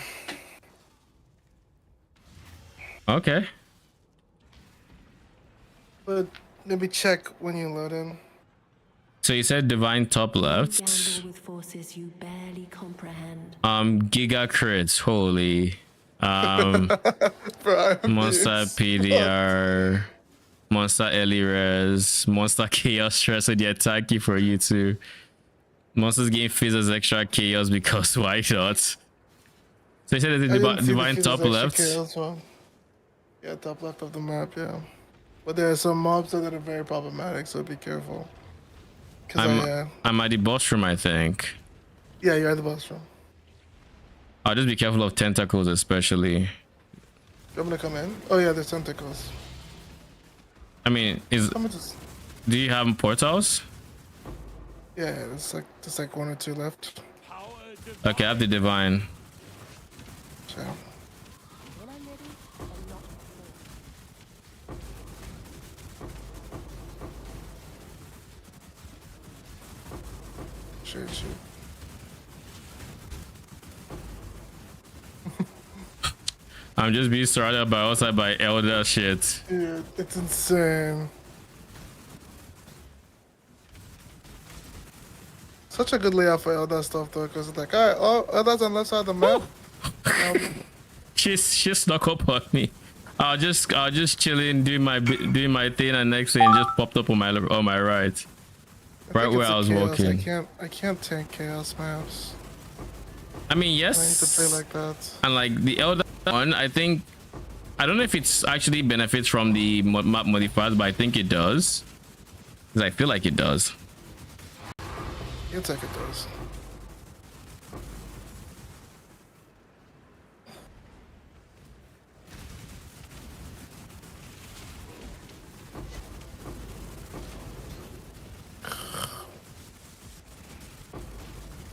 Okay. But maybe check when you load in. So you said divine top left. Gamble with forces you barely comprehend. Giga crits, holy. Monster PDR, Monster Elires, Monster Chaos Stress with the attack key for you too. Monsters gain phase as extra chaos because why not? So you said it's divine top left. Yeah, top left of the map, yeah. But there are some mobs that are very problematic, so be careful. I'm at the boss room, I think. Yeah, you're at the boss room. I'll just be careful of tentacles, especially. You want me to come in? Oh yeah, there's tentacles. I mean, do you have portals? Yeah, there's like one or two left. Okay, I have the divine. Sure. Shoot. I'm just being surrounded by outside by elder shit. Dude, it's insane. Such a good layout for elder stuff though, because it's like, alright, elder's on the left side of the map. She snuck up on me. I was just chilling, doing my thing, and next thing just popped up on my right. Right where I was walking. I can't tank chaos maps. I mean, I yes. need to play like that. And like the elder one, I don't know if it's actually benefits from the map modifiers, but I think it does. Because I feel like it does. You think it does.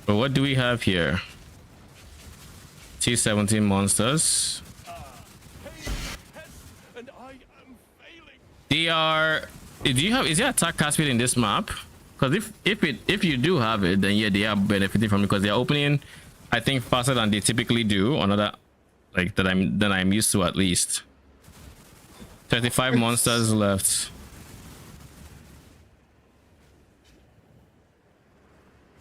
But what do we have here? T17 monsters. And I am failing. They are. Is there attack cast speed in this map? Because if you do have it, then yeah, they are benefiting from it because they're opening, I think, faster than they typically do. Another like that I'm used to at least. 35 monsters left.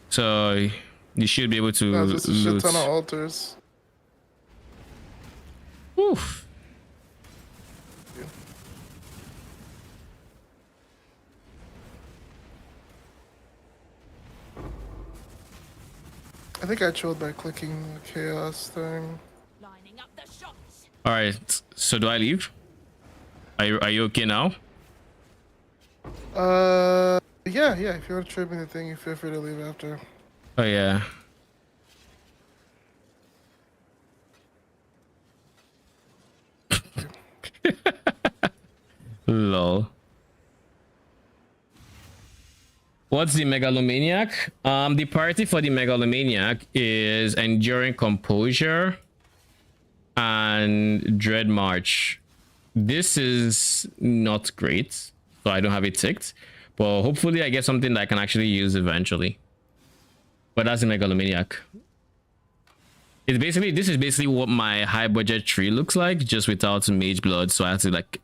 So you should be able to There's a shit loot. ton of altars. Oof. I think I trolled by clicking the chaos thing. Lining up the shots. All right. So do I leave? Are you okay now? Yeah. If you want to trade me the thing, you feel free to leave after. Oh yeah. Lol. What's the megalomaniac? The priority for the megalomaniac is enduring composure and dread march. This is not great, so I don't have it ticked. But hopefully I get something that I can actually use eventually. But that's a megalomaniac. It's basically, this is basically what my high budget tree looks like, just without mage blood. So I had to like,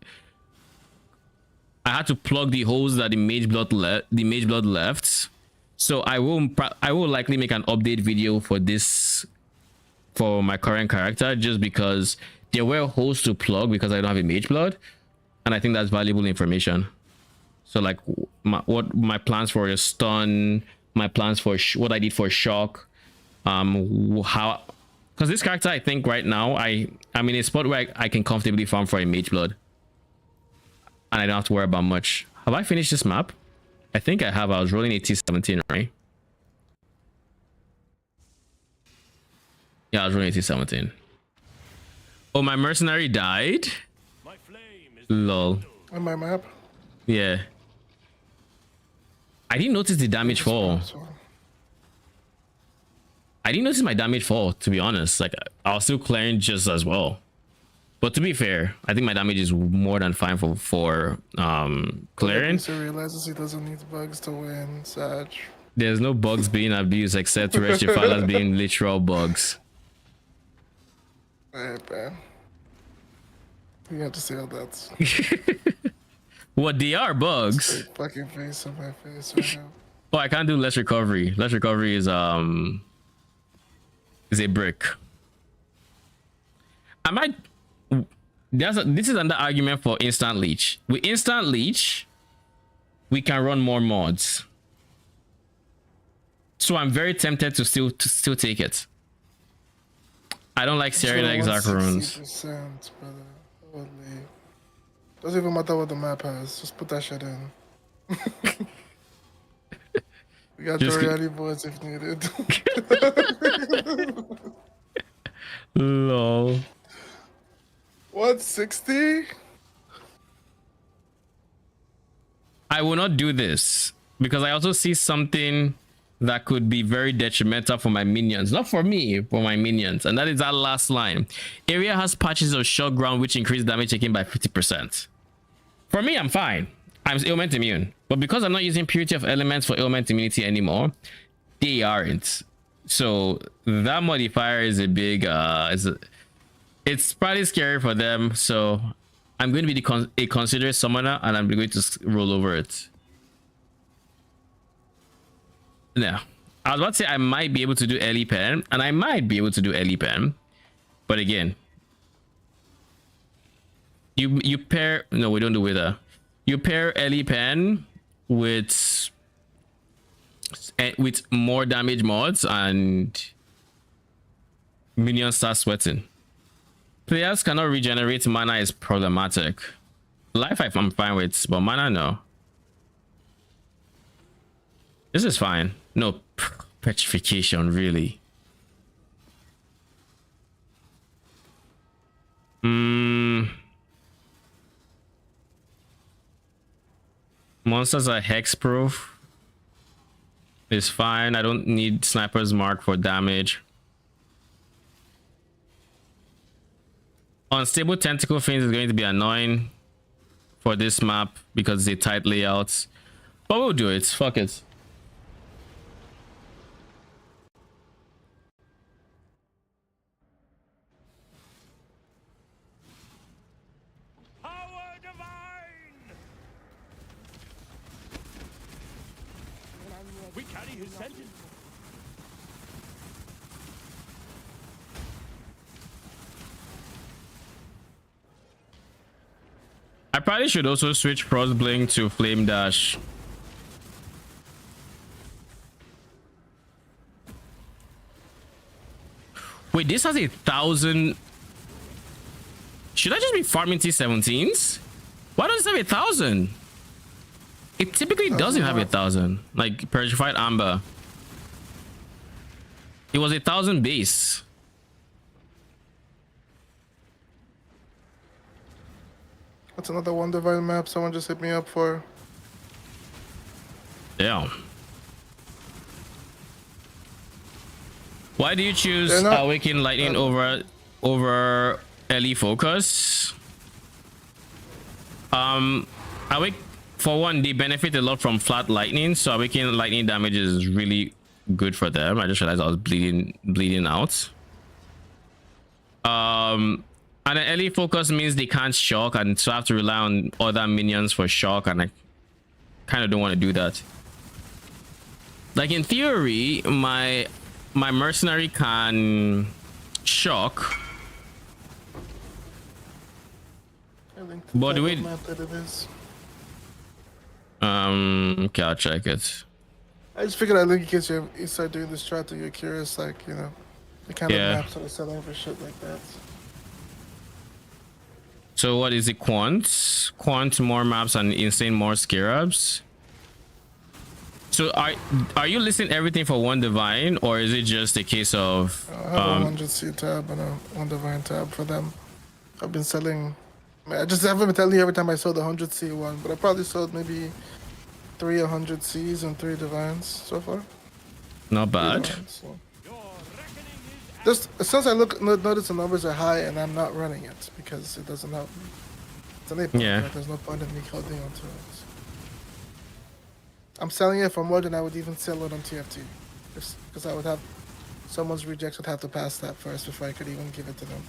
I had to plug the holes that the mage blood left. So I will likely make an update video for this, for my current character, just because there were holes to plug because I don't have a mage blood, and I think that's valuable information. So like what my plans for a stun, my plans for what I did for shock, how, because this character, I think right now I'm in a spot where I can comfortably farm for a mage blood, and I don't have to worry about much. Have I finished this map? I think I have. I was rolling 1817, right? Yeah, I was rolling 1817. Oh, my mercenary died? My flame is Lol. On my map. Yeah. I didn't notice the damage fall. I didn't notice my damage fall, to be honest. Like, I was still clearing just as well. But to be fair, I think my damage is more than fine for clearing. He realizes he doesn't need bugs to win, Sag. There's no bugs being abused except Wretched Defilers being literal bugs. Alright, man. You have to say all that. What, they are bugs? Straight fucking face on my face right now. Oh, I can't do less recovery. Less recovery is a brick. I might. This is another argument for instant leech. With instant leech, we can run more mods. So I'm very tempted to still take it. I don't like staring at exact runes. Doesn't even matter what the map has. Just put that shit in. We got Doriani boards if needed. Lol. What, 60? I will not do this because I also see something that could be very detrimental for my minions. Not for me, for my minions. And that is that last line. Area has patches of shock ground which increase damage taken by 50%. For me, I'm fine. I'm ailment immune. But because I'm not using purity of elements for ailment immunity anymore, they aren't. So that modifier is a big it's probably scary for them. So I'm going to be a considerate summoner, and I'm going to roll over it. Now, I was about to say I might be able to do Ellie Pen, and I might be able to do Ellie Pen, but again, you pair, no, we don't do Wither. You pair Ellie Pen with more damage mods, and minions start sweating. Players cannot regenerate mana is problematic. Life I'm fine with, but mana no. This is fine. No petrification, really. Monsters are hexproof. It's fine. I don't need Sniper's Mark for damage. Unstable Tentacle Fiends is going to be annoying for this map because it's a tight layout. But we'll do it. Fuck it. We carry his sentence. I probably should also switch Frost Blink to Flame Dash. Wait, this has 1,000. Should I just be farming T17s? Why does it have 1,000? It typically doesn't have 1,000. Like Petrified Amber. It was 1,000 base. That's another one divine map someone just hit me up for. Yeah. Why do you choose Awaken Lightning over Ellie Focus? for one, they benefit a lot from flat lightning, so making lightning damage is really good for them. I just realized I was bleeding out. And an early focus means they can't shock, and so I have to rely on other minions for shock, and I kind of don't want to do that. Like in theory, my mercenary can shock, but the way okay, I'll check it. I just figured I'd link in case you start doing this strat and you're curious, like, you know, the kind of maps that are selling for shit like that. So what is it? Quant, more maps, and insane more scarabs. So are you listing everything for one divine, or is it just a case of I have a 100C tab and a 1 divine tab for them. I've been selling. I just haven't been telling you every time I sold the 100C one, but I probably sold maybe 3 100Cs and 3 divines so far. not bad? Divines, so. Just since I notice the numbers are high and I'm not running it because it doesn't help me. It's an 8, Yeah. right? There's no point in me holding onto it. I'm selling it for more than I would even sell it on TFT, because I would have someone's rejects would have to pass that first before I could even give it to them.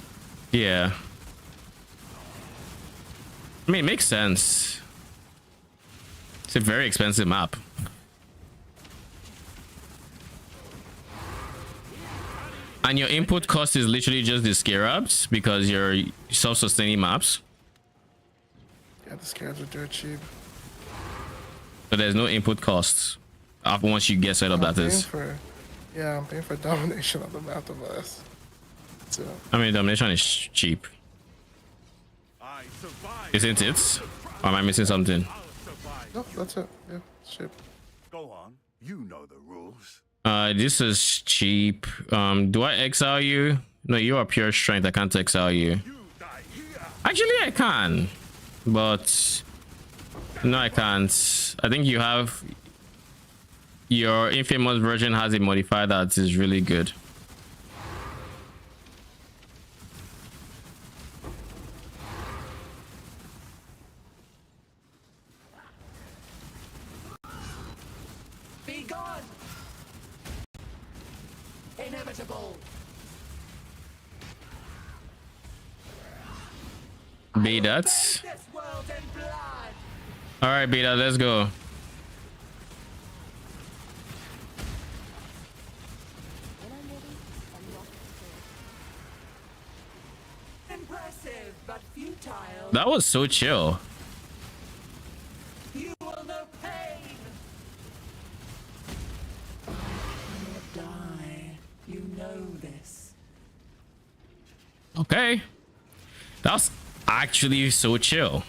Yeah. I mean, it makes sense. It's a very expensive map. And your input cost is literally just the scarabs because you're self-sustaining maps. Yeah, the scarabs are dirt cheap. So there's no input costs after once you get set up. That is. Yeah, I'm paying for domination on the map of us. So. I mean, domination is cheap, isn't it? Or am I missing something? No, that's it. Yeah, cheap. Go on. You know the rules. This is cheap. Do I exile you? No, you are pure strength. I can't exile you. Actually, I can, but no, I can't. I think you have your infamous version has a modifier that is really good. Be gone! Inevitable! Be that. This world in blood! All right, Beta, let's go. Impressive, but futile. That was so chill. You will know pain! Die. You know this. Okay. That's actually so chill.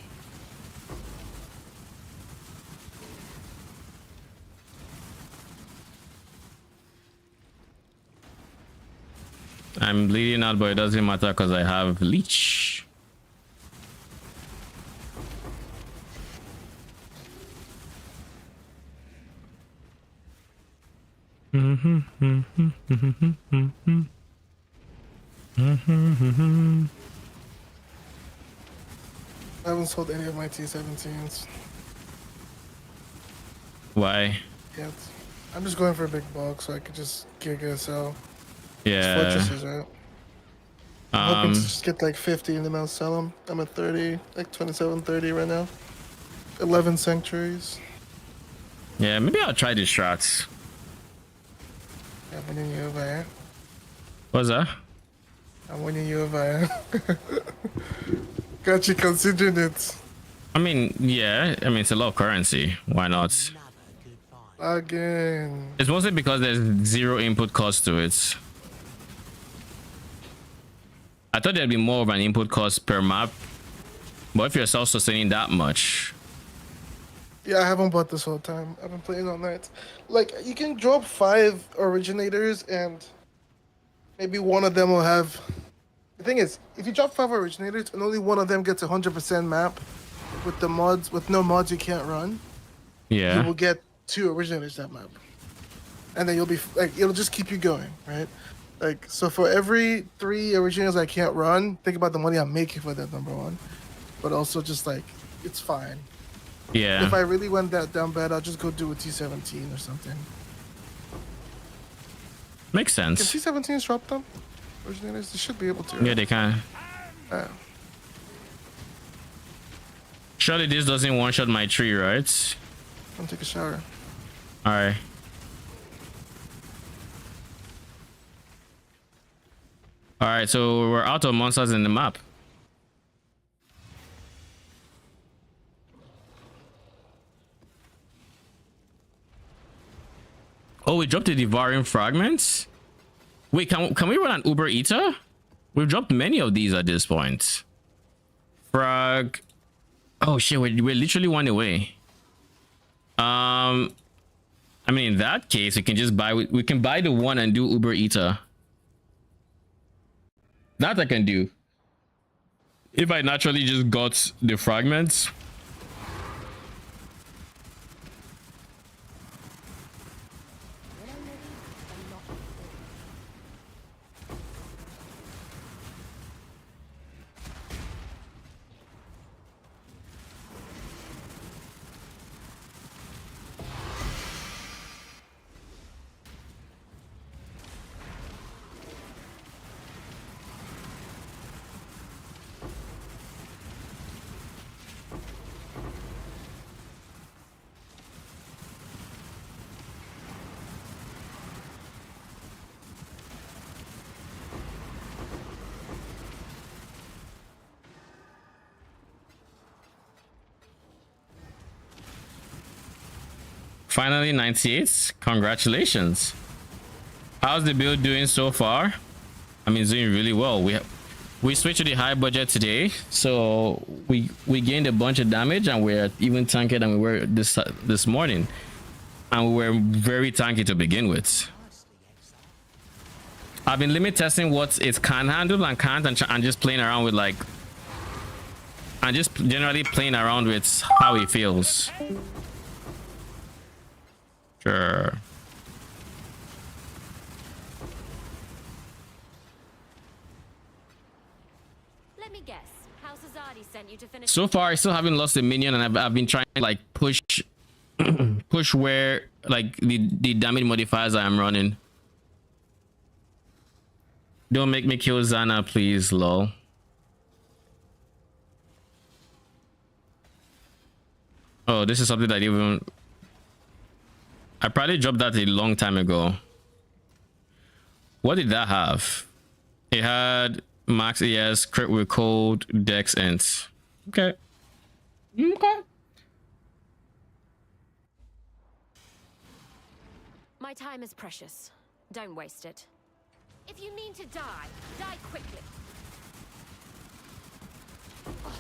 I'm bleeding out, but it doesn't matter because I have leech. I haven't sold any of my T17s Why? yet. I'm just going for a big bulk so I could just giga sell. Yeah. Fortresses, right? I'm hoping to just get like 50 and then I'll sell them. I'm at 30, like 27, 30 right now. 11 sanctuaries. Yeah, maybe I'll try these strats. I'm winning you over here. What's that? I'm winning you over here. Got you considering it. I mean, yeah. I mean, it's a lot of currency. Why not? Again. It's mostly because there's zero input cost to it. I thought there'd be more of an input cost per map, but if you're self-sustaining that much, Yeah, I haven't bought this whole time. I've been playing all night. Like, you can drop 5 originators and maybe one of them will have... The thing is, if you drop 5 originators and only one of them gets 100% map with the mods, with no mods you can't run, you yeah. will get 2 originators that map. And then you'll be, like, it'll just keep you going, right? Like, so for every 3 originators I can't run, think about the money I'm making for that, number one. But also just, like, it's fine. Yeah. If I really went that down bad, I'll just go do a T17 or something. Makes Can sense. T17s drop them? Originators, they should be able to. Yeah, they can. Surely this doesn't one-shot my tree, right? I'll take a shower. Alright. Alright, so we're out of monsters in the map. Oh, we dropped the devouring fragments? Wait, can we run an Uber Eater? We've dropped many of these at this point. Frag. Oh shit, we're literally one away. I mean, in that case, we can just buy. We can buy the one and do Uber Eater. That I can do. If I naturally just got the fragments. Finally 98. Congratulations. How's the build doing so far? I mean, it's doing really well. We switched to the high budget today, so we gained a bunch of damage, and we're even tankier than we were this morning, and we were very tanky to begin with. I've been limit testing what it can handle and can't, and just playing around with like, and just generally playing around with how it feels. Sure. Let me guess. How Sazadi sent you to finish. So far, I still haven't lost a minion, and I've been trying to like push push where like the damage modifiers I am running. Don't make me kill Zana, please, lol. Oh, this is something that even I probably dropped that a long time ago. What did that have? It had max ES, crit with cold, dex int. Okay. Okay. My time is precious. Don't waste it. If you mean to die, die quickly. Oh,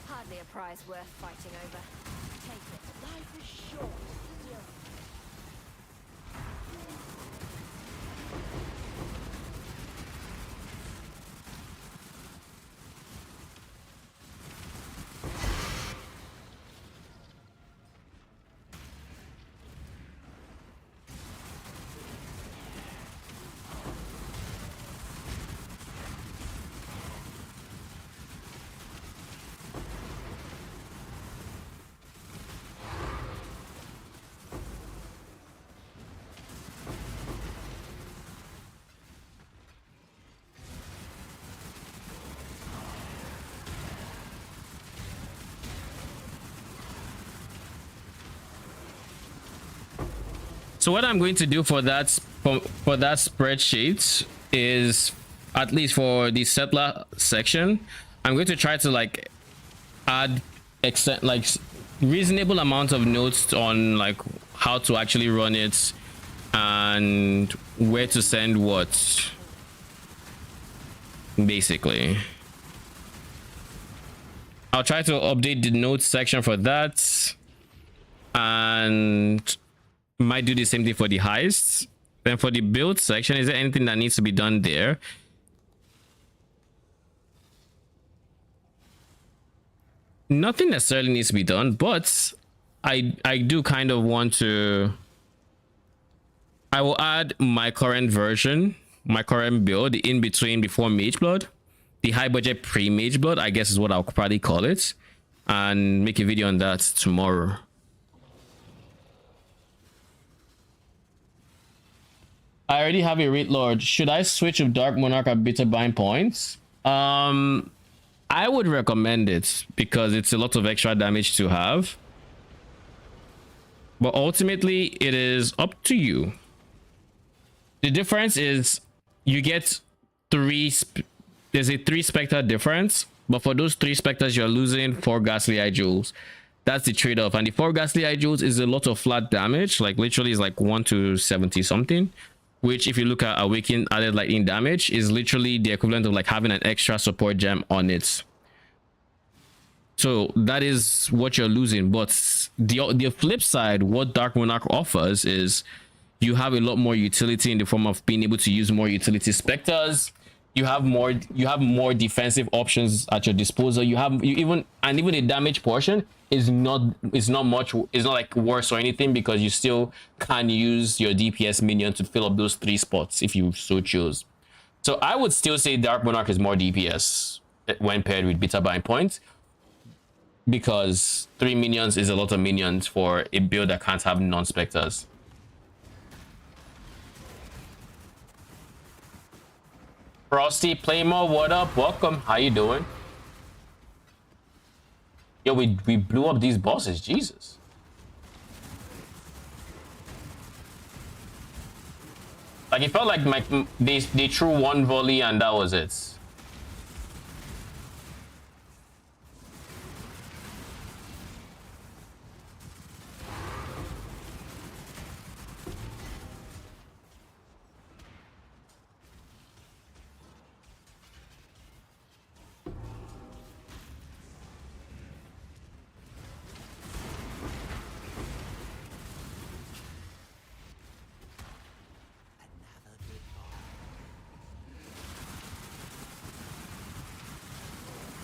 hardly a prize worth fighting over. Take it. Life is short. So what I'm going to do for that spreadsheet is, at least for the settler section, I'm going to try to like add like reasonable amount of notes on like how to actually run it and where to send what, basically. I'll try to update the notes section for that, and might do the same thing for the heists. Then for the build section, is there anything that needs to be done there? Nothing necessarily needs to be done, but I do kind of want to. I will add my current version, my current build, the in between before Mage Blood, the high budget pre Mage Blood, I guess is what I'll probably call it. and make a video on that tomorrow. I already have a Wraith Lord. Should I switch with Dark Monarch at Bitter Bind points? I would recommend it because it's a lot of extra damage to have. But ultimately, it is up to you. The difference is you get there's a 3 Spectre difference. But for those 3 Spectres, you're losing 4 Ghastly Eye Jewels. That's the trade-off. And the 4 Ghastly Eye Jewels is a lot of flat damage. Like literally is like 1 to 70 something. Which if you look at Awakened added lightning damage is literally the equivalent of like having an extra support gem on it. So that is what you're losing. But the flip side, what Dark Monarch offers is you have a lot more utility in the form of being able to use more utility specters. You have more defensive options at your disposal. Even the damage portion is not like worse or anything because you still can use your DPS minion to fill up those 3 spots if you so choose. So I would still say Dark Monarch is more DPS when paired with Bitter Bind points because 3 minions is a lot of minions for a build that can't have non-specters. Frosty Playmore, what up? Welcome. How you doing? Yo, we blew up these bosses. Jesus. Like, it felt like they threw 1 volley and that was it.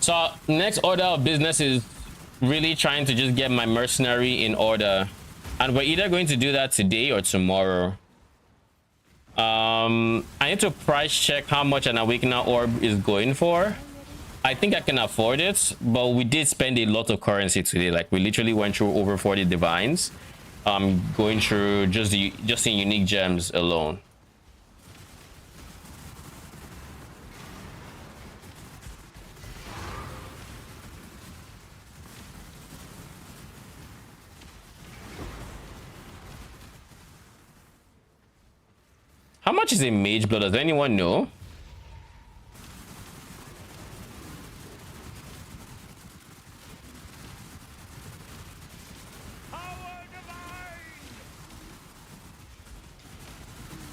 So next order of business is really trying to just get my mercenary in order, and we're either going to do that today or tomorrow. I need to price check how much an Awakener orb is going for. I think I can afford it, but we did spend a lot of currency today. Like we literally went through over 40 divines, going through just in unique gems alone. How much is a mage blood? Does anyone know?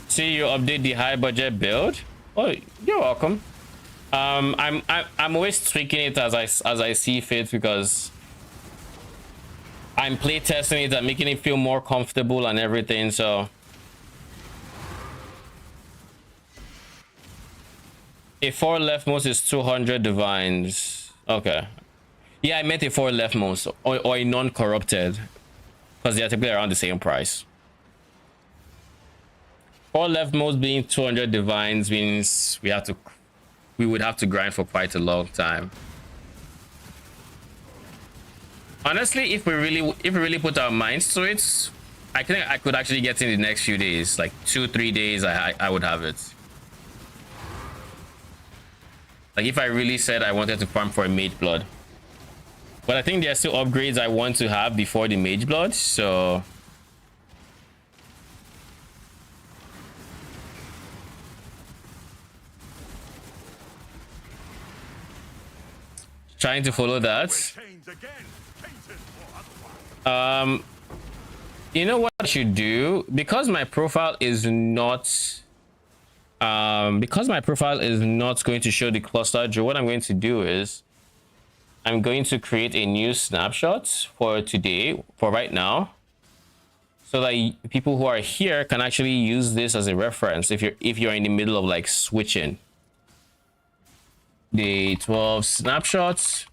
See you update the high budget build. Oh, you're welcome. I'm always tweaking it as I see fit because I'm play testing it and making it feel more comfortable and everything. So a 4 leftmost is 200 divines. Okay. Yeah, I meant a 4 leftmost or a non-corrupted because they're typically around the same price. 4 leftmost being 200 divines means we would have to grind for quite a long time. Honestly, if we really put our minds to it, I think I could actually get in the next few days, like 2-3 days. I would have it. Like if I really said I wanted to farm for a mage blood. But I think there are still upgrades I want to have before the mage blood, so trying to follow that. You know what I should do? Because my profile is not going to show the cluster drill, what I'm going to do is I'm going to create a new snapshot for today, for right now, so that people who are here can actually use this as a reference if you're in the middle of like switching. The 12 snapshots.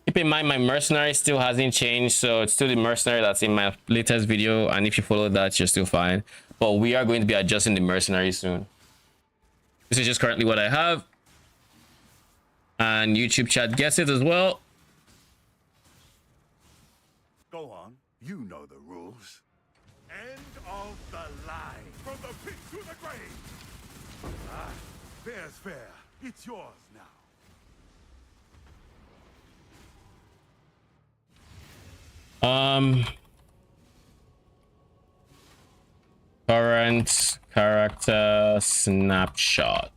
Keep in mind my mercenary still hasn't changed, so it's still the mercenary that's in my latest video, and if you follow that you're still fine. But we are going to be adjusting the mercenary soon. This is just currently what I have, And YouTube chat gets it as well. Go on. You know the rules. End of the line. From the pit to the grave. Ah, fair's fair. It's yours now. Current character snapshot.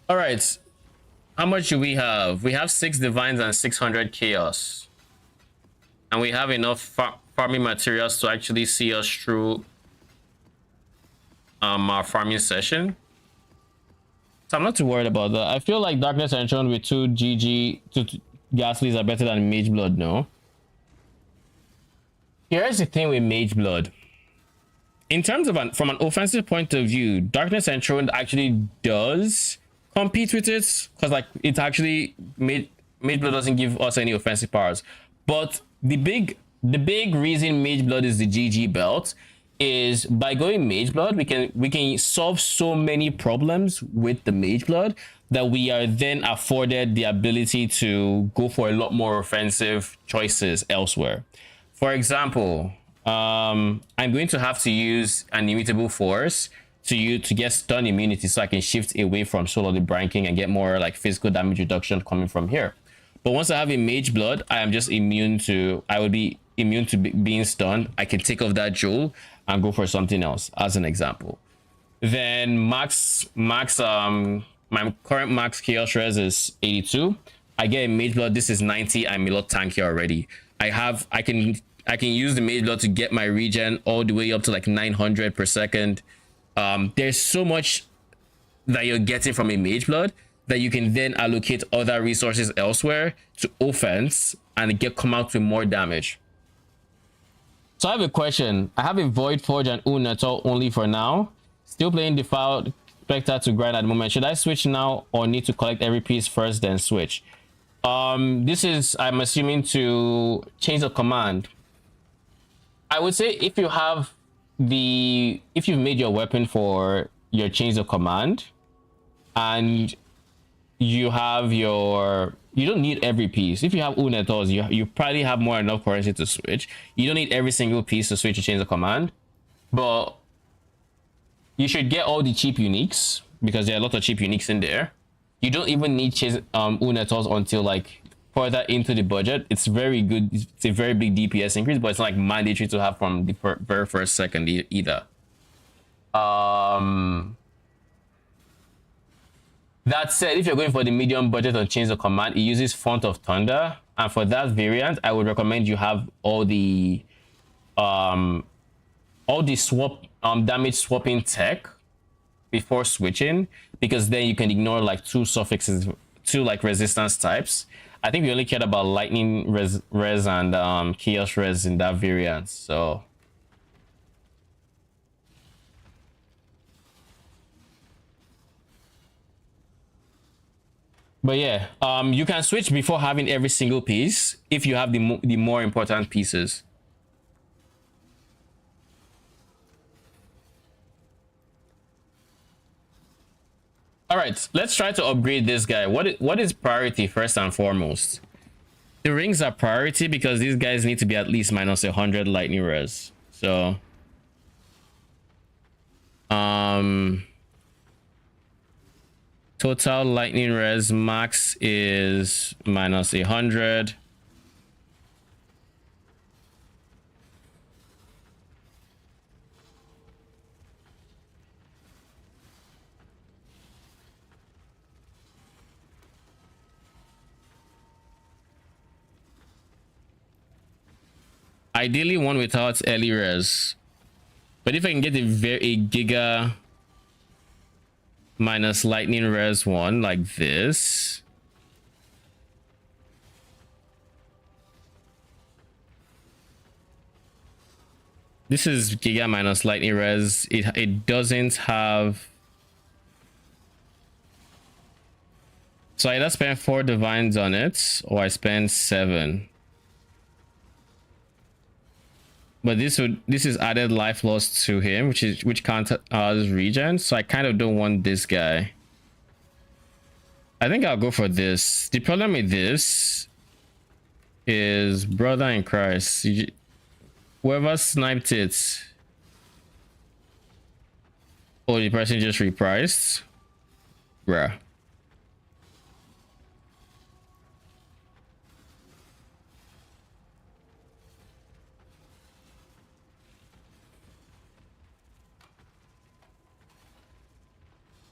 All right, how much do we have? We have 6 divines and 600 chaos, and we have enough farming materials to actually see us through our farming session. So I'm not too worried about that. I feel like Darkness Enthroned with 2 GG, 2 Ghastlies are better than Mage Blood, no? Here's the thing with Mage Blood. In terms of from an offensive point of view, Darkness Enthroned actually does compete with it, because like it's actually Mage Blood doesn't give us any offensive powers. But the big reason Mage Blood is the GG belt is by going Mage Blood, we can solve so many problems with the Mage Blood that we are then afforded the ability to go for a lot more offensive choices elsewhere. For example, I'm going to have to use an Immutable Force to get stun immunity, so I can shift away from Soul of the Brine King and get more like physical damage reduction coming from here. But once I have a Mage Blood, I am just immune to, I would be immune to being stunned. I can take off that Jewel and go for something else, as an example. Then my current max Chaos Res is 82. I get a Mage Blood, this is 90. I'm a lot tankier already. I can use the Mage Blood to get my regen all the way up to like 900 per second. There's so much that you're getting from a Mage Blood that you can then allocate other resources elsewhere to offense and come out with more damage. So I have a question. I have a Void Forge and Unator only for now. Still playing Defiled Spectre to grind at the moment. Should I switch now or need to collect every piece first then switch? This is, I'm assuming, to change the command. I would say if you've made your weapon for your change of command and you don't need every piece. If you have Unetors, you probably have more than enough currency to switch. You don't need every single piece to switch to change the command, but you should get all the cheap uniques because there are a lot of cheap uniques in there. You don't even need Unetors until like further into the budget. It's very good. It's a very big DPS increase, but it's not like mandatory to have from the very first second either. That said, if you're going for the medium budget on change of command, it uses Font of Thunder, and for that variant, I would recommend you have all the swap damage swapping tech before switching, because then you can ignore like 2 suffixes, 2 like resistance types. I think we only cared about lightning res and chaos res in that variant, so. But yeah, you can switch before having every single piece if you have the more important pieces. All right, let's try to upgrade this guy. What is priority first and foremost? The rings are priority because these guys need to be at least minus 100 lightning res. So, total lightning res max is minus 100. Ideally one without early res, but if I can get a giga minus lightning res one like this, this is giga minus lightning res. It doesn't have So I either spend 4 divines on it, or I spend 7. But this is added life loss to him, which counts as regen. So I kind of don't want this guy. I think I'll go for this. The problem with this is brother in Christ. Whoever sniped it. Oh, the person just repriced. Bruh.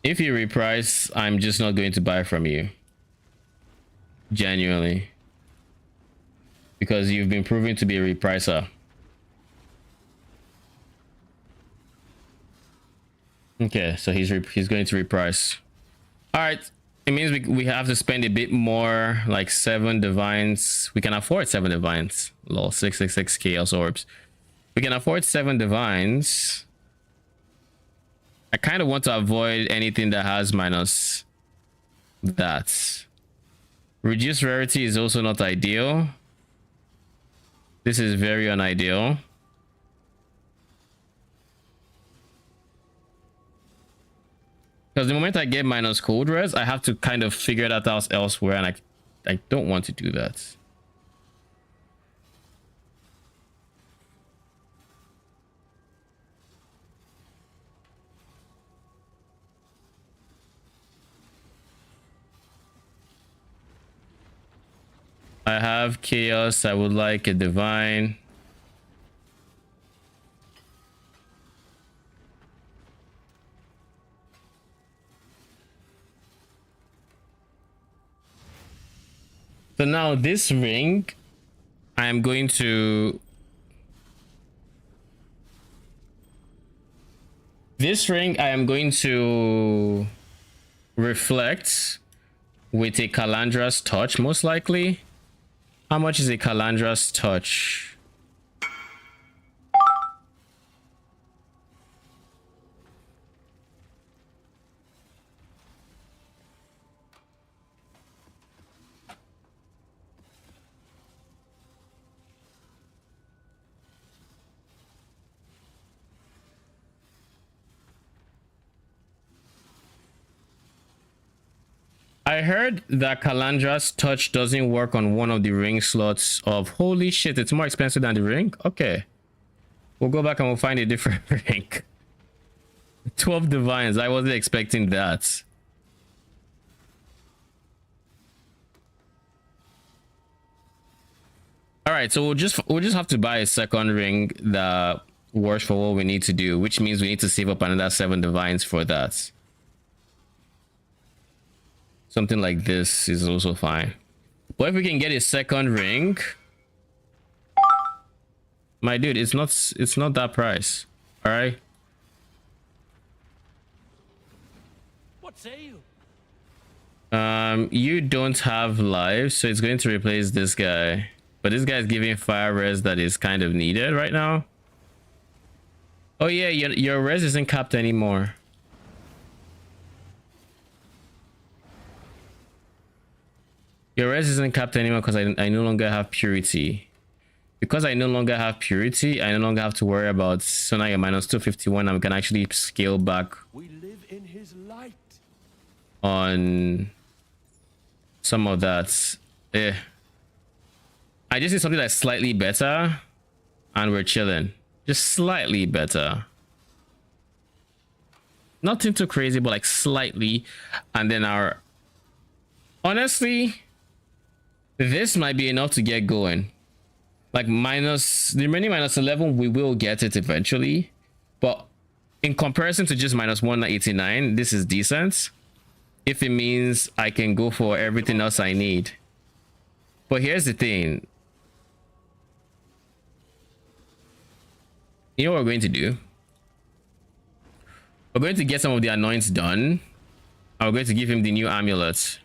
If you reprice, I'm just not going to buy from you. Genuinely. Because you've been proven to be a repricer. Okay, so he's going to reprice. All right, it means we have to spend a bit more, like 7 divines. We can afford 7 divines. Lol, 666 chaos orbs. We can afford 7 divines. I kind of want to avoid anything that has minus that. Reduced rarity is also not ideal. This is very unideal. Because the moment I get minus cold res, I have to kind of figure that out elsewhere, and I don't want to do that. I have chaos. I would like a divine. So now this ring, I am going to... This ring, I am going to reflect with a Calandra's touch, most likely. How much is a Calandra's touch? I heard that Calandra's touch doesn't work on one of the ring slots of... Holy shit, it's more expensive than the ring? Okay. We'll go back and we'll find a different ring. 12 divines. I wasn't expecting that. All right, so we'll just have to buy a second ring that works for what we need to do, which means we need to save up another 7 divines for that. Something like this is also fine. But if we can get a second ring, my dude, it's not that price. All right. What say you? You don't have life, so it's going to replace this guy. But this guy is giving fire res that is kind of needed right now. Oh yeah, your res isn't capped anymore. Your res isn't capped anymore because I no longer have purity. Because I no longer have purity, I no longer have to worry about... So now you're minus 251, and we can actually scale back We live in his light. on some of that. I just need something that's slightly better, and we're chilling. Just slightly better. Nothing too crazy, but like slightly. And then our... Honestly... This might be enough to get going. Like minus the remaining minus 11, we will get it eventually. But in comparison to just minus 189, this is decent. If it means I can go for everything else I need. But here's the thing. You know what we're going to do? We're going to get some of the anoints done. And we're going to give him the new amulet.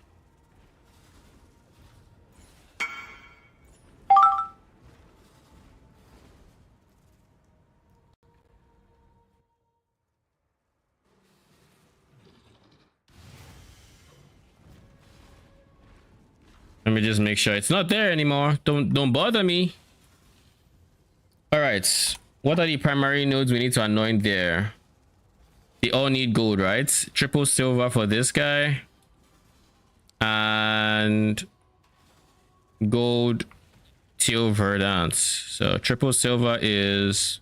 Let me just make sure it's not there anymore. Don't bother me. All right. What are the primary nodes we need to anoint there? They all need gold, right? Triple silver for this guy. And gold teal verdant. So triple silver is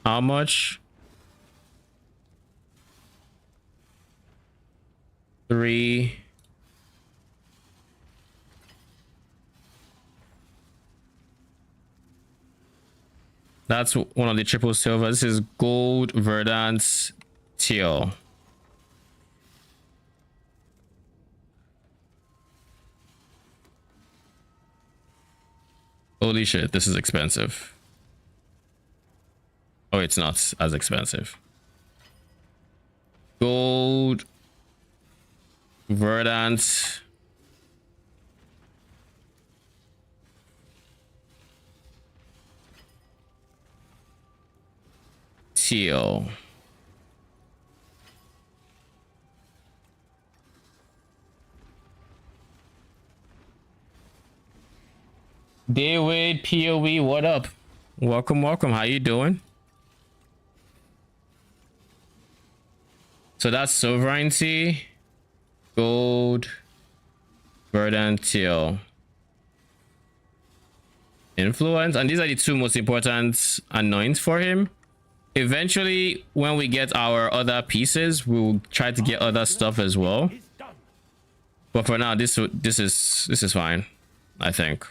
how much? 3. That's one of the triple silver. This is gold verdant teal. Holy shit, this is expensive. Oh, it's not as expensive. Gold verdant teal. David POV, what up? Welcome. How you doing? So that's sovereignty, gold, verdant teal, influence, and these are the 2 most important anoints for him. Eventually, when we get our other pieces, we'll try to get other stuff as well. But for now, this is fine, I think.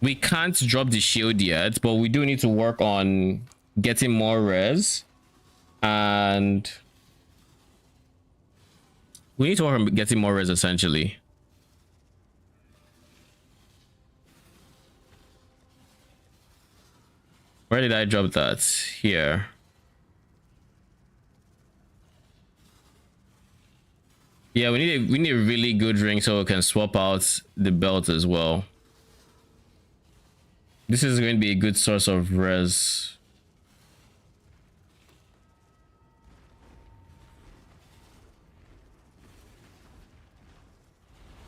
We can't drop the shield yet, but we do need to work on getting more res, and we need to work on getting more res essentially. Where did I drop that? Here. Yeah, we need a really good ring so we can swap out the belt as well. This is going to be a good source of res.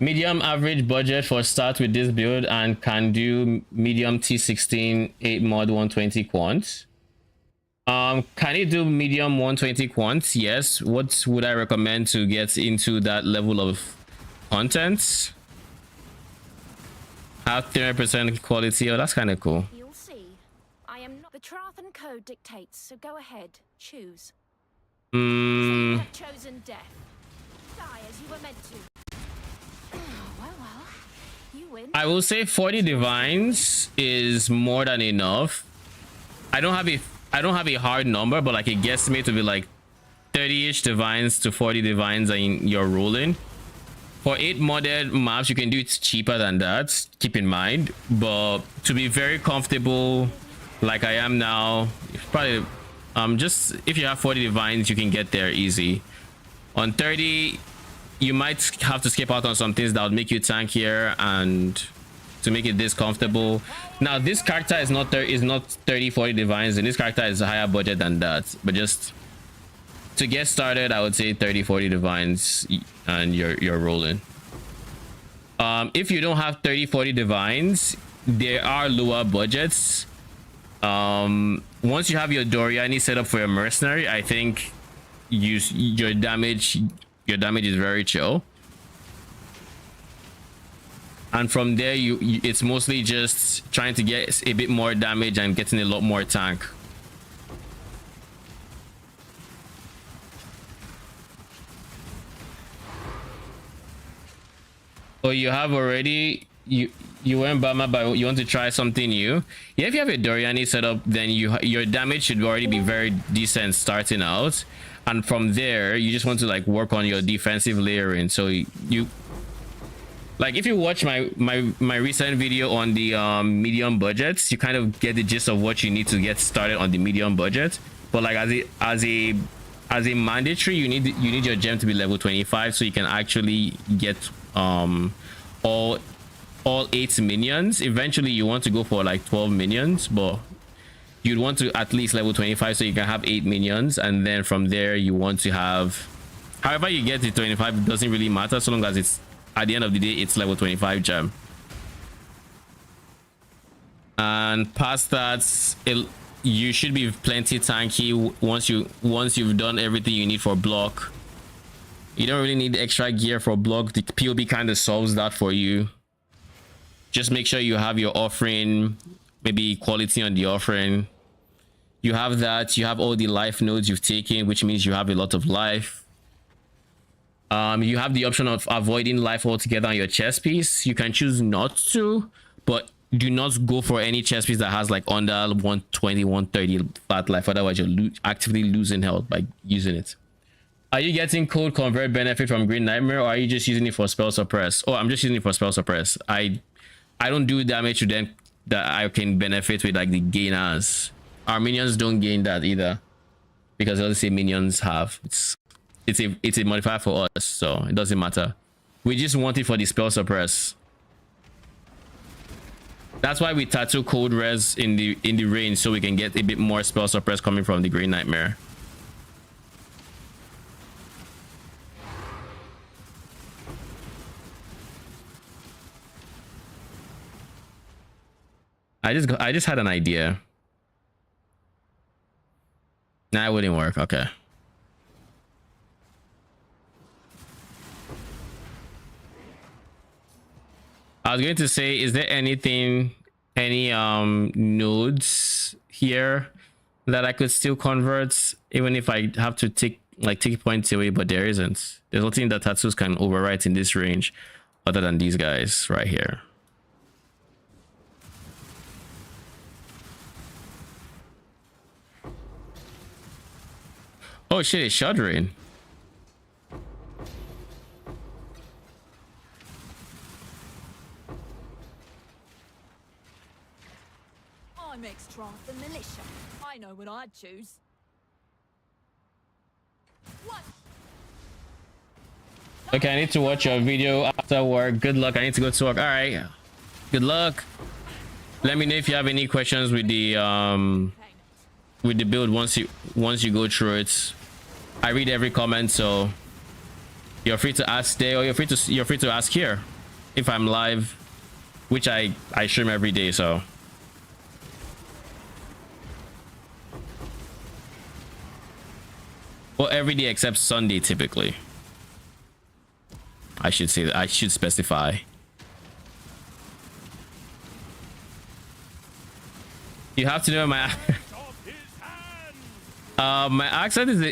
Medium average budget for start with this build and can do medium T16 8 mod 120 quant. Can it do medium 120 quant? Yes. What would I recommend to get into that level of content? Have 30% quality. Oh, that's kind of cool. You'll see. I am not. The Trathan code dictates, so go ahead. Choose. So you have chosen death. Die as you were meant to. Well, you win. I will say 40 divines is more than enough. I don't have a hard number, but like a guesstimate to be like 30-ish divines to 40 divines and you're rolling. For 8 modded maps, you can do it cheaper than that, keep in mind. But to be very comfortable like I am now, probably just if you have 40 divines, you can get there easy. On 30, you might have to skip out on some things that would make you tankier and to make it this comfortable. Now this character is not 30-40 divines, and this character is a higher budget than that, but just to get started, I would say 30-40 divines and you're rolling. If you don't have 30-40 divines, there are lower budgets. Once you have your Doriani set up for your mercenary, I think your damage is very chill, and from there it's mostly just trying to get a bit more damage and getting a lot more tank. Oh, you have already you went Bama, but you want to try something new? Yeah, if you have a Doriani setup, then your damage should already be very decent starting out, and from there you just want to like work on your defensive layering. So you like, if you watch my recent video on the medium budgets, you kind of get the gist of what you need to get started on the medium budget. But like as a mandatory, you need your gem to be level 25 so you can actually get all 8 minions. Eventually you want to go for like 12 minions, but you'd want to at least level 25 so you can have 8 minions, and then from there you want to have However you get to 25, it doesn't really matter so long as it's at the end of the day it's level 25 gem. And past that, you should be plenty tanky once you've done everything you need for block. You don't really need extra gear for block. The POB kind of solves that for you. Just make sure you have your offering, maybe quality on the offering. You have that. You have all the life nodes you've taken, which means you have a lot of life. You have the option of avoiding life altogether on your chest piece. You can choose not to, but do not go for any chest piece that has like under 120, 130 flat life. Otherwise, you're actively losing health by using it. Are you getting code convert benefit from Green Nightmare, or are you just using it for spell suppress? Oh, I'm just using it for spell suppress. I don't do damage to them that I can benefit with like the gainers. Our minions don't gain that either, because let's say minions have it's a modifier for us, so it doesn't matter. We just want it for the spell suppress. That's why we tattoo cold res in the range, so we can get a bit more spell suppress coming from the Green Nightmare. I just had an idea. Nah, it wouldn't work. Okay. I was going to say, is there any nodes here that I could still convert, even if I have to take points away? But there isn't. There's nothing that tattoos can overwrite in this range other than these guys right here. Oh shit, it's shuddering. I'm ex-Trance the militia. I know what I'd choose. What? Okay, I need to watch your video after work. Good luck. I need to go to work. All right. Good luck. Let me know if you have any questions with the build once you go through it. I read every comment, so you're free to ask there, or you're free to ask here if I'm live, which I stream every day, so. Well, every day except Sunday typically. I should say that. I should specify. You have to know my my accent is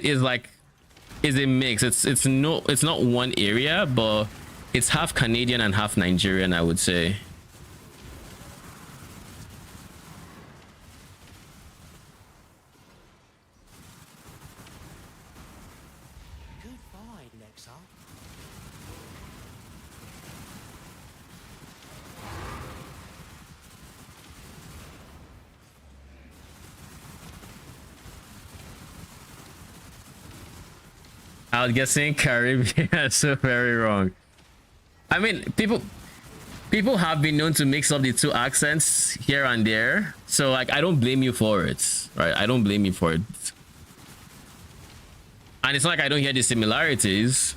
a mix. It's not one area, but it's half Canadian and half Nigerian, I would say. Goodbye, Exile. I was guessing Caribbean. So very wrong. I mean, people have been known to mix up the two accents here and there, so like I don't blame you for it, right? I don't blame you for it. And it's not like I don't hear the similarities.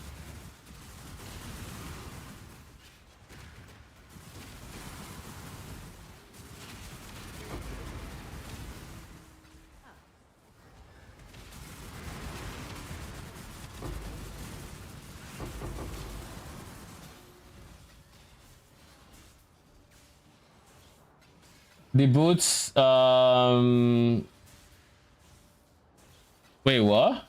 The boots, wait, what?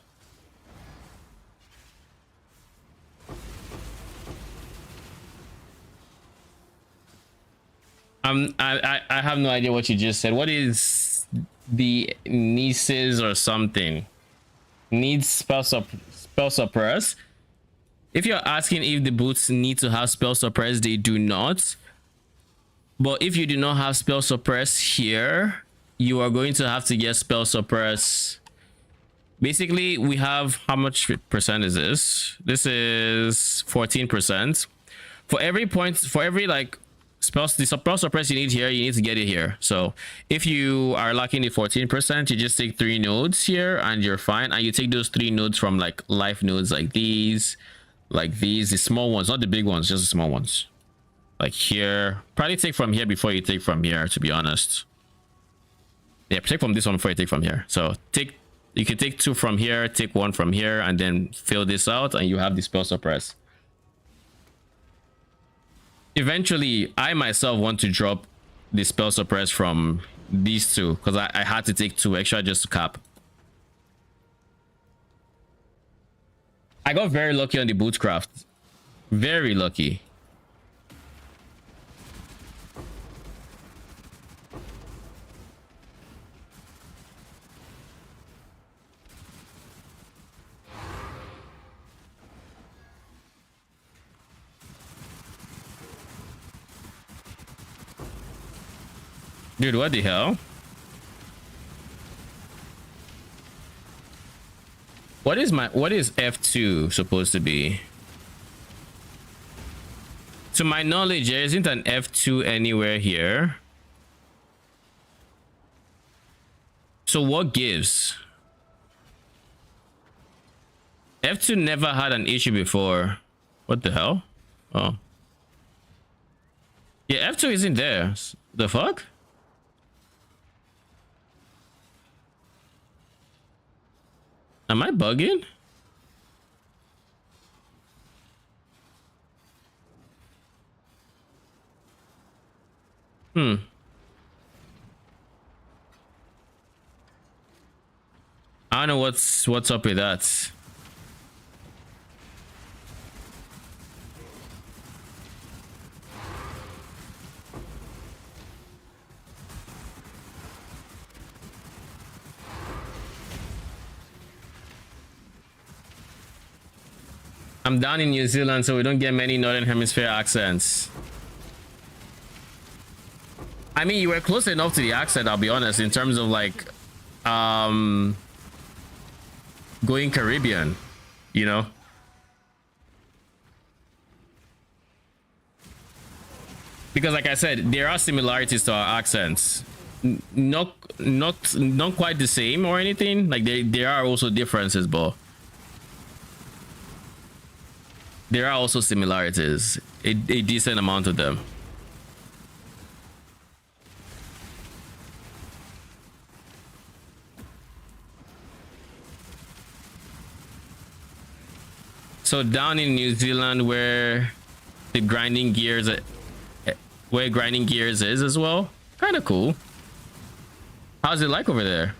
I have no idea what you just said. What is the nieces or something? Needs spell suppress? If you're asking if the boots need to have spell suppress, they do not. But if you do not have spell suppress here, you are going to have to get spell suppress. Basically, we have, how much percent is this? This is 14%. For every point, for every like the spell suppress you need here, you need to get it here. So if you are lacking the 14%, you just take 3 nodes here and you're fine. And you take those 3 nodes from like life nodes like these, the small ones, not the big ones, just the small ones. Like here. Probably take from here before you take from here, to be honest. Yeah, take from this one before you take from here. So you can take 2 from here, take 1 from here, and then fill this out, and you have the spell suppress. Eventually, I myself want to drop the spell suppress from these 2 because I had to take 2 extra just to cap. I got very lucky on the bootcraft. Very lucky. Dude, what the hell? What is F2 supposed to be? To my knowledge, there isn't an F2 anywhere here. So what gives? F2 never had an issue before. What the hell? Oh. Yeah, F2 isn't there. The fuck? Am I bugging? I don't know what's up with that. I'm down in New Zealand, so we don't get many Northern Hemisphere accents. I mean, you were close enough to the accent, I'll be honest, in terms of like going Caribbean, you know? Because like I said, there are similarities to our accents. Not quite the same or anything. Like there are also differences, but there are also similarities, a decent amount of them. So down in New Zealand, where the grinding gears, where grinding gears is as well, kind of cool. How's it like over there?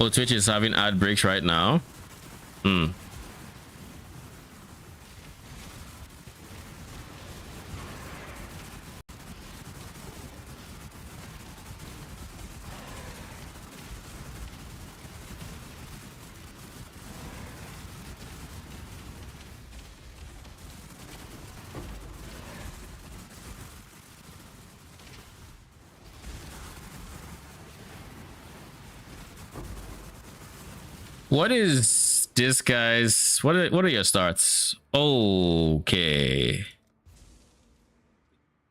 Oh, Twitch is having ad breaks right now. What is this, guys? What are your starts? Okay.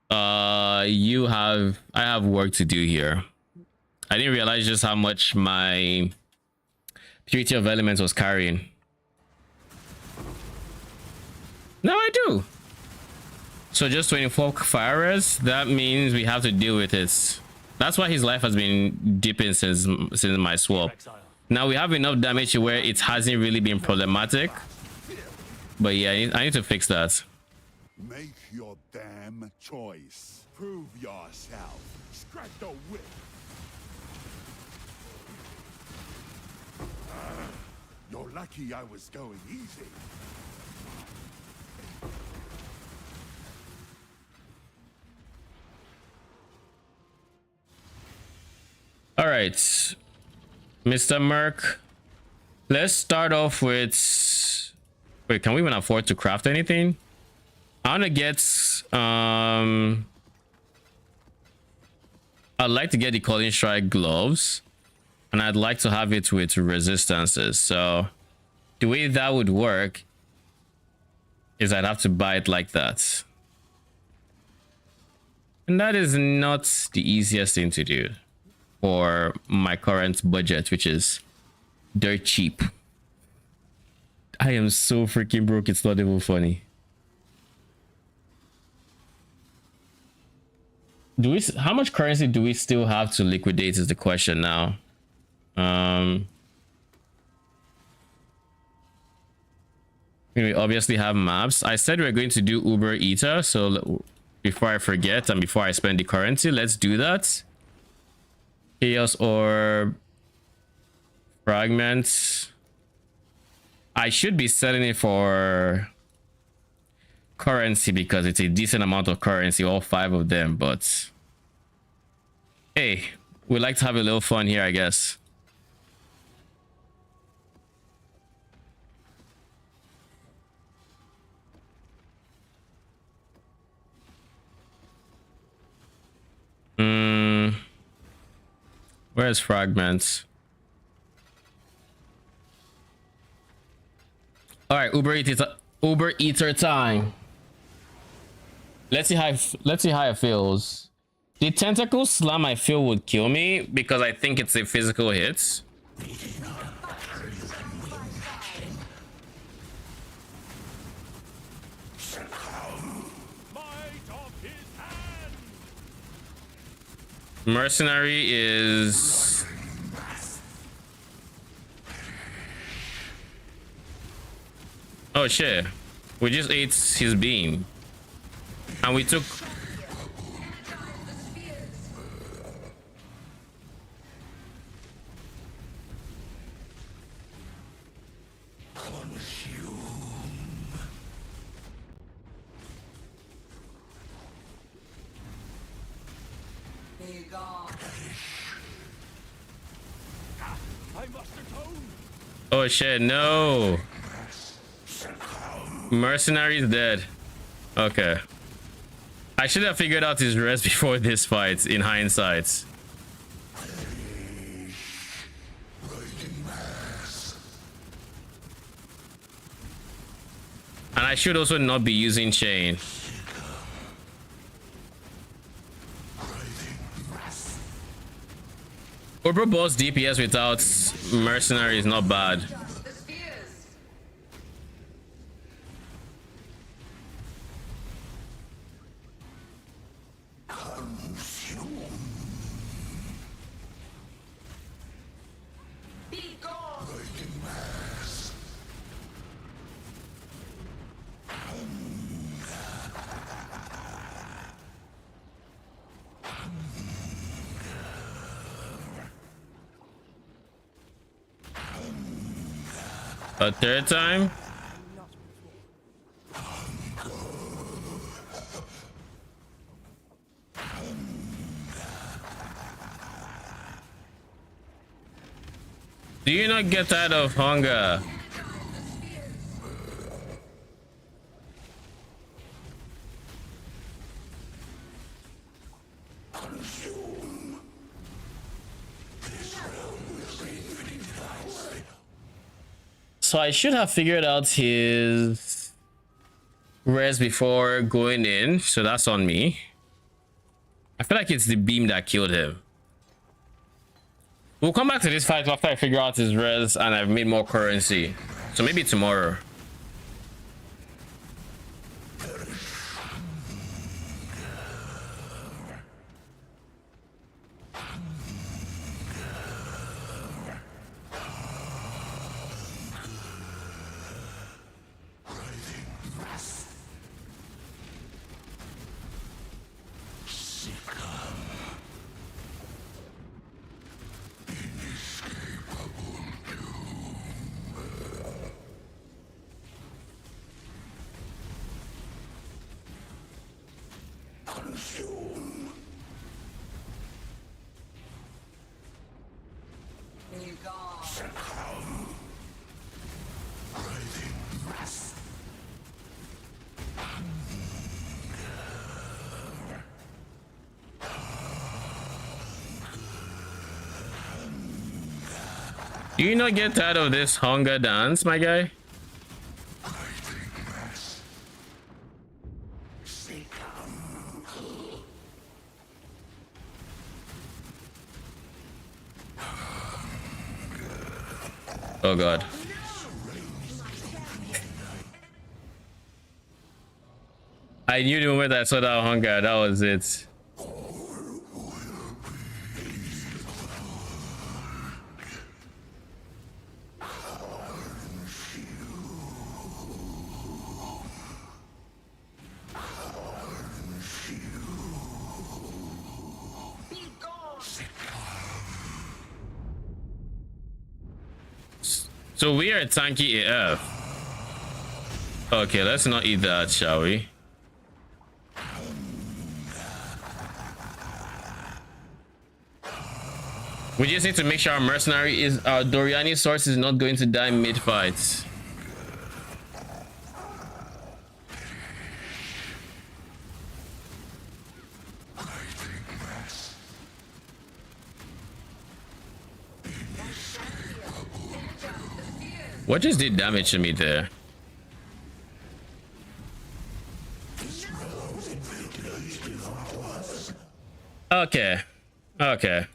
I have work to do here. I didn't realize just how much my Purity of Elements was carrying. Now I do. So just 24 fires. That means we have to deal with it. That's why his life has been dipping since my swap. Now we have enough damage to where it hasn't really been problematic. But yeah, I need to fix that. Make your damn choice. Prove yourself. Strike the whip. You're lucky I was going easy. All right. Mr. Merc, let's start off with... Wait, can we even afford to craft anything? I want to get... I'd like to get the Calling Strike gloves. And I'd like to have it with resistances. So the way that would work is I'd have to buy it like that. And that is not the easiest thing to do for my current budget, which is dirt cheap. I am so freaking broke, it's not even funny. How much currency do we still have to liquidate is the question now. We obviously have maps. I said we're going to do Uber Eater, so before I forget and before I spend the currency, let's do that. Chaos Orb, fragments. I should be selling it for currency because it's a decent amount of currency, all 5 of them, but hey, we like to have a little fun here, I guess. Where's fragments? All right, Uber Eater time. Let's see how it feels. The tentacle slam I feel would kill me because I think it's a physical hit. Mercenary is... Oh shit. We just ate his beam. And we took... Oh shit, no. Mercenary is dead. Okay. I should have figured out his rest before this fight, in hindsight. And I should also not be using chain. Uber boss DPS without mercenary is not bad. A third time? Do you not get tired of hunger? So I should have figured out his res before going in, so that's on me. I feel like it's the beam that killed him. We'll come back to this fight after I figure out his res and I've made more currency. So maybe tomorrow. Do you not get tired of this hunger dance, my guy? Oh god. I knew the moment I saw that hunger, that was it. So we are tanky AF. Okay, let's not eat that, shall we? We just need to make sure our mercenary is our Doriani source is not going to die mid-fight. What just did damage to me there? Okay. Okay.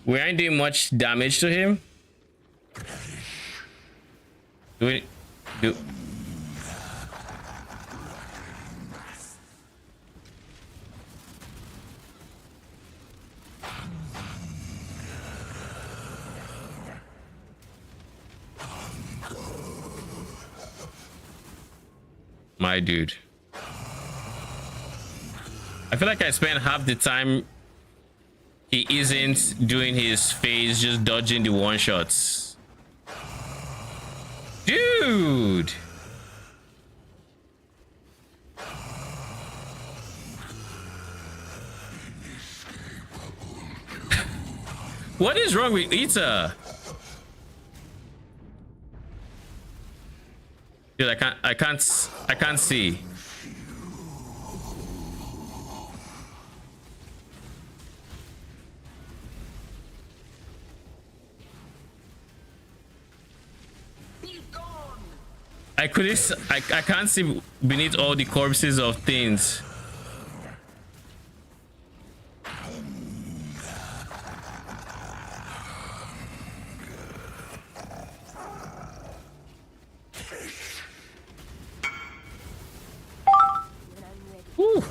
We aren't doing much damage to him. Do my dude. I feel like I spent half the time he isn't doing his phase, just dodging the one shots. Dude. What is wrong with Ita? Dude, I can't see. I can't see beneath all the corpses of things. Woo.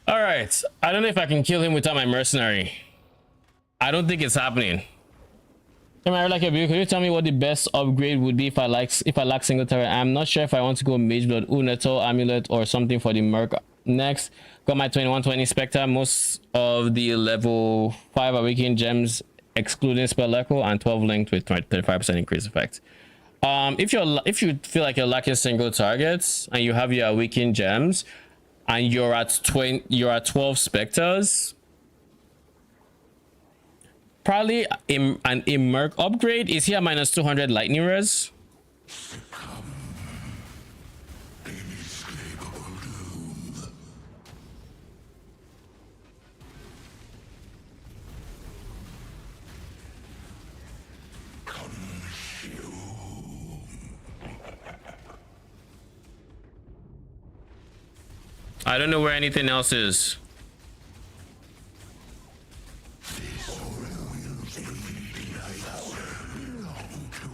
All right, I don't know if I can kill him without my mercenary. I don't think it's happening. Hey, I like a view. Could you tell me what the best upgrade would be if I lack single turret? I'm not sure if I want to go mage blood, Uneto, amulet, or something for the merc. Next, got my 2120 spectre. Most of the level 5 awakened gems, excluding spell echo, and 12 linked with 35% increase effect. If you feel like you're lacking single targets and you have your awakened gems, and you're at 12 specters, probably a merc upgrade. Is here minus 200 lightning res? I don't know where anything else is.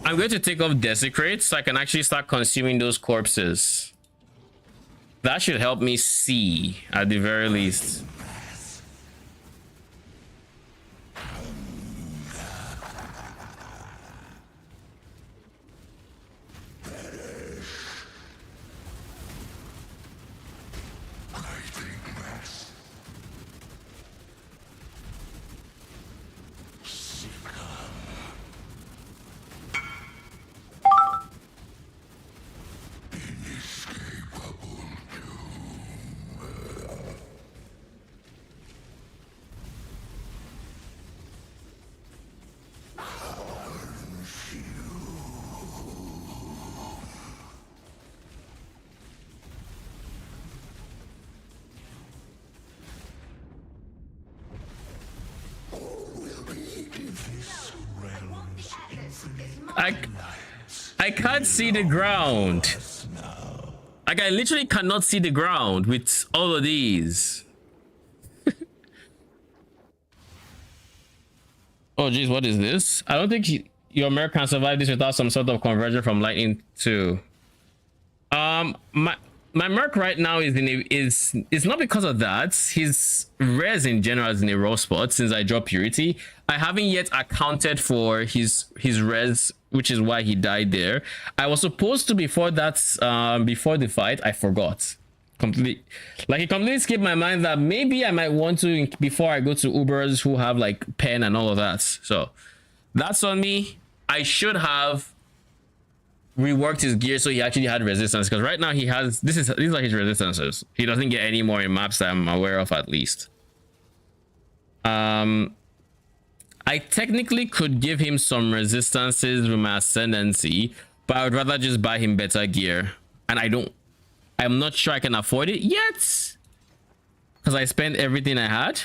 I'm going to take off Desecrate so I can actually start consuming those corpses. That should help me see at the very least. I can't see the ground. Like I literally cannot see the ground with all of these. Oh geez, what is this? I don't think your merc can survive this without some sort of conversion from lightning to my merc right now is in a it's not because of that. His res in general is in a raw spot since I dropped purity. I haven't yet accounted for his res, which is why he died there. I was supposed to before that before the fight. I forgot completely. Like it completely skipped my mind that maybe I might want to before I go to Ubers who have like pen and all of that. So that's on me. I should have reworked his gear so he actually had resistance, because right now he has these are his resistances. He doesn't get any more in maps that I'm aware of, at least. I technically could give him some resistances with my ascendancy, but I would rather just buy him better gear, and I'm not sure I can afford it yet because I spent everything I had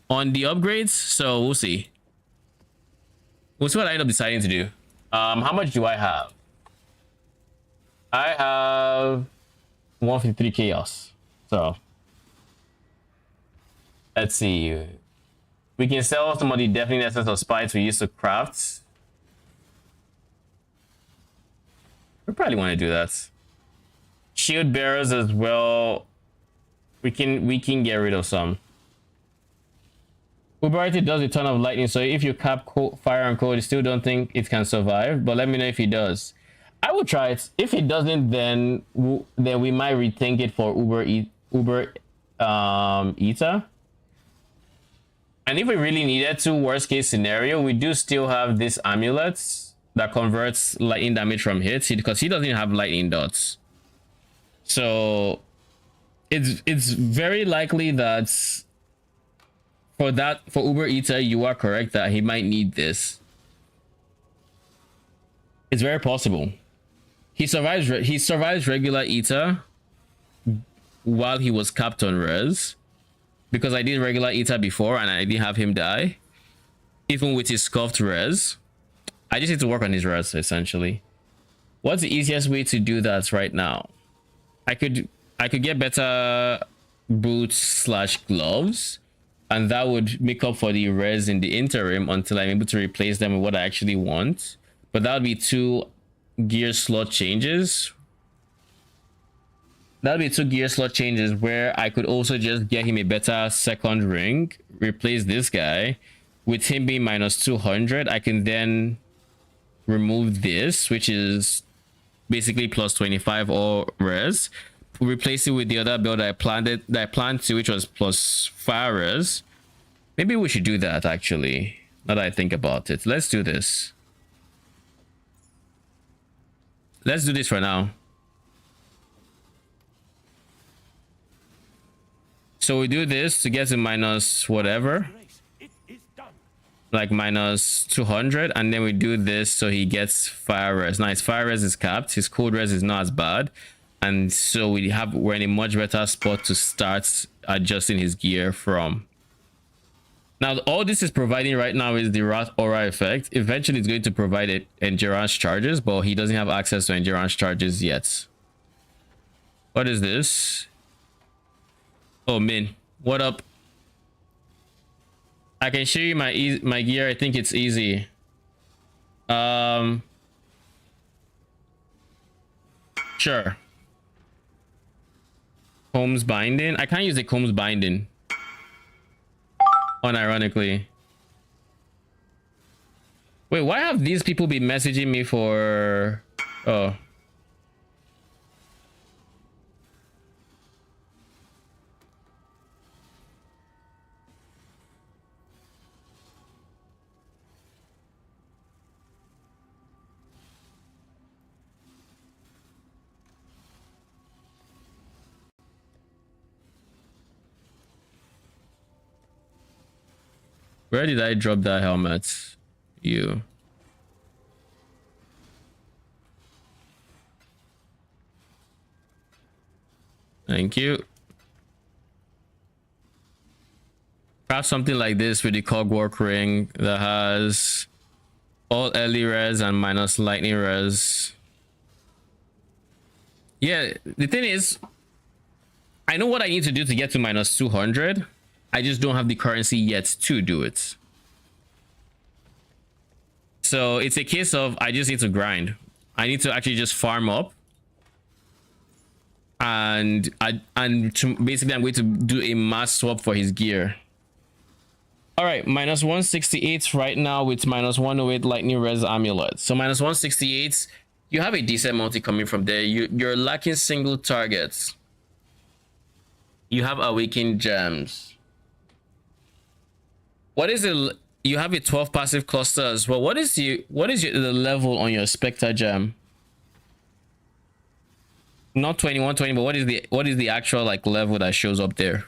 on the upgrades. So we'll see what I end up deciding to do. How much do I have? I have 153 chaos. So let's see. We can sell some of the definite essence of spice we used to craft. We probably want to do that. Shield bearers as well. We can get rid of some. Uberity does a ton of lightning, so if you cap fire and cold, you still don't think it can survive. But let me know if he does. I will try it. If it doesn't, then we might rethink it for Uber Ether. And if we really needed to, worst case scenario, we do still have this amulet that converts lightning damage from hits, because he doesn't have lightning dots. So it's very likely that for Uber Ether, you are correct that he might need this. It's very possible. He survives regular Ether while he was capped on res, because I did regular Ether before and I didn't have him die, even with his scuffed res. I just need to work on his res essentially. What's the easiest way to do that right now? I could get better boots / gloves, and that would make up for the res in the interim until I'm able to replace them with what I actually want. But that would be 2 gear slot changes. That'll be 2 gear slot changes where I could also just get him a better second ring, replace this guy with him being minus 200. I can then remove this, which is basically plus 25 or res, replace it with the other build I planned to, which was plus fire res. Maybe we should do that actually, now that I think about it. Let's do this. Let's do this for now. So we do this to get to minus whatever, like minus 200, and then we do this so he gets fire res. Now his fire res is capped, his cold res is not as bad, and so we're in a much better spot to start adjusting his gear from. Now all this is providing right now is the Wrath Aura effect. Eventually it's going to provide endurance charges, but he doesn't have access to endurance charges yet. What is this? Oh Min, what up? I can show you my gear. I think it's easy. Sure. Combs binding. I can't use the Combs binding, unironically. Wait, why have these people been messaging me for... Oh. Where did I drop that helmet? You. Thank you. Perhaps something like this with the cogwork ring that has All early res and minus lightning res. Yeah, the thing is, I know what I need to do to get to minus 200. I just don't have the currency yet to do it. So it's a case of I just need to grind. I need to actually just farm up. And basically I'm going to do a mass swap for his gear. All right, minus 168 right now with minus 108 lightning res amulet. So minus 168, you have a decent multi coming from there. You're lacking single targets. You have awakened gems. What is it? You have a 12 passive cluster as well. What is the level on your Spectre gem? Not 2120, but what is the actual like level that shows up there?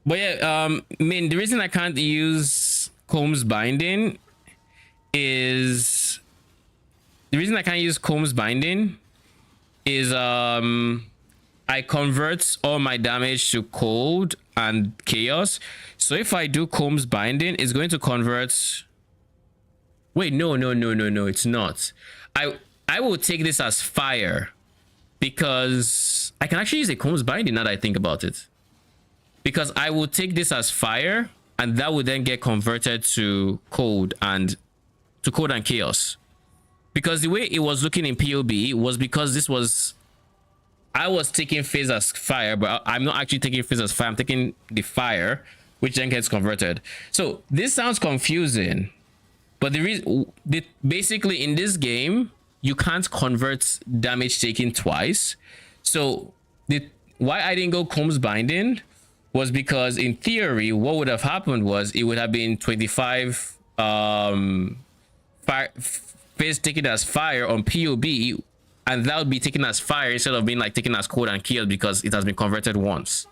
But yeah, I mean, the reason I can't use Combs Binding is I convert all my damage to cold and chaos. So if I do Combs Binding, it's going to convert. Wait, no, it's not. I will take this as fire because I can actually use a Combs Binding now that I think about it. Because I will take this as fire and that would then get converted to cold and chaos. Because the way it was looking in POB was because this was, I was taking phase as fire, but I'm not actually taking phase as fire. I'm taking the fire, which then gets converted. So this sounds confusing, but the reason, basically in this game, you can't convert damage taken twice. So why I didn't go Combs Binding was because in theory, what would have happened was it would have been 25 phase taken as fire on POB, and that would be taken as fire instead of being like taken as cold and killed because it has been converted once.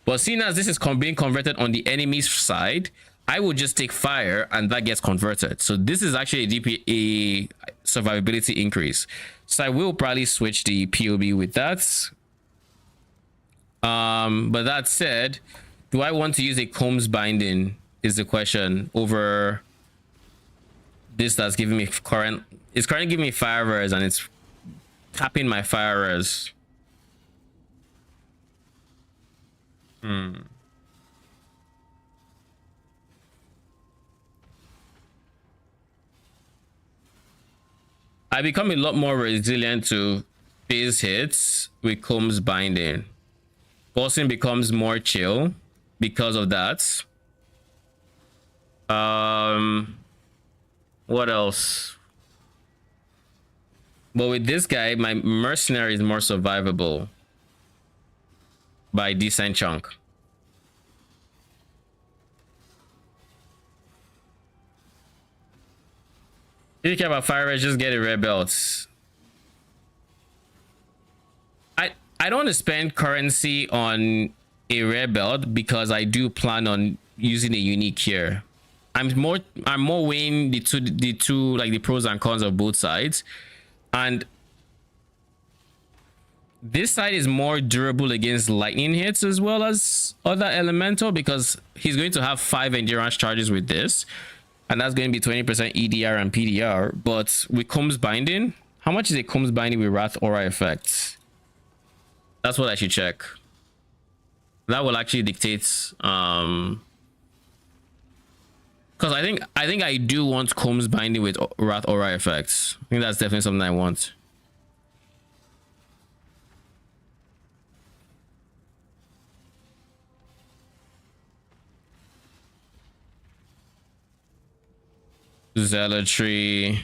But seeing as this is being converted on the enemy's side, I would just take fire and that gets converted. So this is actually a DPA survivability increase. So I will probably switch the POB with that. But that said, do I want to use a Combs Binding is the question over this that's giving me current. It's currently giving me fire res and it's capping my fire res. I become a lot more resilient to phase hits with Combs Binding. Bossing becomes more chill because of that. What else? But with this guy, my mercenary is more survivable by a decent chunk. If you care about fire res, just get a red belt. I don't want to spend currency on a rare belt because I do plan on using a unique here. I'm more weighing the two like the pros and cons of both sides, and this side is more durable against lightning hits as well as other elemental because he's going to have 5 endurance charges with this, and that's going to be 20% EDR and PDR. But with Combs Binding, how much is a Combs Binding with Wrath Aura effects? That's what I should check. That will actually dictate because I think I do want Combs Binding with Wrath Aura effects. I think that's definitely something I want. Zealotry.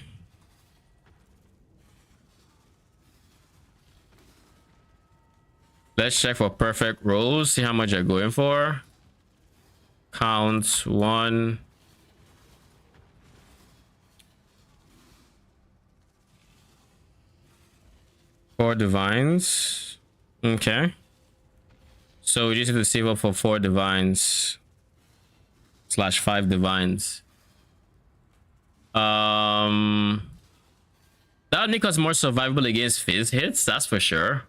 Let's check for perfect rolls, see how much you're going for. Count 1. Four divines. Okay. So we just have to save up for 4 divines / 5 divines. That would make us more survivable against phase hits, that's for sure.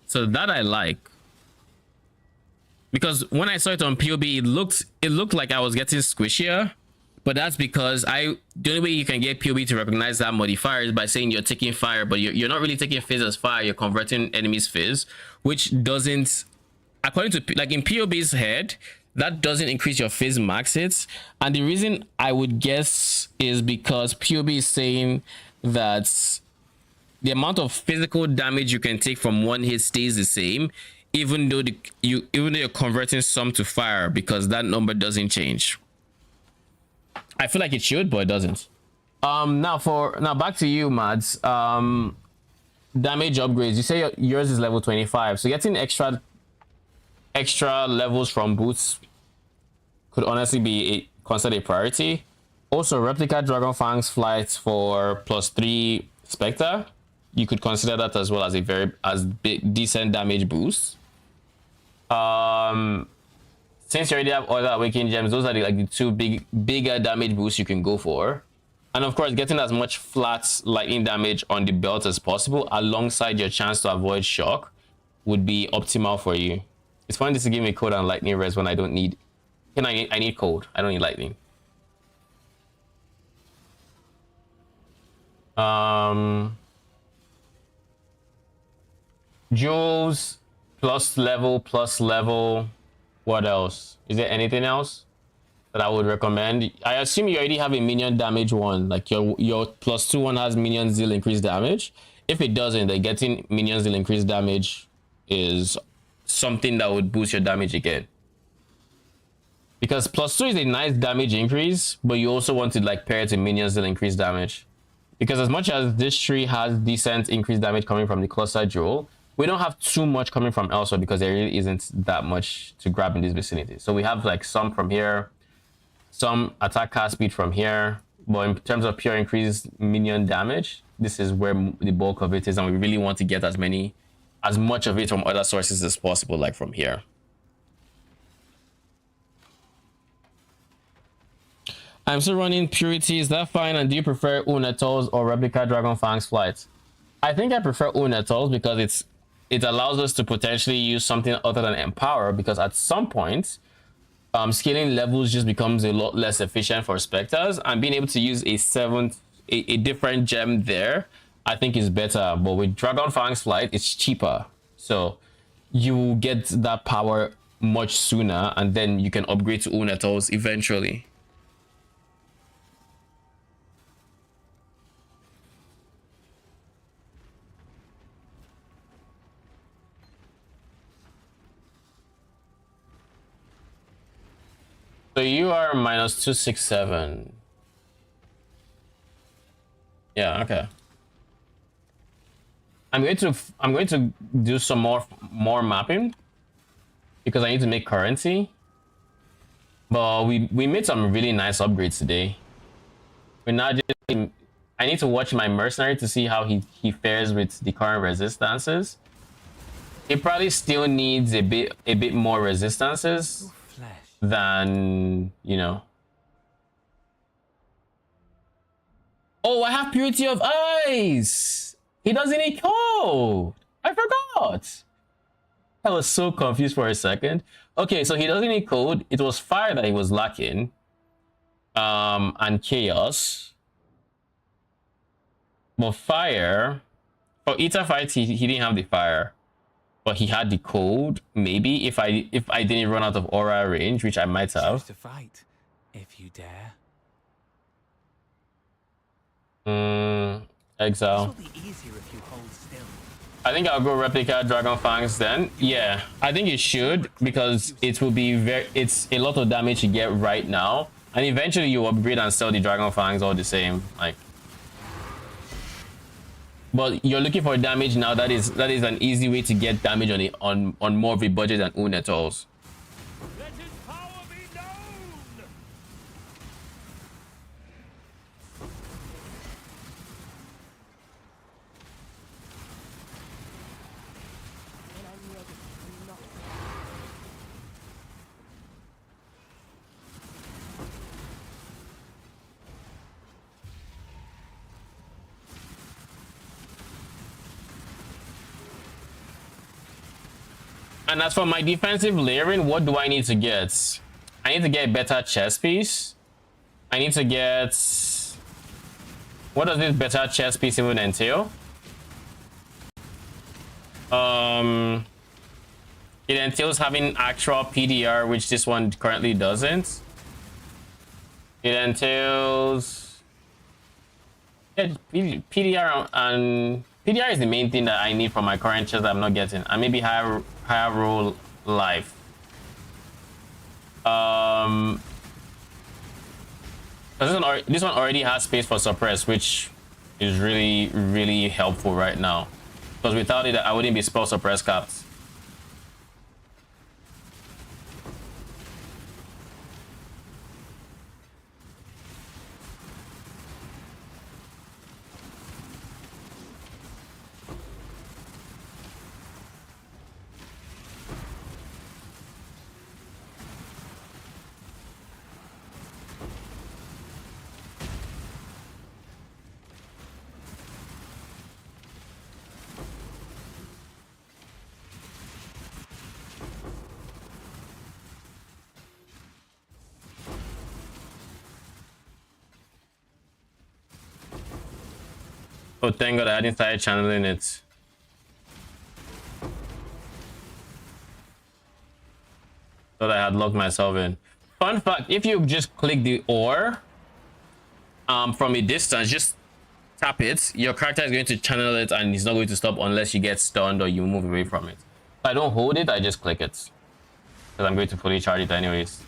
So that I like. because when I saw it on POB, it looked like I was getting squishier, but that's because the only way you can get POB to recognize that modifier is by saying you're taking fire, but you're not really taking fizz as fire. You're converting enemies fizz, which doesn't, according to like in POB's head, that doesn't increase your fizz max hits. And the reason I would guess is because POB is saying that the amount of physical damage you can take from one hit stays the same, even though you're converting some to fire, because that number doesn't change. I feel like it should, but it doesn't. Now back to you, Mads. Damage upgrades. You say yours is level 25, so getting extra levels from boots could honestly be considered a priority. Also, replica Dragon Fang's flight for +3 Spectre. You could consider that as well as a decent damage boost. Since you already have other awakening gems, those are the two bigger damage boosts you can go for. And of course, getting as much flat lightning damage on the belt as possible alongside your chance to avoid shock would be optimal for you. It's fun just to give me code on lightning res when I don't need. I need code. I don't need lightning. Jewels plus level. What else? Is there anything else that I would recommend? I assume you already have a minion damage one. Like your +2 one has minions deal increased damage. If it doesn't, then getting minions deal increased damage is something that would boost your damage again. Because +2 is a nice damage increase, but you also want to pair it to minions deal increased damage. Because as much as this tree has decent increased damage coming from the cluster jewel, we don't have too much coming from elsewhere because there really isn't that much to grab in this vicinity. So we have some from here, some attack cast speed from here, but in terms of pure increased minion damage, this is where the bulk of it is, and we really want to get as much of it from other sources as possible, like from here. I'm still running Purity, is that fine? And do you prefer Unetals or Replica Dragon Fang's flight? I think I prefer Unetals because it allows us to potentially use something other than Empower, because at some point, scaling levels just becomes a lot less efficient for Spectres, and being able to use a different gem there, I think is better. But with Dragon Fang's flight, it's cheaper. So you get that power much sooner, and then you can upgrade to Unetals eventually. So you are -267. Yeah, okay. I'm going to do some more mapping because I need to make currency. But we made some really nice upgrades today. We're not just I need to watch my mercenary to see how he fares with the current resistances. He probably still needs a bit more resistances than, Oh, I have Purity of Ice. He doesn't need code. I forgot. I was so confused for a second. Okay, so he doesn't need code. It was fire that he was lacking. And chaos. But fire, for Ether fight, he didn't have the fire. But he had the code, maybe, if I didn't run out of aura range, which I might have. To fight, if you dare. Exile. This will be easier if you hold still. I think I'll go replica Dragon Fangs then. Yeah, I think it should, because it will be it's a lot of damage to get right now, and eventually you upgrade and sell the Dragon Fangs all the same. But you're looking for damage now. That is an easy way to get damage on more of a budget than Unetals. Let his power be known! And as for my defensive layering, what do I need to get? I need to get a better chess piece. I need to get... What does this better chess piece even entail? It entails having actual PDR, which this one currently doesn't. It entails... Yeah, PDR, and PDR is the main thing that I need from my current chest that I'm not getting. And maybe higher roll life. This one already has space for suppress, which is really helpful right now. Because without it, I wouldn't be spell suppress capped. Oh, thank God I hadn't started channeling it. Thought I had locked myself in. Fun fact, if you just click the ore from a distance, just tap it, your character is going to channel it and it's not going to stop unless you get stunned or you move away from it. If I don't hold it, I just click it. Because I'm going to fully charge it anyways.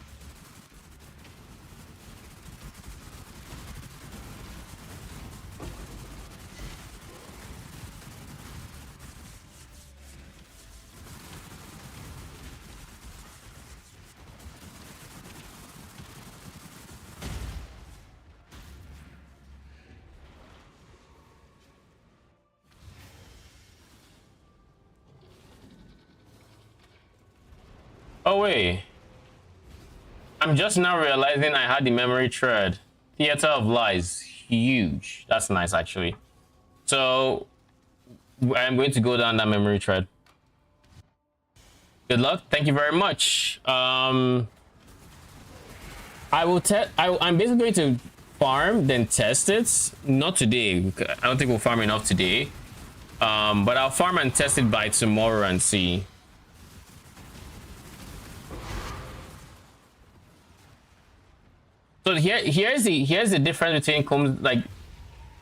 Oh wait, I'm just now realizing I had the memory thread. Theater of Lies, huge. That's nice actually. So I'm going to go down that memory thread. Good luck. Thank you very much. I'm basically going to farm, then test it. Not today. I don't think we'll farm enough today. But I'll farm and test it by tomorrow and see. So here's the difference between combs. Like,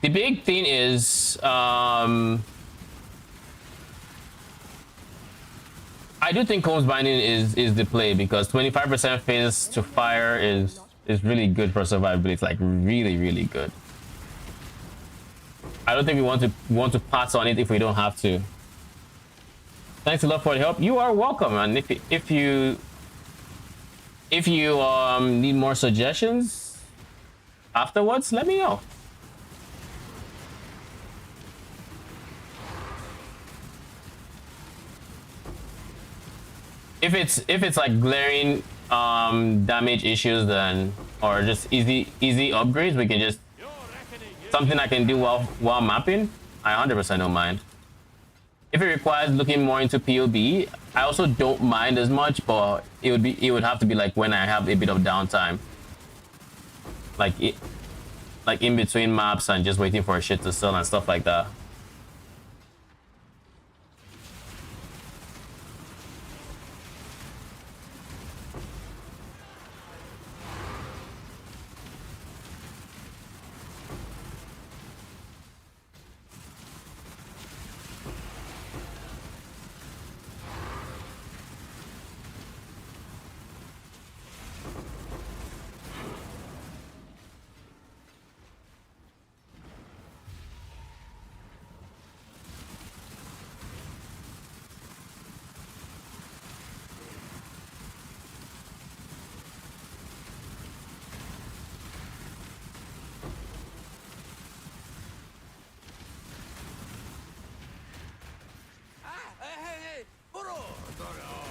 the big thing is I do think combs binding is the play, because 25% phase to fire is really good for survivability. Like really good. I don't think we want to pass on it if we don't have to. Thanks a lot for the help. You are welcome. And if you need more suggestions afterwards, let me know. If it's like glaring damage issues, then, or just easy upgrades, we can just something I can do while mapping, I 100% don't mind. If it requires looking more into POB, I also don't mind as much, but it would have to be like when I have a bit of downtime, like in between maps and just waiting for shit to sell and stuff like that.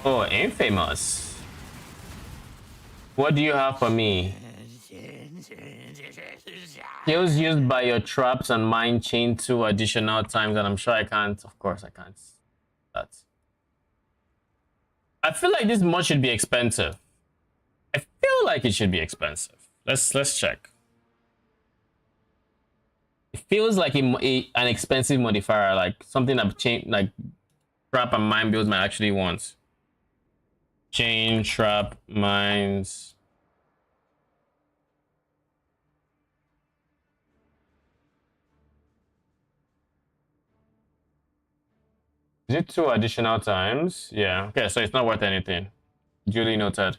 Oh, infamous. What do you have for me? Skills used by your traps and mine chain 2 additional times, and I'm sure I can't. Of course I can't. That's I feel like this mod should be expensive. I feel like it should be expensive. Let's check. It feels like an expensive modifier, like something I've changed, like trap and mine builds might actually want. Chain, trap, mines. Is it 2 additional times? Yeah. Okay, so it's not worth anything. Duly noted.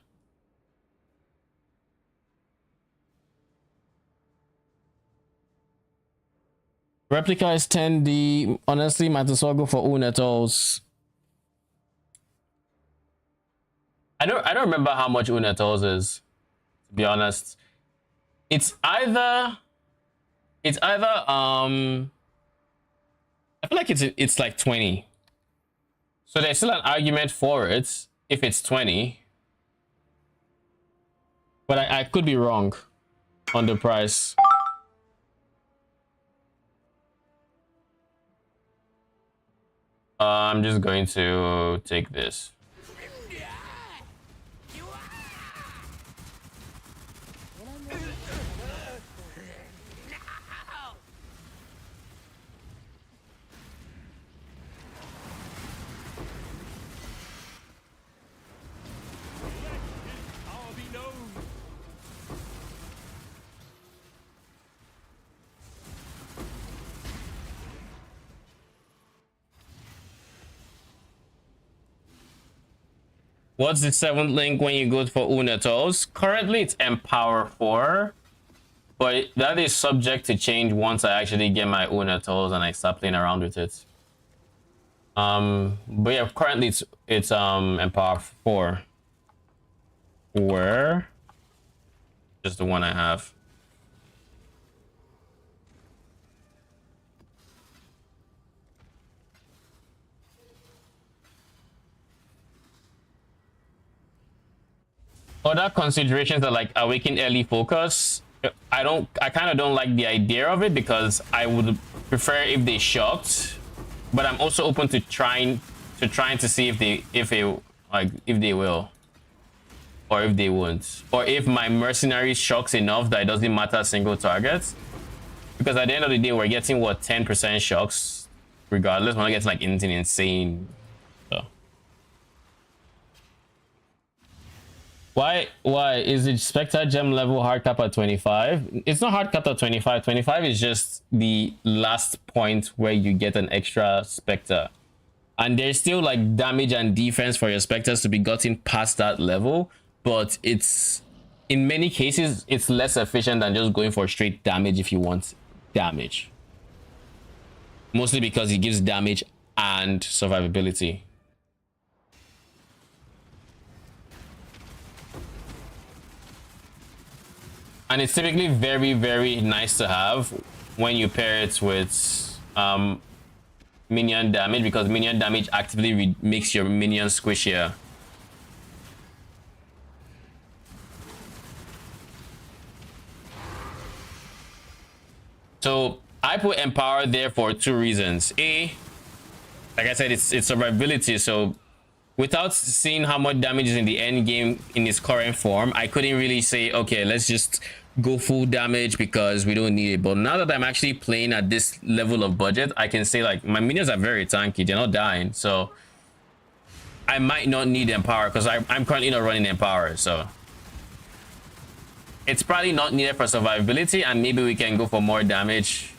Replica is 10D. Honestly, might as well go for Unetals. I don't remember how much Unetals is, to be honest. It's either I feel like it's like 20. So there's still an argument for it if it's 20. But I could be wrong on the price. I'm just going to take this. What's the 7th link when you go for Unetos? Currently, it's Empower 4, but that is subject to change once I actually get my Unetos and I start playing around with it. But yeah, currently it's Empower 4. Where? Just the one I have. Other considerations are like awaken early focus. I kind of don't like the idea of it because I would prefer if they shocked, but I'm also open to trying to see if they will, or if they won't, or if my mercenary shocks enough that it doesn't matter single targets. Because at the end of the day, we're getting what 10% shocks, regardless. We're not getting like anything insane. So. Why is it Spectre gem level hard cap at 25? It's not hard cap at 25. 25 is just the last point where you get an extra Spectre. And there's still like damage and defense for your Spectres to be gotten past that level, but it's in many cases it's less efficient than just going for straight damage if you want damage. Mostly because it gives damage and survivability. And it's typically very, very nice to have when you pair it with minion damage, because minion damage actively makes your minion squishier. So I put Empower there for 2 reasons. A, like I said, it's survivability. So without seeing how much damage is in the end game in its current form, I couldn't really say, okay, let's just go full damage because we don't need it. But now that I'm actually playing at this level of budget, I can say like my minions are very tanky. They're not dying. So I might not need Empower because I'm currently not running Empower. So it's probably not needed for survivability, and maybe we can go for more damage.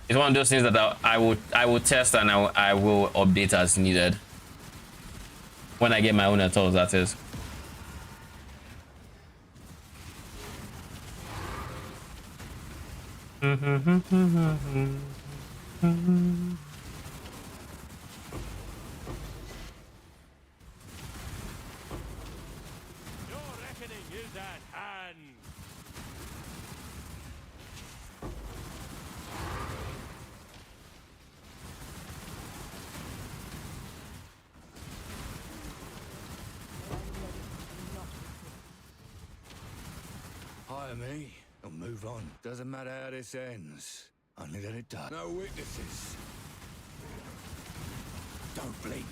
It's one of those things that I will test, and I will update as needed when I get my own tools, that is. Hire me and move on. Doesn't matter how this ends. Only that it does. No witnesses. Don't blink.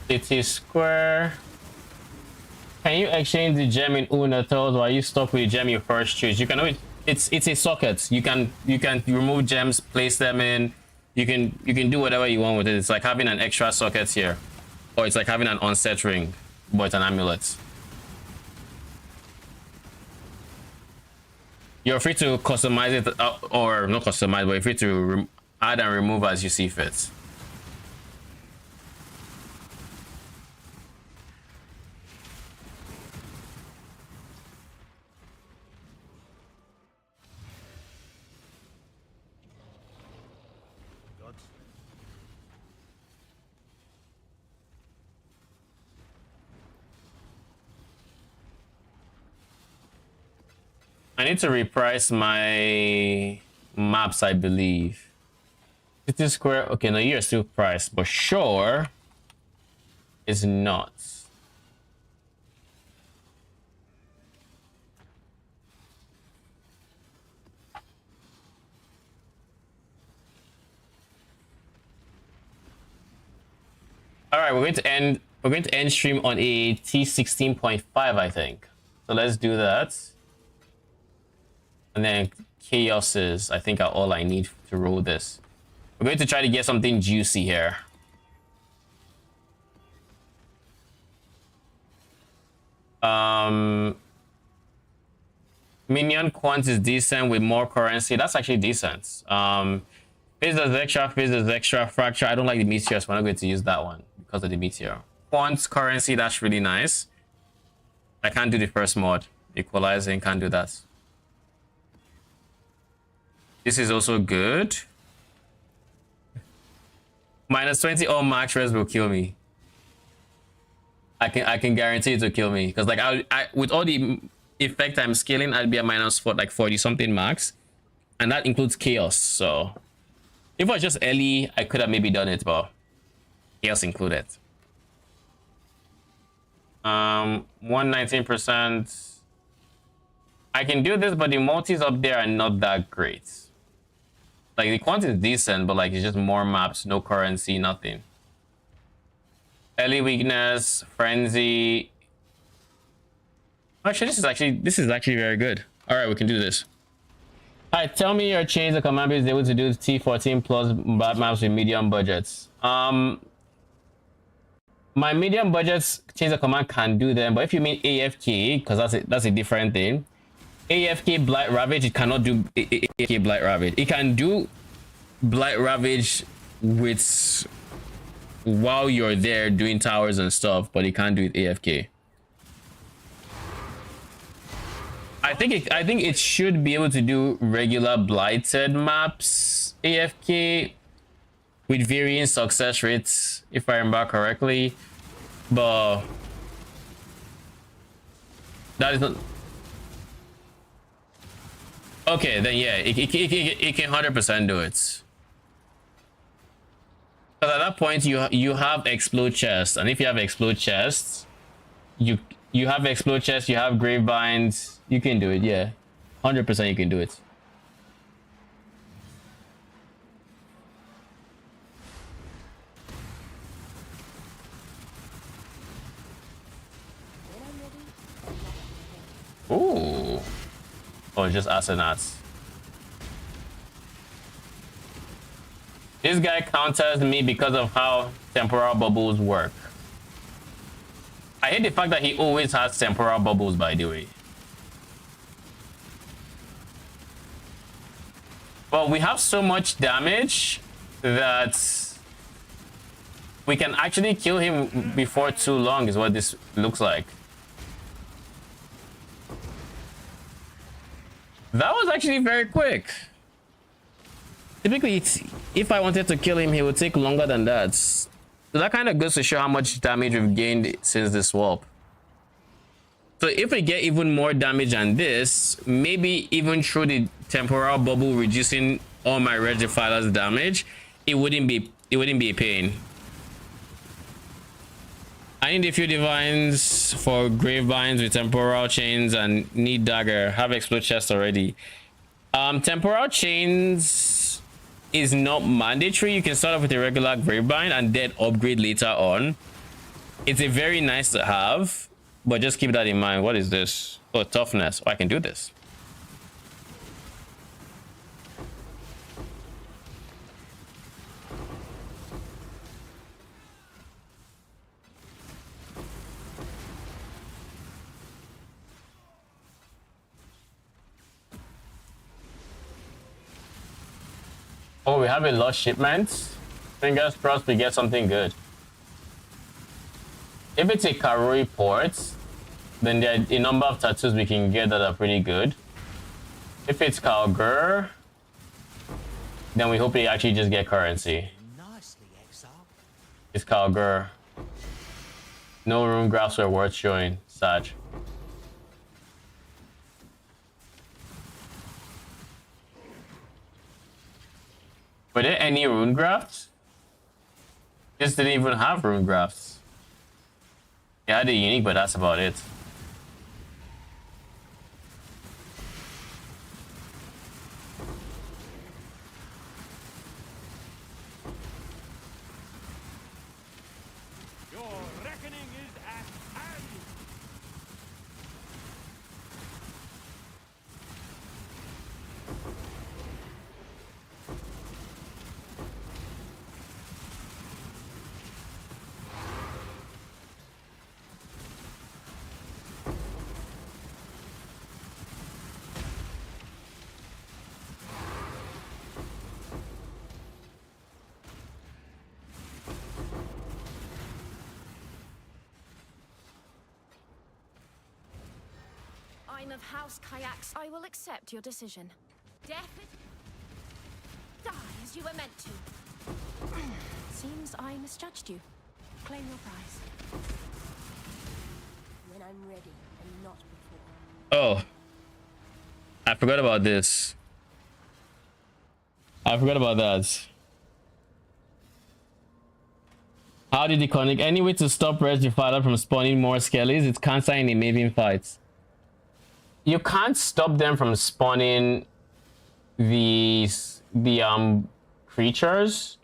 City Square. Can you exchange the gem in Una Thoughts, or are you stuck with the gem you first choose? You can always, it's a socket. You can remove gems, place them in. You can do whatever you want with it. It's like having an extra socket here, or it's like having an onset ring, but it's an amulet. You're free to customize it, or not customize, but you're free to add and remove as you see fit. I need to reprice my maps, I believe. City Square, okay, no, you're still priced, but sure is not. All right, we're going to end stream on a T16.5, I think. So let's do that. And then chaoses, I think, are all I need to roll this. We're going to try to get something juicy here. Minion quant is decent with more currency. That's actually decent. Phase is extra, phase is extra. Fracture, I don't like the meteor, so I'm not going to use that one because of the meteor. Quant currency, that's really nice. I can't do the first mod. Equalizing, can't do that. This is also good. Minus 20 all max res will kill me. I can guarantee it to kill me, because like I with all the effect I'm scaling, I'd be at minus for like 40 something max, and that includes chaos. So if it was just Ellie, I could have maybe done it, but chaos included. 119%. I can do this, but the multis up there are not that great. Like, the quantity is decent, but like it's just more maps, no currency, nothing. Early weakness, frenzy. Actually, this is actually very good. All right, we can do this. All right, tell me your change the command base is able to do T14 plus bad maps with medium budgets. My medium budgets change the command can do them, but if you mean AFK, because that's a different thing. AFK Blight Ravage, it cannot do AFK Blight Ravage. It can do Blight Ravage with while you're there doing towers and stuff, but it can't do it AFK. I think it should be able to do regular blighted maps AFK with varying success rates, if I remember correctly, but that is not. Okay, then yeah, it can 100% do it. Because at that point you have explode chests, and if you have explode chests, you have explode chests, you have grave binds, you can do it. Yeah, 100% you can do it. Ooh. Oh, just astronauts. This guy counters me because of how temporal bubbles work. I hate the fact that he always has temporal bubbles, by the way. But we have so much damage that we can actually kill him before too long, is what this looks like. That was actually very quick. Typically, if I wanted to kill him, he would take longer than that. So that kind of goes to show how much damage we've gained since the swap. So if we get even more damage than this, maybe even through the temporal bubble reducing all my red defilers damage, it wouldn't be a pain. I need a few divines for grave binds with temporal chains and need dagger. Have explode chest already. Temporal chains is not mandatory. You can start off with a regular grave bind and then upgrade later on. It's a very nice to have, but just keep that in mind. What is this? Oh, toughness. Oh, I can do this. Oh, we have a lost shipments. Fingers crossed we get something good. If it's a Karori port, then there are a number of tattoos we can get that are pretty good. If it's Kalgur, then we hope they actually just get currency. Nicely, Exile. It's Kalgur. No rune graphs are worth showing, Saj. Were there any rune grafts? This didn't even have rune grafts. It had a unique, but that's about it. Your reckoning is at hand. I'm of House Kayaks. I will accept your decision. Death die as you were meant to. Seems I misjudged you. Claim your prize. When I'm ready and not before. Oh. I forgot about this. I forgot about that. How did the connect? Any way to stop Wretched Defiler from spawning more skellies? It's cancer in the Maven fights. You can't stop them from spawning the creatures.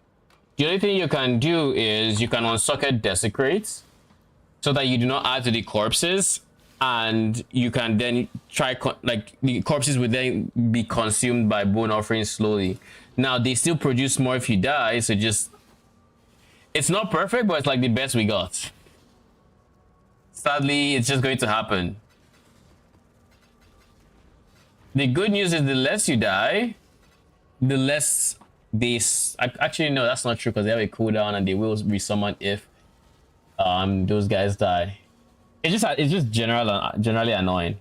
The only thing you can do is you can unsocket Desecrate so that you do not add to the corpses, and you can then try like the corpses would then be consumed by bone offerings slowly. Now they still produce more if you die, so just it's not perfect, but it's like the best we got. Sadly, it's just going to happen. The good news is the less you die, the less they... Actually, no, that's not true because they have a cooldown and they will resummon if those guys die. It's just generally annoying.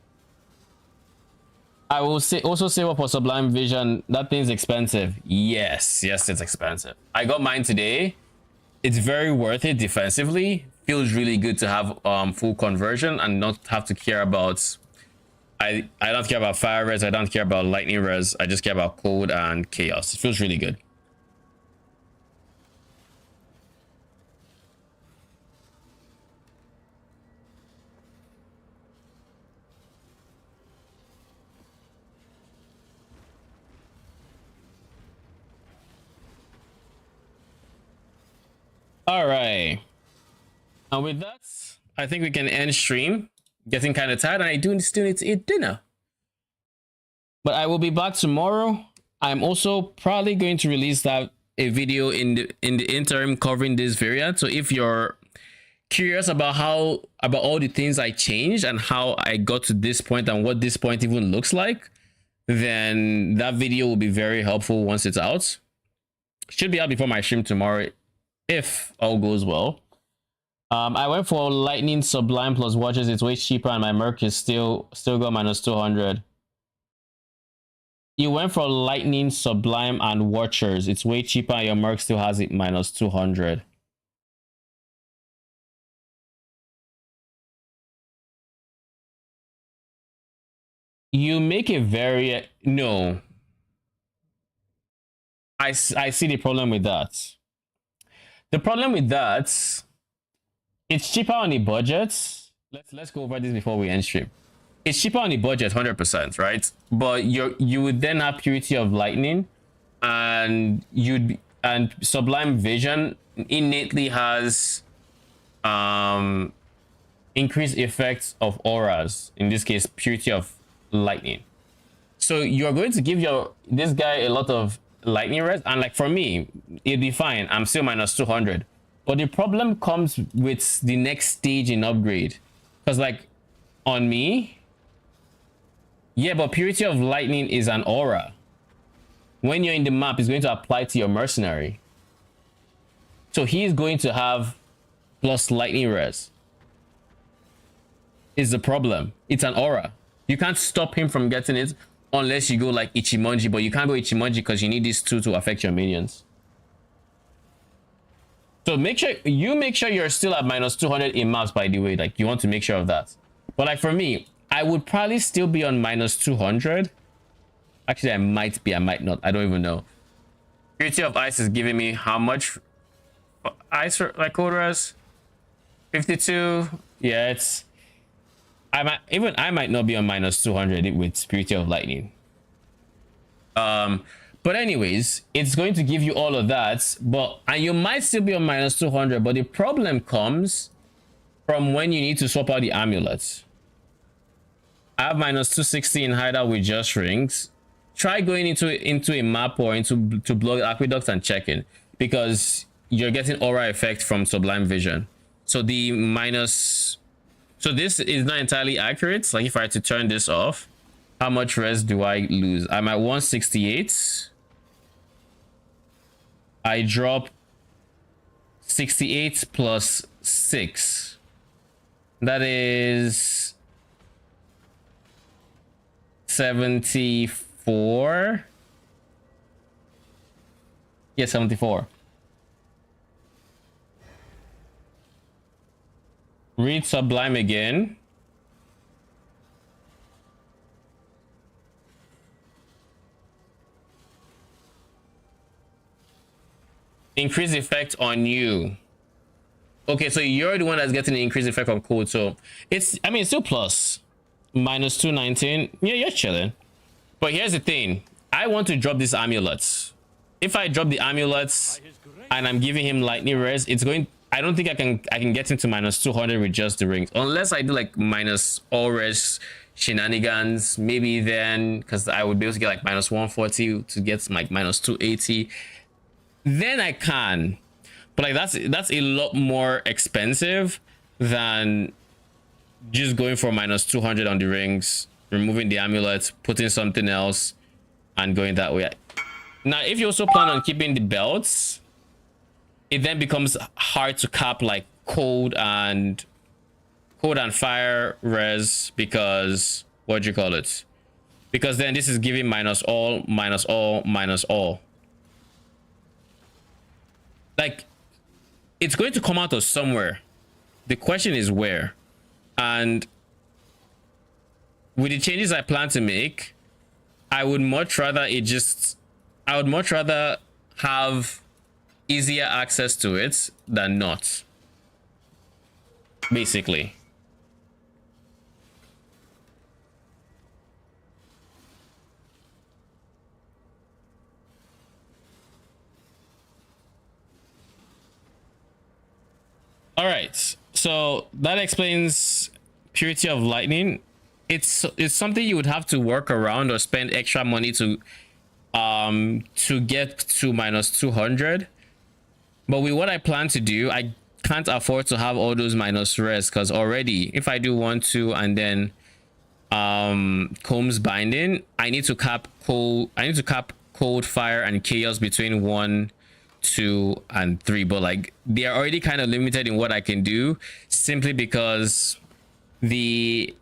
I will also save up for Sublime Vision. That thing's expensive. Yes, it's expensive. I got mine today. It's very worth it defensively. Feels really good to have full conversion and not have to care about... I don't care about fire res, I don't care about lightning res, I just care about cold and chaos. It feels really good. All right. And with that, I think we can end stream. Getting kind of tired, and I do still need to eat dinner. But I will be back tomorrow. I'm also probably going to release a video in the interim covering this variant. So if you're curious about all the things I changed and how I got to this point and what this point even looks like, then that video will be very helpful once it's out. Should be out before my stream tomorrow, if all goes well. I went for Lightning Sublime plus Watches. It's way cheaper, and my Merc is still got minus 200. You went for Lightning Sublime and Watchers. It's way cheaper, and your Merc still has it minus 200. You make a very... No. I see the problem with that. The problem with that... It's cheaper on the budget. Let's go over this before we end stream. It's cheaper on the budget, 100%, right? But you would then have Purity of Lightning, and Sublime Vision innately has increased effects of auras, in this case purity of lightning. So you're going to give this guy a lot of lightning res, and like for me it'd be fine, I'm still minus 200. But the problem comes with the next stage in upgrade, because like on me, yeah, but purity of lightning is an aura. When you're in the map, it's going to apply to your mercenary, so he's going to have plus lightning res. Is the problem. It's an aura. You can't stop him from getting it unless you go like Ichimonji, but you can't go Ichimonji because you need these two to affect your minions. So make sure you're still at minus 200 in maps, by the way. Like, you want to make sure of that. But like for me, I would probably still be on minus 200. Actually, I might be, I might not, I don't even know. Purity of Ice is giving me how much ice like code res? 52. Yeah, it's I might not be on minus 200 with Purity of Lightning. But anyways, it's going to give you all of that, and you might still be on minus 200, but the problem comes from when you need to swap out the amulets. I have minus 260 in hideout with just rings. Try going into a map or to block aqueducts and checking, because you're getting aura effect from Sublime Vision. So this is not entirely accurate. Like if I had to turn this off, how much res do I lose? I'm at 168. I drop 68 plus 6. That is 74. Yeah, 74. Read Sublime again. Increase effect on you. Okay, so you're the one that's getting the increased effect on code. So it's still plus. Minus 219. Yeah, you're chilling. But here's the thing. I want to drop these amulets. If I drop the amulets and I'm giving him lightning res, I don't think I can get into minus 200 with just the rings, unless I do like minus all res shenanigans. Maybe then, because I would be able to get like minus 140 to get like minus 280. Then I can, but like that's a lot more expensive than just going for minus 200 on the rings, removing the amulets, putting something else, and going that way. Now, if you also plan on keeping the belts, it then becomes hard to cap like cold and fire res, because what do you call it? Because then this is giving minus all, minus all, minus all. Like, it's going to come out of somewhere. The question is where. And with the changes I plan to make, I would much rather have easier access to it than not, basically. All right, so that explains Purity of Lightning. It's something you would have to work around or spend extra money to get to minus 200. But with what I plan to do, I can't afford to have all those minus res, because already if I do 1, 2, and then Combs Binding, I need to cap cold, fire, and chaos between 1, 2, and 3. But like, they are already kind of limited in what I can do, simply because the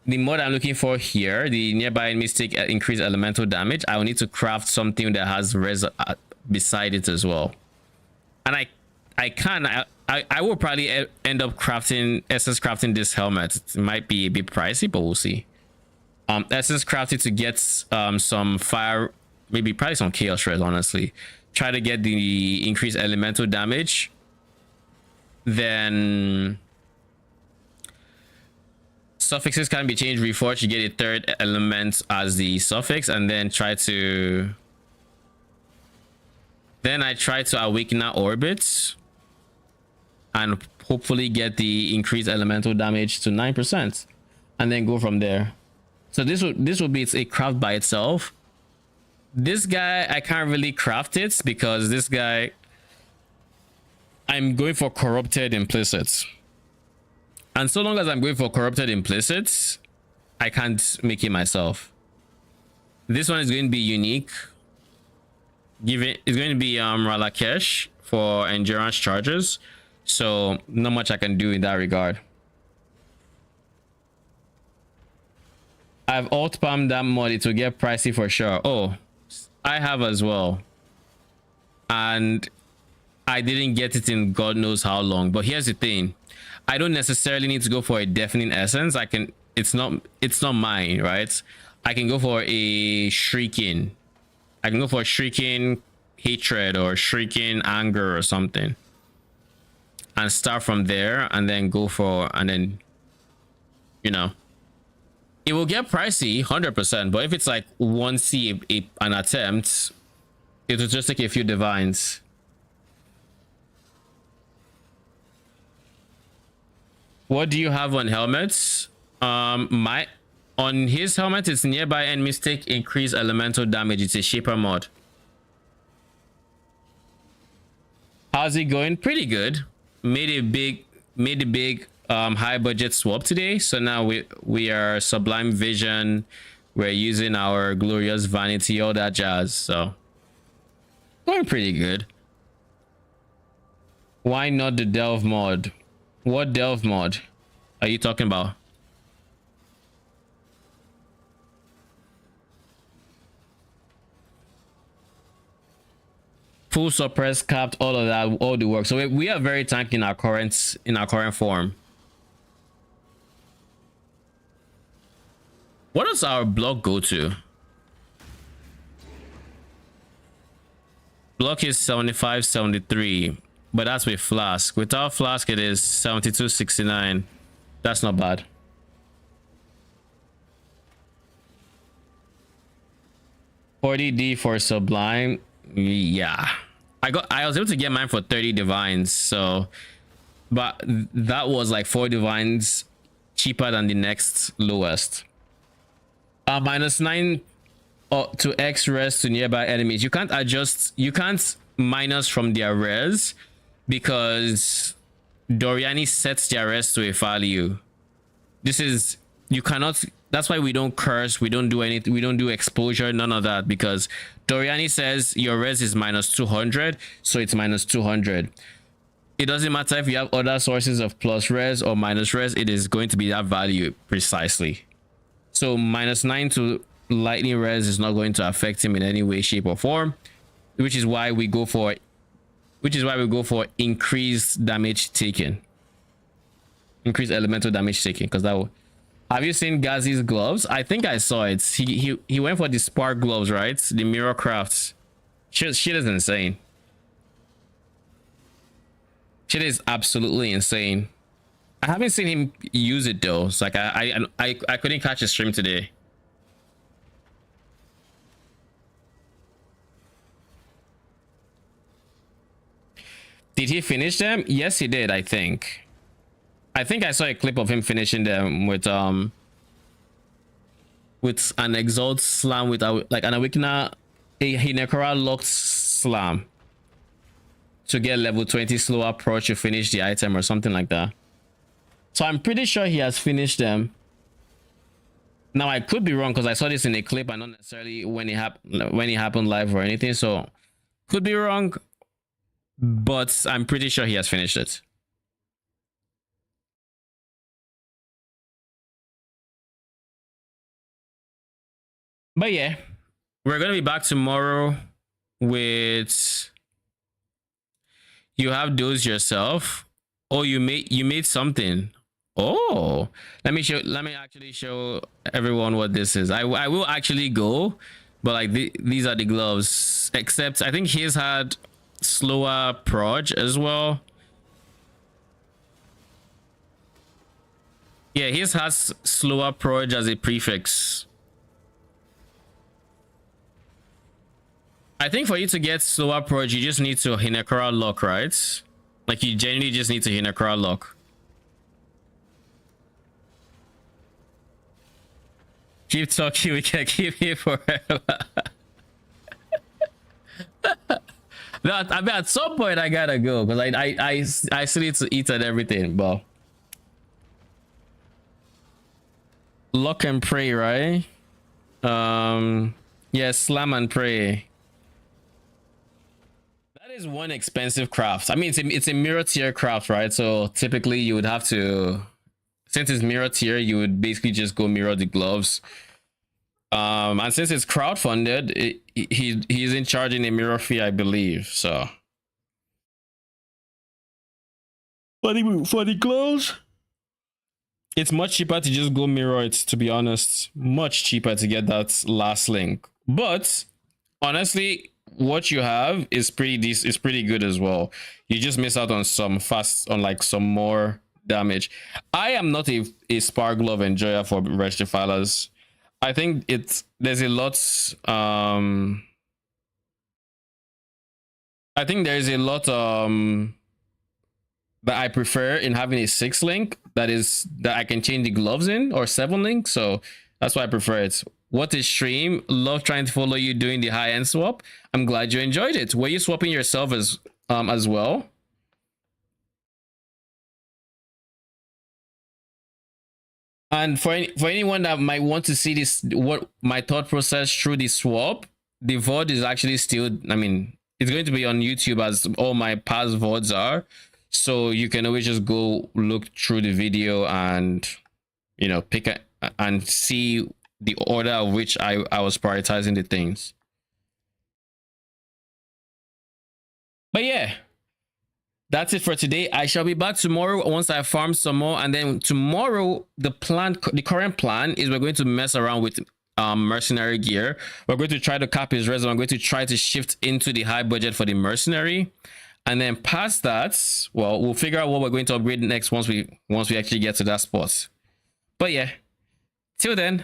mod I'm looking for here, the nearby mystic increased elemental damage, I will need to craft something that has res beside it as well. And I will probably end up crafting this helmet. It might be a bit pricey, but we'll see. Essence crafted to get some fire, probably some chaos res, honestly. Try to get the increased elemental damage. Then suffixes can be changed, reforged. You get a third element as the suffix, and then I try to awaken our orbits. and hopefully get the increased elemental damage to 9%, and then go from there. So this would be a craft by itself. This guy, I can't really craft it because this guy, I'm going for corrupted implicits. And so long as I'm going for corrupted implicits, I can't make it myself. This one is going to be unique. It's going to be Ralakesh for endurance charges. So not much I can do in that regard. I've alt palmed that mod. It will get pricey for sure. Oh, I have as well. And I didn't get it in God knows how long. But here's the thing. I don't necessarily need to go for a deafening essence. I can, it's not mine, right? I can go for a shrieking. I can go for a shrieking hatred or shrieking anger or something. And start from there and then go for, and then, you know, it will get pricey 100%. But if it's like 1C an attempt, it will just take a few divines. What do you have on helmets? On his helmet, it's nearby enemy take increase elemental damage. It's a shaper mod. How's it going? Pretty good. Made a big high budget swap today. So now we are Sublime Vision. We're using our Glorious Vanity, all that jazz. So going pretty good. Why not the Delve mod? What Delve mod are you talking about? Full suppress, capped, all of that, all the work. So we are very tanky in our current form. What does our block go to? Block is 75, 73, but that's with flask. Without flask, it is 72, 69. That's not bad. $40D for Sublime. Yeah, I was able to get mine for 30 divines. So, but that was like 4 divines cheaper than the next lowest. -9 to X res to nearby enemies. You can't adjust. You can't minus from their res because Doriani sets their res to a value. This is, you cannot. That's why we don't curse. We don't do anything. We don't do exposure. None of that, because Doriani says your res is -200, so it's -200. It doesn't matter if you have other sources of plus res or minus res. It is going to be that value precisely. So -9 to lightning res is not going to affect him in any way, shape, or form, which is why we go for increased damage taken, increased elemental damage taken, because that will. Have you seen Gazi's gloves? I think I saw it. He went for the spark gloves, right? The mirror crafts. Shit is insane. Shit is absolutely insane. I haven't seen him use it though. It's like I couldn't catch a stream today. Did he finish them? Yes, he did, I think. I think I saw a clip of him finishing them with an exalt slam with like an Awakena, a Hinekara locked slam to get level 20 slow approach to finish the item or something like that. So I'm pretty sure he has finished them. Now I could be wrong because I saw this in a clip and not necessarily when it happened live or anything. So could be wrong, but I'm pretty sure he has finished it. But yeah, we're gonna be back tomorrow with you have those yourself. Oh, you made something. Oh, let me actually show everyone what this is. I will actually go, but like these are the gloves, except I think his had slower proj as well. Yeah, his has slower proj as a prefix. I think for you to get slower proj, you just need to Hinekara lock, right? Like you genuinely just need to hit a crowd lock. Keep talking, we can keep here forever. No, I mean, at some point I gotta go because I still need to eat and everything, but lock and pray, right? Yeah, slam and pray. That is one expensive craft. I mean, it's a mirror tier craft, right? So typically you would have to, since it's mirror tier, you would basically just go mirror the gloves. And since it's crowdfunded, he's in charging a mirror fee, I believe. So for the gloves, it's much cheaper to just go mirror it, to be honest. Much cheaper to get that last link. But honestly, what you have is pretty good as well. You just miss out on some some more damage. I am not a spark glove enjoyer for Wretched Defilers. I think there's a lot I think there's a lot that I prefer in having a 6 link that I can change the gloves in, or 7 link, so that's why I prefer it. What is stream? Love trying to follow you doing the high end swap. I'm glad you enjoyed it. Were you swapping yourself as well? And for anyone that might want to see this, what my thought process through the swap, the VOD is actually still, I mean, it's going to be on YouTube as all my past VODs are. So you can always just go look through the video and, you know, pick and see the order of which I was prioritizing the things. But yeah, that's it for today. I shall be back tomorrow once I farm some more, and then tomorrow the current plan is we're going to mess around with mercenary gear. We're going to try to cap his resume. I'm going to try to shift into the high budget for the mercenary, and then past that, well, we'll figure out what we're going to upgrade next once we actually get to that spot. But yeah, till then,